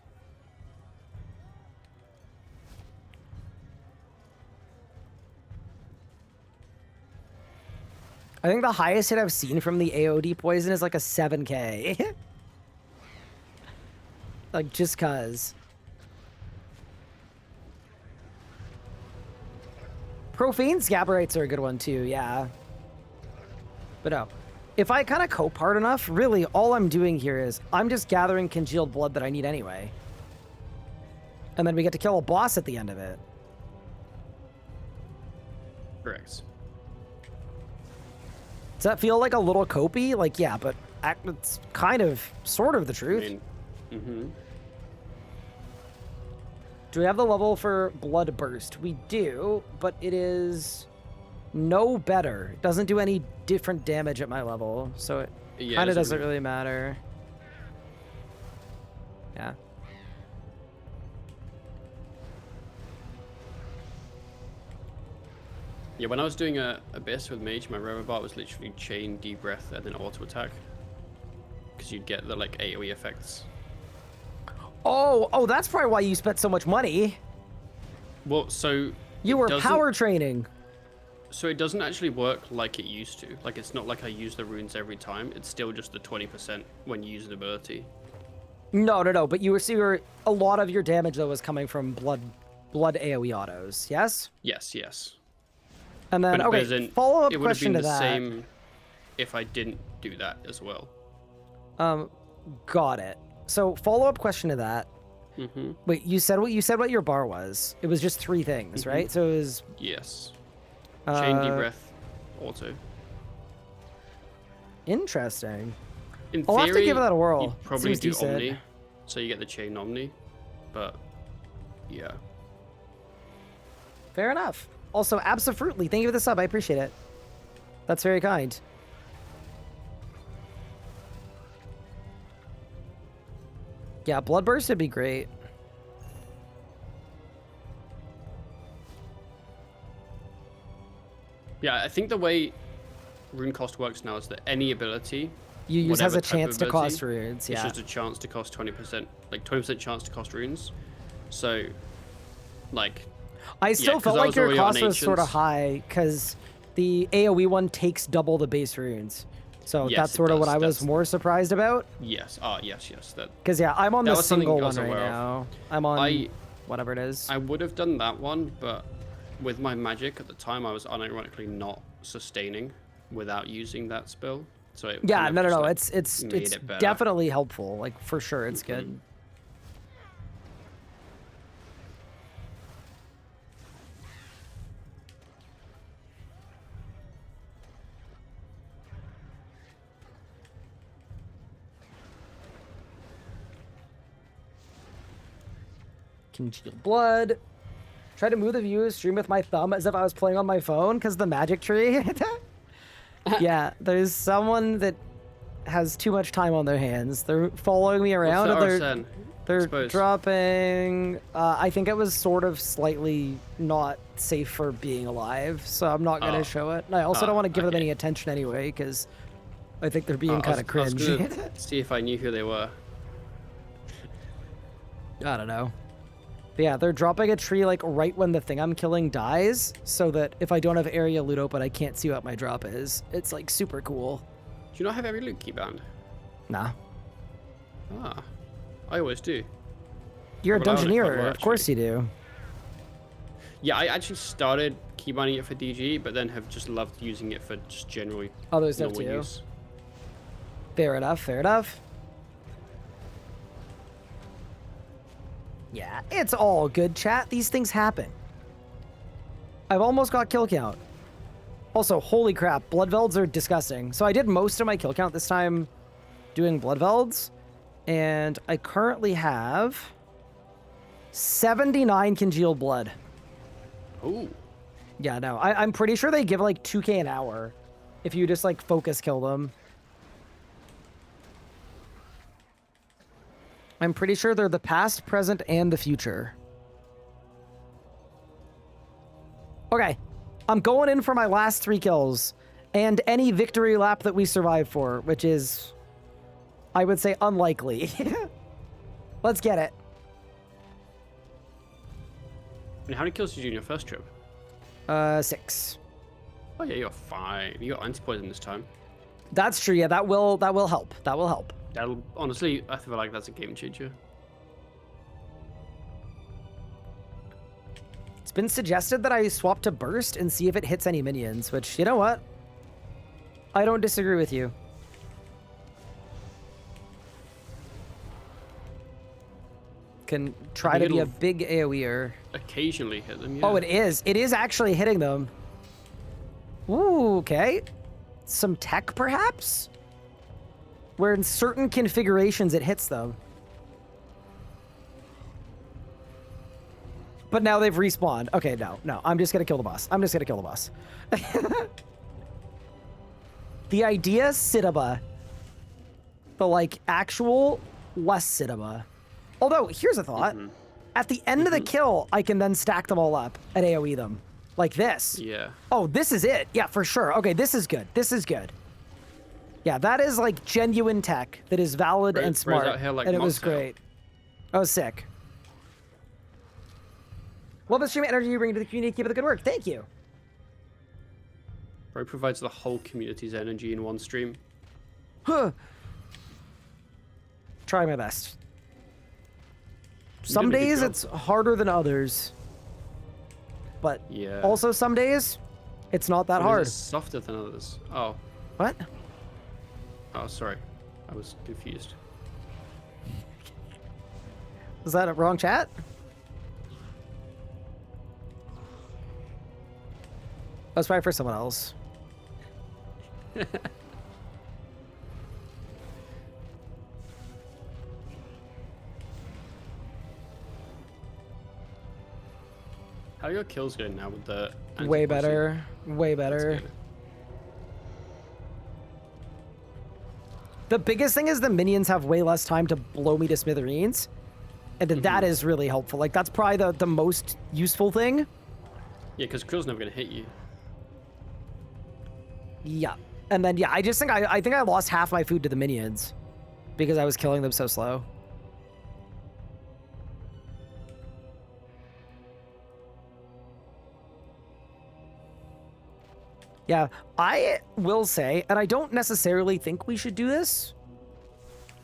Speaker 1: I think the highest hit I've seen from the AOD poison is like a 7k. Like, just cuz. Profane Scabberites are a good one too, yeah. But no. If I kind of cope hard enough, really all I'm doing here is I'm just gathering congealed blood that I need anyway. And then we get to kill a boss at the end of it.
Speaker 2: Correct.
Speaker 1: Does that feel like a little copy? Like, yeah, but it's kind of, sort of the
Speaker 2: I
Speaker 1: truth.
Speaker 2: mean,
Speaker 1: Do we have the level for Blood Burst? We do, but it is no better. It doesn't do any different damage at my level, so it
Speaker 2: Yeah, it
Speaker 1: kind of
Speaker 2: doesn't
Speaker 1: doesn't really matter. Yeah.
Speaker 2: yeah, when I was doing a Abyss with Mage, my robot was literally chain, deep breath, and then auto attack. Because you'd get the like AoE effects.
Speaker 1: Oh, that's probably why you spent so much money.
Speaker 2: Well, so
Speaker 1: You
Speaker 2: it
Speaker 1: were
Speaker 2: doesn't-
Speaker 1: power training.
Speaker 2: So it doesn't actually work like it used to. Like, it's not like I use the runes every time. It's still just the 20% when you use an ability.
Speaker 1: No, no, no. But you were a lot of your damage though was coming from blood AOE autos. Yes.
Speaker 2: Yes, yes.
Speaker 1: And then
Speaker 2: But as
Speaker 1: okay,
Speaker 2: in,
Speaker 1: follow up
Speaker 2: it would have
Speaker 1: question
Speaker 2: been
Speaker 1: to
Speaker 2: the
Speaker 1: that.
Speaker 2: same if I didn't do that as well.
Speaker 1: Got it. So follow up question to that.
Speaker 2: Mm-hmm.
Speaker 1: Wait, you said what your bar was? It was just 3 things, right? So it was
Speaker 2: Yes. Chain, deep
Speaker 1: uh,
Speaker 2: breath, auto.
Speaker 1: interesting.
Speaker 2: In
Speaker 1: I'll have to
Speaker 2: theory,
Speaker 1: give that a whirl.
Speaker 2: you'd probably
Speaker 1: Seems
Speaker 2: do
Speaker 1: decent.
Speaker 2: Omni, so you get the chain Omni. But yeah.
Speaker 1: Fair enough. Also, absolutely. Thank you for the sub. I appreciate it. That's very kind. Yeah, Bloodburst would be great.
Speaker 2: Yeah, I think the way rune cost works now is that any ability
Speaker 1: You use has
Speaker 2: whatever
Speaker 1: a
Speaker 2: type of
Speaker 1: chance to cost
Speaker 2: ability,
Speaker 1: runes.
Speaker 2: it's
Speaker 1: Yeah.
Speaker 2: just a chance to cost 20%, like 20% chance to cost runes. So, like,
Speaker 1: I still
Speaker 2: 'cause
Speaker 1: felt
Speaker 2: I
Speaker 1: like
Speaker 2: was
Speaker 1: your
Speaker 2: already on
Speaker 1: cost was sort of
Speaker 2: Ancients.
Speaker 1: high because the AoE one takes double the base runes. So
Speaker 2: Yes,
Speaker 1: that's
Speaker 2: it
Speaker 1: sort of what
Speaker 2: does.
Speaker 1: I was
Speaker 2: That's-
Speaker 1: more surprised about.
Speaker 2: yes, yes. That
Speaker 1: Because yeah, I'm on
Speaker 2: That
Speaker 1: the
Speaker 2: was something
Speaker 1: single
Speaker 2: I
Speaker 1: one
Speaker 2: was
Speaker 1: right
Speaker 2: aware of.
Speaker 1: now. I'm on
Speaker 2: I
Speaker 1: whatever it is.
Speaker 2: I would have done that one, but with my magic at the time, I was unironically not sustaining without using that spell. So it
Speaker 1: Yeah,
Speaker 2: kind of
Speaker 1: no,
Speaker 2: just, like,
Speaker 1: it's
Speaker 2: made
Speaker 1: it's
Speaker 2: it better.
Speaker 1: definitely helpful. Like for sure, it's good. Congealed blood. Try to move the view stream with my thumb as if I was playing on my phone because the magic tree. Yeah, there's someone that has too much time on their hands. They're following me around
Speaker 2: What's
Speaker 1: and
Speaker 2: the Arsene?
Speaker 1: they're
Speaker 2: Suppose.
Speaker 1: dropping. I think it was sort of slightly not safe for being alive, so I'm not gonna
Speaker 2: Oh.
Speaker 1: show it. And I also don't want to give them
Speaker 2: okay.
Speaker 1: any attention anyway because I think they're being
Speaker 2: I
Speaker 1: kind of
Speaker 2: was
Speaker 1: cringe.
Speaker 2: gonna see if I knew who they were.
Speaker 1: I don't know. But yeah, they're dropping a tree like right when the thing I'm killing dies, so that if I don't have area loot open, I can't see what my drop is. It's like super cool.
Speaker 2: Do you not have every loot key bound?
Speaker 1: Nah.
Speaker 2: Ah, I always do.
Speaker 1: You're a
Speaker 2: Well, I would have quite
Speaker 1: dungeoneer,
Speaker 2: well,
Speaker 1: of course you do.
Speaker 2: Yeah, I actually started keybinding it for DG, but then have just loved using it for just generally
Speaker 1: Other stuff
Speaker 2: normal
Speaker 1: too.
Speaker 2: use.
Speaker 1: Fair enough, fair enough. Yeah, it's all good, chat. These things happen. I've almost got kill count. Also, holy crap, blood velds are disgusting. So I did most of my kill count this time doing blood velds, and I currently have 79 congealed blood.
Speaker 2: Ooh.
Speaker 1: Yeah, no, I'm pretty sure they give like 2k an hour if you just like focus kill them. I'm pretty sure they're the past, present, and the future. Okay, I'm going in for my last 3 kills and any victory lap that we survive for, which is, I would say, unlikely. Let's get it.
Speaker 2: And how many kills did you do in your first trip?
Speaker 1: 6.
Speaker 2: Oh yeah, you're fine. You got anti-poison this time.
Speaker 1: That's true. Yeah, that will help. That will help.
Speaker 2: That'll honestly, I feel like that's a game changer.
Speaker 1: It's been suggested that I swap to burst and see if it hits any minions, which, you know what? I don't disagree with you. Can try to
Speaker 2: think
Speaker 1: be a
Speaker 2: it'll-
Speaker 1: big AoEer.
Speaker 2: Occasionally hit them. Yeah.
Speaker 1: Oh, it is. It is actually hitting them. Ooh, okay. Some tech, perhaps? Where in certain configurations it hits them. But now they've respawned. Okay, no. I'm just gonna kill the boss. The idea, Sidaba. The, like, actual less Sidaba. Although, here's a thought. At the end of the kill, I can then stack them all up and AoE them. Like this.
Speaker 2: Yeah.
Speaker 1: Oh, this is it. Yeah, for sure. Okay, this is good. Yeah, that is like genuine tech that is valid
Speaker 2: Ray-
Speaker 1: and
Speaker 2: Ray's
Speaker 1: smart.
Speaker 2: out here like
Speaker 1: And it was
Speaker 2: Moxtail.
Speaker 1: great. Oh, sick. Love the stream energy you bring to the community. Keep up the good work. Thank you.
Speaker 2: Bro provides the whole community's energy in one stream.
Speaker 1: Huh. Try my best. Some
Speaker 2: doing a good
Speaker 1: days
Speaker 2: job.
Speaker 1: it's harder than others. But
Speaker 2: Yeah.
Speaker 1: also some days it's not that
Speaker 2: Or is
Speaker 1: hard.
Speaker 2: it softer than others. Oh.
Speaker 1: What?
Speaker 2: Oh, sorry. I was confused.
Speaker 1: Was that a wrong chat? That's probably for someone else.
Speaker 2: How are your kills going now with the
Speaker 1: Way
Speaker 2: anti-poison?
Speaker 1: better. Way
Speaker 2: That's
Speaker 1: better.
Speaker 2: good.
Speaker 1: The biggest thing is the minions have way less time to blow me to smithereens. And that is really helpful. Like, that's probably the most useful thing.
Speaker 2: Yeah, because Krill's never going to hit you.
Speaker 1: Yeah. And then, yeah, I just think I think I lost half my food to the minions because I was killing them so slow. Yeah, I will say, and I don't necessarily think we should do this,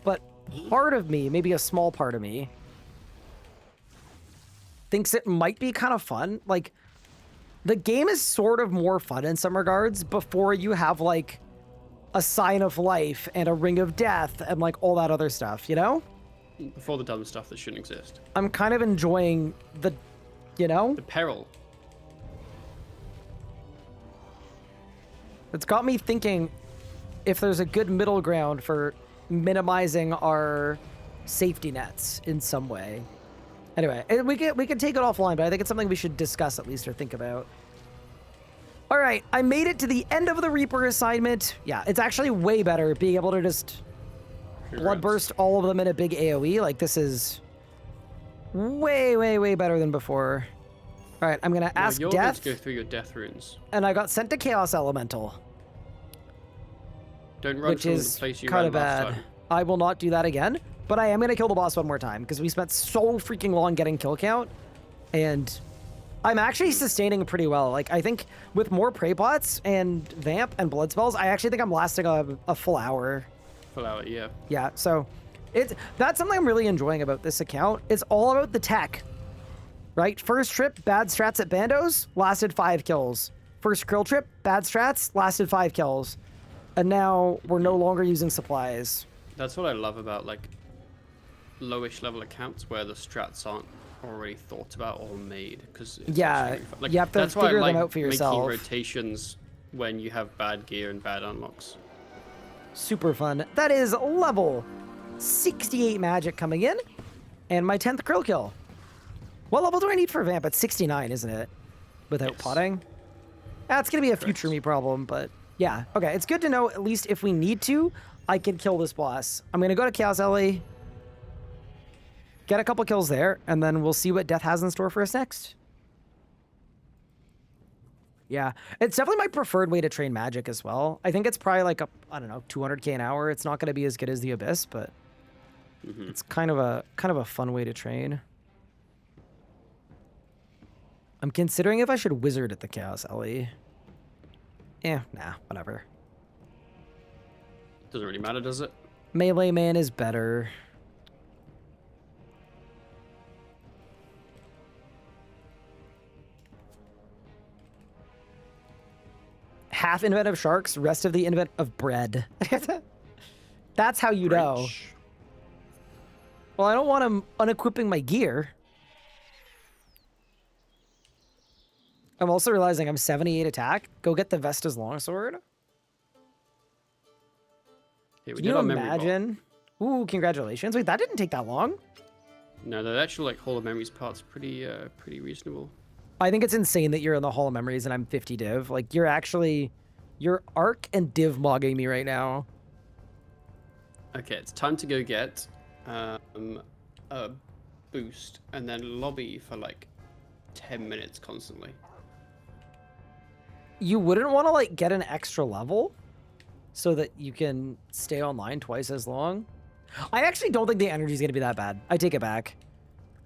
Speaker 1: but part of me, maybe a small part of me, thinks it might be kind of fun. Like, the game is sort of more fun in some regards before you have, like, a sign of life and a ring of death and, like, all that other stuff, you know?
Speaker 2: Before the dumb stuff that shouldn't exist.
Speaker 1: I'm kind of enjoying the, you know?
Speaker 2: The peril.
Speaker 1: It's got me thinking if there's a good middle ground for minimizing our safety nets in some way. Anyway, we can take it offline, but I think it's something we should discuss at least or think about. All right, I made it to the end of the Reaper assignment. Yeah, it's actually way better being able to just
Speaker 2: Congrats.
Speaker 1: bloodburst all of them in a big AoE. Like, this is way, way, way better than before. All right, I'm gonna
Speaker 2: Now
Speaker 1: ask
Speaker 2: you're going
Speaker 1: Death,
Speaker 2: to go through your death runes.
Speaker 1: and I got sent to Chaos Elemental,
Speaker 2: Don't run
Speaker 1: which
Speaker 2: from
Speaker 1: is
Speaker 2: the place you
Speaker 1: kind
Speaker 2: ran
Speaker 1: of
Speaker 2: last
Speaker 1: bad.
Speaker 2: time.
Speaker 1: I will not do that again, but I am gonna kill the boss one more time because we spent so freaking long getting kill count, and I'm actually sustaining pretty well. Like, I think with more prey pots and vamp and blood spells, I actually think I'm lasting a full hour.
Speaker 2: Full hour, yeah.
Speaker 1: Yeah, so that's something I'm really enjoying about this account. It's all about the tech, right? First trip, bad strats at Bandos, lasted 5 kills. First Krill trip, bad strats, lasted 5 kills. And now we're no longer using supplies.
Speaker 2: That's what I love about, like, lowish level accounts where the strats aren't already thought about or made. Because
Speaker 1: Yeah, you have to
Speaker 2: that's why I
Speaker 1: figure them
Speaker 2: like
Speaker 1: out for yourself.
Speaker 2: making rotations when you have bad gear and bad unlocks.
Speaker 1: Super fun. That is level 68 magic coming in, and my 10th Krill kill. What level do I need for Vamp? It's 69, isn't it? Without
Speaker 2: Yes.
Speaker 1: potting? That's going to be a future me problem, but yeah. Okay, it's good to know at least if we need to, I can kill this boss. I'm going to go to Chaos Alley, get a couple kills there, and then we'll see what Death has in store for us next. Yeah, it's definitely my preferred way to train magic as well. I think it's probably like I don't know, 200k an hour. It's not going to be as good as the Abyss, but it's kind of a fun way to train. I'm considering if I should wizard at the Chaos Alley. Nah, whatever.
Speaker 2: Doesn't really matter, does it?
Speaker 1: Melee man is better. Half invent of sharks, rest of the invent of bread. That's how you know.
Speaker 2: French.
Speaker 1: Well, I don't want him unequipping my gear. I'm also realizing I'm 78 attack. Go get the Vesta's longsword.
Speaker 2: Yeah, we
Speaker 1: Can
Speaker 2: did
Speaker 1: you
Speaker 2: our memory vault.
Speaker 1: imagine? Ooh, congratulations. Wait, that didn't take that long.
Speaker 2: No, the actual like Hall of Memories part's pretty reasonable.
Speaker 1: I think it's insane that you're in the Hall of Memories and I'm 50 div. Like, you're arc and div mogging me right now.
Speaker 2: Okay, it's time to go get a boost and then lobby for like 10 minutes constantly.
Speaker 1: You wouldn't want to, like, get an extra level so that you can stay online twice as long? I actually don't think the energy is going to be that bad. I take it back.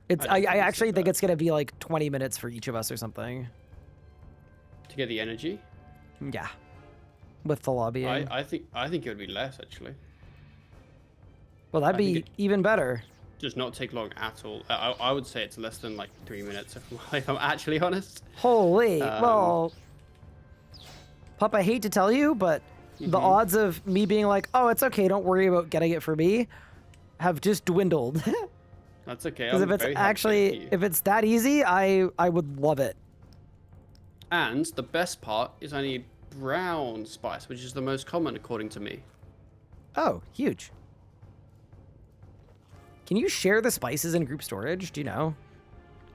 Speaker 2: I don't
Speaker 1: I
Speaker 2: think it's
Speaker 1: actually
Speaker 2: that
Speaker 1: think
Speaker 2: bad.
Speaker 1: it's going to be like 20 minutes for each of us or something.
Speaker 2: To get the energy?
Speaker 1: Yeah. with the lobbying.
Speaker 2: I think it would be less actually.
Speaker 1: Well, that'd
Speaker 2: I think
Speaker 1: be even better.
Speaker 2: Does not take long at all. I would say it's less than like 3 minutes if I'm actually honest.
Speaker 1: Holy, well, Pup, I hate to tell you, but the odds of me being like, oh, it's okay, don't worry about getting it for me, have just dwindled.
Speaker 2: That's okay.
Speaker 1: Because if it's actually, if it's that easy, I would love it.
Speaker 2: And the best part is I need brown spice, which is the most common according to me.
Speaker 1: Oh, huge. Can you share the spices in group storage? Do you know?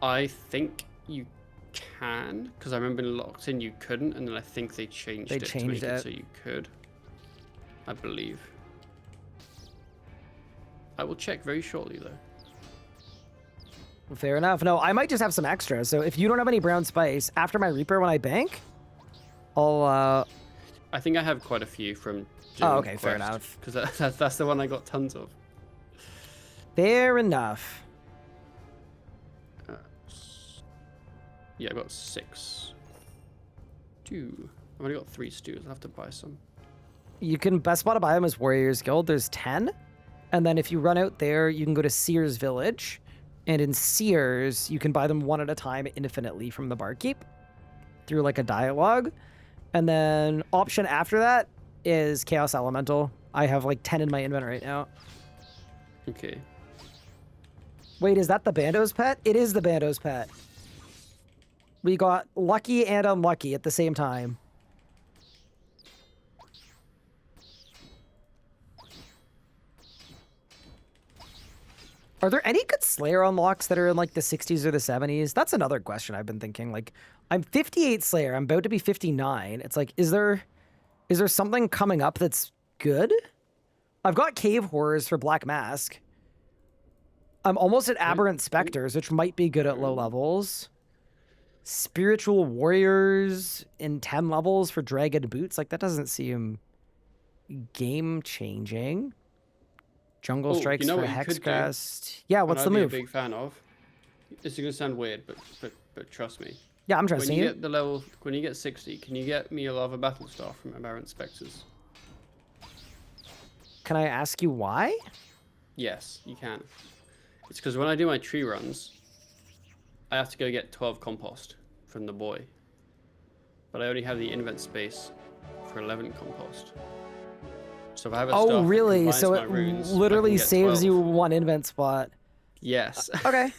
Speaker 2: I think you can, because I remember in Locked In you couldn't, and then I think they changed it to make it so you could. I believe. I will check very shortly though.
Speaker 1: Fair enough. No, I might just have some extra. So if you don't have any brown spice, after my Reaper when I bank, I'll
Speaker 2: I think I have quite a few from
Speaker 1: Oh, okay, fair enough.
Speaker 2: Because that's the one I got tons of.
Speaker 1: Fair enough.
Speaker 2: Yeah, I got 6. 2. I've only got 3 stews. I'll have to buy some.
Speaker 1: You can best spot to buy them as Warriors Guild. There's 10. And then if you run out there, you can go to Sears Village. And in Sears, you can buy them one at a time infinitely from the barkeep through like a dialogue. And then option after that is Chaos Elemental. I have like 10 in my inventory right now.
Speaker 2: Okay.
Speaker 1: Wait, is that the Bando's pet? It is the Bando's pet. We got lucky and unlucky at the same time. Are there any good Slayer unlocks that are in like the 60s or the 70s? That's another question I've been thinking. Like, I'm 58 Slayer. I'm about to be 59. It's like, is there something coming up that's good? I've got Cave Horrors for Black Mask. I'm almost at Aberrant Specters, which might be good at low levels. Spiritual Warriors in 10 levels for Dragon Boots. Like, that doesn't seem game-changing. Jungle Strikes
Speaker 2: you know
Speaker 1: for
Speaker 2: what you could do,
Speaker 1: Hexcrest. Yeah, what's the
Speaker 2: I'd
Speaker 1: move?
Speaker 2: be a big fan of. This is gonna sound weird, but trust me.
Speaker 1: Yeah, I'm
Speaker 2: When
Speaker 1: trusting
Speaker 2: you
Speaker 1: you.
Speaker 2: get the level, when you get 60, can you get me a Lava Battle Star from Aberrant Spectres?
Speaker 1: Can I ask you why?
Speaker 2: Yes, you can. It's because when I do my tree runs, I have to go get 12 compost from the boy. But I only have the invent space for 11 compost. So if I have a staff
Speaker 1: Oh,
Speaker 2: that
Speaker 1: really?
Speaker 2: combines
Speaker 1: So
Speaker 2: my
Speaker 1: it
Speaker 2: runes, I
Speaker 1: literally
Speaker 2: can get
Speaker 1: saves
Speaker 2: 12.
Speaker 1: you one invent spot.
Speaker 2: Yes.
Speaker 1: Okay.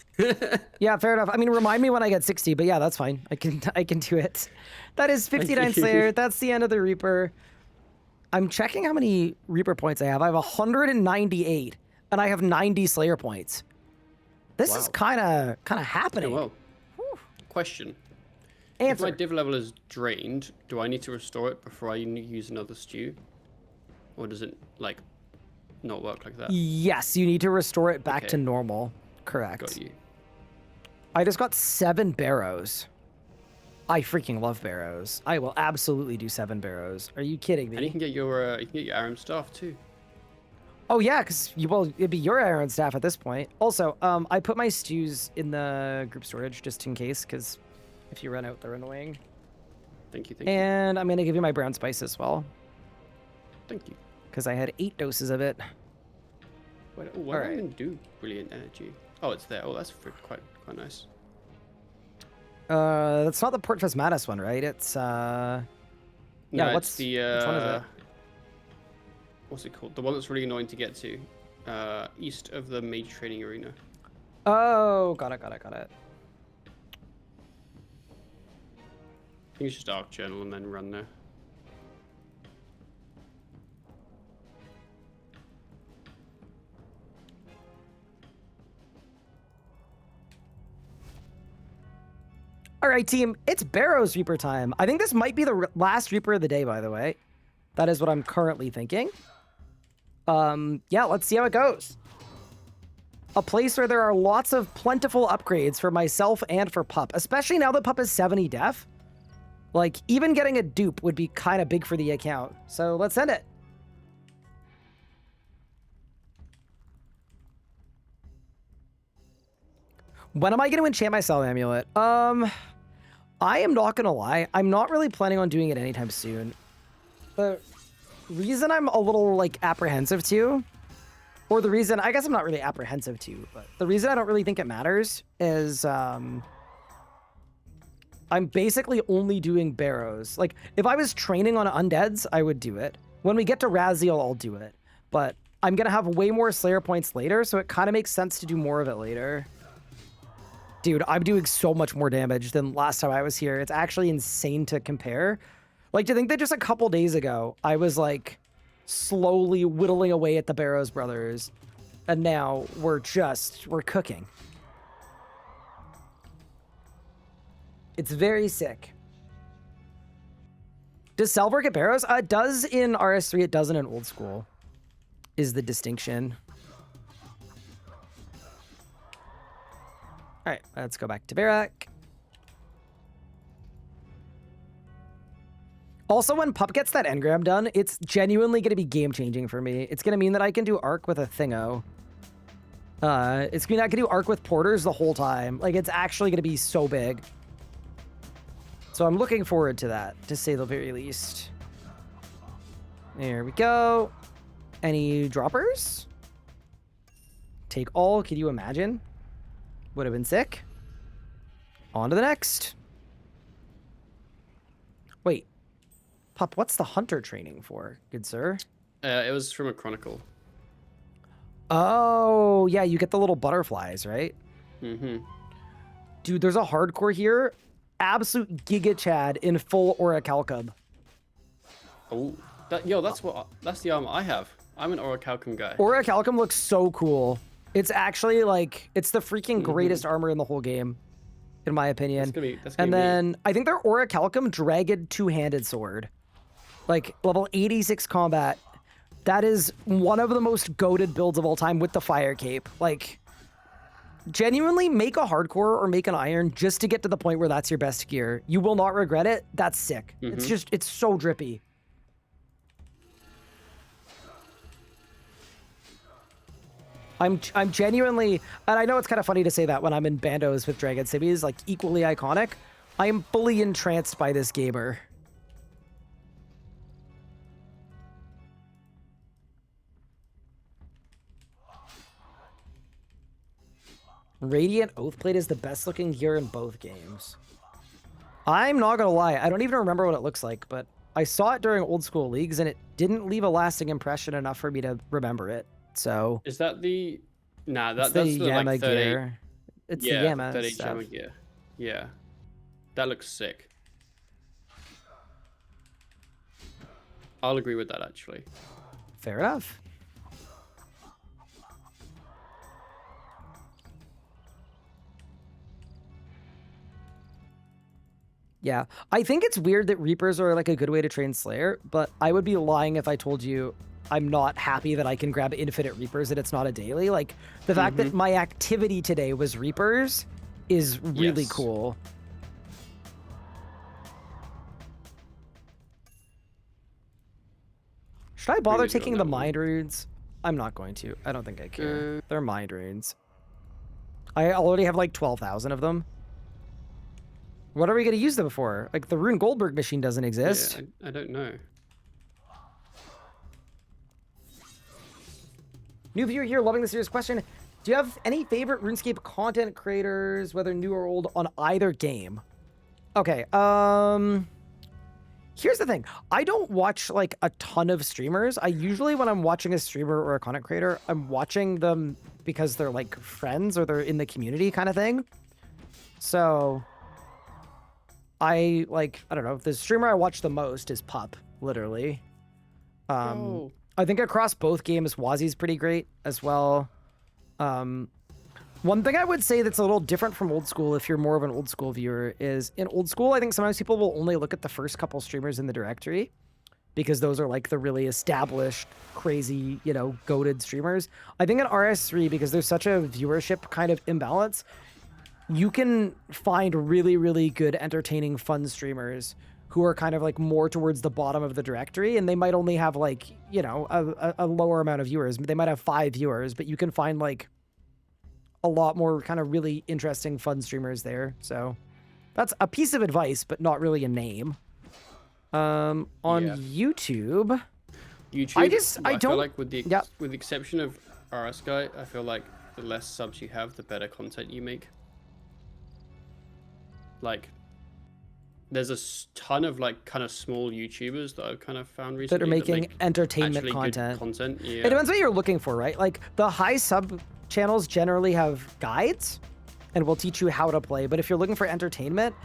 Speaker 1: Yeah, fair enough. I mean, remind me when I get 60, but yeah, that's fine. I can do it. That is 59 Slayer. That's the end of the Reaper. I'm checking how many Reaper points I have. I have 198, and I have 90 Slayer points. This is
Speaker 2: Wow.
Speaker 1: kind of happening.
Speaker 2: well. Question. If my
Speaker 1: Answer.
Speaker 2: div level is drained, do I need to restore it before I use another stew? Or does it, like, not work like that?
Speaker 1: Yes, you need to restore it back
Speaker 2: Okay.
Speaker 1: to normal. Correct.
Speaker 2: Got you.
Speaker 1: I just got 7 barrows. I freaking love barrows. I will absolutely do 7 barrows. Are you kidding
Speaker 2: And you
Speaker 1: me?
Speaker 2: can get your Aram staff too.
Speaker 1: Oh yeah, because it'd be your Iron Staff at this point. Also, I put my stews in the group storage just in case, because if you run out, they're annoying.
Speaker 2: Thank you, thank you.
Speaker 1: And I'm gonna give you my brown spice as well,
Speaker 2: Thank you.
Speaker 1: because I had 8 doses of it.
Speaker 2: What do I
Speaker 1: Alright.
Speaker 2: even do brilliant energy? Oh, it's there. Oh, that's quite nice.
Speaker 1: That's not the Port Phasmatis one, right? It's
Speaker 2: No,
Speaker 1: yeah.
Speaker 2: it's
Speaker 1: What's
Speaker 2: the
Speaker 1: which one is it?
Speaker 2: what's it called? The one that's really annoying to get to, east of the Mage Training Arena.
Speaker 1: Oh, got it.
Speaker 2: I think it's just Arc Journal and then run there.
Speaker 1: All right, team. It's Barrows Reaper time. I think this might be the last Reaper of the day, by the way. That is what I'm currently thinking. Yeah, let's see how it goes. A place where there are lots of plentiful upgrades for myself and for Pup, especially now that Pup is 70 def. Like, even getting a dupe would be kind of big for the account. So let's send it. When am I going to enchant my Cell Amulet? I am not going to lie. I'm not really planning on doing it anytime soon. the reason I'm a little like apprehensive to, or the reason I guess I'm not really apprehensive to, but the reason I don't really think it matters is I'm basically only doing Barrows. Like if I was training on undeads, I would do it. When we get to Raziel, I'll do it. But I'm gonna have way more Slayer points later, so it kind of makes sense to do more of it later. Dude, I'm doing so much more damage than last time I was here. It's actually insane to compare. Like, to think that just a couple days ago, I was, like, slowly whittling away at the Barrows brothers, and now we're cooking. It's very sick. Does Salvor get Barrows? It does in RS3, it doesn't in Old School, is the distinction. All right, let's go back to Barak. Also, when Pup gets that engram done, it's genuinely going to be game-changing for me. It's going to mean that I can do Arc with a Thingo. It's going to I can do Arc with Porters the whole time. Like, it's actually going to be so big. So I'm looking forward to that, to say the very least. There we go. Any droppers? Take all, can you imagine? Would have been sick. On to the next. Wait. Pup, what's the hunter training for, good sir?
Speaker 2: It was from a chronicle.
Speaker 1: Oh, yeah, you get the little butterflies, right?
Speaker 2: Mm-hmm.
Speaker 1: Dude, there's a hardcore here. Absolute Giga Chad in full Orichalcum.
Speaker 2: Oh, that's the armor I have. I'm an Orichalcum guy.
Speaker 1: Orichalcum looks so cool. It's actually like, it's the freaking greatest armor in the whole game, in my opinion. And then I think their Orichalcum Dragon two-handed sword. Like, level 86 combat. That is one of the most goated builds of all time with the fire cape. Like, genuinely make a hardcore or make an iron just to get to the point where that's your best gear. You will not regret it. That's sick. It's so drippy. I'm genuinely, and I know it's kind of funny to say that when I'm in bandos with Dragon Cities, like equally iconic. I am fully entranced by this gamer. Radiant Oathplate is the best looking gear in both games. I'm not gonna lie, I don't even remember what it looks like, but I saw it during Old School Leagues and it didn't leave a lasting impression enough for me to remember it. So
Speaker 2: is that the that's
Speaker 1: the
Speaker 2: the
Speaker 1: Yama
Speaker 2: like 30,
Speaker 1: gear. It's the Yama
Speaker 2: 30
Speaker 1: stuff.
Speaker 2: Yama gear. Yeah. That looks sick. I'll agree with that actually.
Speaker 1: Fair enough. Yeah, I think it's weird that Reapers are like a good way to train Slayer, but I would be lying if I told you I'm not happy that I can grab infinite Reapers and it's not a daily. Like, the fact that my activity today was Reapers is really cool. Should I bother taking the Mind Runes? I'm not going to. I don't think I care. They're Mind Runes. I already have like 12,000 of them. What are we going to use them for? Like, the Rune Goldberg machine doesn't exist.
Speaker 2: Yeah, I don't know.
Speaker 1: New viewer here, loving the serious question. Do you have any favorite RuneScape content creators, whether new or old, on either game? Okay, here's the thing. I don't watch, like, a ton of streamers. I usually, when I'm watching a streamer or a content creator, I'm watching them because they're, like, friends or they're in the community kind of thing. So I don't know, the streamer I watch the most is Pup, literally. I think across both games, Wazi's pretty great as well. One thing I would say that's a little different from Old School, if you're more of an Old School viewer, is in Old School, I think sometimes people will only look at the first couple streamers in the directory because those are like the really established, crazy, you know, goated streamers. I think in RS3, because there's such a viewership kind of imbalance, you can find really, really good, entertaining, fun streamers who are kind of like more towards the bottom of the directory, and they might only have like, you know, a lower amount of viewers. They might have 5 viewers, but you can find like a lot more kind of really interesting, fun streamers there. So that's a piece of advice, but not really a name. On
Speaker 2: Yeah.
Speaker 1: YouTube,
Speaker 2: YouTube.
Speaker 1: I
Speaker 2: feel
Speaker 1: don't-
Speaker 2: like with the
Speaker 1: Yep.
Speaker 2: with the exception of RS Guy, I feel like the less subs you have, the better content you make. Like, there's a ton of like kind of small YouTubers that I've kind of found recently
Speaker 1: that are making
Speaker 2: make
Speaker 1: entertainment
Speaker 2: actually good
Speaker 1: content.
Speaker 2: content. Yeah.
Speaker 1: It depends what you're looking for, right? Like the high sub channels generally have guides and will teach you how to play. But if you're looking for entertainment,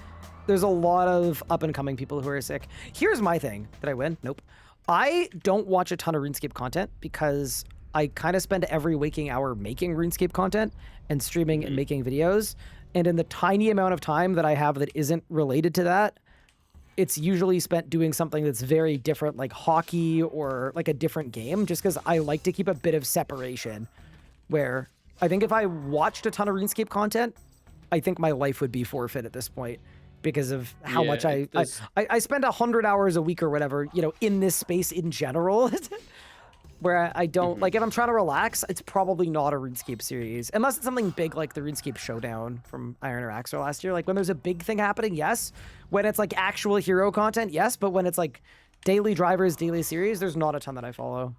Speaker 1: there's a lot of up and coming people who are sick. Here's my thing. Did I win? Nope. I don't watch a ton of RuneScape content because I kind of spend every waking hour making RuneScape content and streaming and making videos. And in the tiny amount of time that I have that isn't related to that, it's usually spent doing something that's very different, like hockey or like a different game, just because I like to keep a bit of separation. Where I think if I watched a ton of RuneScape content, I think my life would be forfeit at this point because of how much
Speaker 2: Yeah,
Speaker 1: I spend 100 hours a week or whatever, you know, in this space in general. Where I don't like, if I'm trying to relax, it's probably not a RuneScape series, unless it's something big like the RuneScape Showdown from Iron or Axel last year. Like when there's a big thing happening, yes. When it's like actual hero content, yes. But when it's like daily drivers, daily series, there's not a ton that I follow.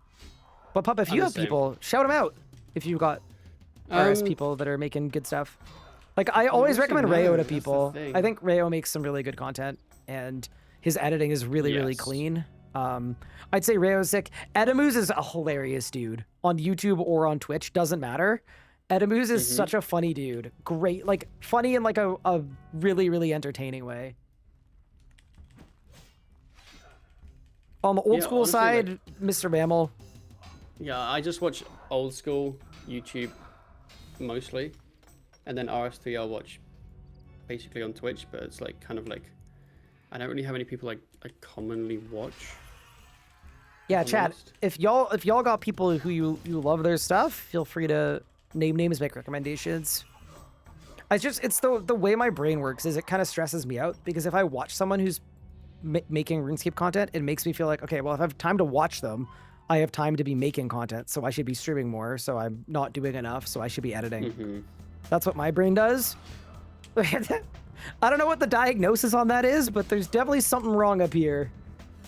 Speaker 1: But Pup, if
Speaker 2: I'm
Speaker 1: you
Speaker 2: the
Speaker 1: have
Speaker 2: same.
Speaker 1: people, shout them out. If you've got RS people that are making good stuff. Like I always
Speaker 2: also
Speaker 1: recommend
Speaker 2: know,
Speaker 1: Rayo to
Speaker 2: that's the
Speaker 1: people.
Speaker 2: thing.
Speaker 1: I think Rayo makes some really good content, and his editing is really
Speaker 2: Yes.
Speaker 1: clean. I'd say Rayo's sick. Edamuz is a hilarious dude on YouTube or on Twitch, doesn't matter. Edamuz is such a funny dude. Great, like funny in like a really entertaining way. On the old
Speaker 2: Yeah,
Speaker 1: school
Speaker 2: honestly,
Speaker 1: side,
Speaker 2: like-
Speaker 1: Mr. Mammal.
Speaker 2: Yeah, I just watch old school YouTube mostly, and then RS3 I'll watch basically on Twitch, but it's like kind of like I don't really have any people like I commonly watch.
Speaker 1: Yeah,
Speaker 2: I'm
Speaker 1: chat.
Speaker 2: honest.
Speaker 1: If y'all got people who you love their stuff, feel free to name names, make recommendations. It's the way my brain works is it kind of stresses me out because if I watch someone who's making RuneScape content, it makes me feel like, okay, well, if I have time to watch them, I have time to be making content, so I should be streaming more, so I'm not doing enough, so I should be editing. That's what my brain does. I don't know what the diagnosis on that is, but there's definitely something wrong up here.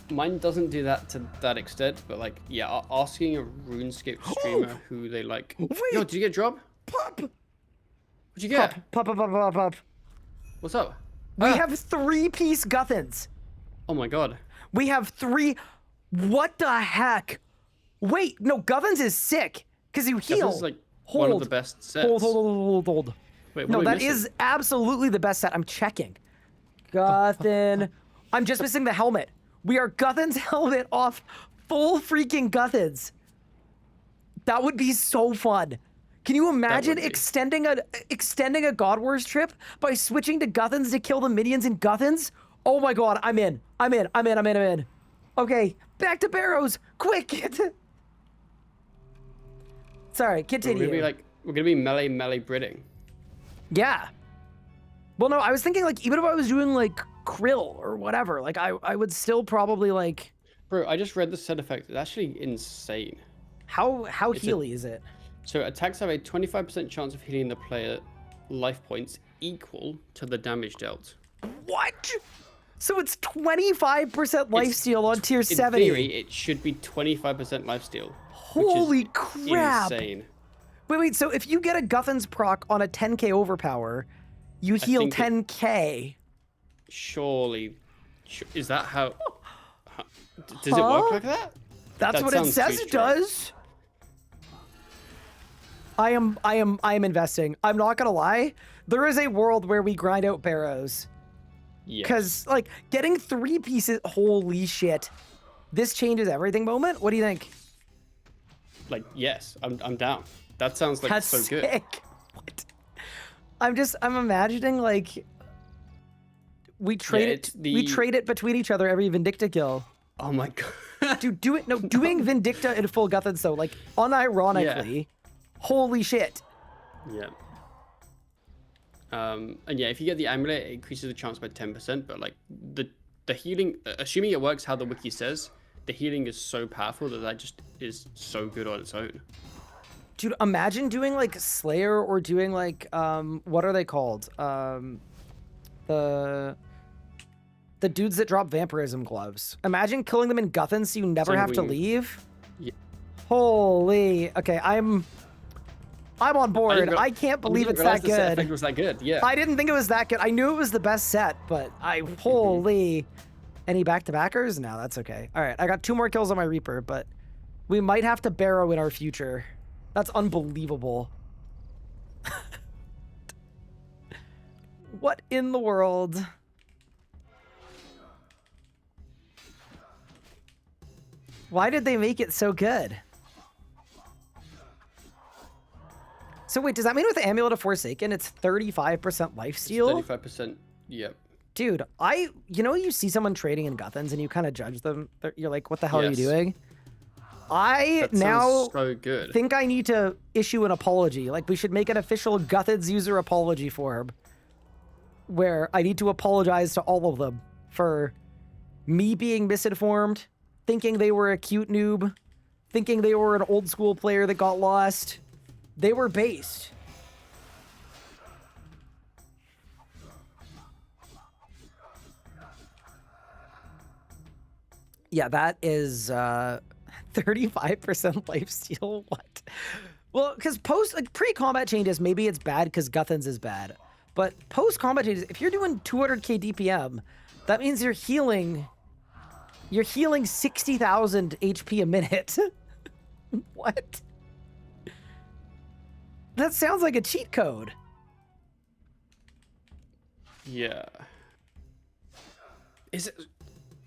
Speaker 2: Mine doesn't do that to that extent, but like yeah, asking a RuneScape streamer who they like. Yo,
Speaker 1: Wait.
Speaker 2: did you get a drop?
Speaker 1: Pop!
Speaker 2: What'd you get?
Speaker 1: Pop.
Speaker 2: What's up?
Speaker 1: We
Speaker 2: Ah!
Speaker 1: have 3-piece Guthans.
Speaker 2: Oh my god.
Speaker 1: We have 3. What the heck? Wait, no, Guthans is sick because you heal.
Speaker 2: This is like one of the best sets.
Speaker 1: Hold.
Speaker 2: Wait, what
Speaker 1: No,
Speaker 2: are we
Speaker 1: that
Speaker 2: missing?
Speaker 1: is absolutely the best set. I'm checking. Guthan. I'm just missing the helmet. We are Guthan's helmet off. Full freaking Guthans. That would be so fun. Can you imagine
Speaker 2: would be.
Speaker 1: extending a God Wars trip by switching to Guthans to kill the minions in Guthans? Oh my god, I'm in. Okay, back to Barrows. Quick. Sorry, continue.
Speaker 2: We're gonna be melee Bridding.
Speaker 1: Yeah. Well, no, I was thinking like even if I was doing like Krill or whatever, like I would still probably like
Speaker 2: Bro, I just read the set effect. It's actually insane.
Speaker 1: how
Speaker 2: a-
Speaker 1: healy is it?
Speaker 2: So attacks have a 25% chance of healing the player life points equal to the damage dealt.
Speaker 1: What? So it's 25% lifesteal on tier
Speaker 2: In
Speaker 1: 70.
Speaker 2: theory, it should be 25% lifesteal.
Speaker 1: Holy
Speaker 2: which is
Speaker 1: crap.
Speaker 2: Insane.
Speaker 1: Wait, so if you get a Guthan's proc on a 10k overpower, you heal
Speaker 2: think it-
Speaker 1: 10k.
Speaker 2: Surely, is that how? Does it work
Speaker 1: Huh?
Speaker 2: like that?
Speaker 1: That's
Speaker 2: That
Speaker 1: what it
Speaker 2: sounds
Speaker 1: says
Speaker 2: too
Speaker 1: it
Speaker 2: strong.
Speaker 1: does. I am investing. I'm not gonna lie. There is a world where we grind out Barrows.
Speaker 2: Yeah.
Speaker 1: Because, like, getting 3 pieces, holy shit. This changes everything moment? What do you think?
Speaker 2: Like, yes, I'm down. That sounds like
Speaker 1: That's
Speaker 2: so good.
Speaker 1: sick. What? I'm imagining, like, we trade
Speaker 2: it's
Speaker 1: we
Speaker 2: the-
Speaker 1: trade it between each other every Vindicta kill.
Speaker 2: Oh my god.
Speaker 1: Dude, doing Vindicta in full Guthans, though, like, unironically, holy shit.
Speaker 2: Yeah. And yeah, if you get the amulet, it increases the chance by 10%. But like the healing, assuming it works how the wiki says, the healing is so powerful that just is so good on its own.
Speaker 1: Dude, imagine doing like Slayer or doing like what are they called? The The dudes that drop vampirism gloves. Imagine killing them in Guthans so you never
Speaker 2: So
Speaker 1: have to
Speaker 2: we-
Speaker 1: leave.
Speaker 2: Yeah.
Speaker 1: Holy. Okay, I'm on board. I can't believe it's that
Speaker 2: The set effect
Speaker 1: good.
Speaker 2: was that good. Yeah.
Speaker 1: I didn't think it was that good. I knew it was the best set, but holy. Any back-to-backers? No, that's okay. All right, I got 2 more kills on my Reaper, but we might have to Barrow in our future. That's unbelievable. What in the world? Why did they make it so good? So wait, does that mean with the Amulet of Forsaken, it's 35% lifesteal?
Speaker 2: 35%. Yep.
Speaker 1: Dude, you know, you see someone trading in Guthans and you kind of judge them. You're like, what the hell are you
Speaker 2: Yes.
Speaker 1: doing? I
Speaker 2: That
Speaker 1: now
Speaker 2: sounds so good.
Speaker 1: think I need to issue an apology. Like, we should make an official Guthans user apology form where I need to apologize to all of them for me being misinformed, thinking they were a cute noob, thinking they were an old school player that got lost. They were based. Yeah, that is 35% lifesteal. What? Well, because pre-combat changes, maybe it's bad because Guthans is bad. But post-combat changes, if you're doing 200k DPM, that means you're healing 60,000 HP a minute. What? That sounds like a cheat code.
Speaker 2: Yeah. Is it?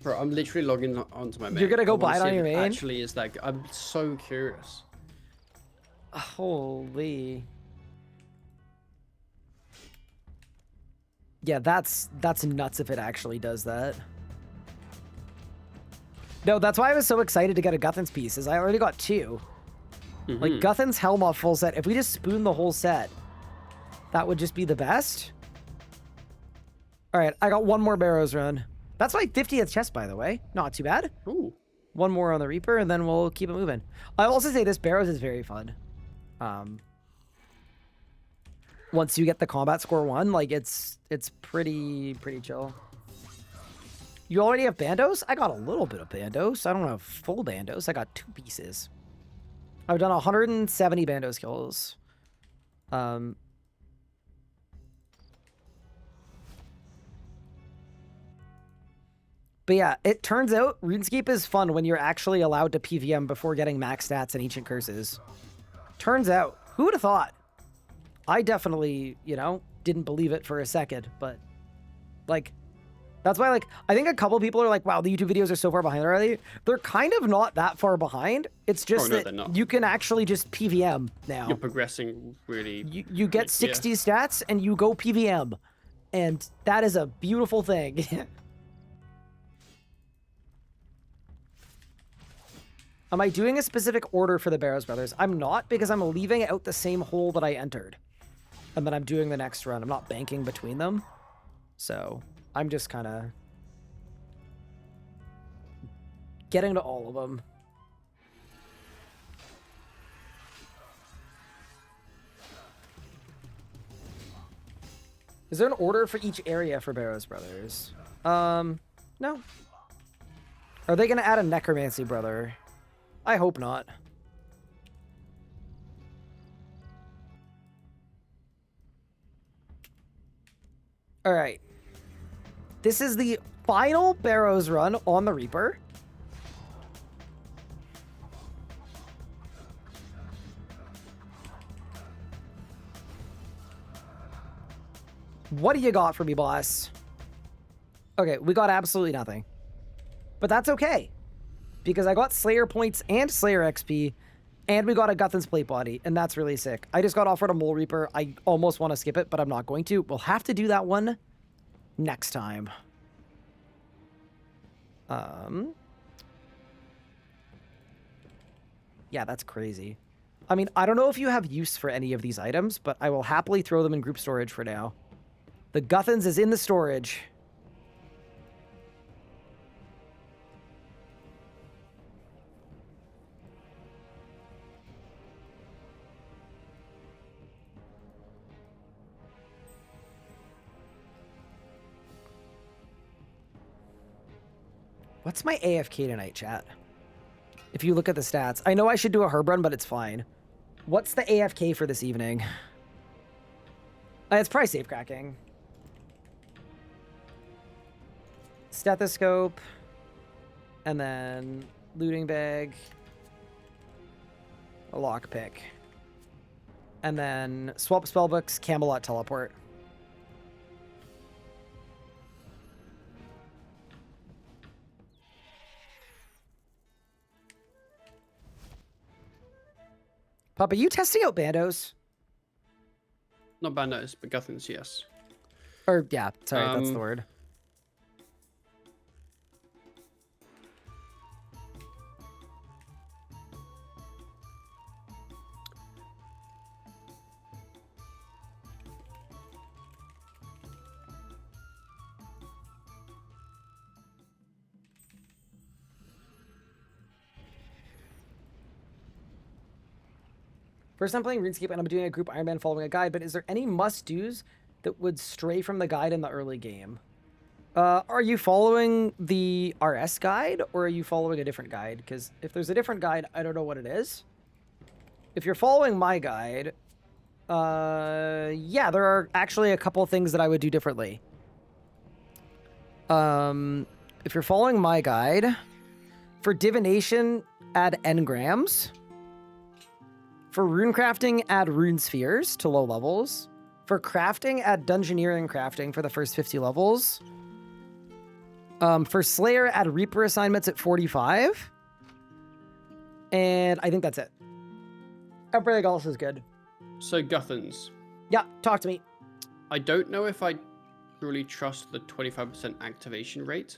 Speaker 2: Bro, I'm literally logging onto my main.
Speaker 1: You're gonna go
Speaker 2: I wanna
Speaker 1: buy it
Speaker 2: see
Speaker 1: on
Speaker 2: if
Speaker 1: your main?
Speaker 2: Actually, is like I'm so curious.
Speaker 1: Holy. Yeah, that's nuts if it actually does that. No, that's why I was so excited to get a Guthans piece, is I already got 2. Like, Guthans Helm off full set. If we just spoon the whole set, that would just be the best. All right, I got 1 more Barrows run. That's my 50th chest, by the way. Not too bad.
Speaker 2: Ooh.
Speaker 1: 1 more on the Reaper, and then we'll keep it moving. I'll also say this Barrows is very fun. Once you get the combat score 1, like it's pretty chill. You already have Bandos? I got a little bit of Bandos. I don't have full Bandos. I got 2 pieces. I've done 170 Bandos kills. But yeah, it turns out RuneScape is fun when you're actually allowed to PVM before getting max stats and Ancient Curses. Turns out. Who would have thought? I definitely, you know, didn't believe it for a second, but like, that's why, like, I think a couple people are like, wow, the YouTube videos are so far behind already. They're kind of not that far behind. It's just
Speaker 2: no, they're
Speaker 1: that
Speaker 2: not.
Speaker 1: you can actually just PVM now.
Speaker 2: You're progressing really.
Speaker 1: You get
Speaker 2: yeah.
Speaker 1: 60 stats and you go PVM. And that is a beautiful thing. Am I doing a specific order for the Barrows Brothers? I'm not, because I'm leaving out the same hole that I entered. And then I'm doing the next run. I'm not banking between them. So I'm just kind of getting to all of them. Is there an order for each area for Barrows Brothers? No. Are they going to add a Necromancy Brother? I hope not. All right. This is the final Barrows run on the Reaper. What do you got for me, boss? Okay, we got absolutely nothing. But that's okay. Because I got Slayer points and Slayer XP, and we got a Guthans plate body, and that's really sick. I just got offered a Mole Reaper. I almost want to skip it, but I'm not going to. We'll have to do that one next time. Yeah, that's crazy. I mean, I don't know if you have use for any of these items, but I will happily throw them in group storage for now. The Guthans is in the storage. What's my AFK tonight, chat? If you look at the stats. I know I should do a herb run, but it's fine. What's the AFK for this evening? It's probably safe cracking. Stethoscope. And then looting bag. A lockpick. And then swap spellbooks, Camelot teleport. Papa, you testing out bandos?
Speaker 2: Not bandos, but Guthans, yes.
Speaker 1: Or, yeah, sorry, that's the
Speaker 2: Um,
Speaker 1: word. First time playing RuneScape and I'm doing a group Ironman following a guide, but is there any must-dos that would stray from the guide in the early game? Are you following the RS guide or are you following a different guide? Because if there's a different guide, I don't know what it is. If you're following my guide, yeah, there are actually a couple things that I would do differently. If you're following my guide, for divination, add engrams. For rune crafting, add rune spheres to low levels. For crafting, add dungeoneering crafting for the first 50 levels. For Slayer, add Reaper assignments at 45. And I think that's it. Everything else is good.
Speaker 2: So Guthans,
Speaker 1: Yeah, talk to me.
Speaker 2: I don't know if I truly trust the 25% activation rate.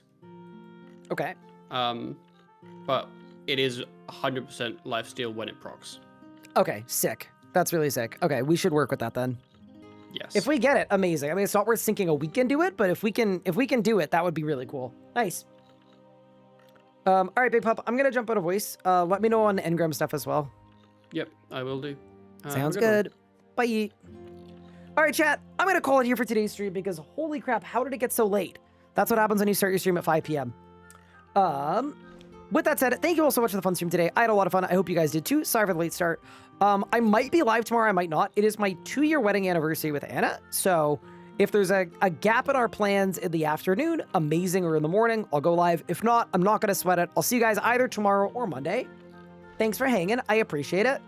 Speaker 1: Okay.
Speaker 2: But it is 100% lifesteal when it procs.
Speaker 1: Okay, sick. That's really sick. Okay, we should work with that then.
Speaker 2: Yes.
Speaker 1: If we get it, amazing. I mean, it's not worth sinking a weekend to it, but if we can do it, that would be really cool. Nice. All right, Big Pup, I'm gonna jump out of voice. Let me know on engram stuff as well.
Speaker 2: Yep, I will do.
Speaker 1: Sounds
Speaker 2: have a
Speaker 1: good. Bye. All right, chat. I'm gonna call it here for today's stream because holy crap, how did it get so late? That's what happens when you start your stream at 5 p.m. With that said, thank you all so much for the fun stream today. I had a lot of fun. I hope you guys did too. Sorry for the late start. I might be live tomorrow. I might not. It is my 2-year wedding anniversary with Anna. So if there's a gap in our plans in the afternoon, amazing, or in the morning, I'll go live. If not, I'm not going to sweat it. I'll see you guys either tomorrow or Monday. Thanks for hanging. I appreciate it.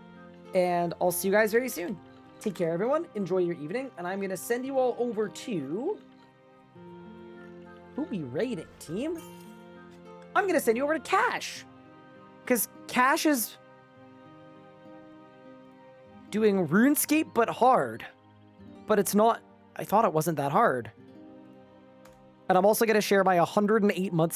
Speaker 1: And I'll see you guys very soon. Take care, everyone. Enjoy your evening. And I'm going to send you all over to... Who we raiding, team? I'm going to send you over to Cash. Because Cash is doing RuneScape, but hard. But it's not... I thought it wasn't that hard. And I'm also going to share my 108 month